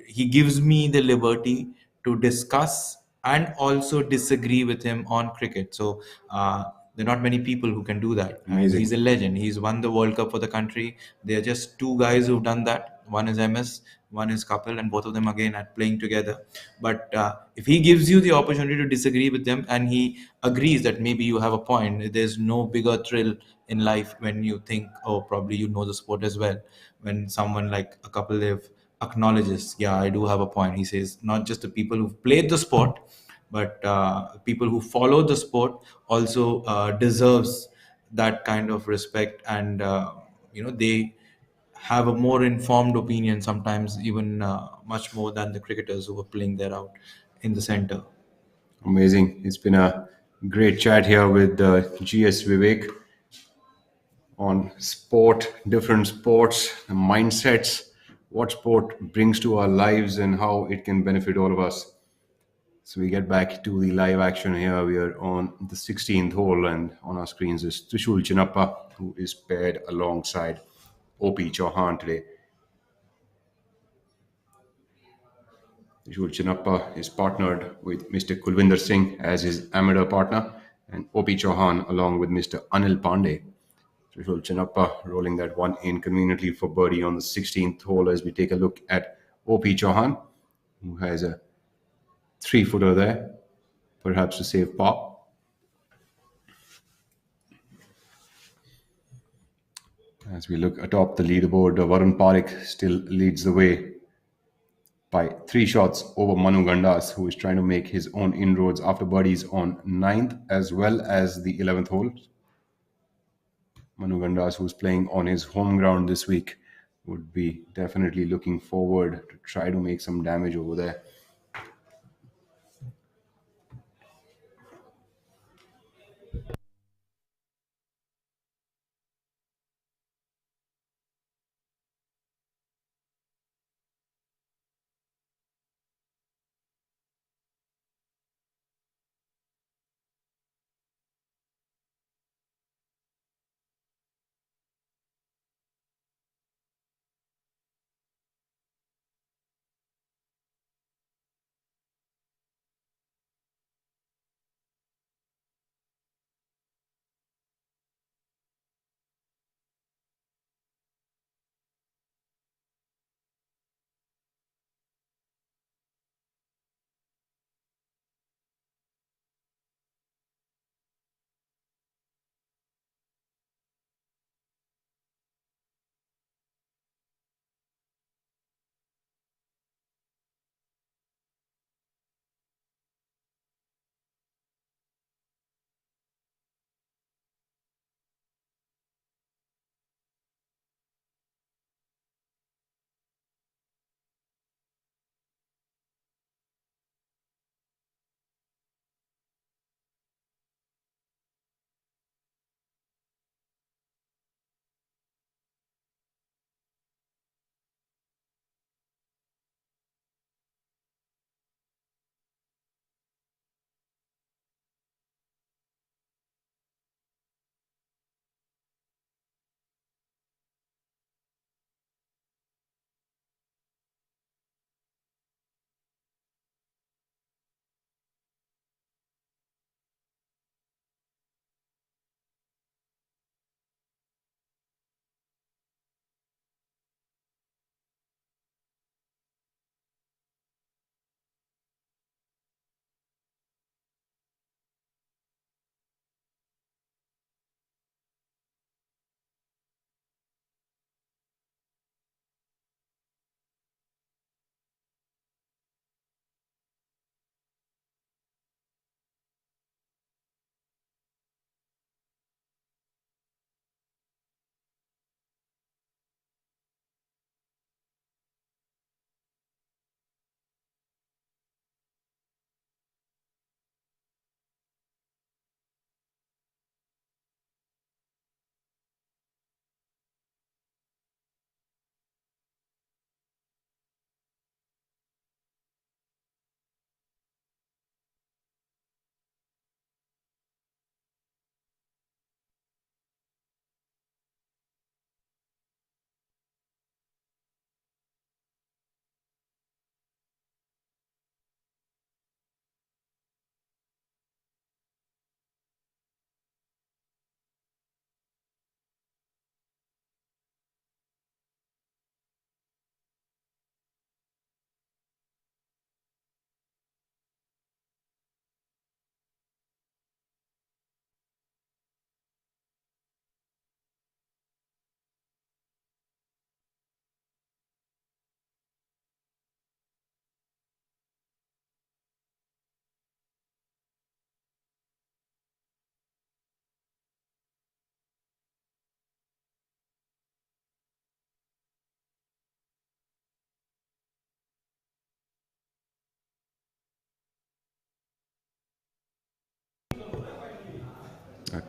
he gives me the liberty to discuss and also disagree with him on cricket. So there are not many people who can do that. And Amazing. he's a legend. He's won the World Cup for the country. There are just 2 guys who've done that. One is MS, one is Kapil, and both of them again are playing together. But if he gives you the opportunity to disagree with them and he agrees that maybe you have a point, there's no bigger thrill in life when you think, oh, probably you know the sport as well. When someone like a Kapil Dev acknowledges, yeah, I do have a point. He says not just the people who've played the sport, but people who follow the sport also deserves that kind of respect, and they have a more informed opinion sometimes, even much more than the cricketers who are playing there out in the center. Amazing. It's been a great chat here with GS Vivek on sport, different sports, the mindsets, what sport brings to our lives, and how it can benefit all of us. So we get back to the live action here. We are on the 16th hole, and on our screens is Trishul Chinnappa, who is paired alongside OP Chauhan today. Trishul Chinnappa is partnered with Mr. Kulvinder Singh as his amateur partner, and OP Chauhan along with Mr. Anil Pandey. Trishul Chinnappa rolling that one in conveniently for birdie on the 16th hole, as we take a look at OP Chauhan, who has a 3-footer there, perhaps to save par. As we look atop the leaderboard, Varun Parekh still leads the way by 3 shots over Manu Gandas, who is trying to make his own inroads after birdies on 9th as well as the 11th hole. Manu Gandas, who's playing on his home ground this week, would be definitely looking forward to try to make some damage over there.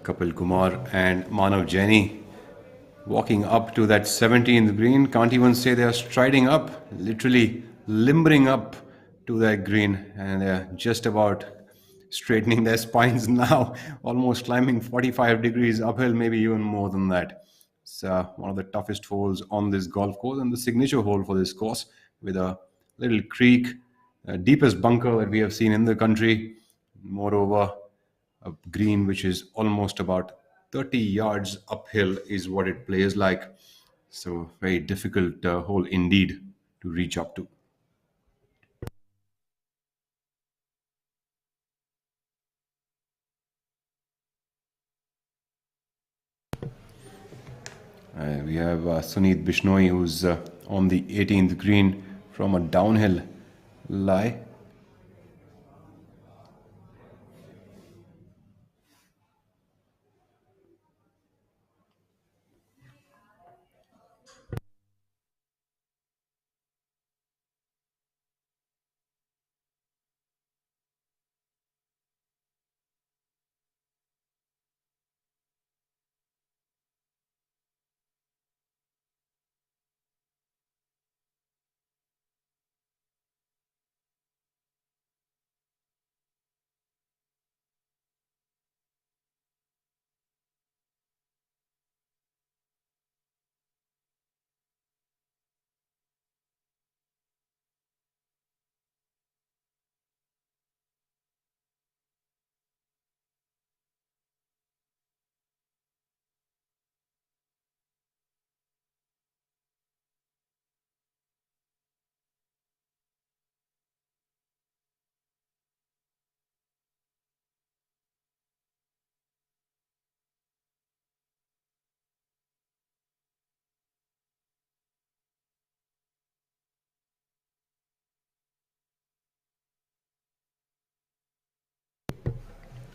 Kapil Kumar and Manav Jaini walking up to that 17th green. Can't even say they are striding up, literally limbering up to that green, and they're just about straightening their spines now, almost climbing 45 degrees uphill, maybe even more than that. It's one of the toughest holes on this golf course and the signature hole for this course, with a little creek, deepest bunker that we have seen in the country. Moreover, a green which is almost about 30 yards uphill is what it plays like. So, very difficult hole indeed to reach up to. We have Sunit Bishnoi, who's on the 18th green from a downhill lie.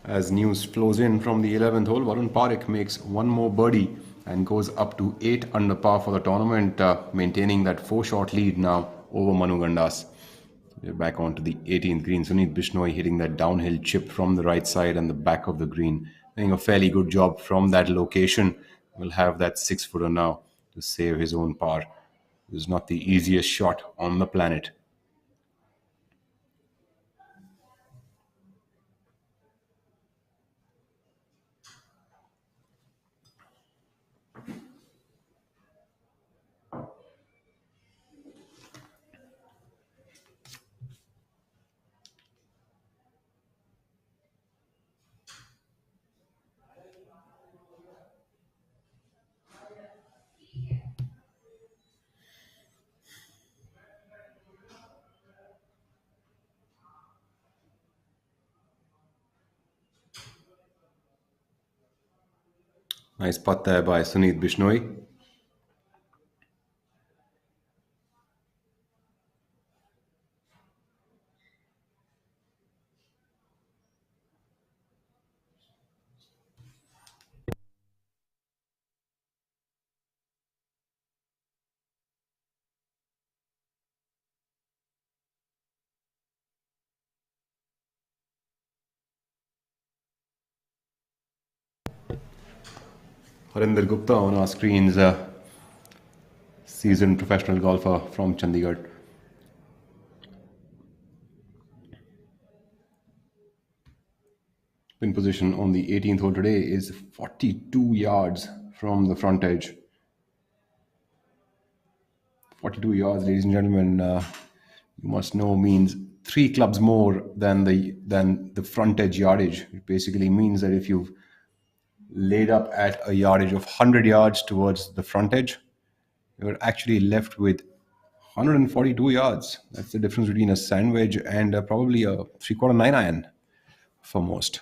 As news flows in from the 11th hole, Varun Parekh makes one more birdie and goes up to 8 under par for the tournament, maintaining that 4-shot lead now over Manu Gandas. We're back onto the 18th green. Sunit Bishnoi hitting that downhill chip from the right side and the back of the green. Doing a fairly good job from that location. Will have that 6-footer now to save his own par. It was not the easiest shot on the planet. Nice putt there by Sunit Bishnoi. Harinder Gupta on our screens, seasoned professional golfer from Chandigarh. Pin position on the 18th hole today is 42 yards from the front edge. 42 yards, ladies and gentlemen, you must know means 3 clubs more than the front edge yardage. It basically means that if you've laid up at a yardage of 100 yards towards the front edge, you're actually left with 142 yards. That's the difference between a sand wedge and probably a 3/4 9-iron for most.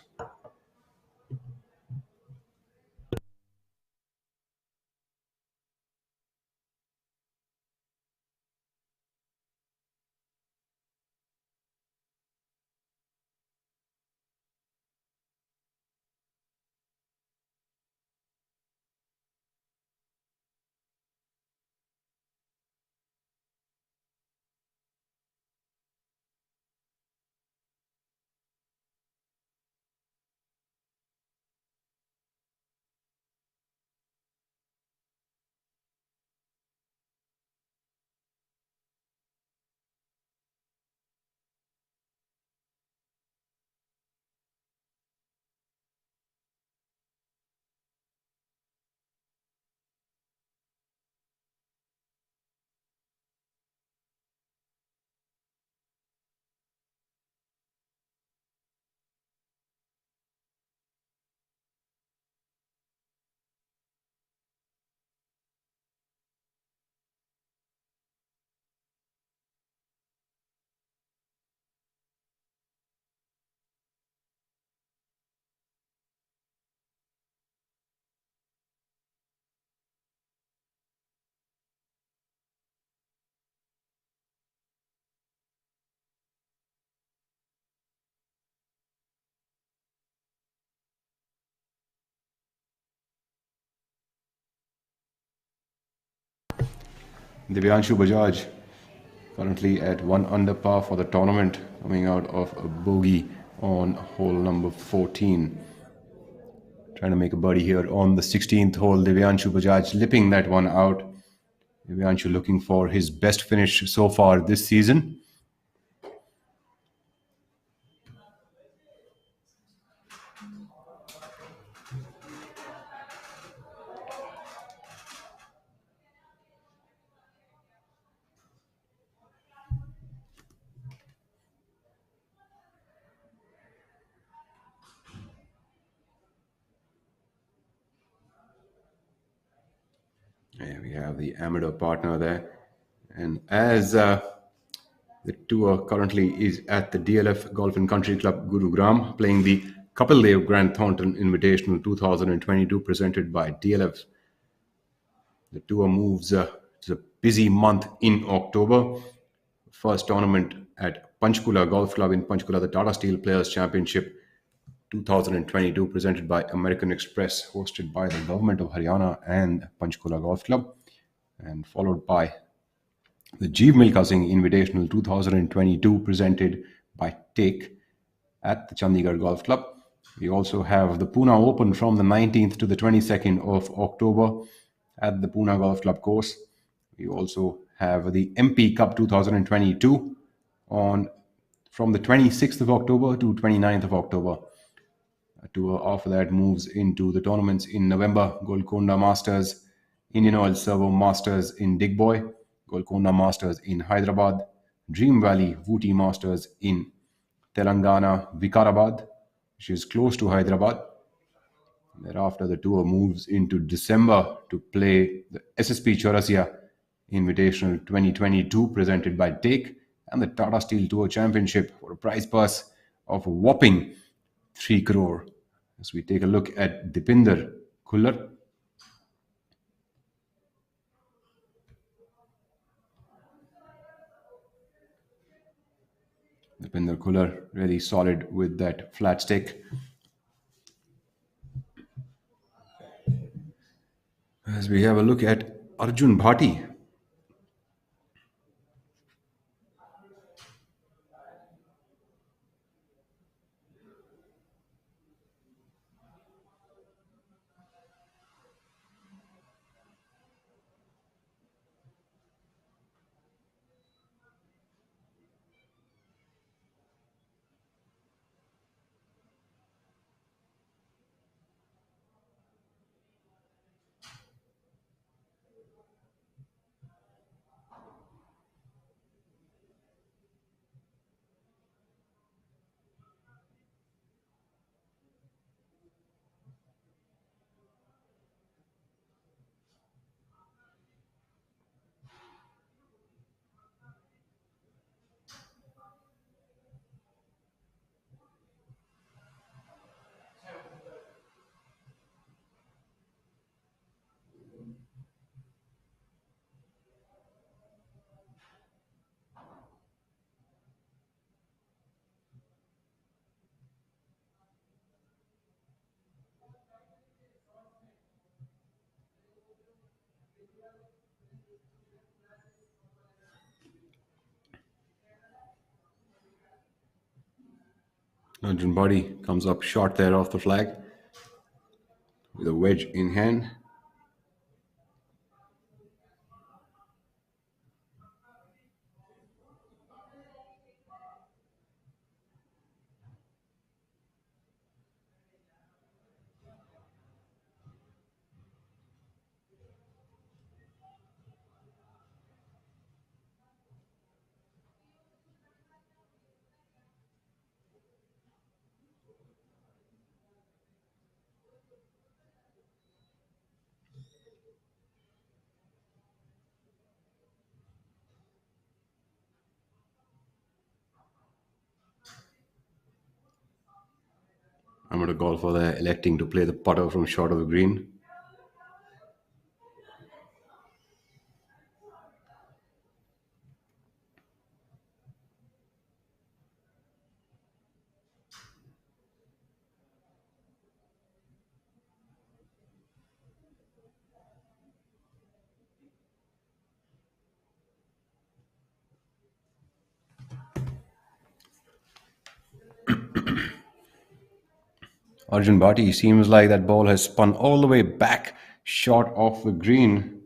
Divyanshu Bajaj currently at 1 under par for the tournament, coming out of a bogey on hole number 14. Trying to make a birdie here on the 16th hole. Divyanshu Bajaj lipping that one out. Divyanshu looking for his best finish so far this season. Yeah, we have the amateur partner there. And as the tour currently is at the DLF Golf and Country Club Gurugram, playing the Kapil Dev Grand Thornton Invitational 2022 presented by DLF. The tour moves to a busy month in October. First tournament at Panchkula Golf Club in Panchkula, the Tata Steel Players Championship, 2022, presented by American Express, hosted by the Government of Haryana and Panchkula Golf Club, and followed by the Jeev Milkha Singh Invitational 2022, presented by Take at the Chandigarh Golf Club. We also have the Pune Open from the 19th to the 22nd of October at the Pune Golf Club course. We also have the MP Cup 2022 from the 26th of October to 29th of October. A tour after that moves into the tournaments in November: Golconda Masters, Indian Oil Servo Masters in Digboy, Golconda Masters in Hyderabad, Dream Valley Wooty Masters in Telangana, Vikarabad, which is close to Hyderabad. Thereafter, the tour moves into December to play the SSP Chaurasia Invitational 2022, presented by Take, and the Tata Steel Tour Championship for a prize purse of a whopping 3 crore. As we take a look at Dipinder Khullar. Dipinder Khullar really solid with that flat stick. As we have a look at Arjun Bhati. Arjun Bhati comes up short there off the flag with a wedge in hand. Amateur golfer there electing to play the putter from short of the green. Arjun Bhati seems like that ball has spun all the way back short of the green.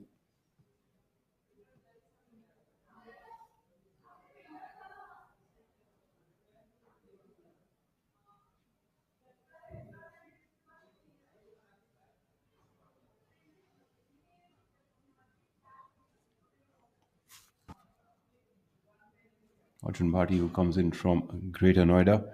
Arjun Bhati, who comes in from Greater Noida.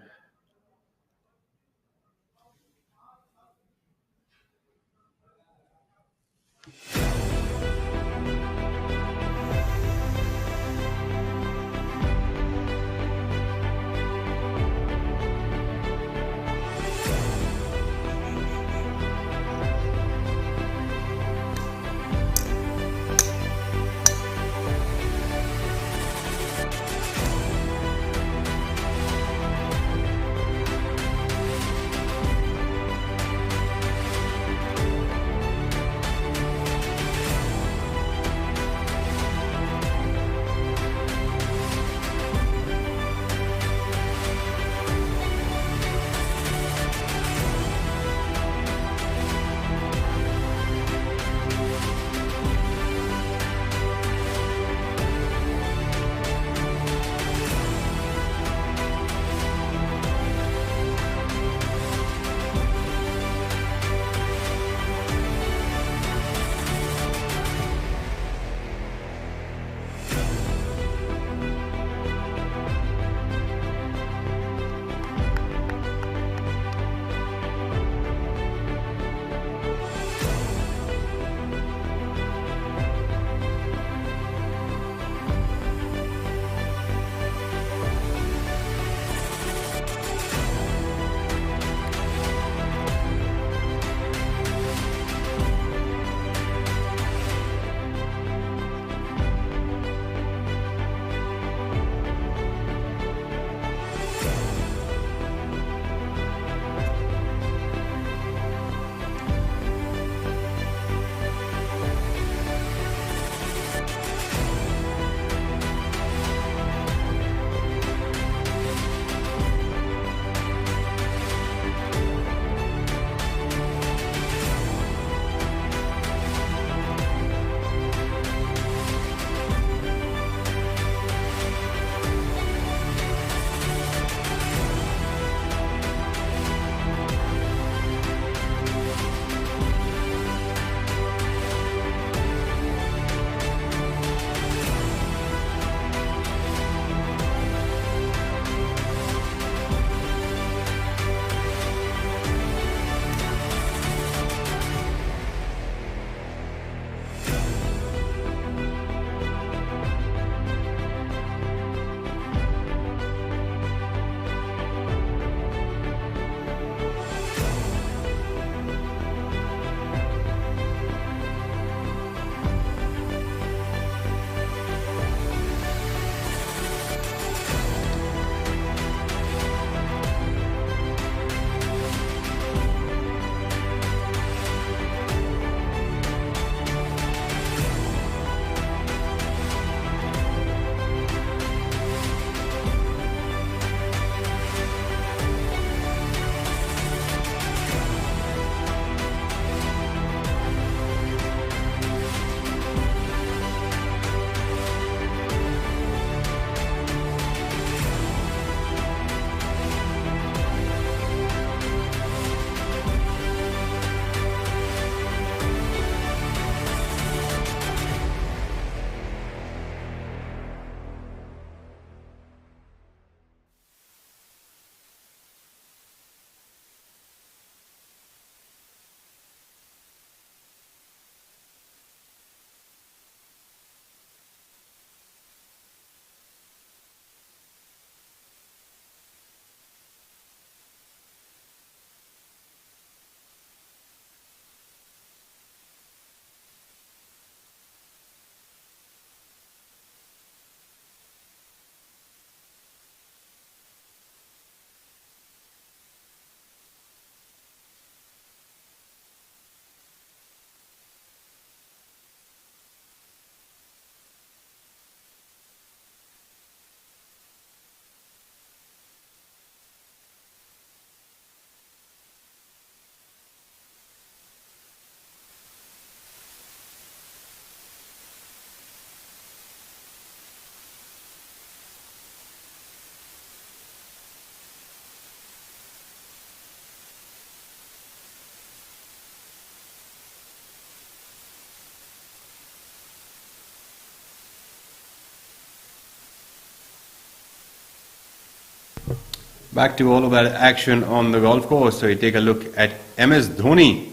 Back to all of that action on the golf course. So you take a look at MS Dhoni.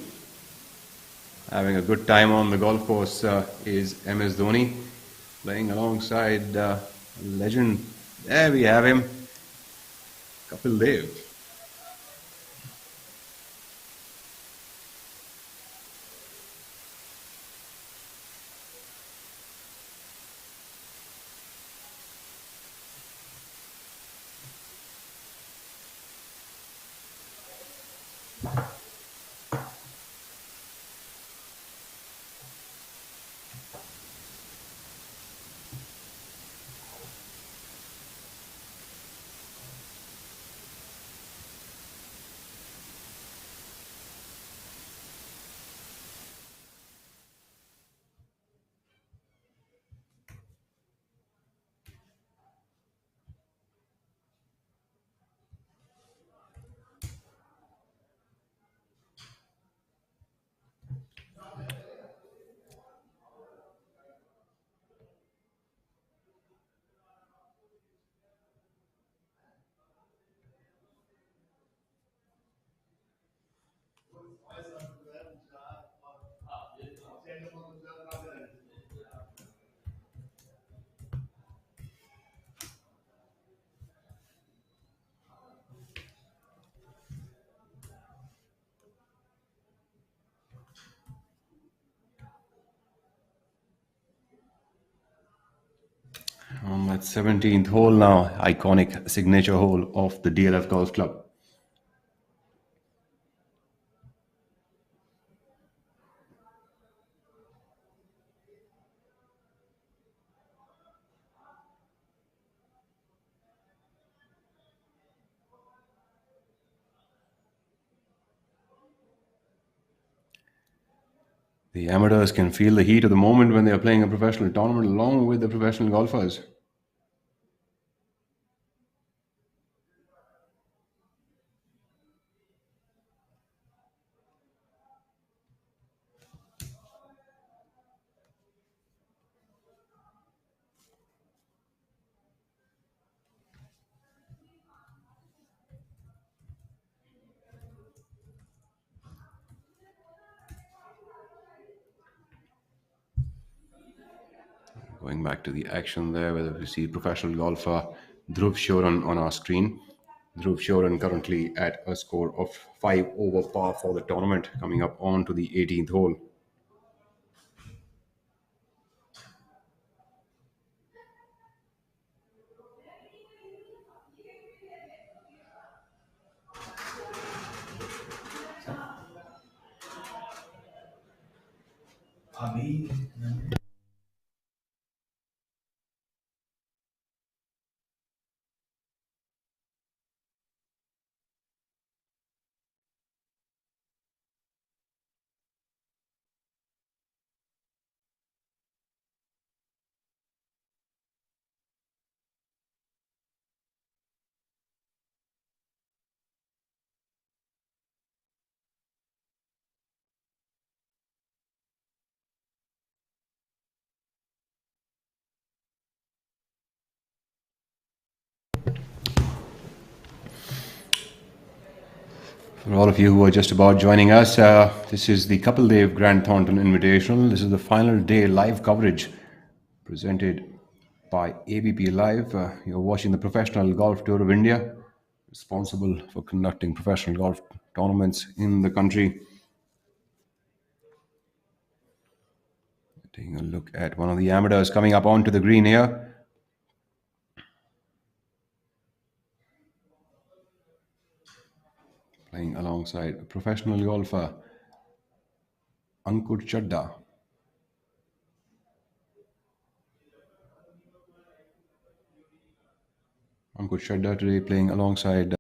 Having a good time on the golf course is MS Dhoni, playing alongside legend. There we have him, Kapil Dev. On that 17th hole now, iconic signature hole of the DLF Golf Club. The amateurs can feel the heat of the moment when they are playing a professional tournament along with the professional golfers. Going back to the action there, where we see professional golfer Dhruv Shoran on our screen. Dhruv Shoran currently at a score of 5 over par for the tournament, coming up on to the 18th hole. For all of you who are just about joining us, this is the Kapil Dev Grand Thornton Invitational. This is the final day live coverage presented by ABP Live. You're watching the Professional Golf Tour of India, responsible for conducting professional golf tournaments in the country. Taking a look at one of the amateurs coming up onto the green here. Playing alongside a professional golfer, Ankur Chadda. Ankur Chadda today playing alongside a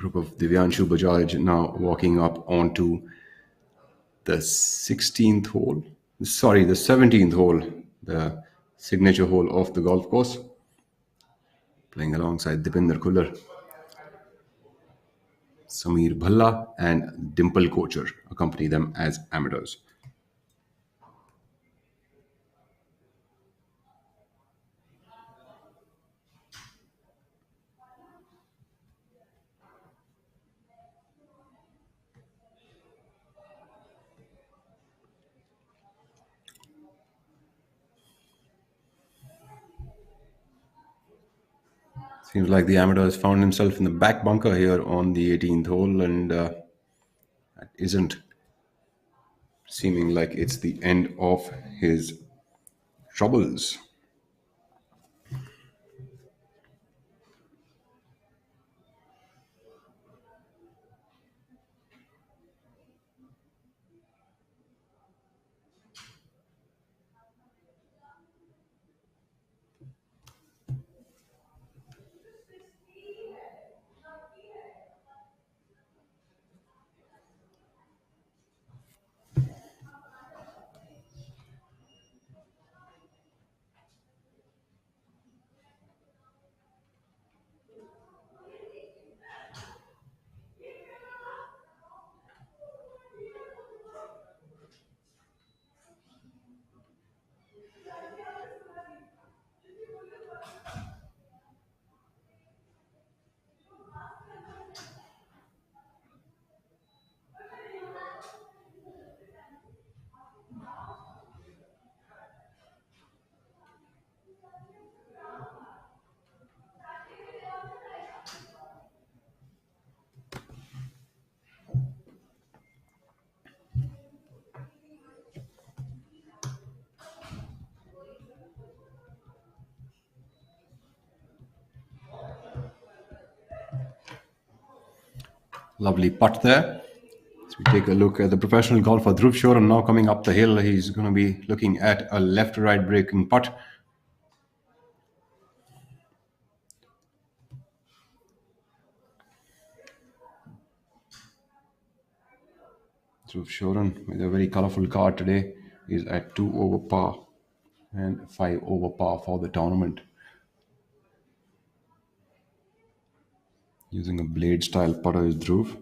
group of Divyanshu Bajaj now walking up onto the 16th hole. Sorry, the 17th hole, the signature hole of the golf course. Playing alongside Dipinder Kullar, Sameer Bhalla, and Dimple Kocher accompany them as amateurs. Seems like the amateur has found himself in the back bunker here on the 18th hole, and that isn't seeming like it's the end of his troubles. Lovely putt there. As we take a look at the professional golfer Dhruv Shoran now coming up the hill, he's going to be looking at a left-to-right breaking putt. Dhruv Shoran with a very colourful card today is at 2 over par and 5 over par for the tournament. Using a blade style putter is Dhruv.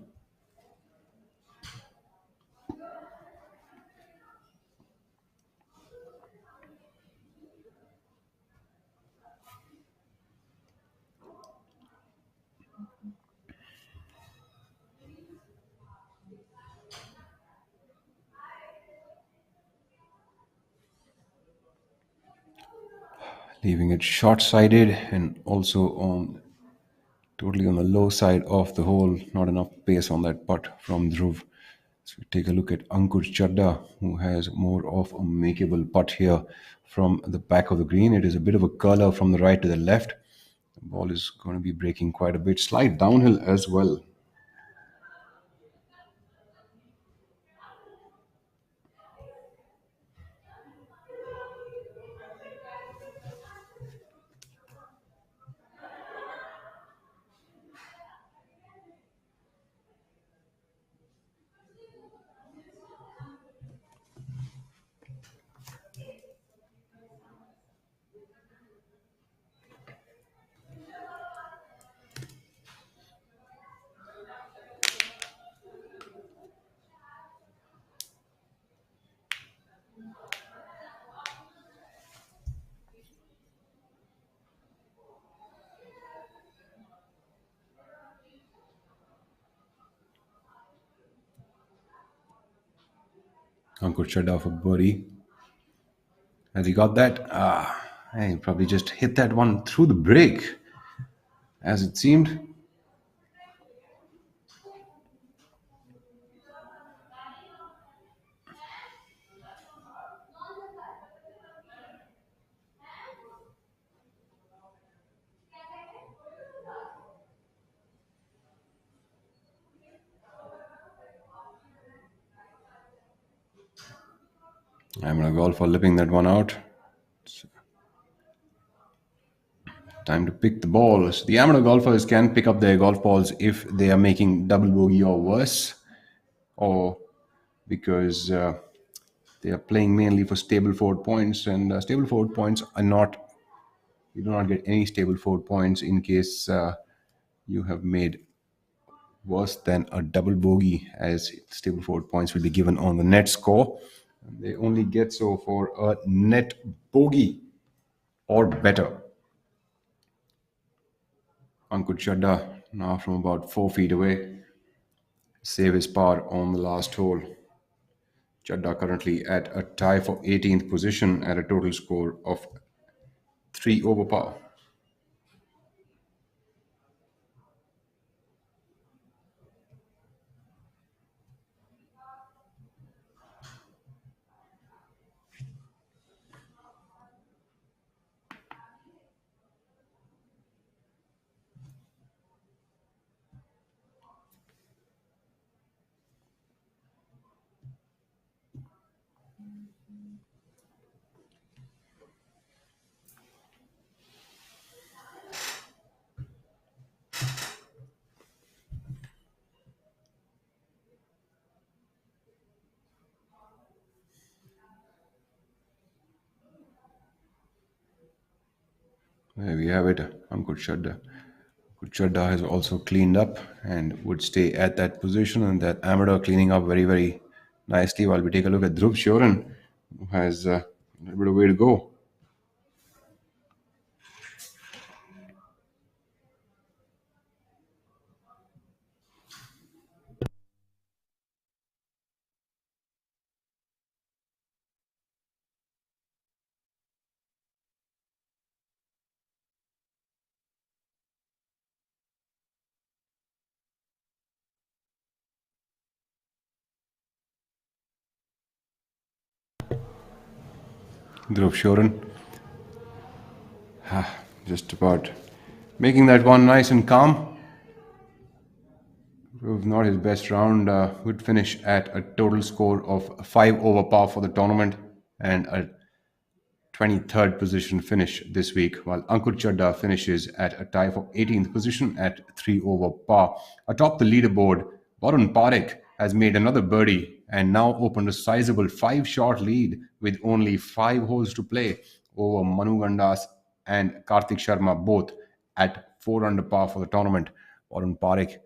Leaving it short-sided and also totally on the low side of the hole. Not enough pace on that putt from Dhruv. So take a look at Ankur Chadda, who has more of a makeable putt here from the back of the green. It is a bit of a curler from the right to the left. The ball is going to be breaking quite a bit. Slight downhill as well. Ankur Chadda for birdie. Has he got that? He probably just hit that one through the break, as it seemed. I'm going to go for lipping that one out. Time to pick the balls. The amateur golfers can pick up their golf balls if they are making double bogey or worse, or because they They are playing mainly for stable forward points, and stable forward points are not. You do not get any stable forward points in case you have made worse than a double bogey, as stable forward points will be given on the net score. And they only get so for a net bogey or better. Ankur Chadda now from about 4 feet away. Save his par on the last hole. Chadda currently at a tie for 18th position at a total score of 3 over par. There we have it, Ankur Chadda. Ankur Chadda has also cleaned up and would stay at that position, and that amateur cleaning up very, very nicely while we take a look at Dhruv Shoran, who has a little bit of way to go. Dhruv Shoran just about making that one nice and calm. Dhruv, not his best round, would finish at a total score of 5 over par for the tournament and a 23rd position finish this week, while Ankur Chadda finishes at a tie for 18th position at 3 over par. Atop the leaderboard, Varun Parekh has made another birdie and now opened a sizable 5-shot lead with only 5 holes to play over Manu Gandas and Karthik Sharma, both at 4 under par for the tournament. Varun Parekh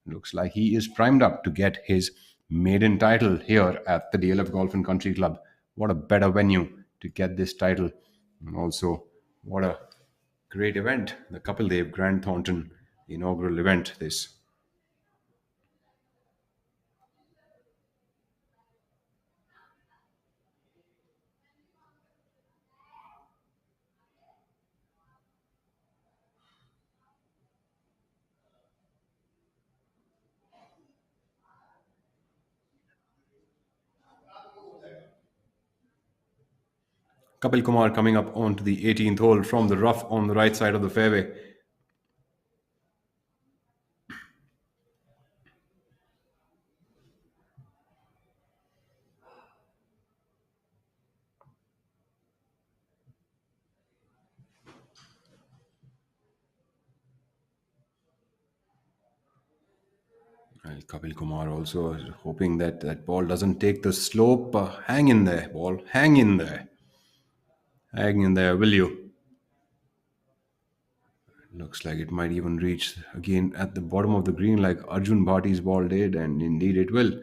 looks like he is primed up to get his maiden title here at the DLF Golf and Country Club. What a better venue to get this title. And also, what a great event, the Kapil Dev Grand Thornton, the inaugural event this. Kapil Kumar coming up onto the 18th hole from the rough on the right side of the fairway. Well, Kapil Kumar also is hoping that that ball doesn't take the slope. Hang in there, ball. Hang in there. Hang in there, will you? Looks like it might even reach again at the bottom of the green like Arjun Bhati's ball did, and indeed it will.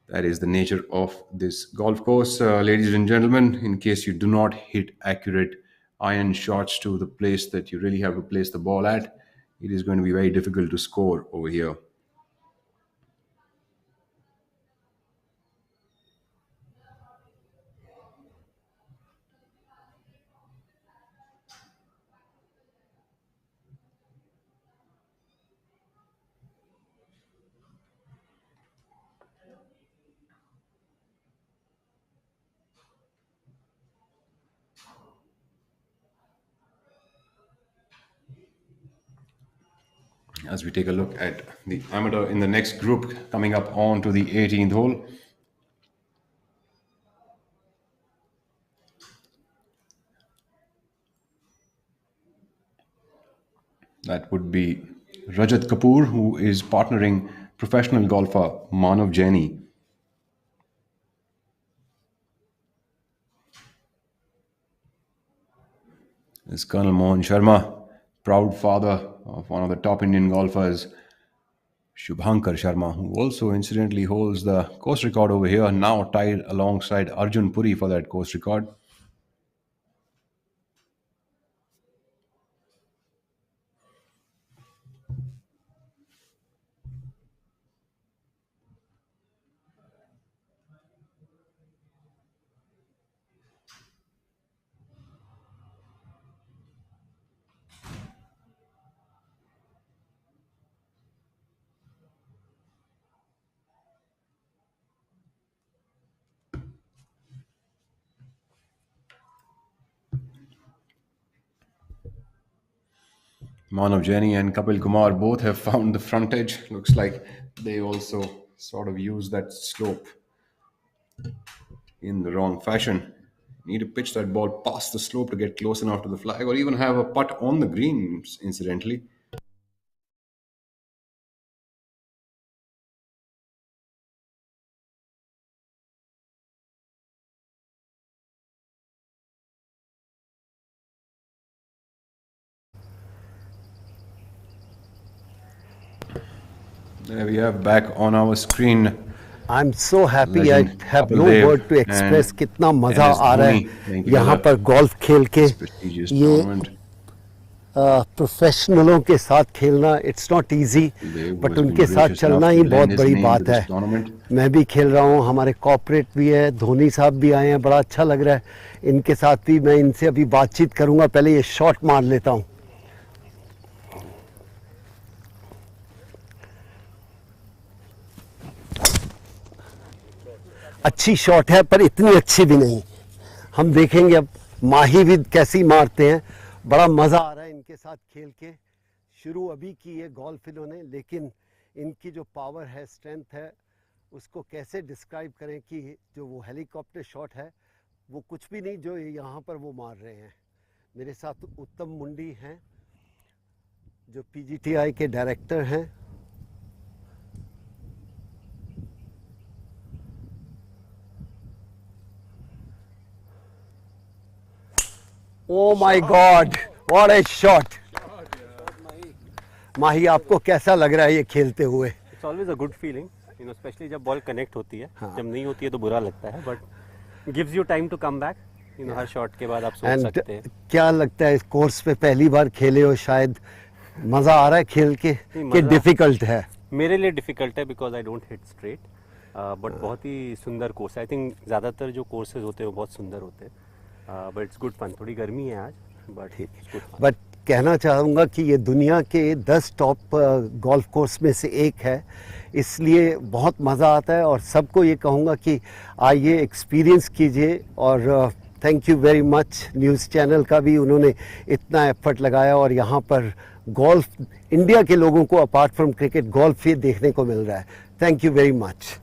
That is the nature of this golf course, ladies and gentlemen. In case you do not hit accurate iron shots to the place that you really have to place the ball at, it is going to be very difficult to score over here. As we take a look at the amateur in the next group coming up on to the 18th hole. That would be Rajat Kapoor, who is partnering professional golfer Manav Jaini. is Colonel Mohan Sharma, proud father of one of the top Indian golfers, Shubhankar Sharma, who also incidentally holds the course record over here, now tied alongside Arjun Puri for that course record. Manav Jaini and Kapil Kumar both have found the front edge. Looks like they also sort of use that slope in the wrong fashion. Need to pitch that ball past the slope to get close enough to the flag, or even have a putt on the green, incidentally. There we have back on our screen I'm so happy. I legend have Kapil no Dev word to express and कितना मज़ा MS आ रहा है Dhoni playing यहाँ together पर golf खेल के. this prestigious ये tournament. प्रोफेशनलों के साथ खेलना it's not easy, Dev, who but has been उनके साथ gracious चलना enough ही to बहुत lend his बड़ी name to बात this है. tournament. मैं भी खेल रहा हूँ, हमारे कॉर्पोरेट भी है, धोनी साहब भी आए हैं, बड़ा अच्छा लग रहा है. इनके साथ भी मैं इनसे अभी बातचीत करूँगा. पहले ये शॉट मार लेता हूँ. अच्छी शॉट है पर इतनी अच्छी भी नहीं. हम देखेंगे अब माही भी कैसी मारते हैं. बड़ा मज़ा आ रहा है इनके साथ खेल के. शुरू अभी की है गोल्फ इन्होंने, लेकिन इनकी जो पावर है, स्ट्रेंथ है, उसको कैसे डिस्क्राइब करें कि जो वो हेलीकॉप्टर शॉट है वो कुछ भी नहीं जो यहाँ पर वो मार रहे हैं. मेरे साथ उत्तम मुंडी हैं जो पीजीटीआई के डायरेक्टर हैं. Oh my God! What a shot! माही, आपको कैसा लग रहा है ये खेलते हुए? It's always a good feeling, you know, especially जब बॉल कनेक्ट होती है. जब नहीं होती है तो बुरा लगता है, but gives you time to come back. You know, her shot के बाद आप सोच सकते हैं. क्या लगता है, इस कोर्स पे पहली बार खेले हो, शायद मजा आ रहा है खेल के कि डिफिकल्ट है? मेरे लिए डिफिकल्ट है because I don't hit straight, but बहुत ही सुंदर कोर्स है. आई थिंक ज़्यादातर जो कोर्सेज होते हैं वो बहुत सुंदर होते हैं, बट इट्स गुड फन. थोड़ी गर्मी है आज, but it's good fun. But कहना चाहूँगा कि ये दुनिया के 10 टॉप गोल्फ कोर्स में से एक है, इसलिए बहुत मज़ा आता है. और सबको ये कहूँगा कि आइए एक्सपीरियंस कीजिए. और thank you very much news channel का भी, उन्होंने इतना एफर्ट लगाया और यहाँ पर गोल्फ इंडिया के लोगों को अपार्ट फ्रॉम क्रिकेट गोल्फ ये देखने को मिल रहा है. Thank you very much.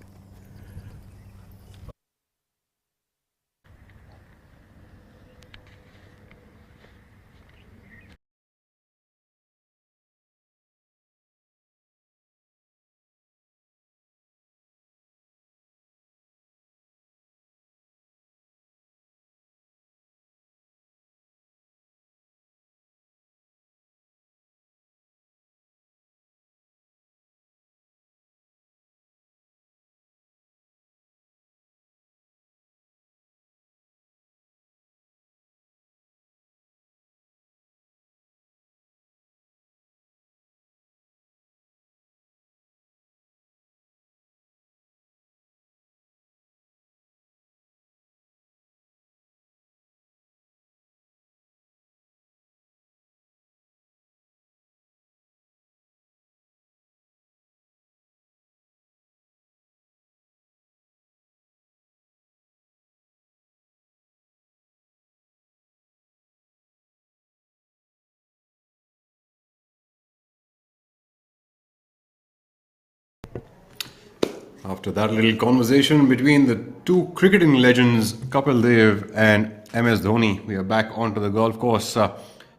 After that little conversation between the two cricketing legends, Kapil Dev and MS Dhoni, we are back onto the golf course,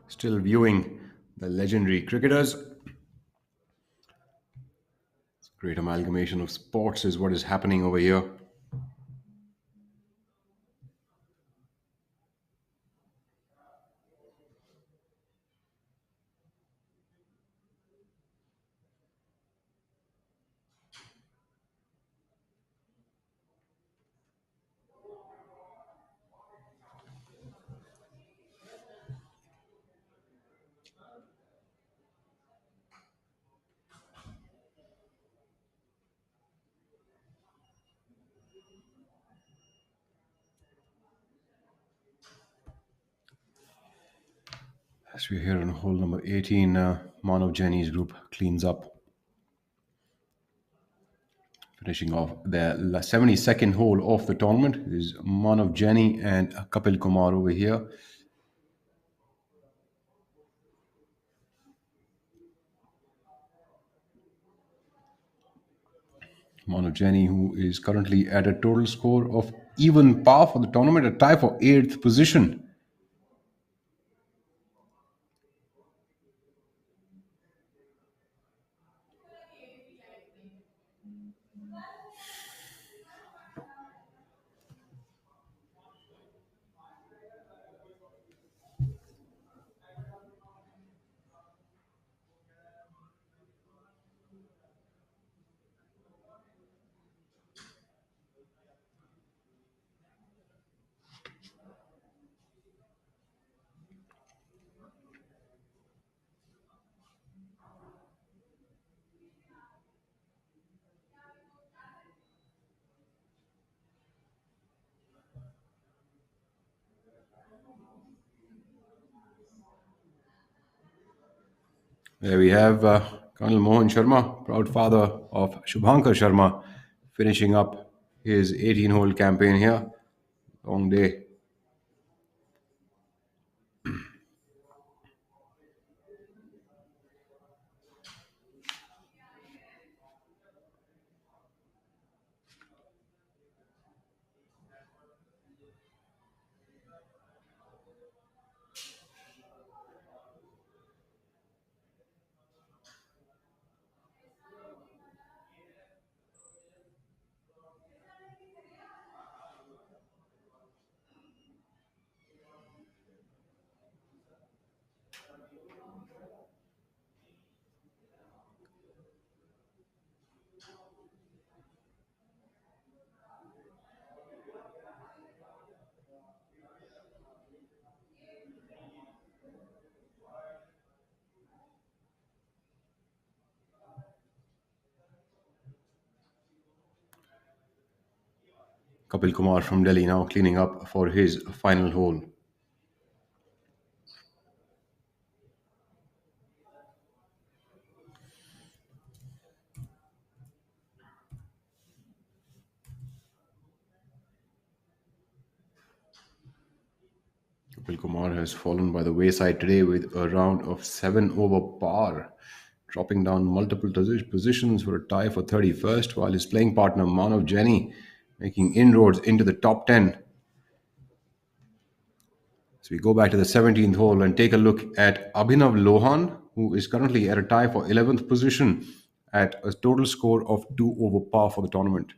still viewing the legendary cricketers. Great amalgamation of sports is what is happening over here. As we're here on hole number 18, Manav Jaini's group cleans up, finishing off the 72nd hole of the tournament. Is Manav Jaini and Kapil Kumar over here. Manav Jaini, who is currently at a total score of even par for the tournament, a tie for 8th position. There we have Colonel Mohan Sharma, proud father of Shubhankar Sharma, finishing up his 18-hole campaign here. Long day. Kapil Kumar from Delhi now cleaning up for his final hole. Kapil Kumar has fallen by the wayside today with a round of 7 over par, dropping down multiple positions for a tie for 31st, while his playing partner Manav Jaini making inroads into the top 10. So we go back to the 17th hole and take a look at Abhinav Lohan, who is currently at a tie for 11th position at a total score of 2 over par for the tournament.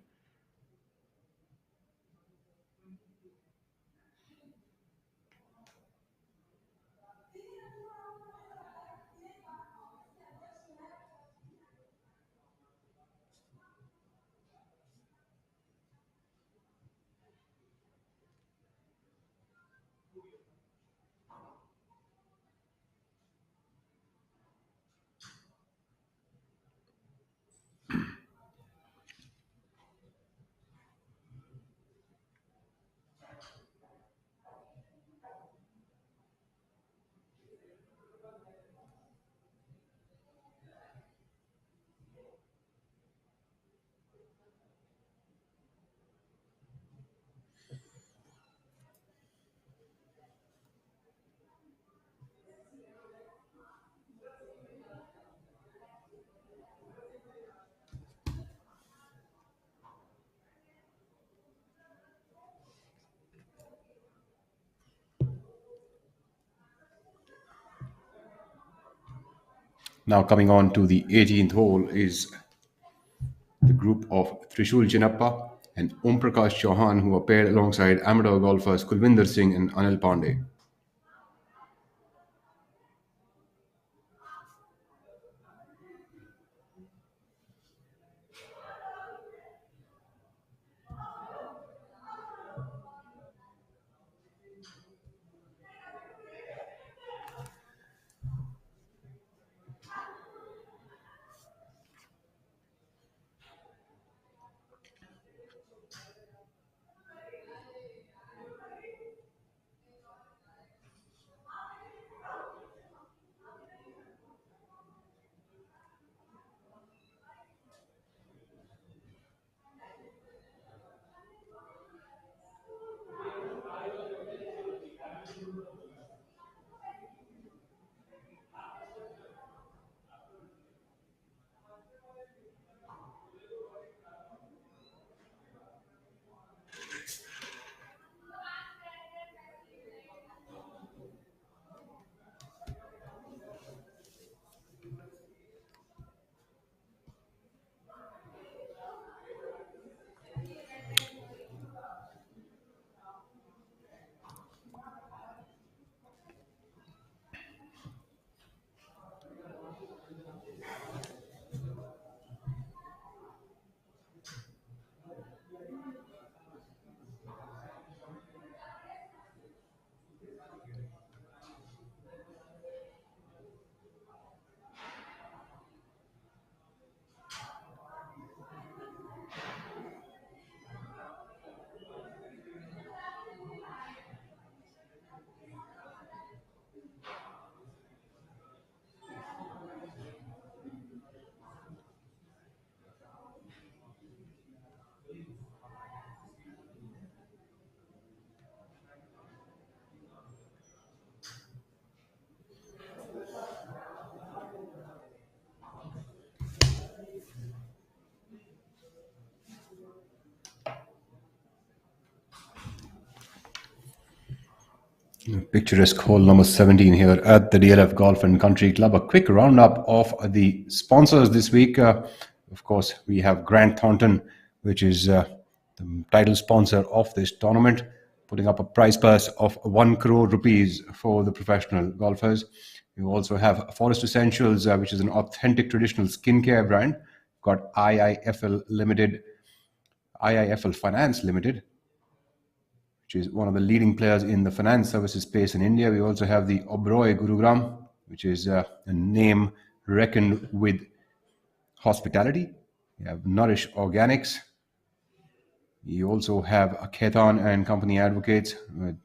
Now coming on to the 18th hole is the group of Trishul Chinappa and Om Prakash Chauhan, who are paired alongside amateur golfers Kulvinder Singh and Anil Pandey. Picturesque hole number 17 here at the DLF Golf and Country Club. A quick roundup of the sponsors this week. Of course, we have Grant Thornton, which is the title sponsor of this tournament, putting up a prize purse of 1 crore rupees for the professional golfers. You also have Forest Essentials, which is an authentic traditional skincare brand. Got IIFL Finance Limited, which is one of the leading players in the finance services space in India. We also have the Oberoi Gurugram, which is a name reckoned with hospitality. We have Nourish Organics. You also have Khetan and Company Advocates with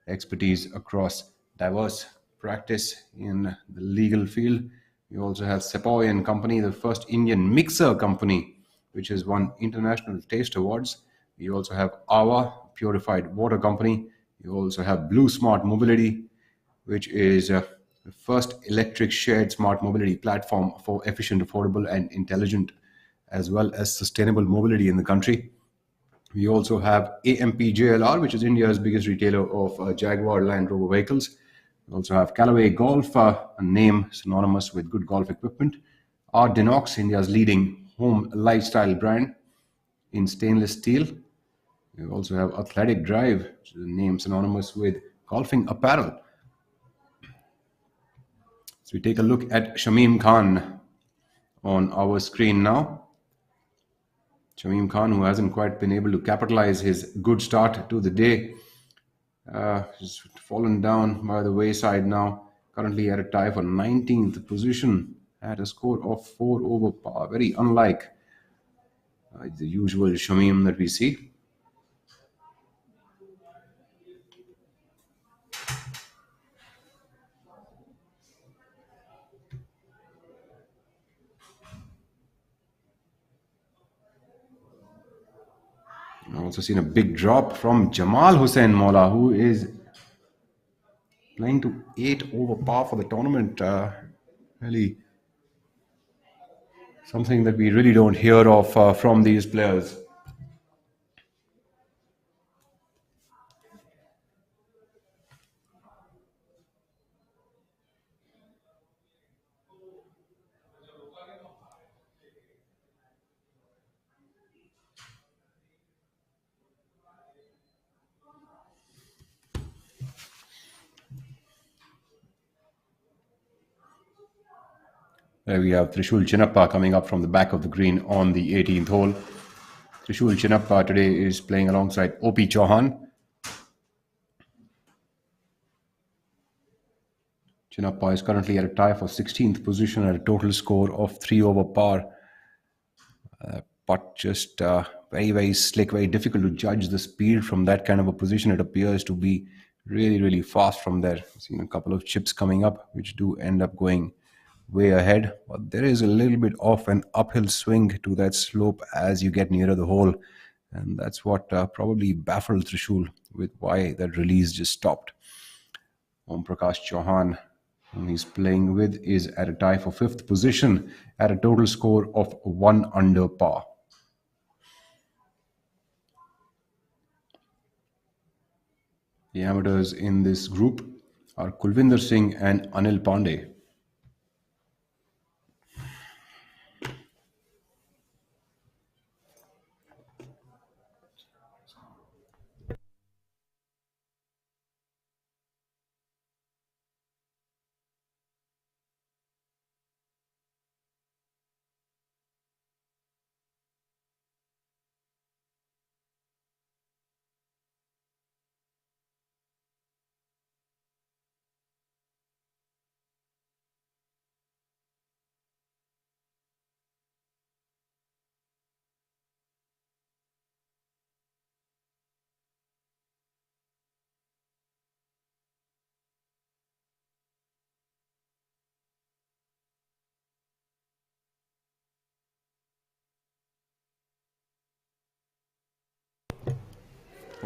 expertise across diverse practice in the legal field. You also have Sepoy and Company, the first Indian mixer company, which has won international taste awards. You also have Awa, purified water company. You also have Blue Smart Mobility, which is the first electric shared smart mobility platform for efficient, affordable, and intelligent, as well as sustainable mobility in the country. We also have AMP JLR, which is India's biggest retailer of Jaguar Land Rover vehicles. We also have Callaway Golf, a name synonymous with good golf equipment. Art Denox, India's leading home lifestyle brand in stainless steel. We also have Athletic Drive, which is a name synonymous with golfing apparel. So we take a look at Shamim Khan on our screen now. Shamim Khan, who hasn't quite been able to capitalize his good start to the day, has fallen down by the wayside now. Currently at a tie for 19th position at a score of 4 over par. Very unlike the usual Shamim that we see. I've also seen a big drop from Jamal Hussain Mola, who is playing to 8 over par for the tournament. Really something that we really don't hear of from these players. There we have Trishul Chinnappa coming up from the back of the green on the 18th hole. Trishul Chinnappa today is playing alongside OP Chauhan. Chinnappa is currently at a tie for 16th position at a total score of 3 over par. But just very, very slick, very difficult to judge the speed from that kind of a position. It appears to be really, really fast from there. I've seen a couple of chips coming up, which do end up going way ahead. But there is a little bit of an uphill swing to that slope as you get nearer the hole. And that's what probably baffled Trishul with why that release just stopped. Om Prakash Chauhan, whom he's playing with, is at a tie for 5th position at a total score of 1 under par. The amateurs in this group are Kulvinder Singh and Anil Pandey.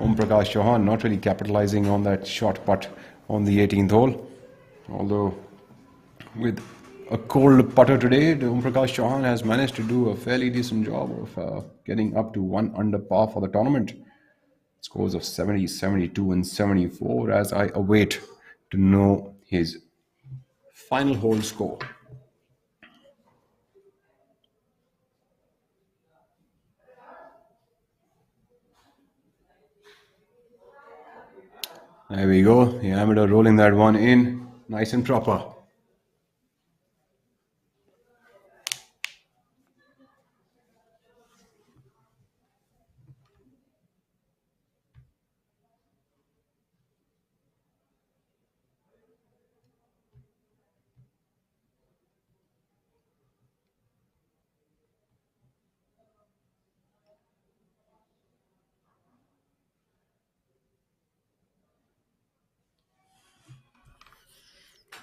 Om Prakash Chauhan not really capitalizing on that short putt on the 18th hole. Although with a cold putter today, Om Prakash Chauhan has managed to do a fairly decent job of getting up to 1 under par for the tournament. Scores of 70, 72 and 74 as I await to know his final hole score. There we go. The amateur rolling that one in. Nice and proper.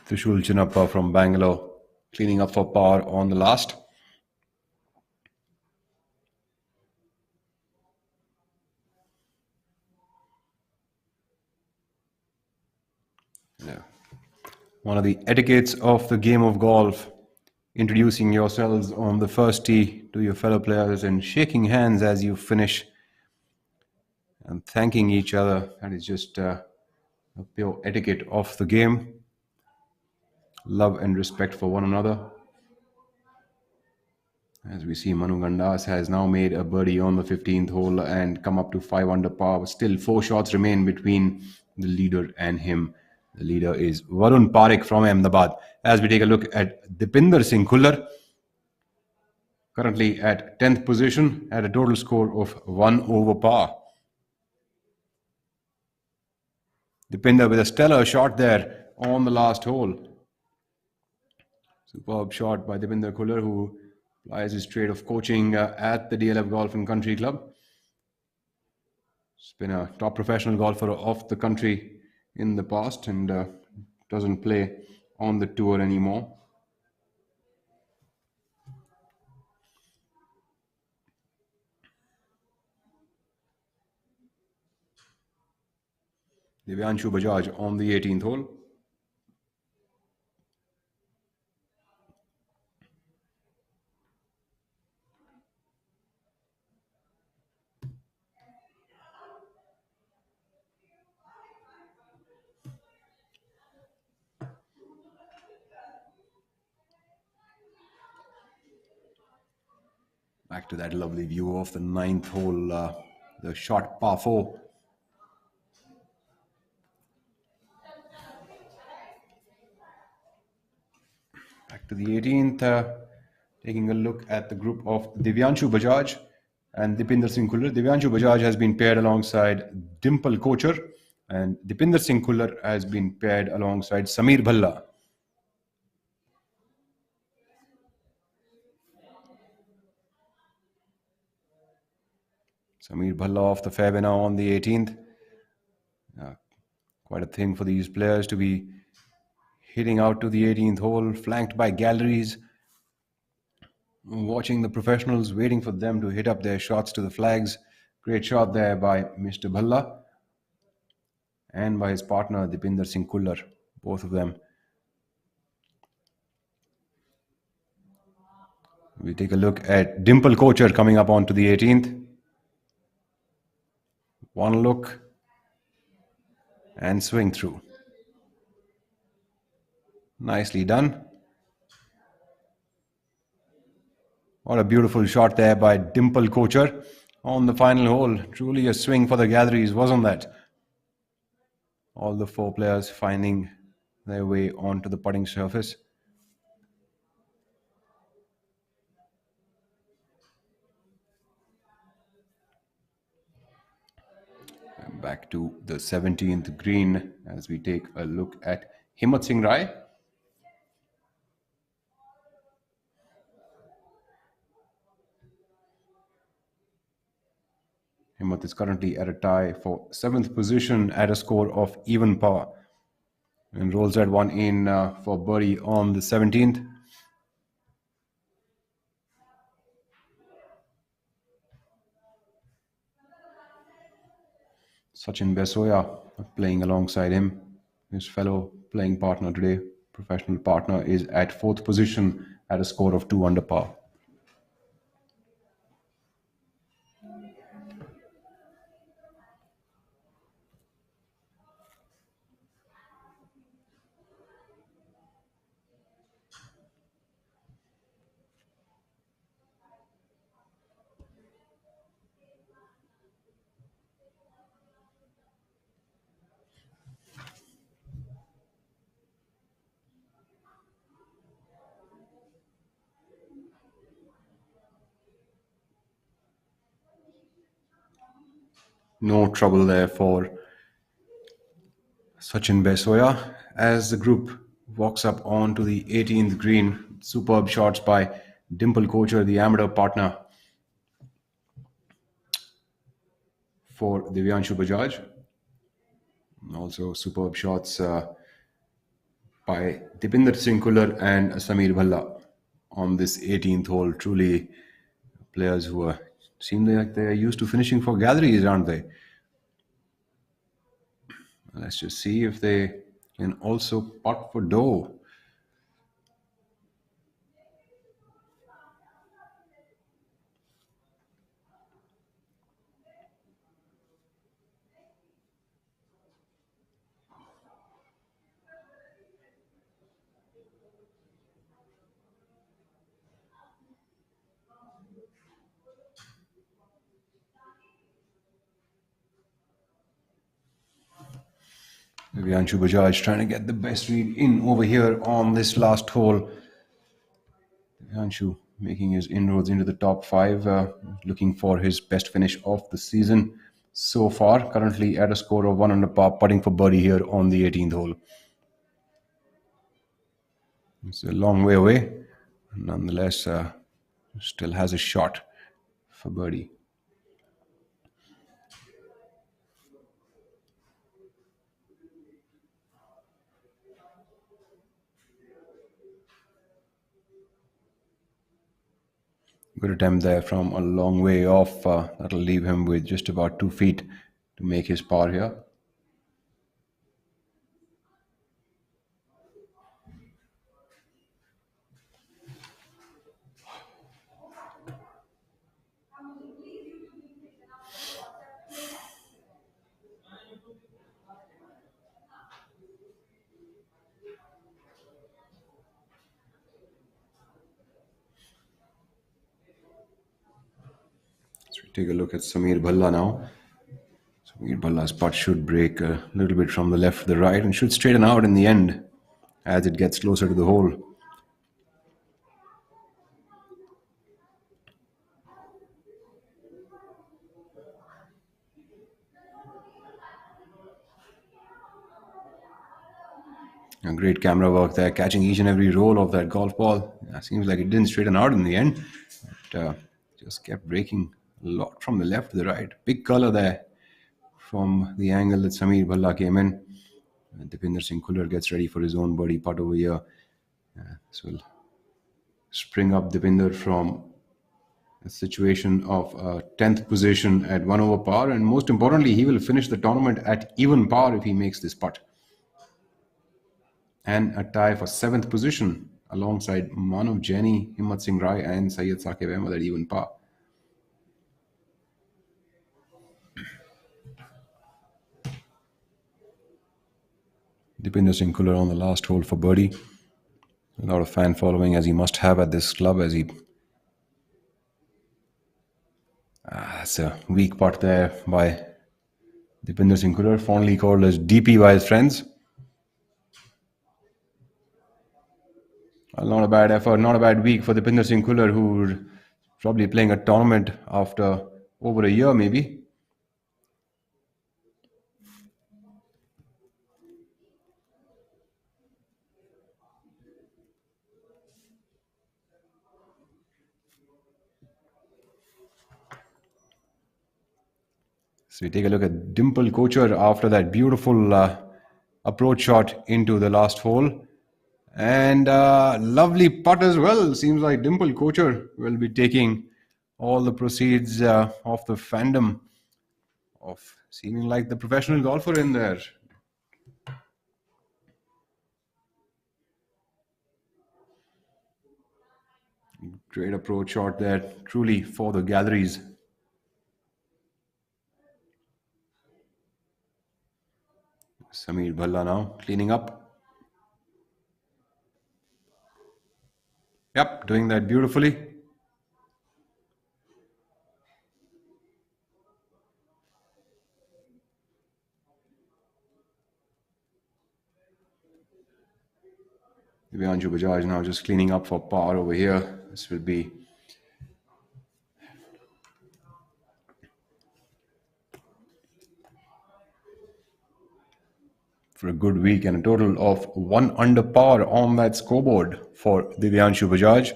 Trishul Chinnappa from Bangalore cleaning up for par on the last. Yeah. One of the etiquettes of the game of golf, introducing yourselves on the first tee to your fellow players and shaking hands as you finish and thanking each other. That is just a pure etiquette of the game. Love and respect for one another. As we see, Manu Gandas has now made a birdie on the 15th hole and come up to 5 under par. Still 4 shots remain between the leader and him. The leader is Varun Parekh from Ahmedabad. As we take a look at Dipinder Singh Khullar, currently at 10th position at a total score of 1 over par. Dipinder with a stellar shot there on the last hole. Superb shot by Dipinder Khullar, who plies his trade of coaching at the DLF Golf and Country Club. He's been a top professional golfer of the country in the past and doesn't play on the tour anymore. Divyanshu Bajaj on the 18th hole. Back to that lovely view of the 9th hole, the short par 4. Back to the 18th, taking a look at the group of Divyanshu Bajaj and Dipinder Singh Khullar. Divyanshu Bajaj has been paired alongside Dimple Kocher, and Dipinder Singh Khullar has been paired alongside Sameer Bhalla. Sameer Bhalla off the fairway now on the 18th. Quite a thing for these players to be hitting out to the 18th hole, flanked by galleries, watching the professionals, waiting for them to hit up their shots to the flags. Great shot there by Mr. Bhalla and by his partner Dipinder Singh Khullar, both of them. We take a look at Dimple Kocher coming up onto the 18th. One look and swing through. Nicely done. What a beautiful shot there by Dimple Kocher on the final hole. Truly a swing for the galleries, wasn't that? All the 4 players finding their way onto the putting surface. And back to the 17th green as we take a look at Himmat Singh Rai. Himmat is currently at a tie for 7th position at a score of even par and rolls that one in for birdie on the 17th. Sachin Besoya playing alongside him. His fellow playing partner today, professional partner, is at 4th position at a score of 2 under par. No trouble there for Sachin Besoya as the group walks up onto the 18th green. Superb shots by Dimple Kocher, the amateur partner for Divyanshu Bajaj. Also superb shots by Dipinder Singh Kullar and Sameer Bhalla on this 18th hole. Truly players who seem like they are used to finishing for galleries, aren't they? Let's just see if they can also putt for dough. Divyanshu Bajaj trying to get the best read in over here on this last hole. Divyanshu making his inroads into the top 5, looking for his best finish of the season so far. Currently at a score of 1 under par, putting for birdie here on the 18th hole. It's a long way away. Nonetheless, still has a shot for birdie. Good attempt there from a long way off. That'll leave him with just about 2 feet to make his par here. Take a look at Sameer Bhalla now. Sameer Bhalla's putt should break a little bit from the left to the right and should straighten out in the end as it gets closer to the hole. A great camera work there, catching each and every roll of that golf ball. Seems like it didn't straighten out in the end. But, just kept breaking a lot from the left to the right. Big color there from the angle that Sameer Bhalla came in. Dipinder Singh Kullar gets ready for his own birdie putt over here. This will spring up Dipinder from a situation of 10th position at 1 over par. And most importantly, he will finish the tournament at even par if he makes this putt. And a tie for 7th position alongside Manav Jaini, Himmat Singh Rai and Syed Saqib Ahmed at even par. Dipinder Singh Kullar on the last hole for birdie. A lot of fan following as he must have at this club as he... That's a weak putt there by Dipinder Singh Kullar, fondly called as DP by his friends. Well, not a bad effort, not a bad week for Dipinder Singh Kullar, who's probably playing a tournament after over a year maybe. So we take a look at Dimple Kocher after that beautiful approach shot into the last hole. And lovely putt as well. Seems like Dimple Kocher will be taking all the proceeds of the fandom of seeming like the professional golfer in there. Great approach shot there, truly for the galleries. Sameer Bhalla now cleaning up. Yep, doing that beautifully. Divyanshu Bajaj now just cleaning up for par over here. This will be for a good week and a total of 1 under par on that scoreboard for Divyanshu Bajaj.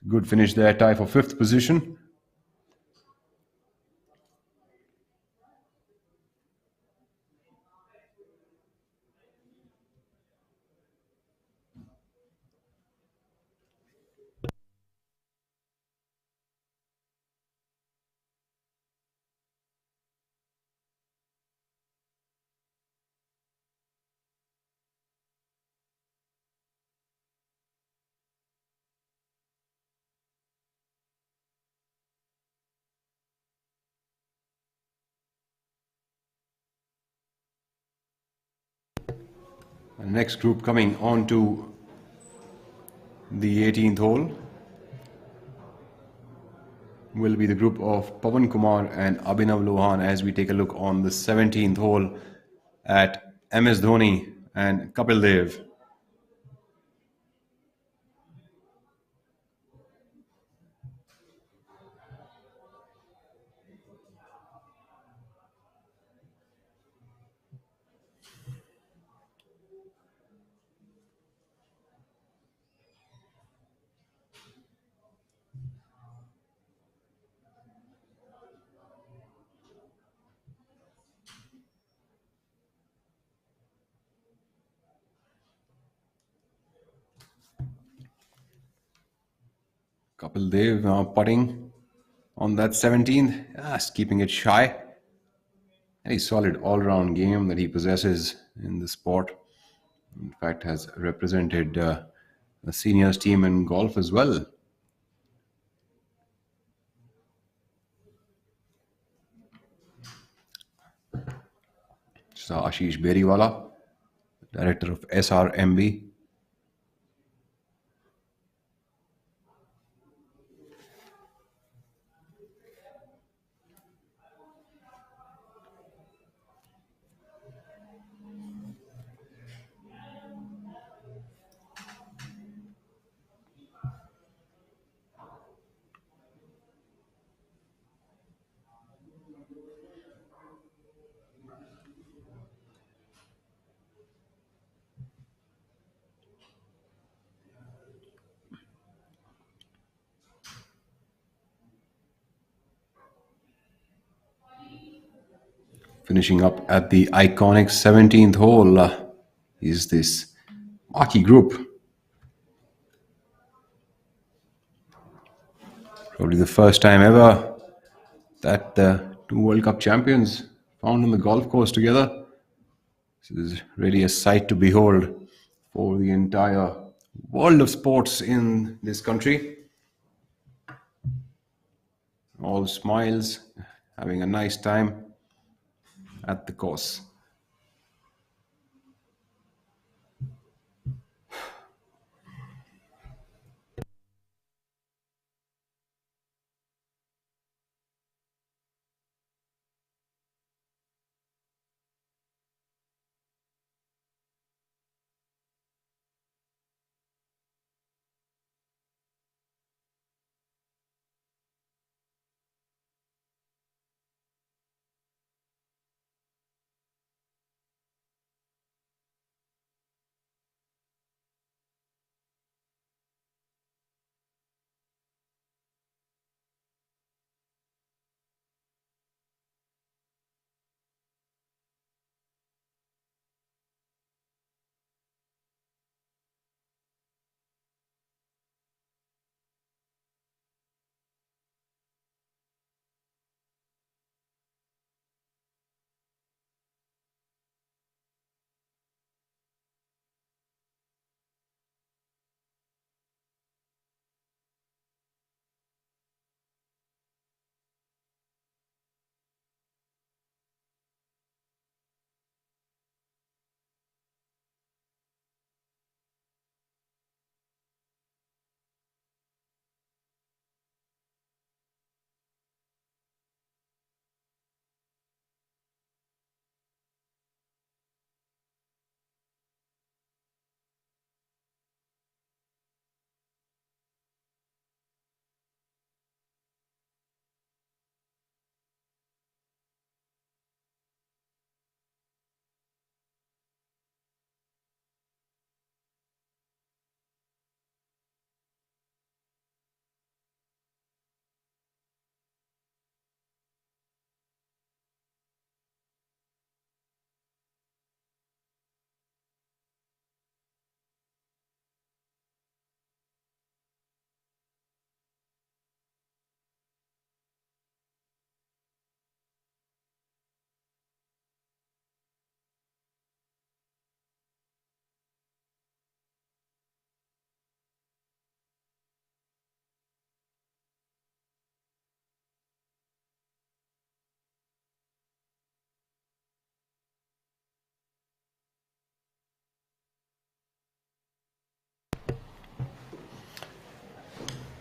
Good finish there, tie for 5th position. The next group coming on to the 18th hole will be the group of Pawan Kumar and Abhinav Lohan as we take a look on the 17th hole at MS Dhoni and Kapil Dev. Kapil Dev now putting on that 17th, just keeping it shy. A solid all-round game that he possesses in the sport. In fact, has represented the seniors team in golf as well. So Ashish Beriwala, director of SRMB. Finishing up at the iconic 17th hole is this marquee group. Probably the first time ever that the two World Cup champions found on the golf course together. This is really a sight to behold for the entire world of sports in this country. All smiles, having a nice time at the course.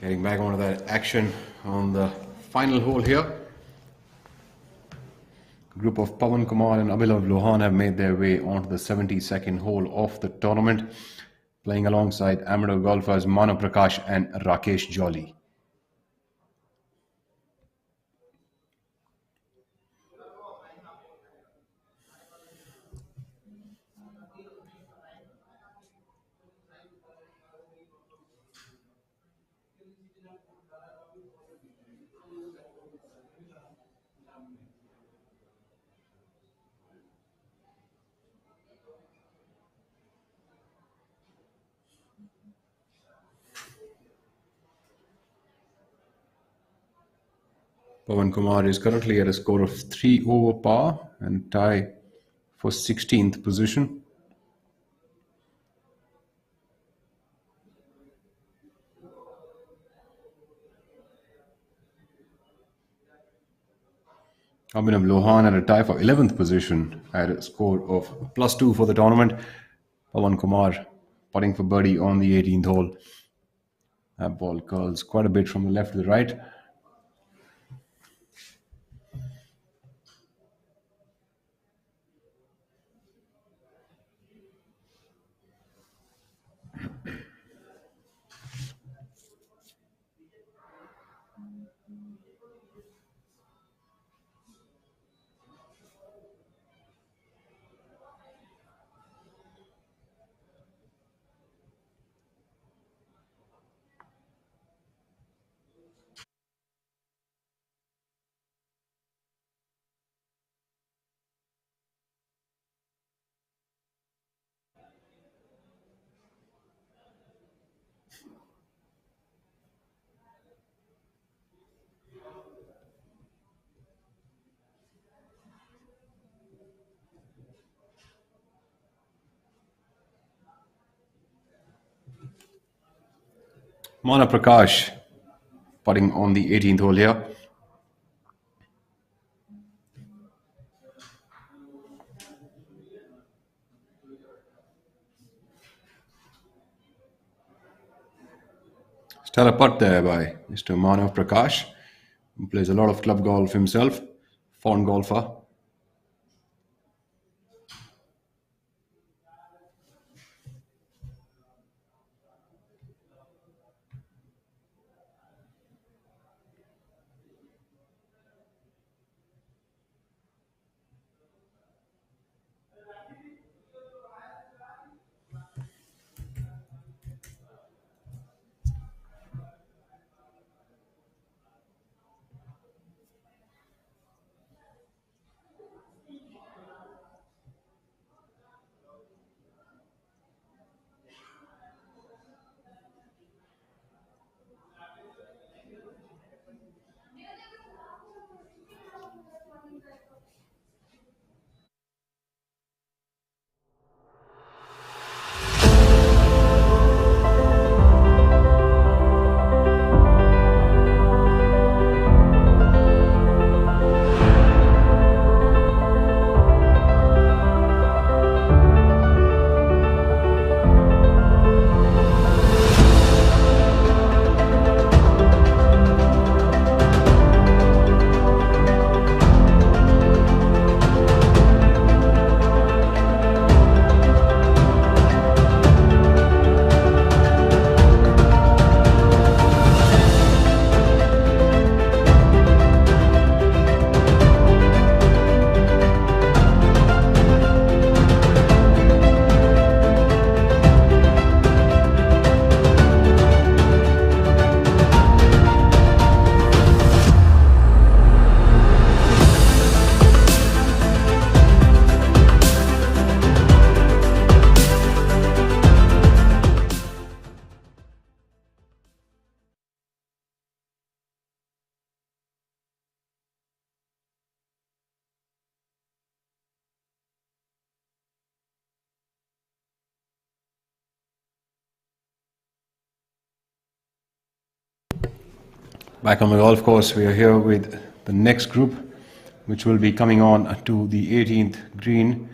Getting back onto that action on the final hole here. A group of Pawan Kumar and Abhinav Lohan have made their way onto the 72nd hole of the tournament, playing alongside amateur golfers Mano Prakash and Rakesh Jolly. Pawan Kumar is currently at a score of 3 over par and tie for 16th position. Abhinav Lohan at a tie for 11th position at a score of +2 for the tournament. Pawan Kumar putting for birdie on the 18th hole. That ball curls quite a bit from the left to the right. Mano Prakash putting on the 18th hole here. Stellar putt there by Mr. Mano Prakash, who plays a lot of club golf himself, fond golfer. Back on the golf course, we are here with the next group, which will be coming on to the 18th green.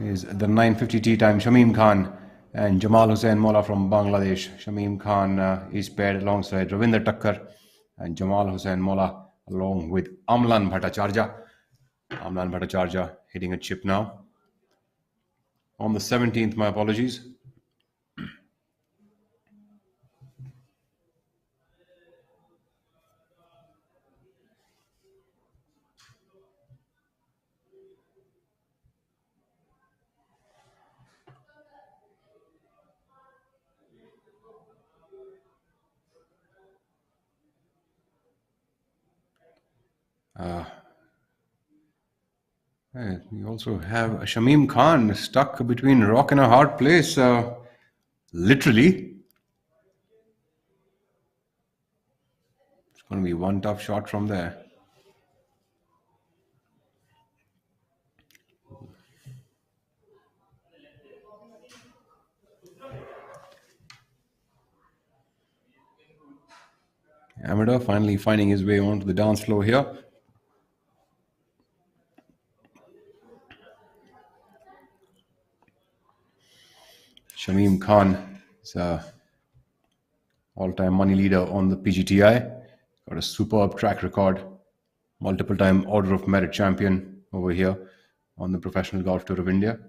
Is the 9:50 tee time. Shamim Khan And Jamal Hussain Mola from Bangladesh. Shamim Khan is paired alongside Ravinder Takkar and Jamal Hussain Mola along with Amlan Bhattacharya. Amlan Bhattacharya hitting a chip now. On the 17th, my apologies. We also have Shamim Khan stuck between a rock and a hard place, literally. It's going to be one tough shot from there. Amateur finally finding his way onto the dance floor here. Shamim Khan is a all-time money leader on the PGTI. Got a superb track record. Multiple-time Order of Merit champion over here on the Professional Golf Tour of India.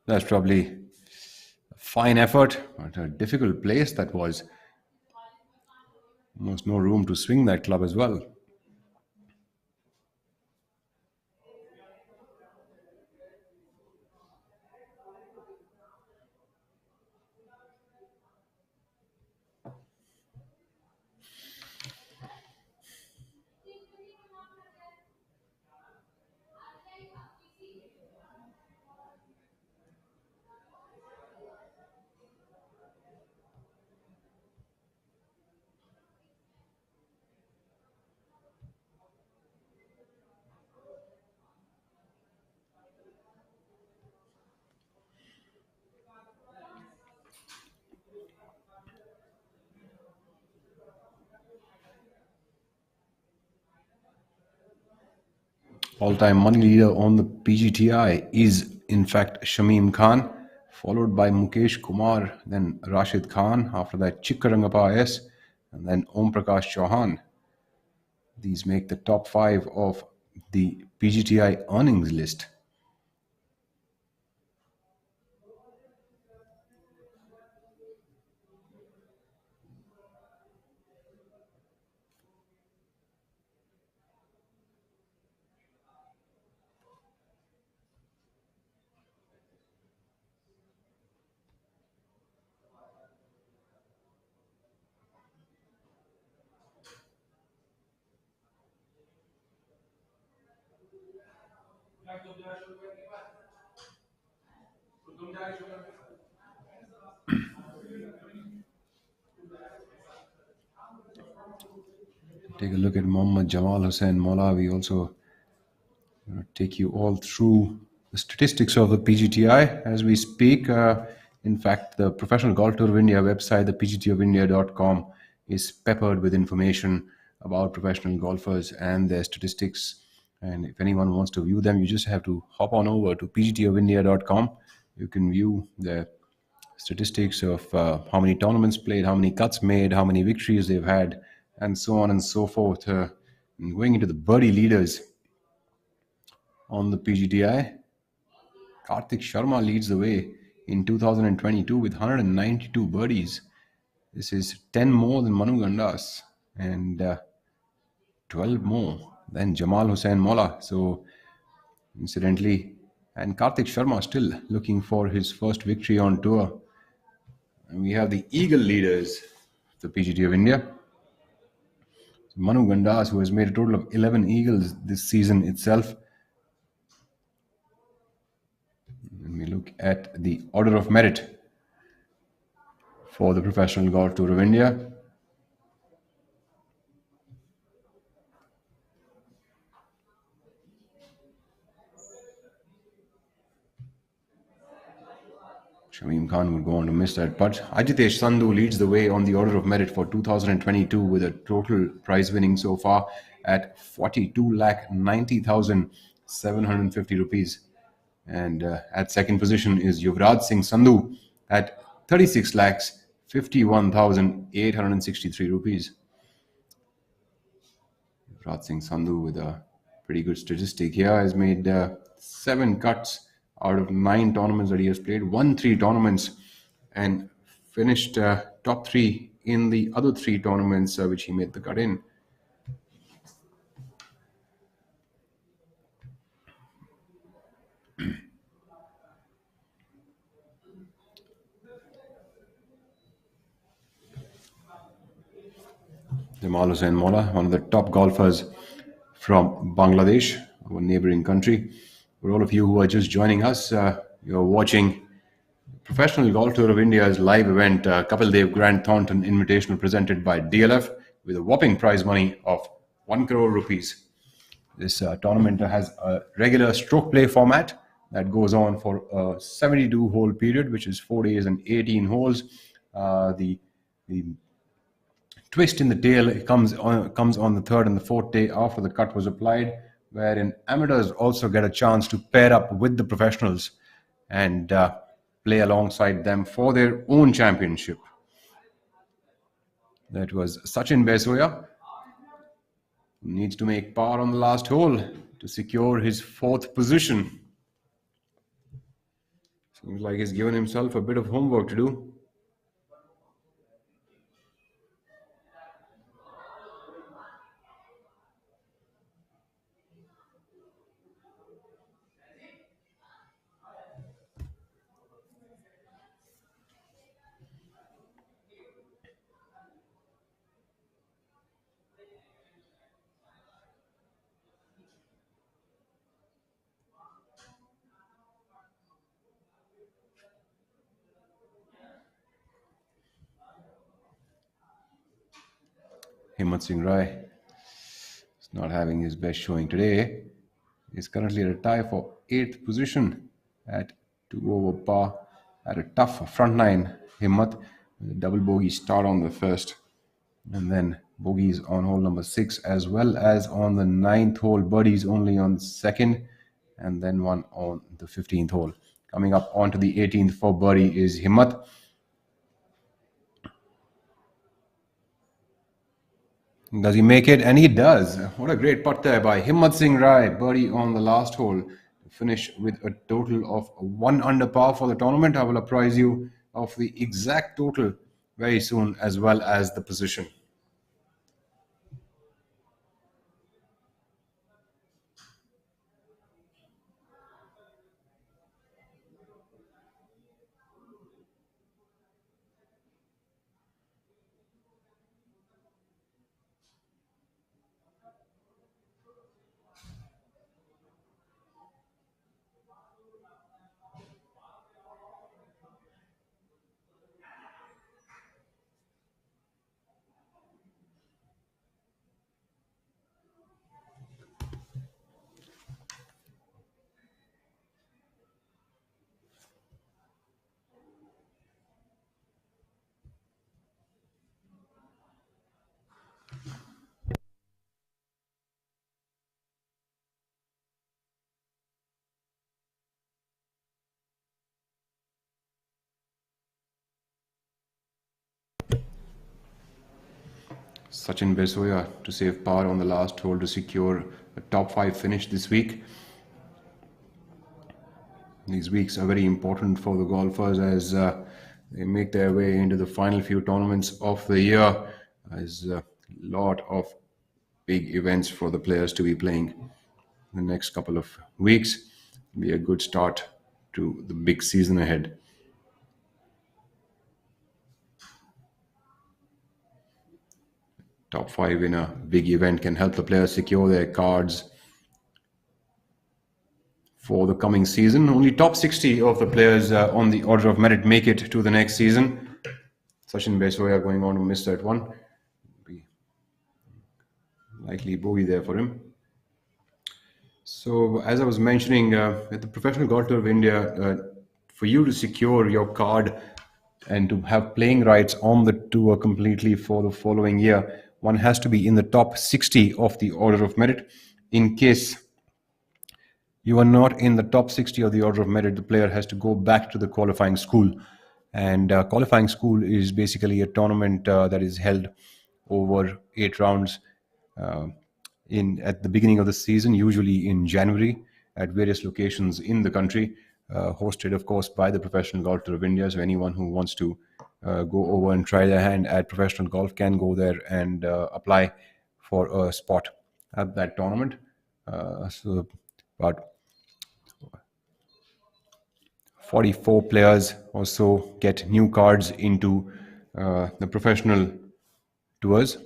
That's probably a fine effort, but a difficult place that was. Almost no room to swing that club as well. All-time money leader on the PGTI is in fact Shamim Khan, followed by Mukesh Kumar, then Rashid Khan, after that Chikkarangappa S, and then Om Prakash Chauhan. These make the top 5 of the PGTI earnings list. Take a look at Mohammad Jamal Hussain Mola. We also take you all through the statistics of the PGTI as we speak. In fact, the Professional Golf Tour of India website, the pgtofindia.com, is peppered with information about professional golfers and their statistics. And if anyone wants to view them, you just have to hop on over to pgtofindia.com. You can view the statistics of how many tournaments played, how many cuts made, how many victories they've had, and so on and so forth. And going into the birdie leaders on the PGTI, Karthik Sharma leads the way in 2022 with 192 birdies. This is 10 more than Manu Gandas and 12 more than Jamal Hussain Mola. So, incidentally, and Karthik Sharma still looking for his first victory on tour. And we have the Eagle leaders, the PGT of India. Manu Gandas, who has made a total of 11 Eagles this season itself. When we look at the order of merit for the Professional Golf Tour of India, Shamim Khan would go on to miss that putt. Ajitesh Sandhu leads the way on the order of merit for 2022 with a total prize winning so far at 42,90,750 rupees. And at second position is Yuvraj Singh Sandhu at 36,51,863 rupees. Yuvraj Singh Sandhu with a pretty good statistic here has made 7 cuts out of 9 tournaments that he has played, won 3 tournaments, and finished top 3 in the other 3 tournaments which he made the cut in. Jamal Hussain Mola, one of the top golfers from Bangladesh, our neighboring country. For all of you who are just joining us, you're watching Professional Golf Tour of India's live event, Kapil Dev Grand Thornton Invitational, presented by DLF, with a whopping prize money of 1 crore rupees. This tournament has a regular stroke play format that goes on for a 72-hole period, which is 4 days and 18 holes. The twist in the tail comes on the third and the fourth day after the cut was applied, wherein amateurs also get a chance to pair up with the professionals and play alongside them for their own championship. That was Sachin Basoya, who needs to make par on the last hole to secure his 4th position. Seems like he's given himself a bit of homework to do. Himmat Singh Rai is not having his best showing today. He's currently at a tie for 8th position at 2 over par at a tough front 9. Himmat with a double bogey start on the first, and then bogeys on hole number 6, as well as on the 9th hole, birdies only on second, and then one on the 15th hole. Coming up onto the 18th for birdie is Himmat. Does he make it? And he does. What a great putt there by Himmat Singh Rai. Birdie on the last hole to finish with a total of 1 under par for the tournament. I will apprise you of the exact total very soon, as well as the position. Sachin Basoya to save par on the last hole to secure a top 5 finish this week. These weeks are very important for the golfers as they make their way into the final few tournaments of the year. There's a lot of big events for the players to be playing in the next couple of weeks. It'll be a good start to the big season ahead. Top 5 in a big event can help the players secure their cards for the coming season. Only top 60 of the players on the order of merit make it to the next season. Sachin Basoya going on to miss that one. Be likely bogey there for him. So, as I was mentioning, at the Professional Golf Tour of India, for you to secure your card and to have playing rights on the tour completely for the following year, one has to be in the top 60 of the order of merit. In case you are not in the top 60 of the order of merit, the player has to go back to the qualifying school. And qualifying school is basically a tournament that is held over 8 rounds at the beginning of the season, usually in January, at various locations in the country, hosted, of course, by the Professional Golf Tour of India. So anyone who wants to go over and try their hand at professional golf can go there and apply for a spot at that tournament. So about 44 players or so get new cards into the professional tours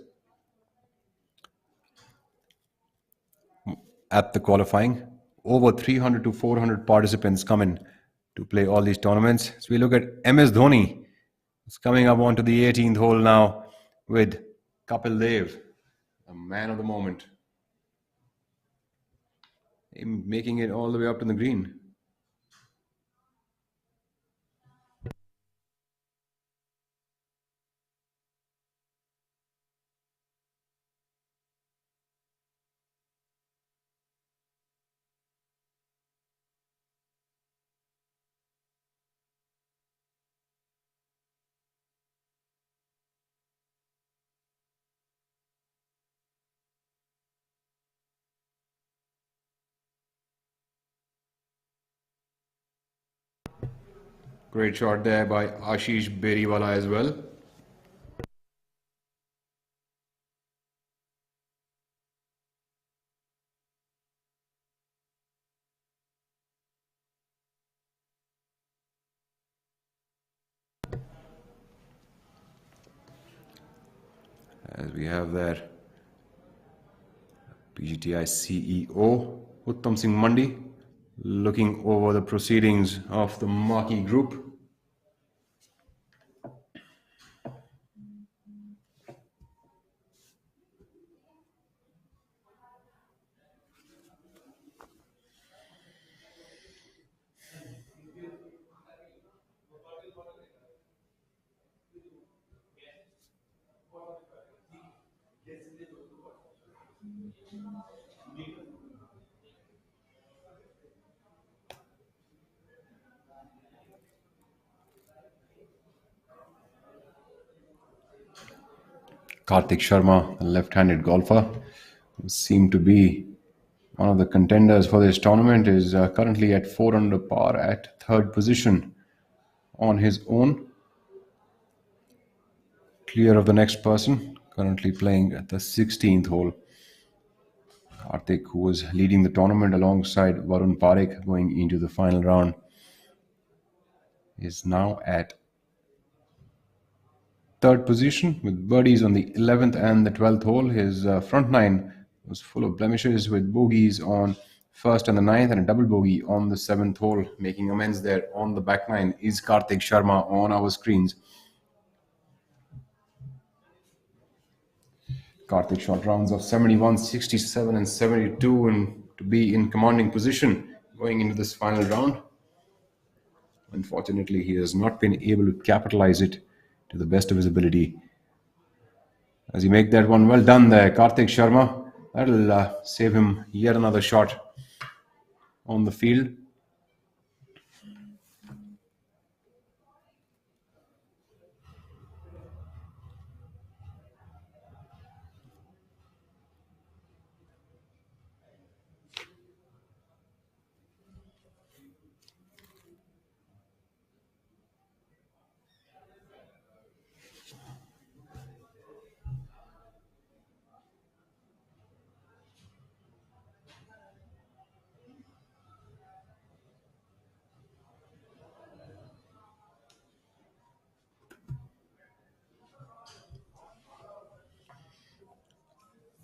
at the qualifying. Over 300 to 400 participants come in to play all these tournaments. So we look at MS Dhoni. It's coming up onto the 18th hole now with Kapil Dev, the man of the moment, making it all the way up to the green. Great shot there by Ashish Beriwala as well. As we have there, PGTI CEO Uttam Singh Mandi looking over the proceedings of the marquee group. Karthik Sharma, a left-handed golfer, who seemed to be one of the contenders for this tournament, is currently at 4 under par at third position on his own, clear of the next person, currently playing at the 16th hole. Karthik, who was leading the tournament alongside Varun Parekh going into the final round, is now at third position with birdies on the 11th and the 12th hole. His front nine was full of blemishes with bogeys on first and the 9th and a double bogey on the 7th hole. Making amends there on the back nine is Karthik Sharma on our screens. Karthik shot rounds of 71, 67 and 72 and to be in commanding position going into this final round. Unfortunately, he has not been able to capitalize it to the best of his ability. As he make that one, well done there, Karthik Sharma. That'll save him yet another shot on the field.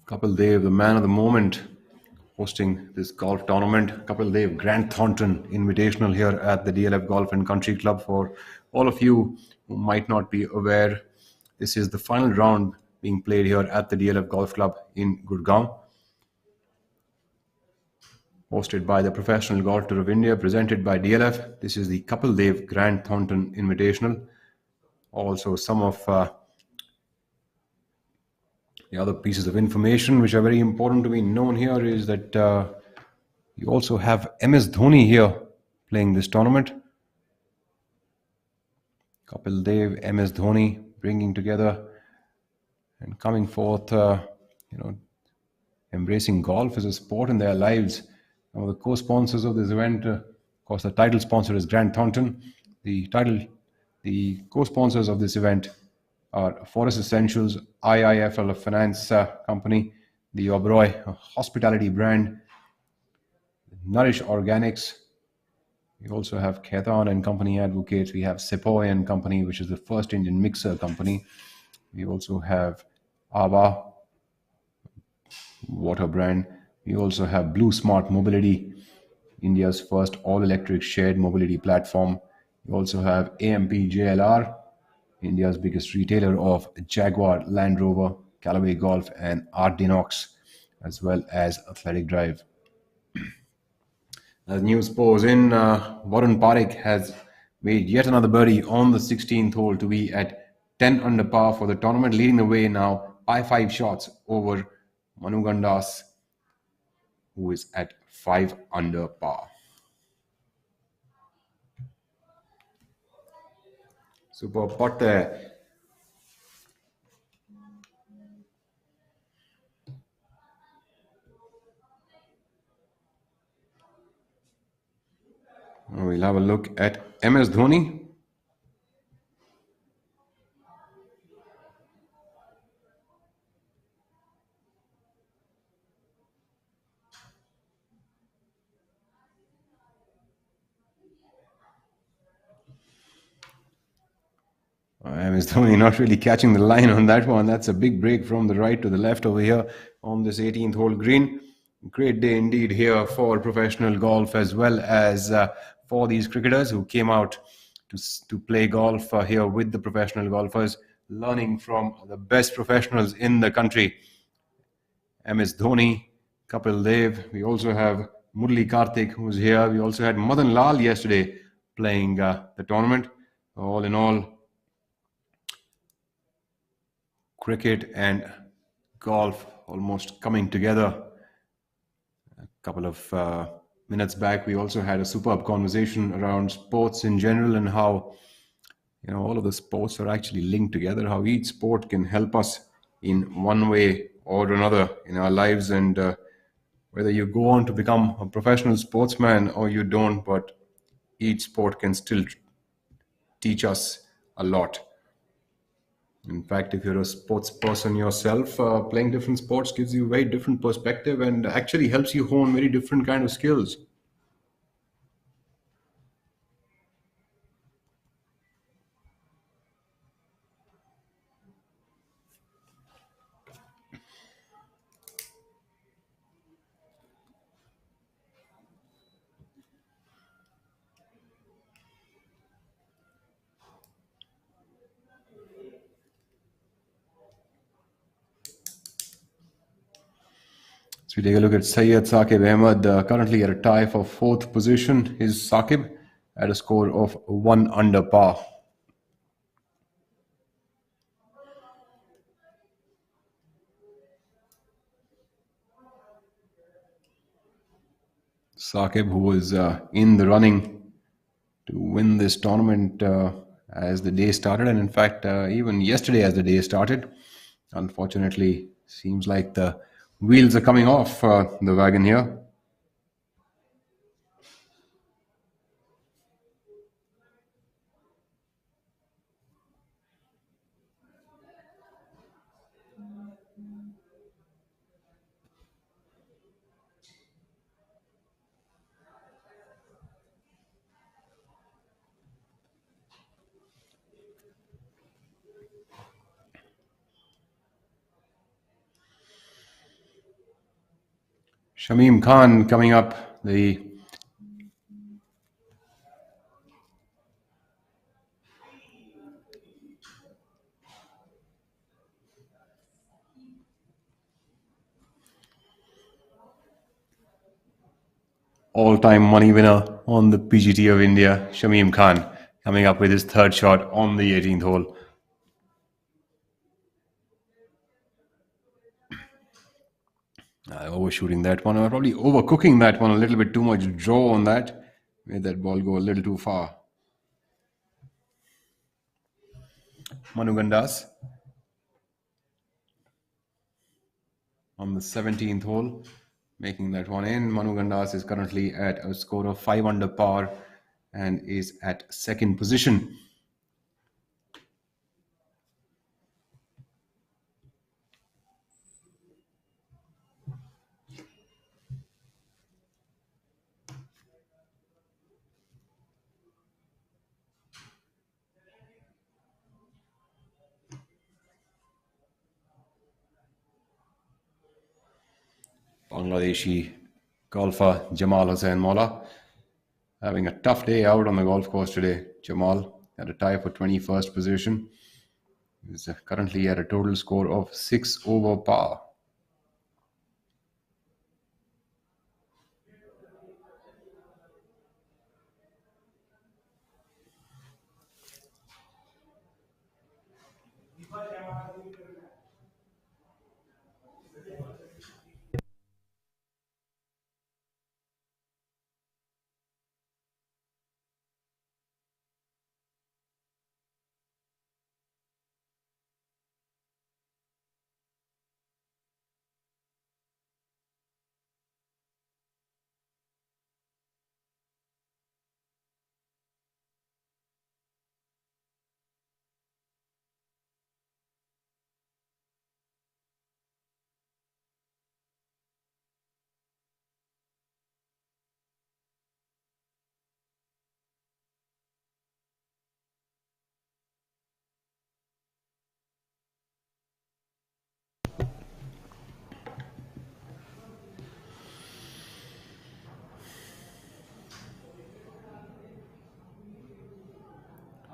Kapil Dev, the man of the moment, hosting this golf tournament. Kapil Dev Grand Thornton Invitational here at the DLF Golf and Country Club. For all of you who might not be aware, this is the final round being played here at the DLF Golf Club in Gurgaon. hosted by the Professional Golf Tour of India, presented by DLF. This is the Kapil Dev Grand Thornton Invitational. Also, some of the other pieces of information which are very important to be known here is that you also have MS Dhoni here playing this tournament. Kapil Dev, MS Dhoni bringing together and coming forth, embracing golf as a sport in their lives. One of the co-sponsors of this event, of course, the title sponsor is Grant Thornton. The co-sponsors of this event are Forest Essentials, IIFL Finance Company, the Oberoi Hospitality brand, Nourish Organics. We also have Khaitan and Company Advocates. We have Sepoy and Company, which is the first Indian mixer company. We also have Ava water brand. We also have Blue Smart Mobility, India's first all-electric shared mobility platform. We also have AMP JLR, India's biggest retailer of Jaguar, Land Rover, Callaway Golf, and Ardenox, as well as Athletic Drive. As news pours in, Warren Parekh has made yet another birdie on the 16th hole to be at 10 under par for the tournament, leading the way now by 5 shots over Manu Gandas, who is at 5 under par. Super putt there. We'll have a look at MS Dhoni. MS Dhoni not really catching the line on that one. That's a big break from the right to the left over here on this 18th hole green. Great day indeed here for professional golf, as well as for these cricketers who came out to play golf here with the professional golfers, learning from the best professionals in the country. MS Dhoni, Kapil Dev. We also have Murli Karthik, who's here. We also had Madan Lal yesterday playing the tournament. All in all, cricket and golf almost coming together. A couple of minutes back, we also had a superb conversation around sports in general and how all of the sports are actually linked together, how each sport can help us in one way or another in our lives, and whether you go on to become a professional sportsman or you don't, but each sport can still teach us a lot. In fact, if you're a sports person yourself, playing different sports gives you a very different perspective and actually helps you hone very different kind of skills. So we take a look at Syed Saqib Ahmed, currently at a tie for 4th position. Is Saqib at a score of 1 under par. Saqib, who was in the running to win this tournament as the day started, and in fact, even yesterday as the day started, unfortunately, seems like the wheels are coming off the wagon here. Shamim Khan coming up, the all-time money winner on the PGT of India, Shamim Khan, coming up with his third shot on the 18th hole. Overshooting that one, or probably overcooking that one, a little bit too much draw on that. Made that ball go a little too far. Manu Gandas on the 17th hole, making that one in. Manu Gandas is currently at a score of 5 under par and is at second position. Bangladeshi golfer Jamal Hussain Mola having a tough day out on the golf course today. Jamal had a tie for 21st position. He's currently at a total score of 6 over par.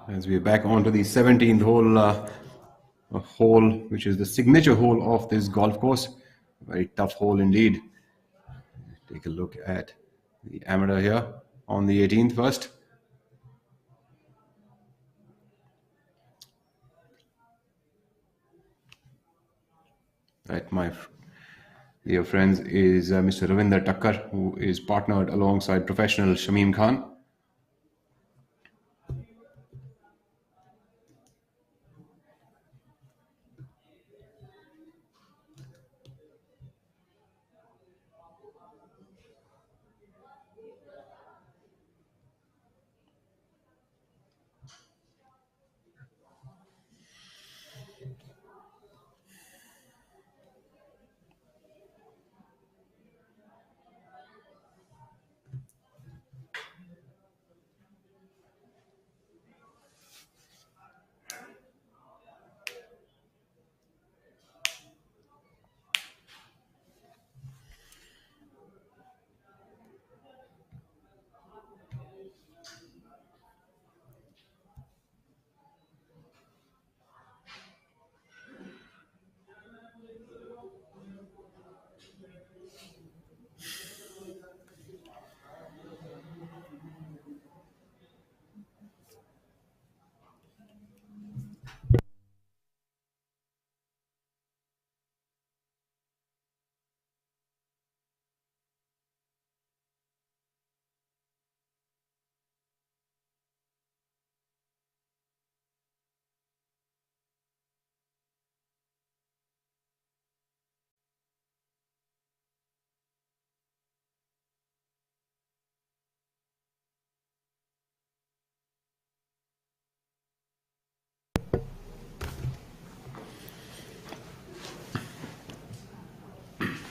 As we're back onto the 17th hole, a hole which is the signature hole of this golf course. Very tough hole indeed. Take a look at the amateur here on the 18th first. Right, my dear friends, is Mr. Ravinder Takkar, who is partnered alongside professional Shamim Khan.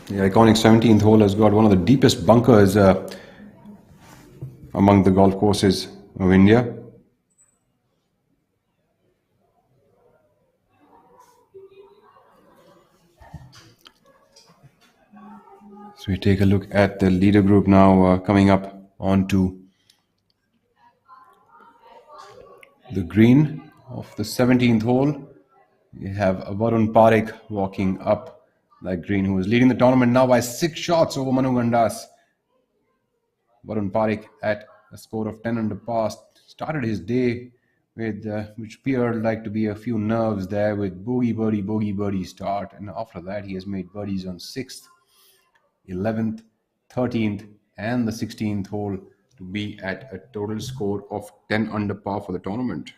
The iconic 17th hole has got one of the deepest bunkers among the golf courses of India. So we take a look at the leader group now, coming up onto the green of the 17th hole. We have Varun Parekh walking up that green, who is leading the tournament now by 6 shots over Manu Gandas. Varun Parekh at a score of 10 under par started his day with which appeared like to be a few nerves there with bogey birdie start, and after that he has made birdies on 6th, 11th, 13th, and the 16th hole to be at a total score of 10 under par for the tournament.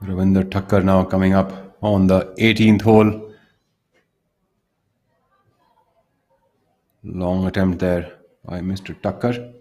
Ravinder Thakkar now coming up on the 18th hole. Long attempt there by Mr. Thakkar.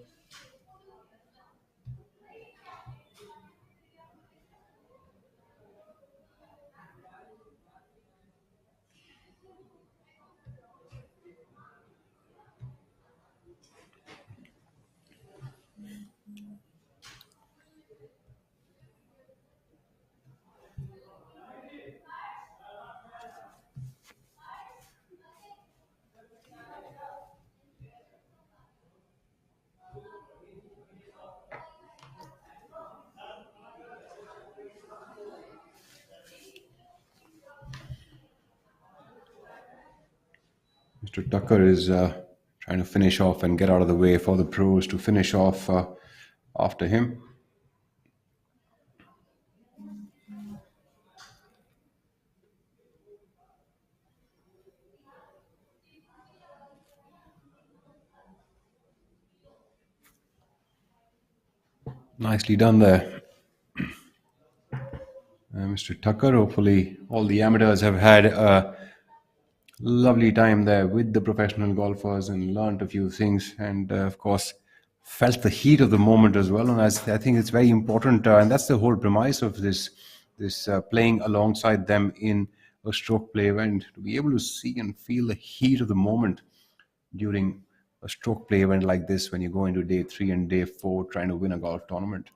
Mr. Tucker is trying to finish off and get out of the way for the pros to finish off after him. Nicely done there. Mr. Tucker, hopefully all the amateurs have had a lovely time there with the professional golfers and learned a few things, and of course felt the heat of the moment as well. And I think it's very important, and that's the whole premise of this playing alongside them in a stroke play event, to be able to see and feel the heat of the moment during a stroke play event like this when you go into day 3 and day 4 trying to win a golf tournament.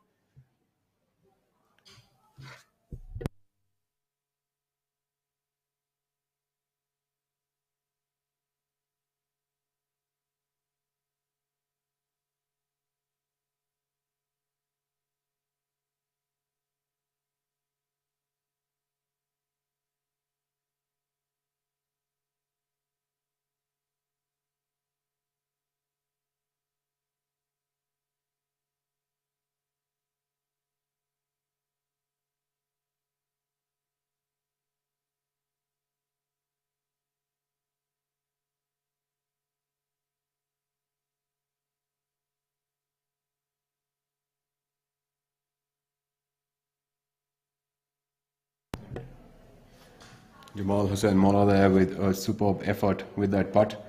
Jamal Hussain Mola there with a superb effort with that putt,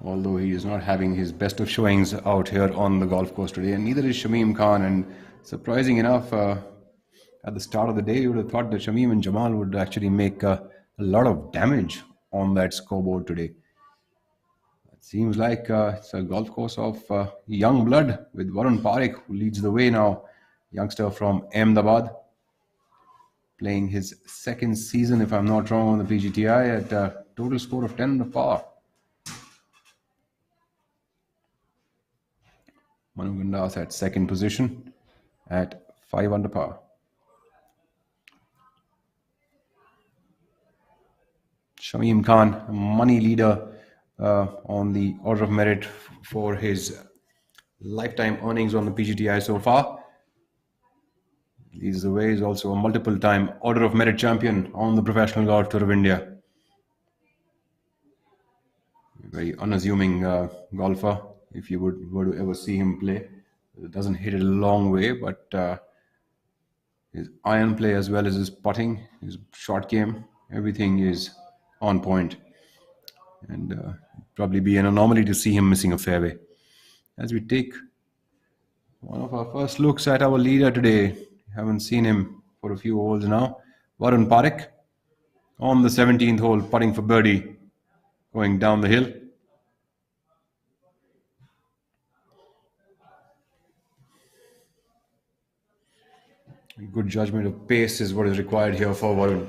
although he is not having his best of showings out here on the golf course today, and neither is Shamim Khan. And surprising enough, at the start of the day, you would have thought that Shamim and Jamal would actually make a lot of damage on that scoreboard today. It seems like it's a golf course of young blood with Varun Parekh, who leads the way now, youngster from Ahmedabad, playing his second season, if I'm not wrong, on the PGTI at a total score of 10 under par. Manu Gandas at second position at 5 under par. Shamim Khan, money leader on the order of merit for his lifetime earnings on the PGTI so far. Leads the way, is also a multiple-time Order of Merit champion on the Professional Golf Tour of India. Very unassuming golfer, if you were to ever see him play. It doesn't hit it a long way, but his iron play as well as his putting, his short game, everything is on point. And probably be an anomaly to see him missing a fairway. As we take one of our first looks at our leader today, haven't seen him for a few holes now. Varun Parekh on the 17th hole, putting for birdie, going down the hill. Good judgment of pace is what is required here for Varun.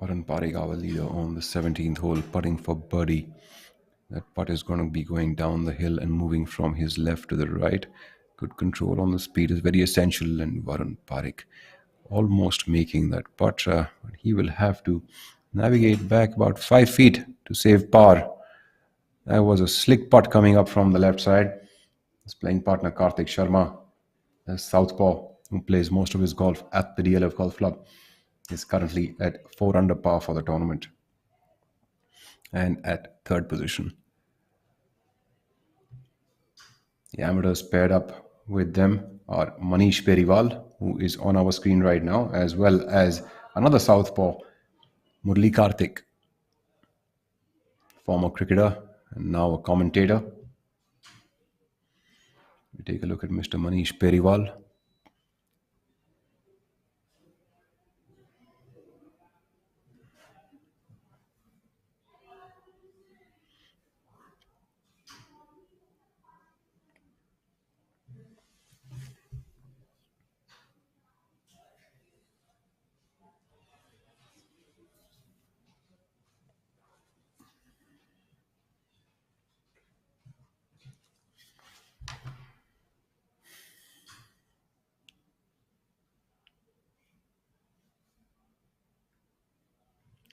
Varun Parekh, our leader, on the 17th hole, putting for birdie. That putt is going to be going down the hill and moving from his left to the right. Good control on the speed is very essential, and Varun Parekh almost making that putt. But he will have to navigate back about 5 feet to save par. That was a slick putt coming up from the left side. His playing partner Karthik Sharma, a southpaw who plays most of his golf at the DLF Golf Club, is currently at 4 under par for the tournament and at third position. The amateurs paired up with them are Manish Periwal, who is on our screen right now, as well as another southpaw, Murli Karthik, former cricketer and now a commentator. We take a look at Mr. Manish Periwal.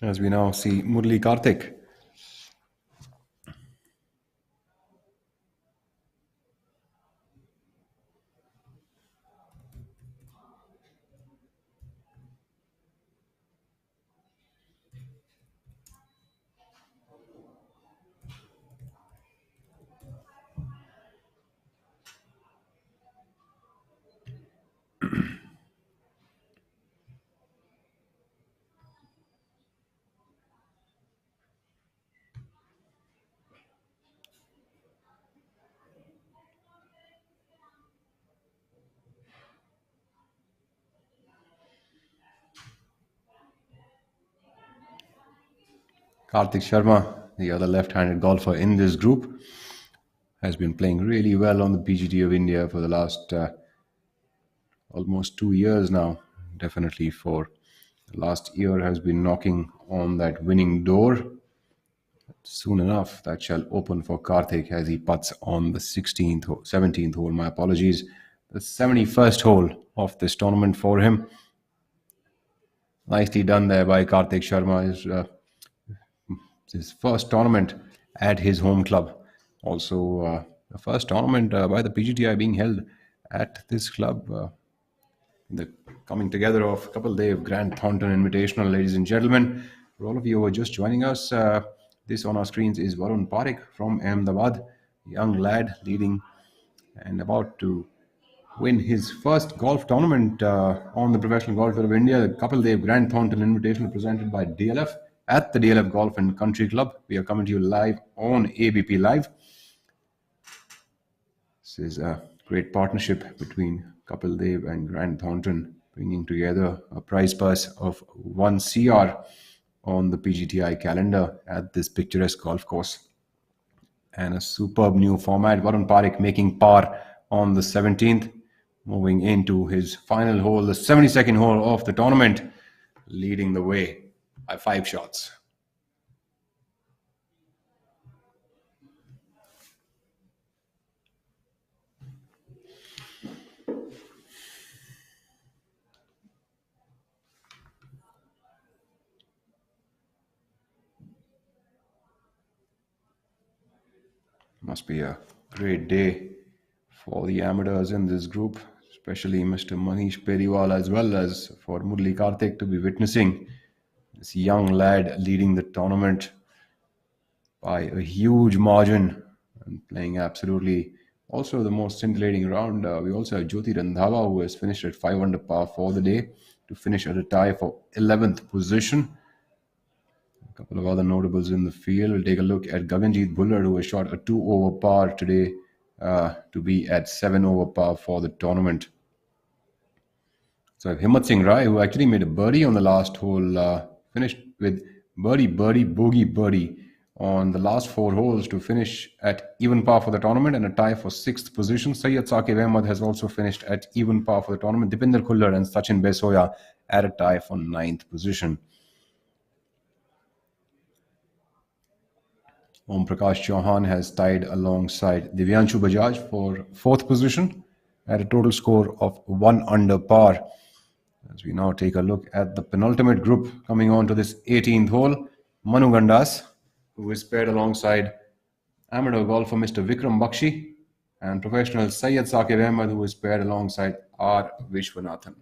As we now see Murli Karthik. Karthik Sharma, the other left-handed golfer in this group, has been playing really well on the PGT of India for the last almost 2 years now. Definitely for the last year has been knocking on that winning door. Soon enough, that shall open for Karthik as he putts on the 17th hole, my apologies, the 71st hole of this tournament for him. Nicely done there by Karthik Sharma. His first tournament at his home club. Also, the first tournament by the PGTI being held at this club. The coming together of Kapil Dev Grand Thornton Invitational, ladies and gentlemen. For all of you who are just joining us, this on our screens is Varun Parekh from Ahmedabad, young lad leading and about to win his first golf tournament on the Professional Golf Tour of India, the Kapil Dev Grand Thornton Invitational presented by DLF at the DLF Golf and Country Club. We are coming to you live on ABP Live. This is a great partnership between Kapil Dev and Grand Thornton, bringing together a prize purse of 1 CR on the PGTI calendar at this picturesque golf course. And a superb new format. Varun Parekh making par on the 17th, moving into his final hole, the 72nd hole of the tournament, leading the way by 5 shots. Must be a great day for the amateurs in this group, especially Mr. Manish Periwal, as well as for Murli Karthik to be witnessing this young lad leading the tournament by a huge margin and playing absolutely Also, the most scintillating round, we also have Jyoti Randhawa, who has finished at 5 under par for the day to finish at a tie for 11th position. A couple of other notables in the field. We'll take a look at Gaganjeet Bhullard, who has shot a 2 over par today to be at 7 over par for the tournament. So I have Himmat Singh Rai, who actually made a birdie on the last hole, finished with birdie, bogey, birdie on the last 4 holes to finish at even par for the tournament and a tie for 6th position. Syed Saqib Ahmed has also finished at even par for the tournament. Dipinder Khullar and Sachin Besoya at a tie for 9th position. Om Prakash Chauhan has tied alongside Divyanshu Bajaj for 4th position at a total score of 1 under par. As we now take a look at the penultimate group coming on to this 18th hole, Manu Gandas, who is paired alongside amateur golfer Mr. Vikram Bakshi, and professional Syed Saqib Ahmed, who is paired alongside R. Vishwanathan.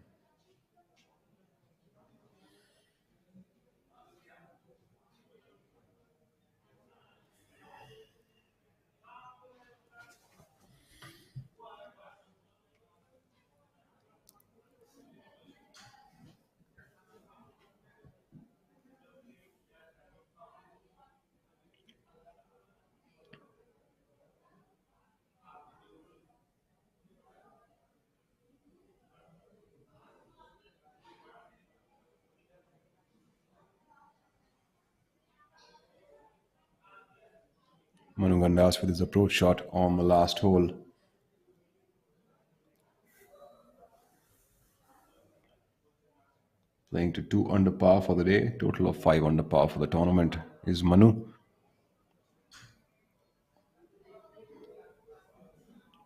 Manu Gandas with his approach shot on the last hole. Playing to 2 under par for the day, total of 5 under par for the tournament is Manu.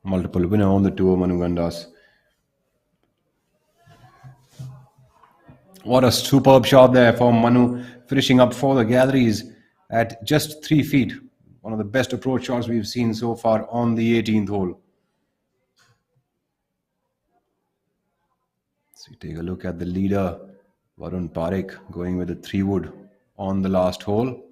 Multiple winner on the tour, Manu Gandas. What a superb shot there from Manu, finishing up for the galleries at just 3 feet. One of the best approach shots we've seen so far on the 18th hole. So we take a look at the leader, Varun Parekh, going with a 3-wood on the last hole.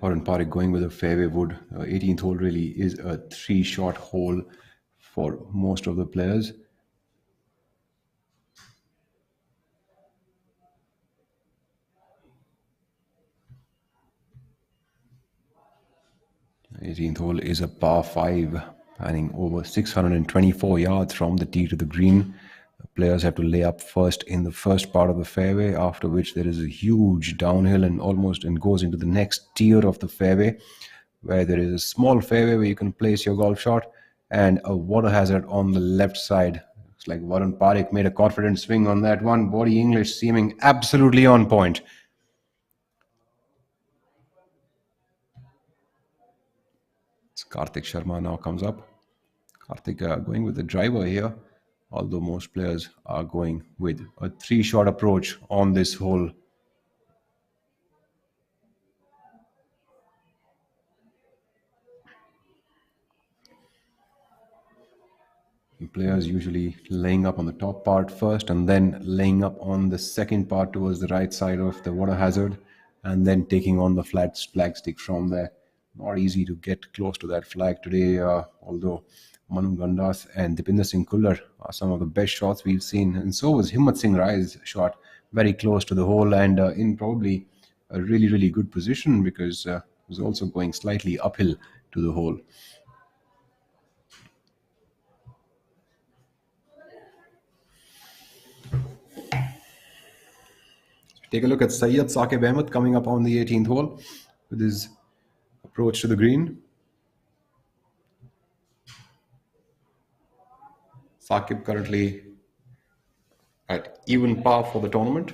Varun Parekh going with a fairway wood. 18th hole really is a 3-shot hole for most of the players. The 18th hole is a par 5, panning over 624 yards from the tee to the green. The players have to lay up first in the first part of the fairway, after which there is a huge downhill and goes into the next tier of the fairway, where there is a small fairway where you can place your golf shot and a water hazard on the left side. Looks like Varun Parekh made a confident swing on that one. Body English seeming absolutely on point. Karthik Sharma now comes up. Karthik going with the driver here, although most players are going with a 3-shot approach on this hole. Players usually laying up on the top part first and then laying up on the second part towards the right side of the water hazard, and then taking on the flat flag stick from there. Not easy to get close to that flag today, although Manu Gandas and Dipinder Singh Khullar are some of the best shots we've seen, and so was Himmat Singh Rai's shot, very close to the hole and in probably a really, really good position, because it was also going slightly uphill to the hole. Take a look at Syed Saqib Ahmed coming up on the 18th hole with his approach to the green. Saqib currently at even par for the tournament.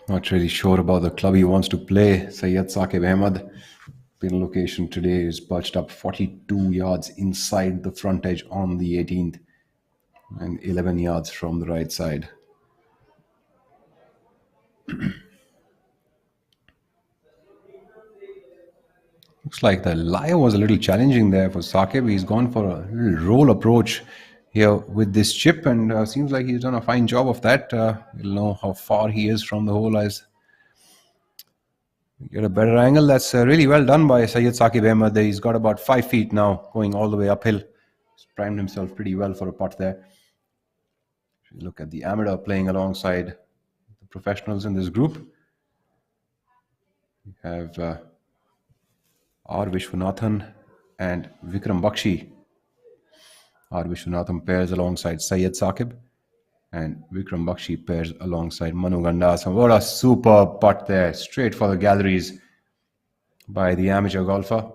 Not really sure about the club he wants to play. Syed Saqib Ahmed. Pin location today is perched up 42 yards inside the front edge on the 18th and 11 yards from the right side. Looks like the lie was a little challenging there for Saqib. He's gone for a little roll approach here with this chip, and seems like he's done a fine job of that. We'll know how far he is from the hole as we get a better angle. That's really well done by Syed Saqib Ahmed. He's got about 5 feet now, going all the way uphill. He's primed himself pretty well for a putt there. If you look at the amateur playing alongside the professionals in this group, we have R. Vishwanathan and Vikram Bakshi. R. Vishwanathan pairs alongside Syed Saqib, and Vikram Bakshi pairs alongside Manu Gandas. And what a superb putt there, straight for the galleries by the amateur golfer.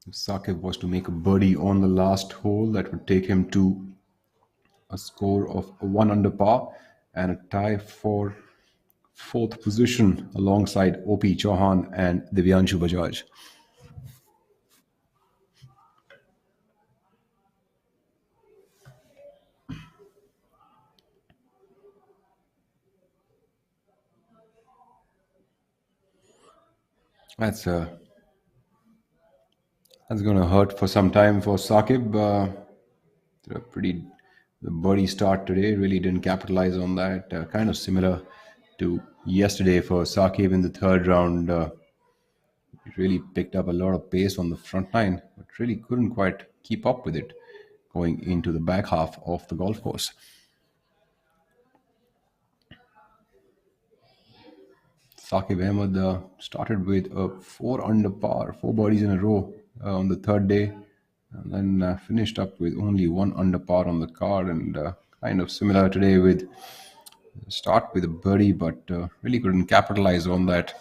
If Saqib was to make a birdie on the last hole, that would take him to a score of 1 under par and a tie for 4th position alongside OP Chauhan and Divyanshu Bajaj. That's going to hurt for some time for Saqib. The birdie start today really didn't capitalize on that. Kind of similar to yesterday for Saqib in the 3rd round. He really picked up a lot of pace on the front line, but really couldn't quite keep up with it going into the back half of the golf course. Saqib Ahmed started with a 4 under par, 4 birdies in a row on the 3rd day, and then finished up with only 1 under par on the card, and kind of similar today with start with a birdie, but really couldn't capitalize on that.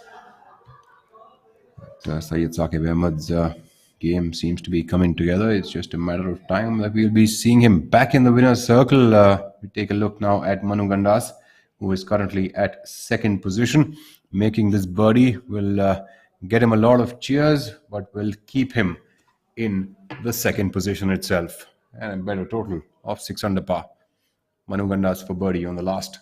But Syed Saqib Ahmed's game seems to be coming together. It's just a matter of time that we'll be seeing him back in the winner's circle. We take a look now at Manu Gandas, who is currently at 2nd position. Making this birdie will get him a lot of cheers, but will keep him in the 2nd position itself. And a better total of 6 under par. Manu Gandas for birdie on the last.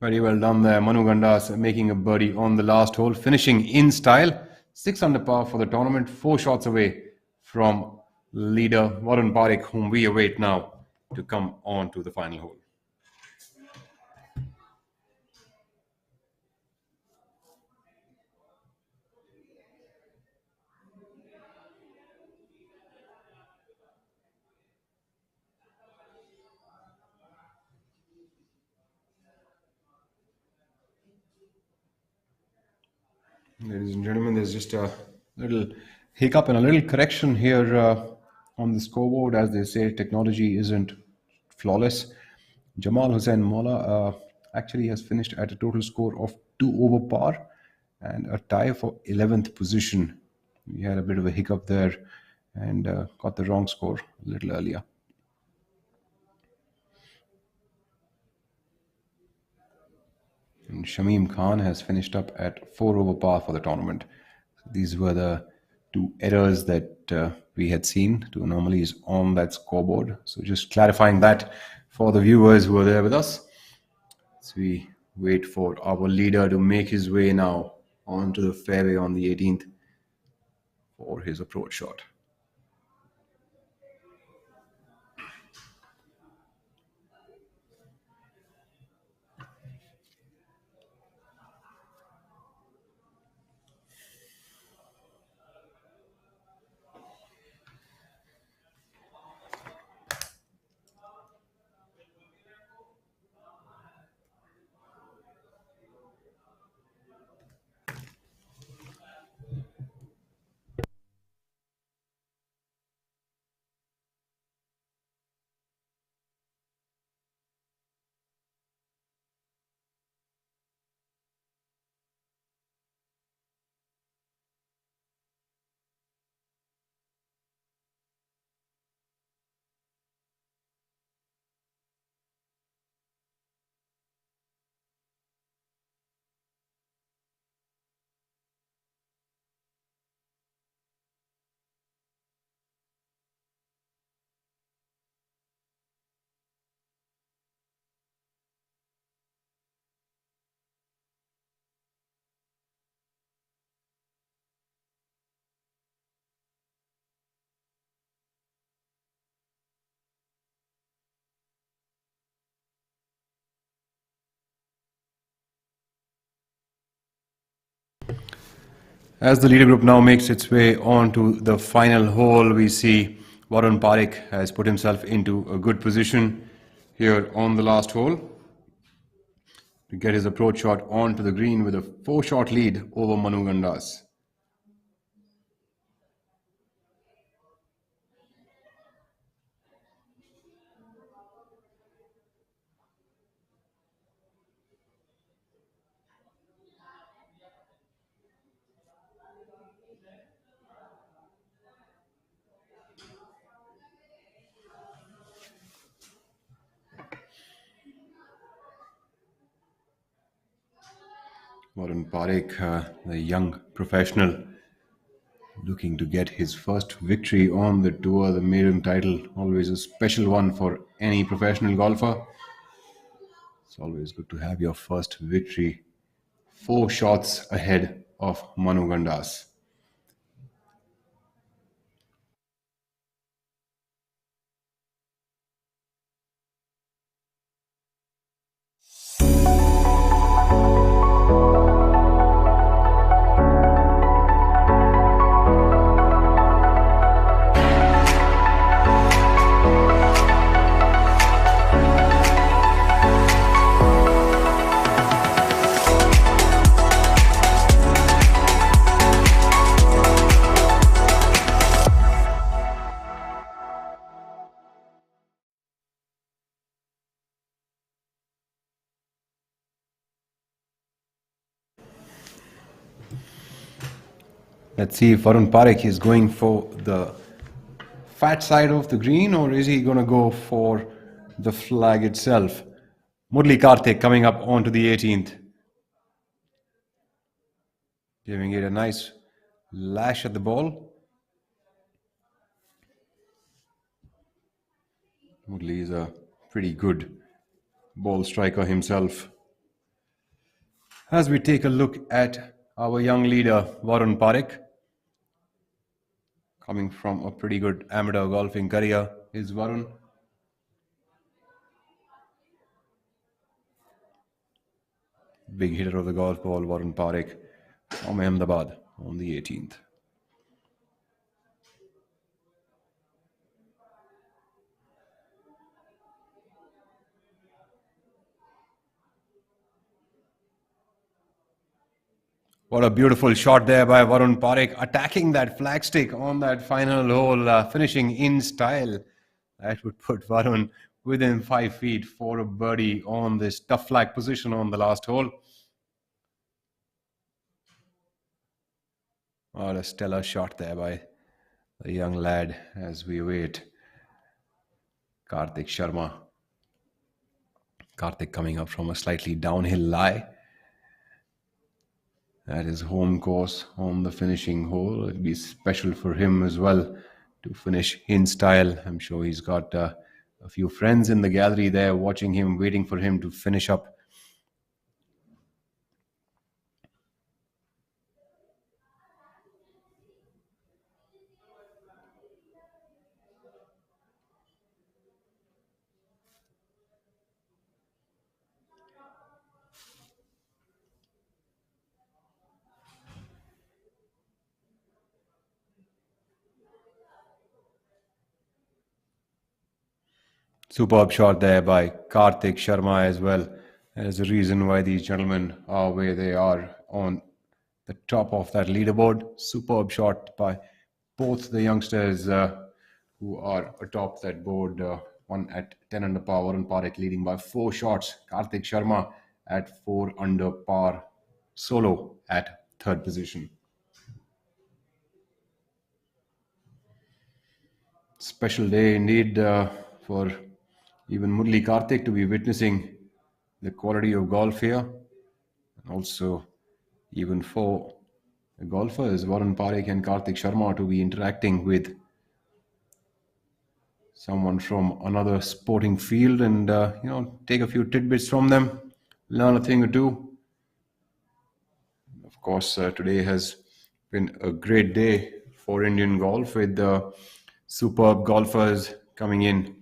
Very well done there. Manu Gandas making a birdie on the last hole, finishing in style. 6 under par for the tournament, 4 shots away from leader Warren Parekh, whom we await now to come on to the final hole. Ladies and gentlemen, there's just a little hiccup and a little correction here on the scoreboard. As they say, technology isn't flawless. Jamal Hussain Mola actually has finished at a total score of 2 over par and a tie for 11th position. We had a bit of a hiccup there and got the wrong score a little earlier. And Shamim Khan has finished up at 4 over par for the tournament. So these were the 2 errors that we had seen, 2 anomalies on that scoreboard. So just clarifying that for the viewers who are there with us. So we Wait for our leader to make his way now onto the fairway on the 18th for his approach shot. As the leader group now makes its way on to the final hole, we see Varun Parekh has put himself into a good position here on the last hole to get his approach shot onto the green with a 4-shot lead over Manu Gandas. Warren Parekh, the young professional, looking to get his first victory on the tour, the maiden title, always a special one for any professional golfer. It's always good to have your first victory 4 shots ahead of Manu Gandas. Let's see if Varun Parekh is going for the fat side of the green or is he going to go for the flag itself. Murli Karthik coming up onto the 18th. Giving it a nice lash at the ball. Murli is a pretty good ball striker himself. As we take a look at our young leader, Varun Parekh, coming from a pretty good amateur golfing career, is Varun. Big hitter of the golf ball, Varun Parekh from Ahmedabad on the 18th. What a beautiful shot there by Varun Parekh, attacking that flagstick on that final hole, finishing in style. That would put Varun within 5 feet for a birdie on this tough flag position on the last hole. What a stellar shot there by the young lad as we await Karthik Sharma. Karthik coming up from a slightly downhill lie at his home course on the finishing hole. It'll be special for him as well to finish in style. I'm sure he's got a few friends in the gallery there watching him, waiting for him to finish up Superb shot there by Karthik Sharma as well. There's a reason why these gentlemen are where they are on the top of that leaderboard. Superb shot by both the youngsters who are atop that board. One at 10 under par, Warren Parekh leading by 4 shots. Karthik Sharma at 4 under par, solo at 3rd position. Special day indeed for even Murli Karthik to be witnessing the quality of golf here. And also even for the golfers, Warren Parekh and Karthik Sharma, to be interacting with someone from another sporting field and take a few tidbits from them, learn a thing or two. Of course, today has been a great day for Indian golf with superb golfers coming in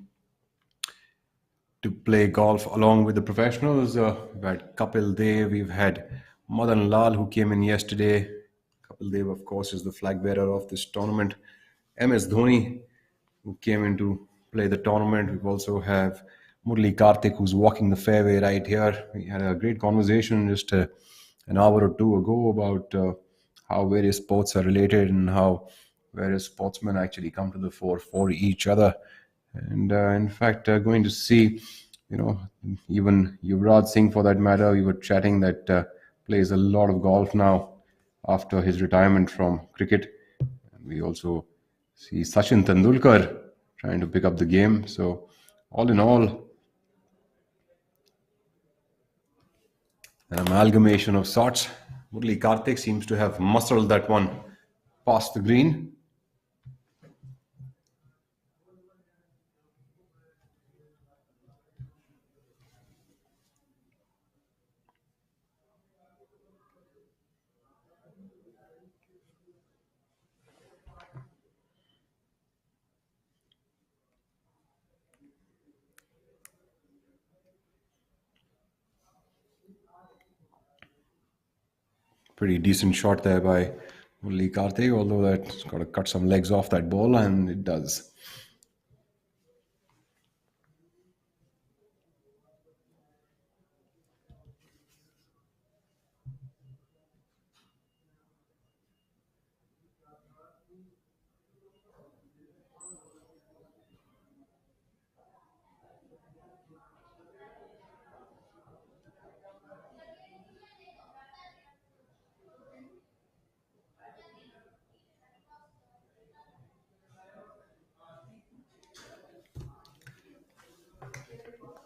to play golf along with the professionals. We've had Kapil Dev, we've had Madan Lal who came in yesterday. Kapil Dev, of course, is the flag bearer of this tournament. MS Dhoni, who came in to play the tournament. We also have Murli Karthik, who's walking the fairway right here. We had a great conversation just an hour or two ago about how various sports are related and how various sportsmen actually come to the fore for each other. And in fact, going to see, even Yuvraj Singh for that matter, we were chatting that plays a lot of golf now after his retirement from cricket. And we also see Sachin Tendulkar trying to pick up the game. So all in all, an amalgamation of sorts. Murli Karthik seems to have muscled that one past the green. Pretty decent shot there by Murli Karthik, although that's got to cut some legs off that ball, and it does.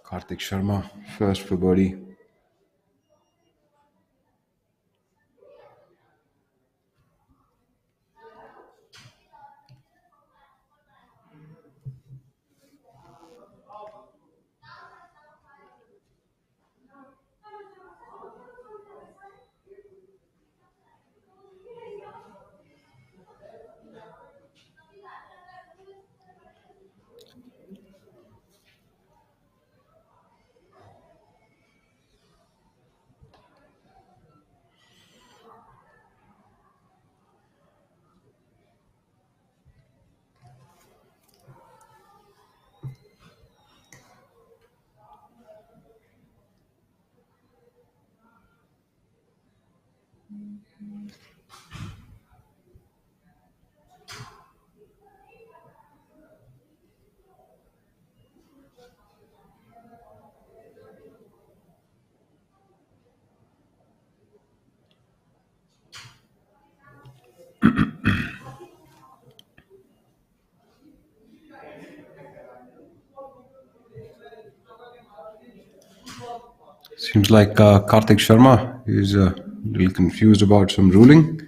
Karthik Sharma, first for birdie. Seems like Karthik Sharma is a little confused about some ruling.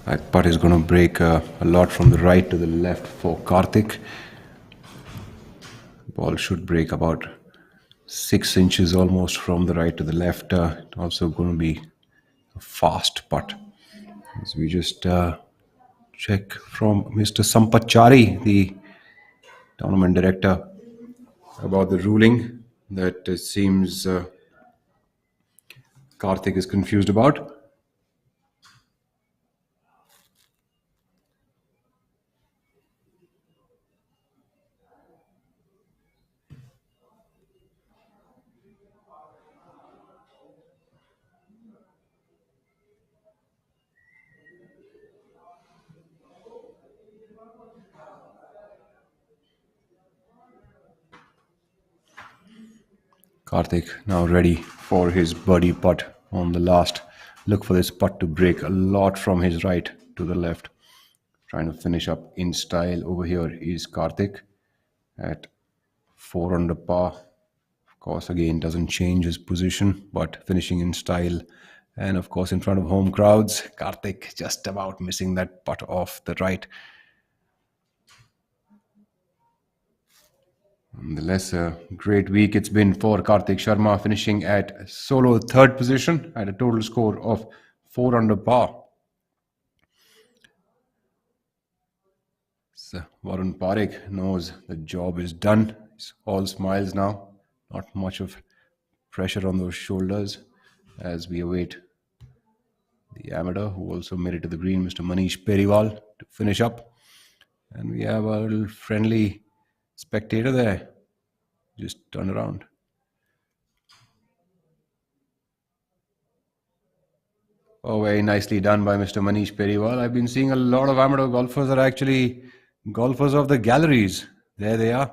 That putt is going to break a lot from the right to the left for Karthik. Ball should break about 6 inches almost from the right to the left. It's also going to be a fast putt. As we just check from Mr. Sampachari, the tournament director, about the ruling that it seems Karthik is confused about. Karthik now ready for his birdie putt on the last. Look for this putt to break a lot from his right to the left. Trying to finish up in style over here is Karthik at 4 under par. Of course, again, doesn't change his position, but finishing in style. And of course, in front of home crowds, Karthik just about missing that putt off the right. Nonetheless, a great week it's been for Karthik Sharma, finishing at solo third position at a total score of 4 under par. So Varun Parekh knows the job is done. It's all smiles now. Not much of pressure on those shoulders as we await the amateur who also made it to the green, Mr. Manish Periwal, to finish up. And we have a little friendly spectator there. Just turn around. Oh, very nicely done by Mr. Manish Periwal. I've been seeing a lot of amateur golfers are actually golfers of the galleries. There they are.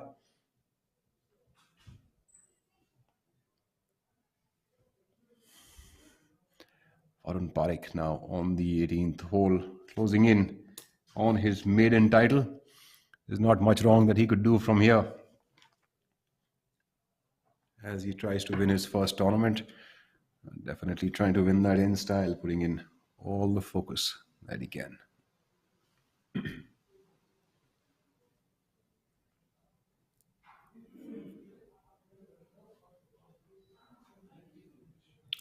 Arun Parekh now on the 18th hole, closing in on his maiden title. There's not much wrong that he could do from here as he tries to win his first tournament. Definitely trying to win that in style, putting in all the focus that he can.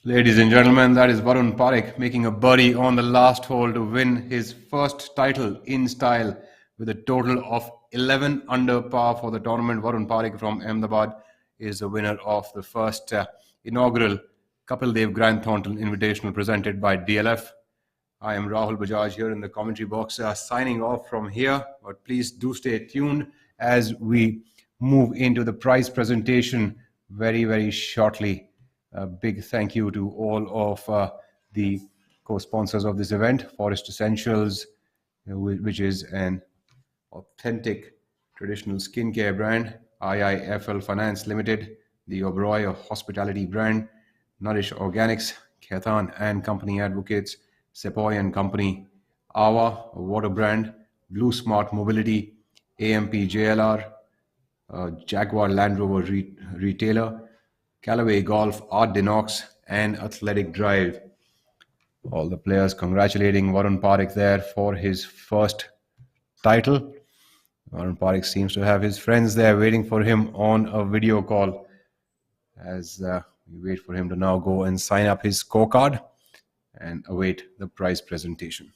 Ladies and gentlemen, that is Varun Parekh making a birdie on the last hole to win his first title in style with a total of 11 under par for the tournament. Varun Parekh from Ahmedabad is the winner of the first inaugural Kapil Dev Grand Thornton Invitational presented by DLF. I am Rahul Bajaj here in the commentary box, signing off from here. But please do stay tuned as we move into the prize presentation very, very shortly. A big thank you to all of the co-sponsors of this event, Forest Essentials, which is an authentic traditional skincare brand, IIFL Finance Limited, the Oberoi Hospitality brand, Nourish Organics, Khethan and Company Advocates, Sepoy and Company, Awa, a water brand, Blue Smart Mobility, AMP JLR, Jaguar Land Rover retailer, Callaway Golf, Art Denox, and Athletic Drive. All the players congratulating Varun Parekh there for his first title. Varun Parekh seems to have his friends there waiting for him on a video call as we wait for him to now go and sign up his scorecard and await the prize presentation.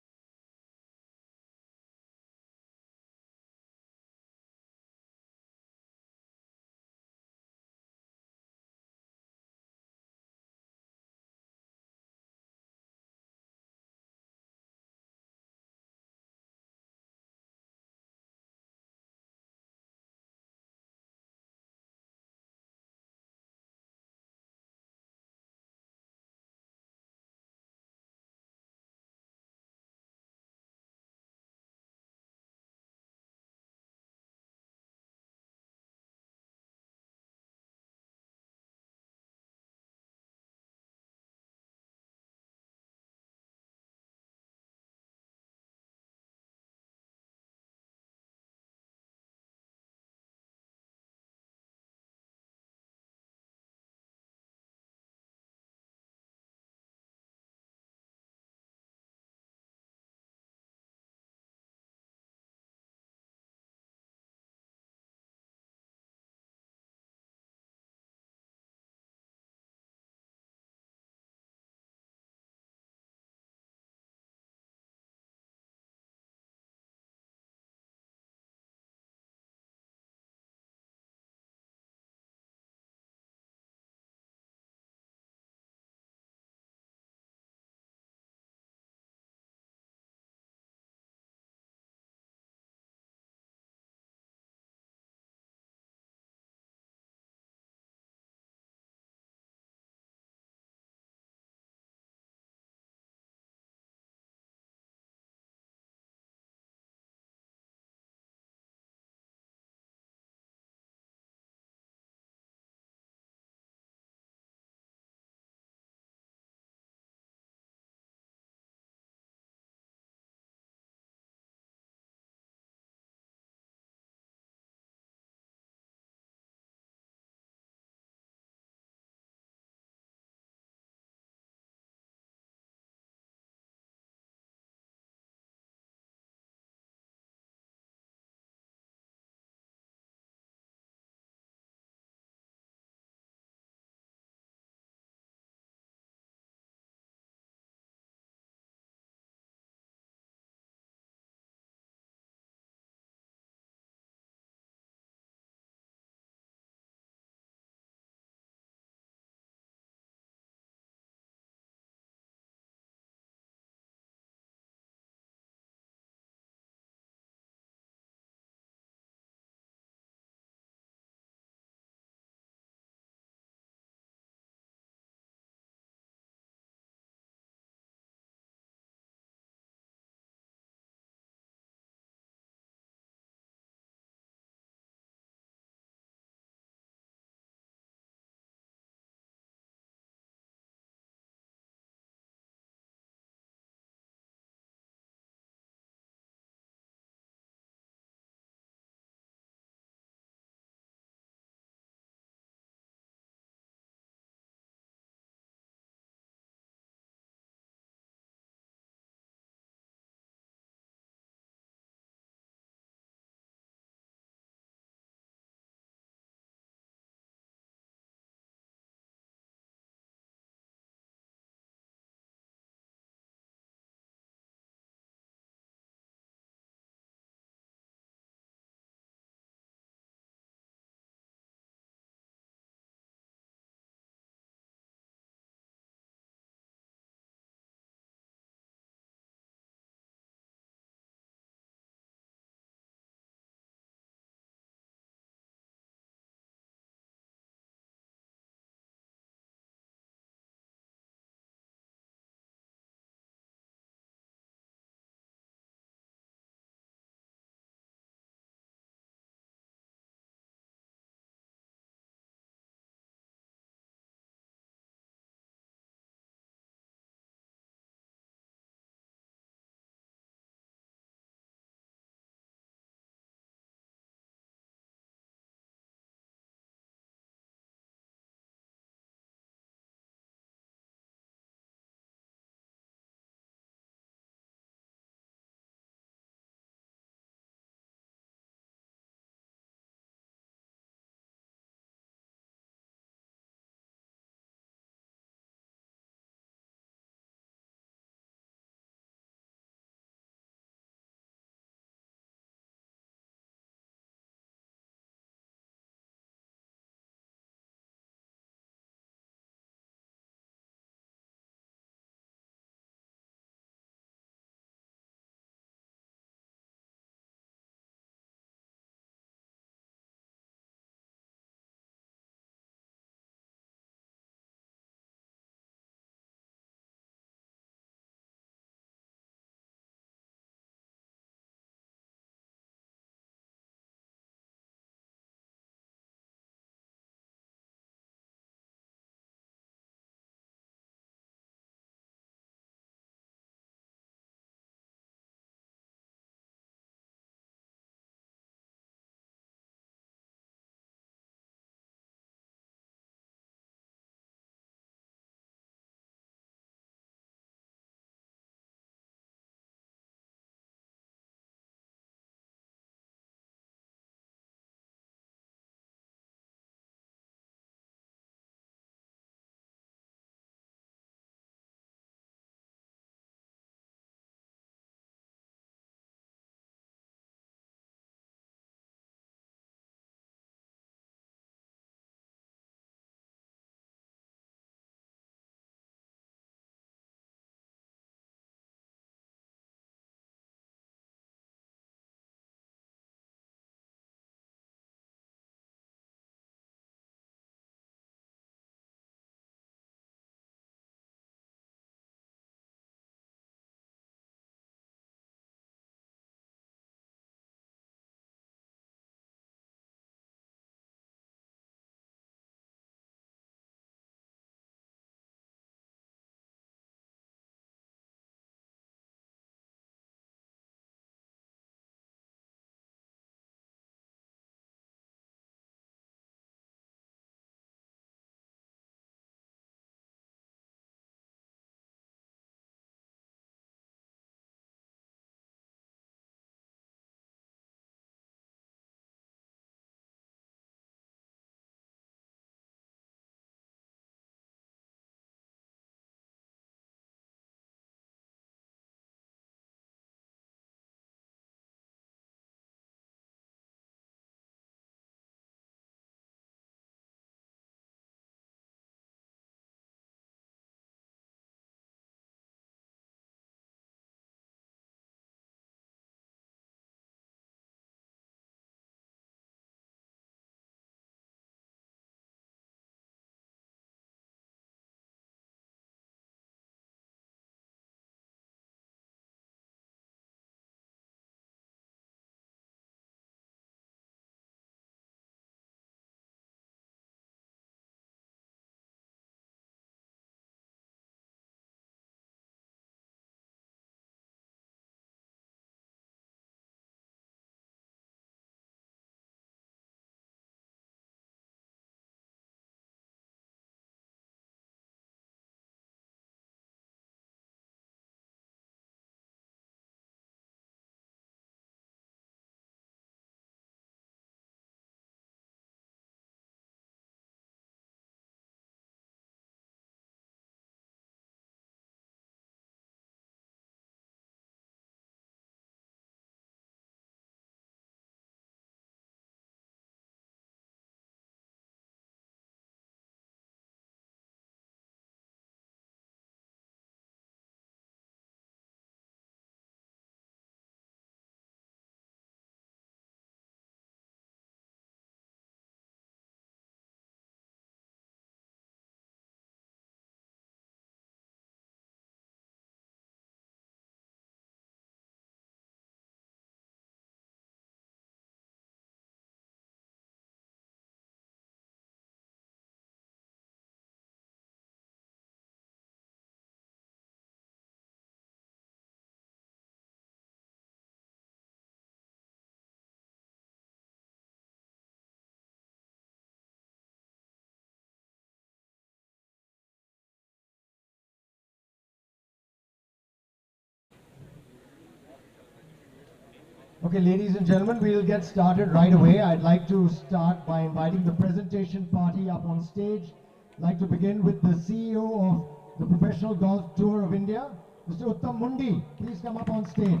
Okay, ladies and gentlemen, we'll get started right away. I'd like to start by inviting the presentation party up on stage. I'd like to begin with the CEO of the Professional Golf Tour of India, Mr. Uttam Mundi. Please come up on stage.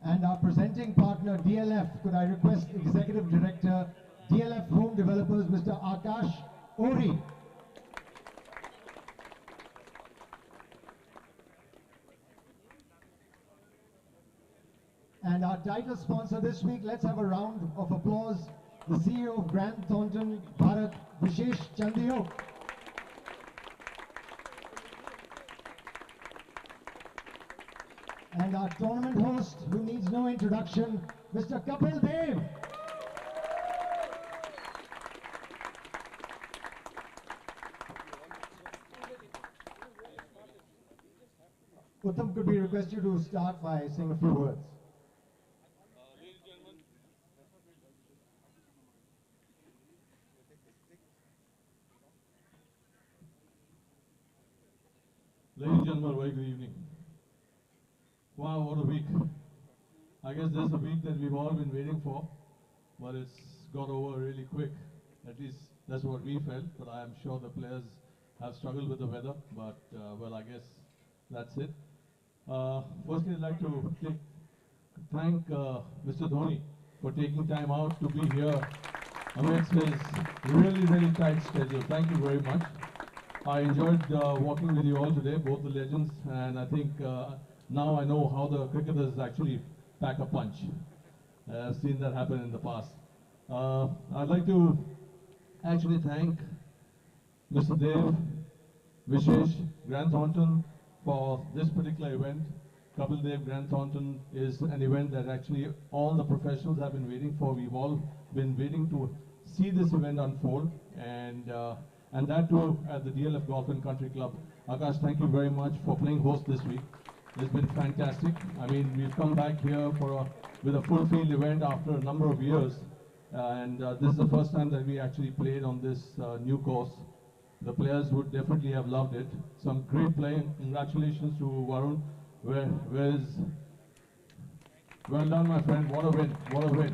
And our presenting partner, DLF, could I request Executive Director, DLF Home Developers, Mr. Akash Ori. And our title sponsor this week, let's have a round of applause, the CEO of Grand Thornton, Bharat, Vishesh Chandiyo. And our tournament host, who needs no introduction, Mr. Kapil Dev. Uttam, could we request you to start by saying a few words? Ladies and gentlemen, very good evening. Wow, what a week. I guess this is a week that we've all been waiting for, but it's got over really quick. At least that's what we felt, but I am sure the players have struggled with the weather, but well, I guess that's it. Firstly, I'd like to thank Mr. Dhoni for taking time out to be here amidst his really tight schedule. Thank you very much. I enjoyed walking with you all today, both the legends, and I think now I know how the cricketers actually pack a punch. I've seen that happen in the past. I'd like to actually thank Mr. Dev, Vishesh, Grand Thornton for this particular event. Kapil Dev Grand Thornton is an event that actually all the professionals have been waiting for. We've all been waiting to see this event unfold, and that too at the DLF Golf and Country Club. Akash, thank you very much for playing host this week. It's been fantastic. I mean, we've come back here with a full field event after a number of years, and this is the first time that we actually played on this new course. The players would definitely have loved it. Some great playing. Congratulations to Varun. Well done, my friend. What a win. What a win.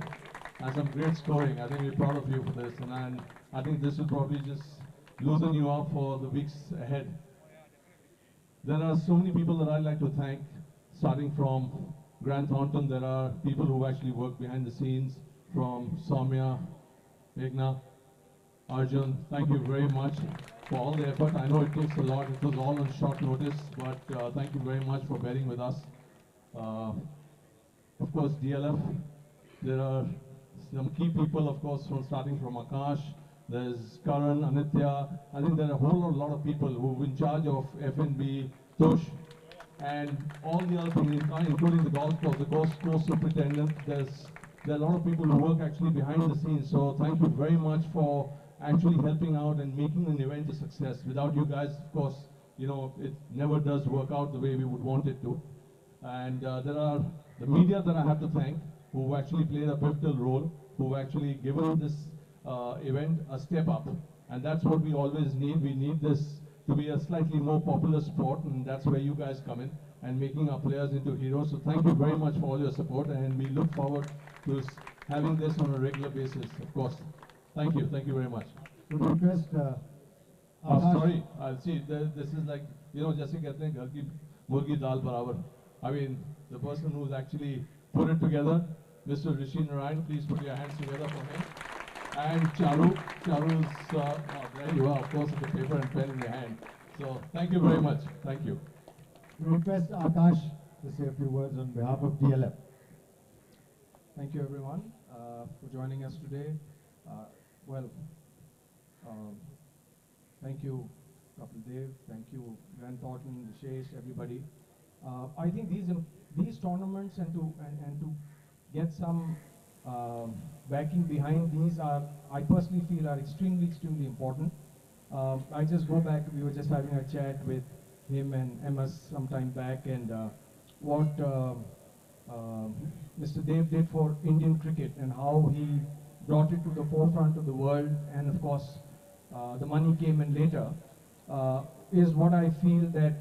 And some great scoring. I think we're proud of you for this. And I think this will probably just loosen you up for the weeks ahead. There are so many people that I'd like to thank, starting from Grand Thornton. There are people who actually work behind the scenes, from Soumya, Meghna, Arjun. Thank you very much for all the effort. I know it takes a lot. It was all on short notice, but thank you very much for bearing with us. Of course, DLF. There are some key people, of course, starting from Akash. There's Karan, Anitya. I think there are a whole lot of people who are in charge of F&B, Tush, and all the other things, including the golf course, the course superintendent. There are a lot of people who work actually behind the scenes. So thank you very much for actually helping out and making an event a success. Without you guys, of course, you know, it never does work out the way we would want it to. And there are the media that I have to thank, who actually played a pivotal role, who actually given this event a step up, and that's what we always need. We need this to be a slightly more popular sport, and that's where you guys come in and making our players into heroes. So thank you very much for all your support, and we look forward to having this on a regular basis, of course. Thank you very much. Request, sorry, see, this is like, you know, just कहते हैं घर की मुर्गी दाल बराबर. I mean, the person who's actually put it together, Mr. Rishi Narayan, please put your hands together for him. And Charu's, there you are, of course, with the paper and pen in your hand. So thank you very much. Thank you. Request Akash to say a few words on behalf of DLF. Thank you, everyone, for joining us today. Thank you, Kapil Dev. Thank you, Grand Thornton, Vishesh, everybody. I think these tournaments and to get some backing behind these I personally feel are extremely important. I just go back, we were just having a chat with him and MS some time back, and what Mr. Dev did for Indian cricket and how he brought it to the forefront of the world, and of course the money came in later. is what I feel that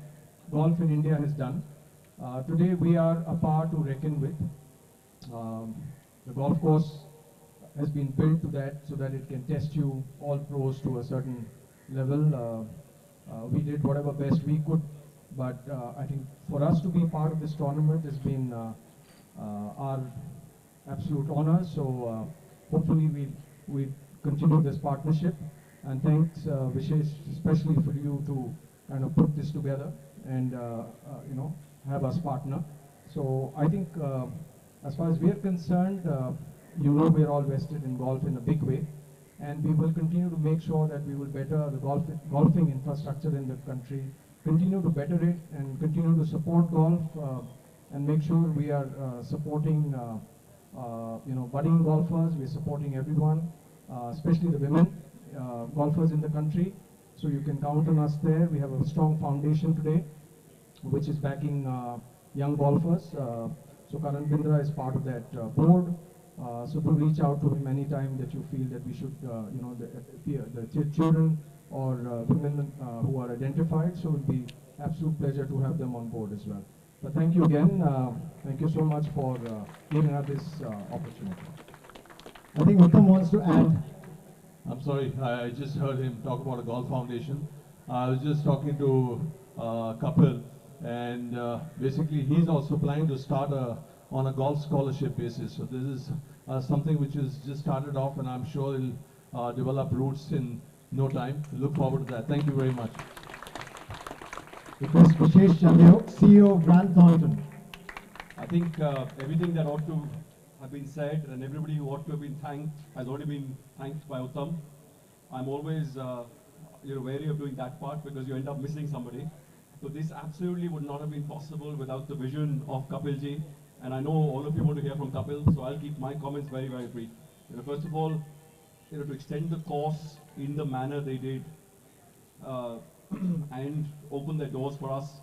golf in India has done. Today we are a power to reckon with. The golf course has been built to that so that it can test you all pros to a certain level. We did whatever best we could, but I think for us to be part of this tournament has been our absolute honor. So hopefully we continue this partnership. And thanks, Vishesh, especially for you to kind of put this together and have us partner. So I think as far as we are concerned, we're all vested in golf in a big way, and we will continue to make sure that we will better the golfing infrastructure in the country, continue to better it, and continue to support golf, and make sure we are supporting budding golfers. We're supporting everyone, especially the women golfers in the country. So you can count on us there. We have a strong foundation today, which is backing young golfers. So Karan Bindra is part of that board. So do reach out to him anytime that you feel that we should, the children or women who are identified. So it will be absolute pleasure to have them on board as well. But thank you again. Thank you so much for giving us this opportunity. I think Uttam wants to add. I'm sorry, I just heard him talk about a golf foundation. I was just talking to Kapil, and basically he's also planning to start on a golf scholarship basis. So this is something which is just started off, and I'm sure it'll develop roots in no time. Look forward to that. Thank you very much. Request Vishesh Chandra, CEO of Grant Thornton. I think everything that ought to have been said and everybody who ought to have been thanked has already been thanked by Uttam. I'm always wary of doing that part because you end up missing somebody. So this absolutely would not have been possible without the vision of Kapilji. And I know all of you want to hear from Kapil, so I'll keep my comments very, very brief. First of all, to extend the course in the manner they did and open their doors for us.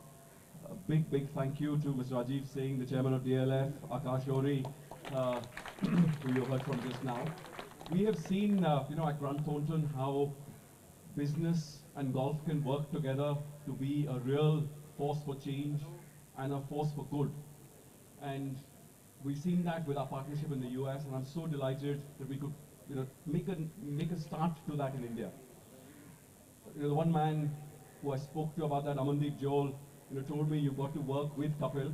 A big, big thank you to Mr. Rajiv Singh, the chairman of DLF, Akash Ori, who you heard from just now. We have seen, at Grant Thornton how business and golf can work together to be a real force for change and a force for good. And we've seen that with our partnership in the US, and I'm so delighted that we could, make a start to that in India. The one man who I spoke to about that, Amandeep Joel, told me you've got to work with Kapil.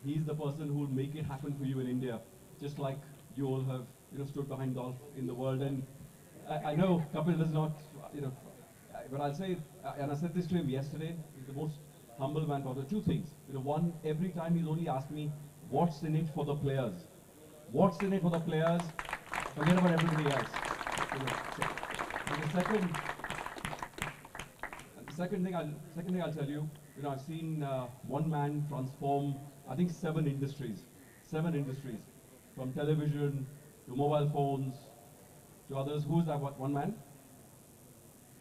He's the person who will make it happen for you in India, just like you all have, stood behind golf in the world. And I know Kapil does not, but I'll say, and I said this to him yesterday, he's the most humble man for the two things. One, every time he's only asked me, what's in it for the players? What's in it for the players? Forget about everybody else. And the second thing I'll tell you, I've seen one man transform, I think, 7 industries, from television to mobile phones to others. Who's that one man?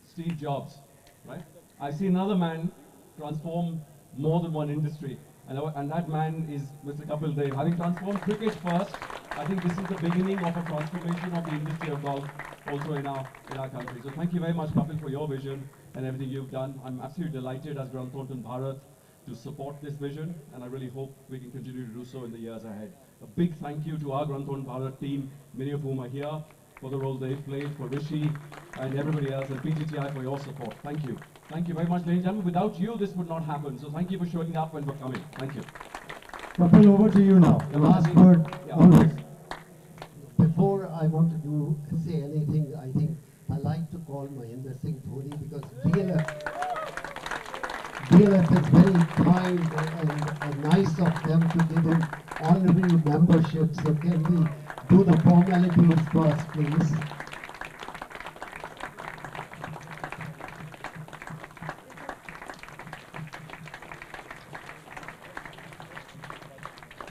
Steve Jobs, right? I've seen another man transform more than one industry, and that man is Mr. Kapil Dev. Having transformed cricket first, I think this is the beginning of a transformation of the industry of golf also in our country. So thank you very much, Kapil, for your vision and everything you've done. I'm absolutely delighted as Grant Thornton Bharat to support this vision, and I really hope we can continue to do so in the years ahead. A big thank you to our Grant Thornton Bharat team, many of whom are here, for the role they've played, for Rishi and everybody else, and PGTI for your support. Thank you. Thank you very much, ladies and gentlemen. Without you, this would not happen. So thank you for showing up and for coming. Thank you. Kapil, over to you now. The last word. Yeah. Always. Before I want to say anything, I think I like to call Mahendra Singh Dhoni because DLF is very kind and nice of them to give him honorary membership. So can we do the formalities first, please?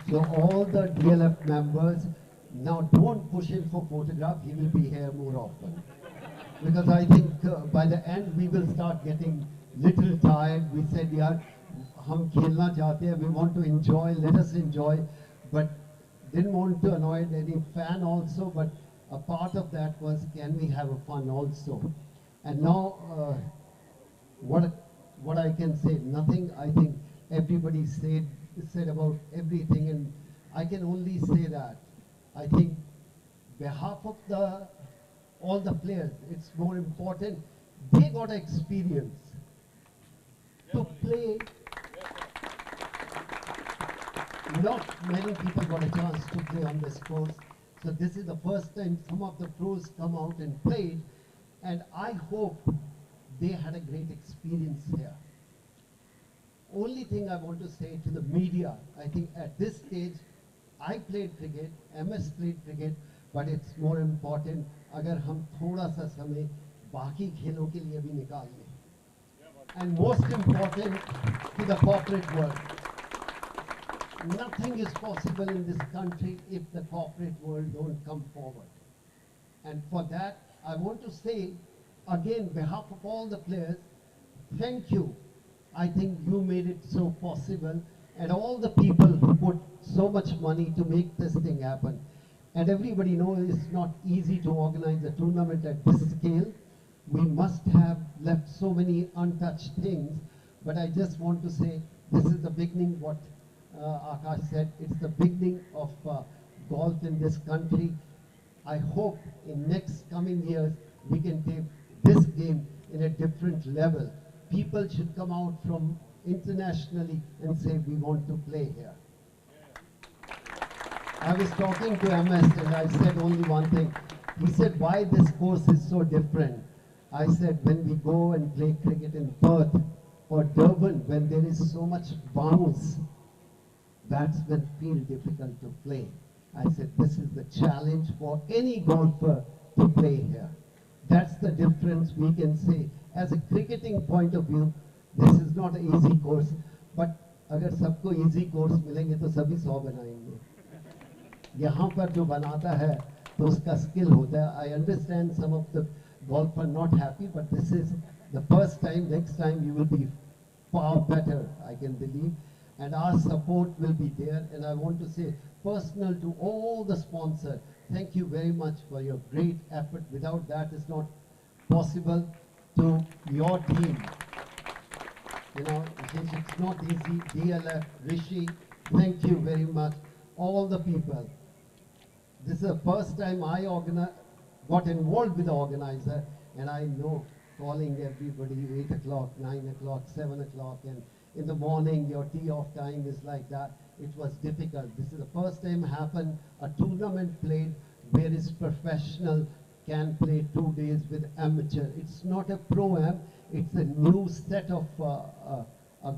So all the DLF members, now don't push him for photograph, he will be here more often. Because I think by the end we will start getting little tired. We said, yaar, hum khelna chahte hain, we want to enjoy, let us enjoy. But didn't want to annoy any fan also, but a part of that was, can we have a fun also? And now, what I can say, nothing. I think everybody said about everything, and I can only say that I think behalf of all the players, it's more important they got experience to play. Not many people got a chance to play on this course, so this is the first time some of the pros come out and played, and I hope they had a great experience here. Only thing I want to say to the media, I think at this stage, I played cricket, MS played cricket, but it's more important अगर हम थोड़ा सा समय बाकी खेलों के लिए भी निकाल लें. And most important to the corporate world. Nothing is possible in this country if the corporate world don't come forward. And for that, I want to say, again, behalf of all the players, thank you. I think you made it so possible, and all the people who put so much money to make this thing happen. And everybody knows it's not easy to organize a tournament at this scale. We must have left so many untouched things, but I just want to say this is the beginning, what Akash said, it's the beginning of golf in this country. I hope in next coming years we can take this game in a different level. People should come out from internationally and say we want to play here. I was talking to MS and I said only one thing. He said, why this course is so different? I said, when we go and play cricket in Perth or Durban, when there is so much bounce, that's when it feels difficult to play. I said, this is the challenge for any golfer to play here. That's the difference we can say. As a cricketing point of view, this is not an easy course, but अगर सबको easy course मिलेंगे तो सभी 100 बनाएंगे. यहाँ पर जो बनाता है तो उसका skill होता है. I understand some of the golf are not happy, but this is the first time. Next time you will be far better, I can believe, and our support will be there. And I want to say personal to all the sponsors, thank you very much for your great effort. Without that, it's not possible. To your team, you know, it's not easy. DLF, Rishi, thank you very much. All the people. This is the first time I got involved with the organizer, and I know calling everybody 8 o'clock, 9 o'clock, 7 o'clock, and in the morning your tee off time is like that. It was difficult. This is the first time happened, a tournament played where it's professional can play 2 days with amateur. It's not a pro-am, it's a new set of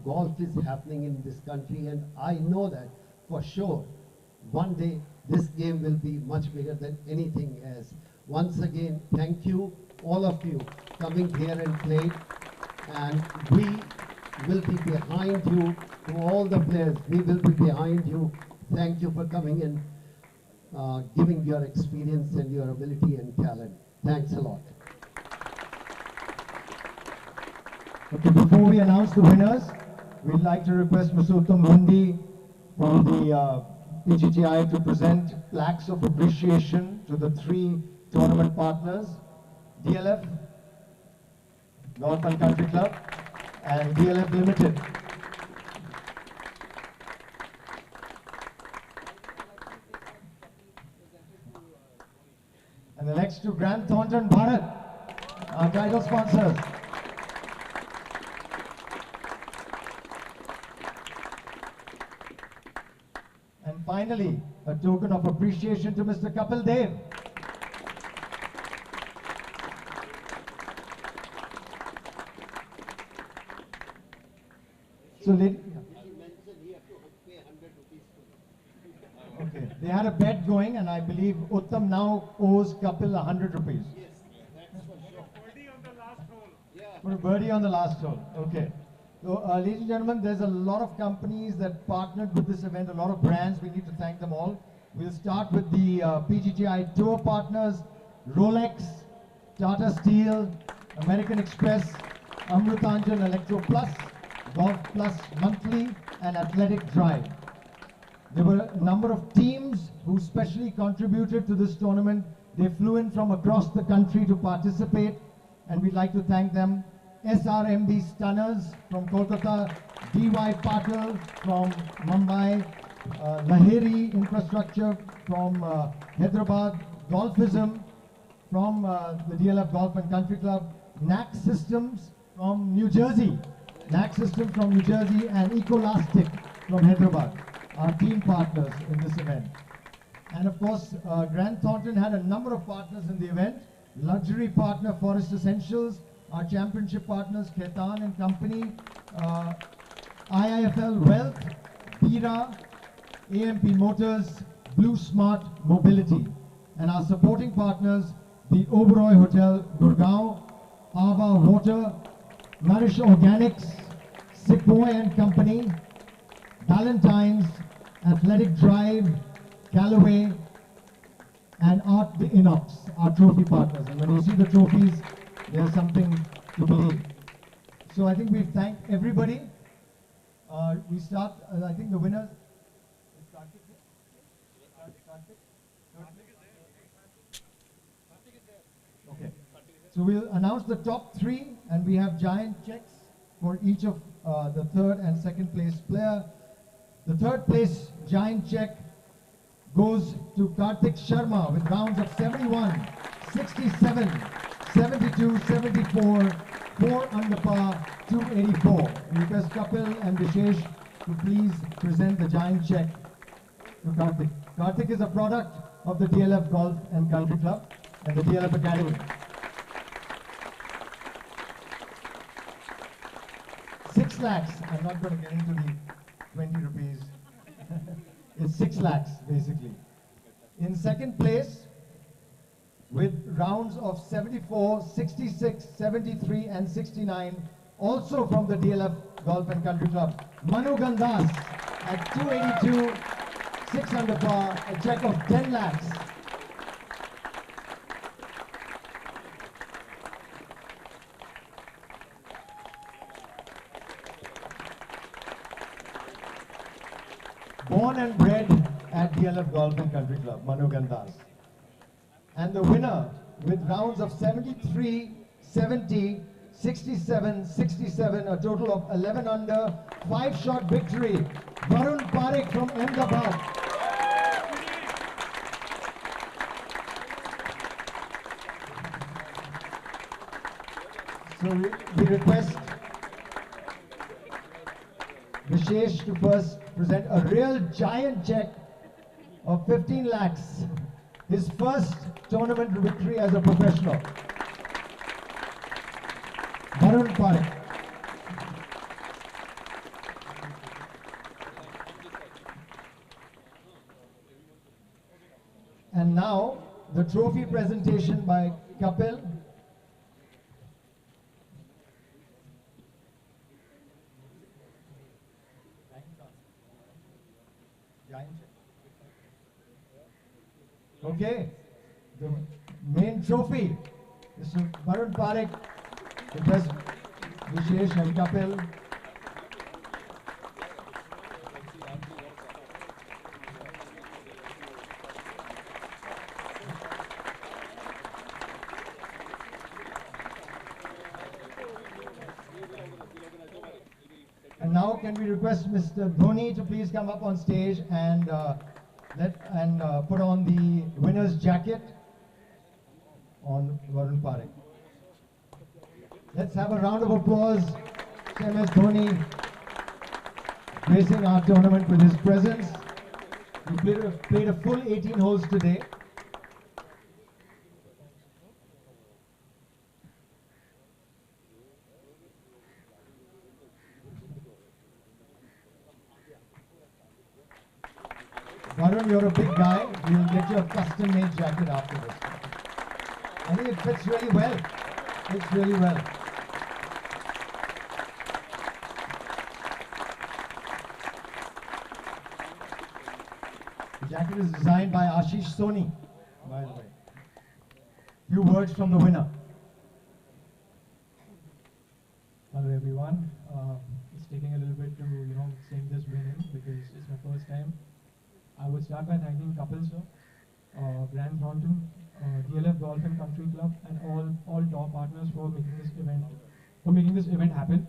golf is happening in this country, and I know that for sure. One day this game will be much bigger than anything else. Once again, thank you, all of you, coming here and playing, and we will be behind you. To all the players, we will be behind you. Thank you for coming and giving your experience and your ability and talent. Thanks a lot. Okay, before we announce the winners, we'd like to request Mr. Uttam Mundi from the PGTI to present plaques of appreciation to the 3 tournament partners, DLF, Golf and Country Club, and DLF Limited. And the next to Grand Thornton Bharat, our title sponsors. And finally, a token of appreciation to Mr. Kapil Dev. So, okay, they had a bet going, and I believe Uttam now owes Kapil 100 rupees. Yes, that's for sure. Birdie on the last hole. Yeah. For a birdie on the last hole. Okay. So, ladies and gentlemen, there's a lot of companies that partnered with this event, a lot of brands. We need to thank them all. We'll start with the PGTI Tour partners, Rolex, Tata Steel, American Express, Amrutanjan Electro Plus, Golf Plus Monthly, and Athletic Drive. There were a number of teams who specially contributed to this tournament. They flew in from across the country to participate, and we'd like to thank them. SRMB Stunners from Kolkata, DY Patil from Mumbai, Lahiri Infrastructure from Hyderabad, Golfism from the DLF Golf and Country Club, NAC Systems from New Jersey, NAC Systems from New Jersey, and Ecolastic from Hyderabad, our team partners in this event. And of course, Grand Thornton had a number of partners in the event. Luxury partner Forest Essentials, our championship partners Ketan and Company, IIFL Wealth, Bira, AMP Motors, Blue Smart Mobility, and our supporting partners, the Oberoi Hotel, Gurgaon, Ava Water, Nourish Organics, Sequoia and Company, Valentine's, Athletic Drive, Callaway, and Art the Inox, our trophy partners. And when you see the trophies, there's something to believe. So I think we've thanked everybody. We start, I think the winners. Okay. So we'll announce the top three, and we have giant checks for each of the third and second place player. The third place giant check goes to Karthik Sharma with rounds of 71, 67, 72, 74, 4 under par, 284. We request Kapil and Vishesh to please present the giant check to Karthik. Karthik is a product of the DLF Golf and Country Club and the DLF Academy. 6 lakhs. I'm not going to get into the 20 rupees. It's 6 lakhs basically. In second place, with rounds of 74, 66, 73 and 69, also from the DLF Golf and Country Club, Manu Gandas at 282, 6 under par, a check of 10 lakhs. Born and bred at DLF Golf and Country Club, Manu Gandas. And the winner with rounds of 73, 70, 67, 67, a total of 11 under, 5-shot victory, Varun Parekh from Ahmedabad. So we request Vishesh to first present a real giant check of 15 lakhs. His first tournament victory as a professional. Varun Parekh. And now the trophy presentation by Kapil. Okay, the main trophy, Mr. Varun Parekh, request Vishesh and Kapil. And now can we request Mr. Dhoni to please come up on stage and put on the winner's jacket on Varun Parekh. Let's have a round of applause. MS Dhoni gracing our tournament with his presence. He played a full 18 holes today. Varun, you're a big guy. We'll get you a custom-made jacket after this. I think it fits really well. Fits really well. The jacket is designed by Ashish Soni, by the way. Few words from the winner. Hello everyone. It's taking a little bit to sing this win in because it's my first time. I would start by thanking Kapil sir, Grand Thornton, DLF Golf and Country Club, and all top partners for making this event for making this event happen.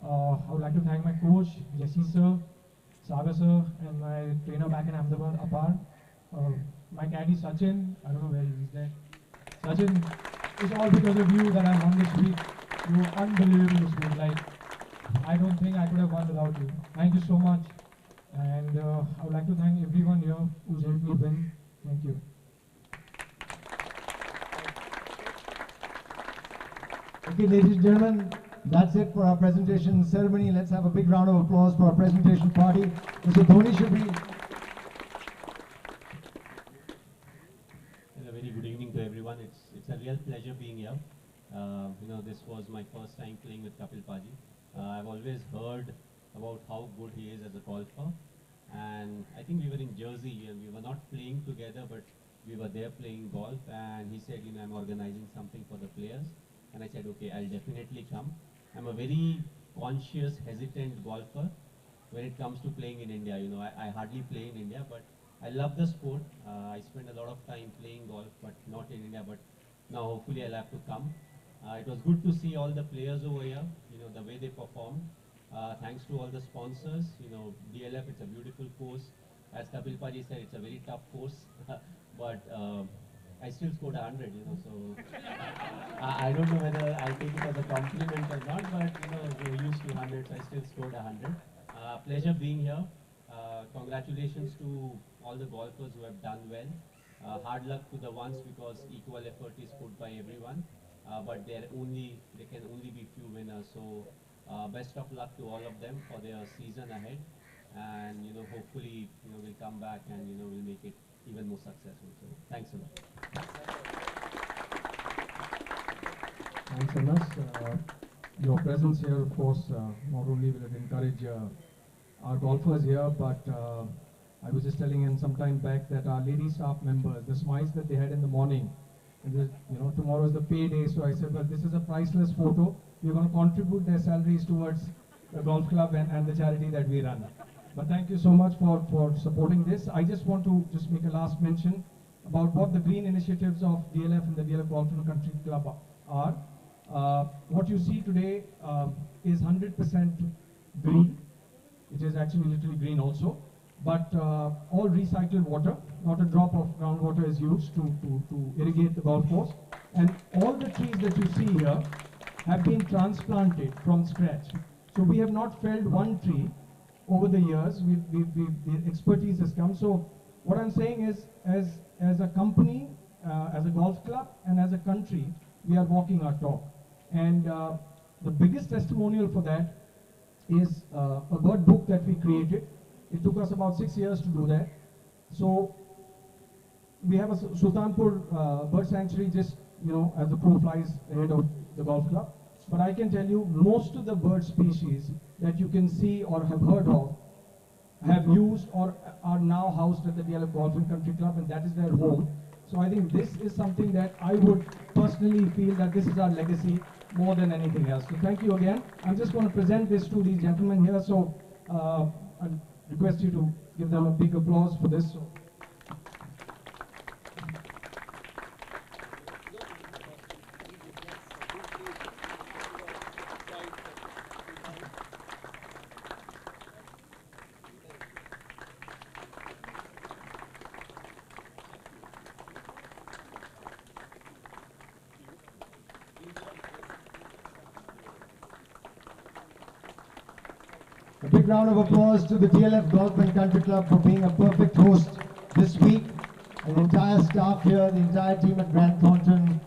I would like to thank my coach, Jesse sir, Saga sir, and my trainer back in Ahmedabad, Apar. My caddy Sachin, I don't know where he is there. Sachin, it's all because of you that I won this week. You were unbelievable this week. Like, I don't think I could have won without you. Thank you so much. And I would like to thank everyone here who's helped me win. Thank you. Okay, ladies and gentlemen, that's it for our presentation ceremony. Let's have a big round of applause for our presentation party. Mr. Dhoni should be. A very good evening to everyone. It's a real pleasure being here. This was my first time playing with Kapil Paji. I've always heard about how good he is as a golfer, and I think we were in Jersey and we were not playing together, but we were there playing golf, and he said, I'm organizing something for the players, and I said, okay, I'll definitely come. I'm a very conscious, hesitant golfer when it comes to playing in India. I hardly play in India, but I love the sport. I spend a lot of time playing golf, but not in India, but now hopefully I'll have to come. It was good to see all the players over here, the way they performed. Thanks to all the sponsors, DLF, it's a beautiful course. As Kapil Paji said, it's a very tough course, but I still scored 100, so I don't know whether I'll take it as a compliment or not, but we're used to 100, so I still scored 100. Pleasure being here. Congratulations to all the golfers who have done well. Hard luck to the ones because equal effort is put by everyone, but there can only be few winners. So best of luck to all of them for their season ahead, and hopefully we'll come back and we'll make it even more successful. So thanks a lot. Thanks, Anas. Your presence here, of course, not only will it encourage our golfers here, but I was just telling him some time back that our lady staff members, the smiles that they had in the morning, and tomorrow is the payday, so I said, well, this is a priceless photo. We're going to contribute their salaries towards the golf club and the charity that we run. But thank you so much for supporting this. I just want to make a last mention about what the green initiatives of DLF and the DLF Golf and Country Club are. What you see today is 100% green. It is actually literally green also. But all recycled water, not a drop of groundwater is used to irrigate the golf course. And all the trees that you see here have been transplanted from scratch. So we have not felled one tree over the years. The expertise has come. So what I'm saying is, as a company, as a golf club, and as a country, we are walking our talk. And the biggest testimonial for that is a bird book that we created. It took us about 6 years to do that. So we have a Sultanpur bird sanctuary just, as the crow flies ahead of the golf club. But I can tell you, most of the bird species that you can see or have heard of have used or are now housed at the DLF Golf and Country Club, and that is their home. So I think this is something that I would personally feel that this is our legacy more than anything else. So thank you again. I'm just going to present this to these gentlemen here. So I request you to give them a big applause for this. A big round of applause to the DLF Golf and Country Club for being a perfect host this week. An entire staff here, the entire team at Grant Thornton,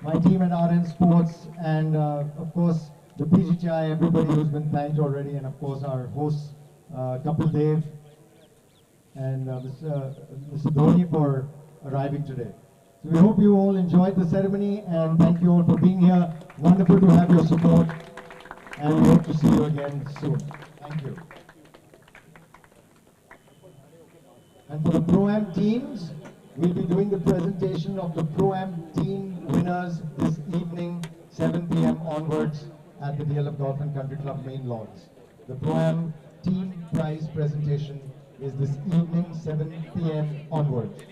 my team at RN Sports, and of course the PGCI, everybody who's been thanked already, and of course our hosts, Kapil Dev and Mr. Dhoni for arriving today. So we hope you all enjoyed the ceremony, and thank you all for being here. Wonderful to have your support, and we hope to see you again soon. Thank you. And for the Pro-Am teams, we'll be doing the presentation of the Pro-Am team winners this evening, 7 p.m. onwards at the DLF Golf and Country Club main lawns. The Pro-Am team prize presentation is this evening, 7 p.m. onwards.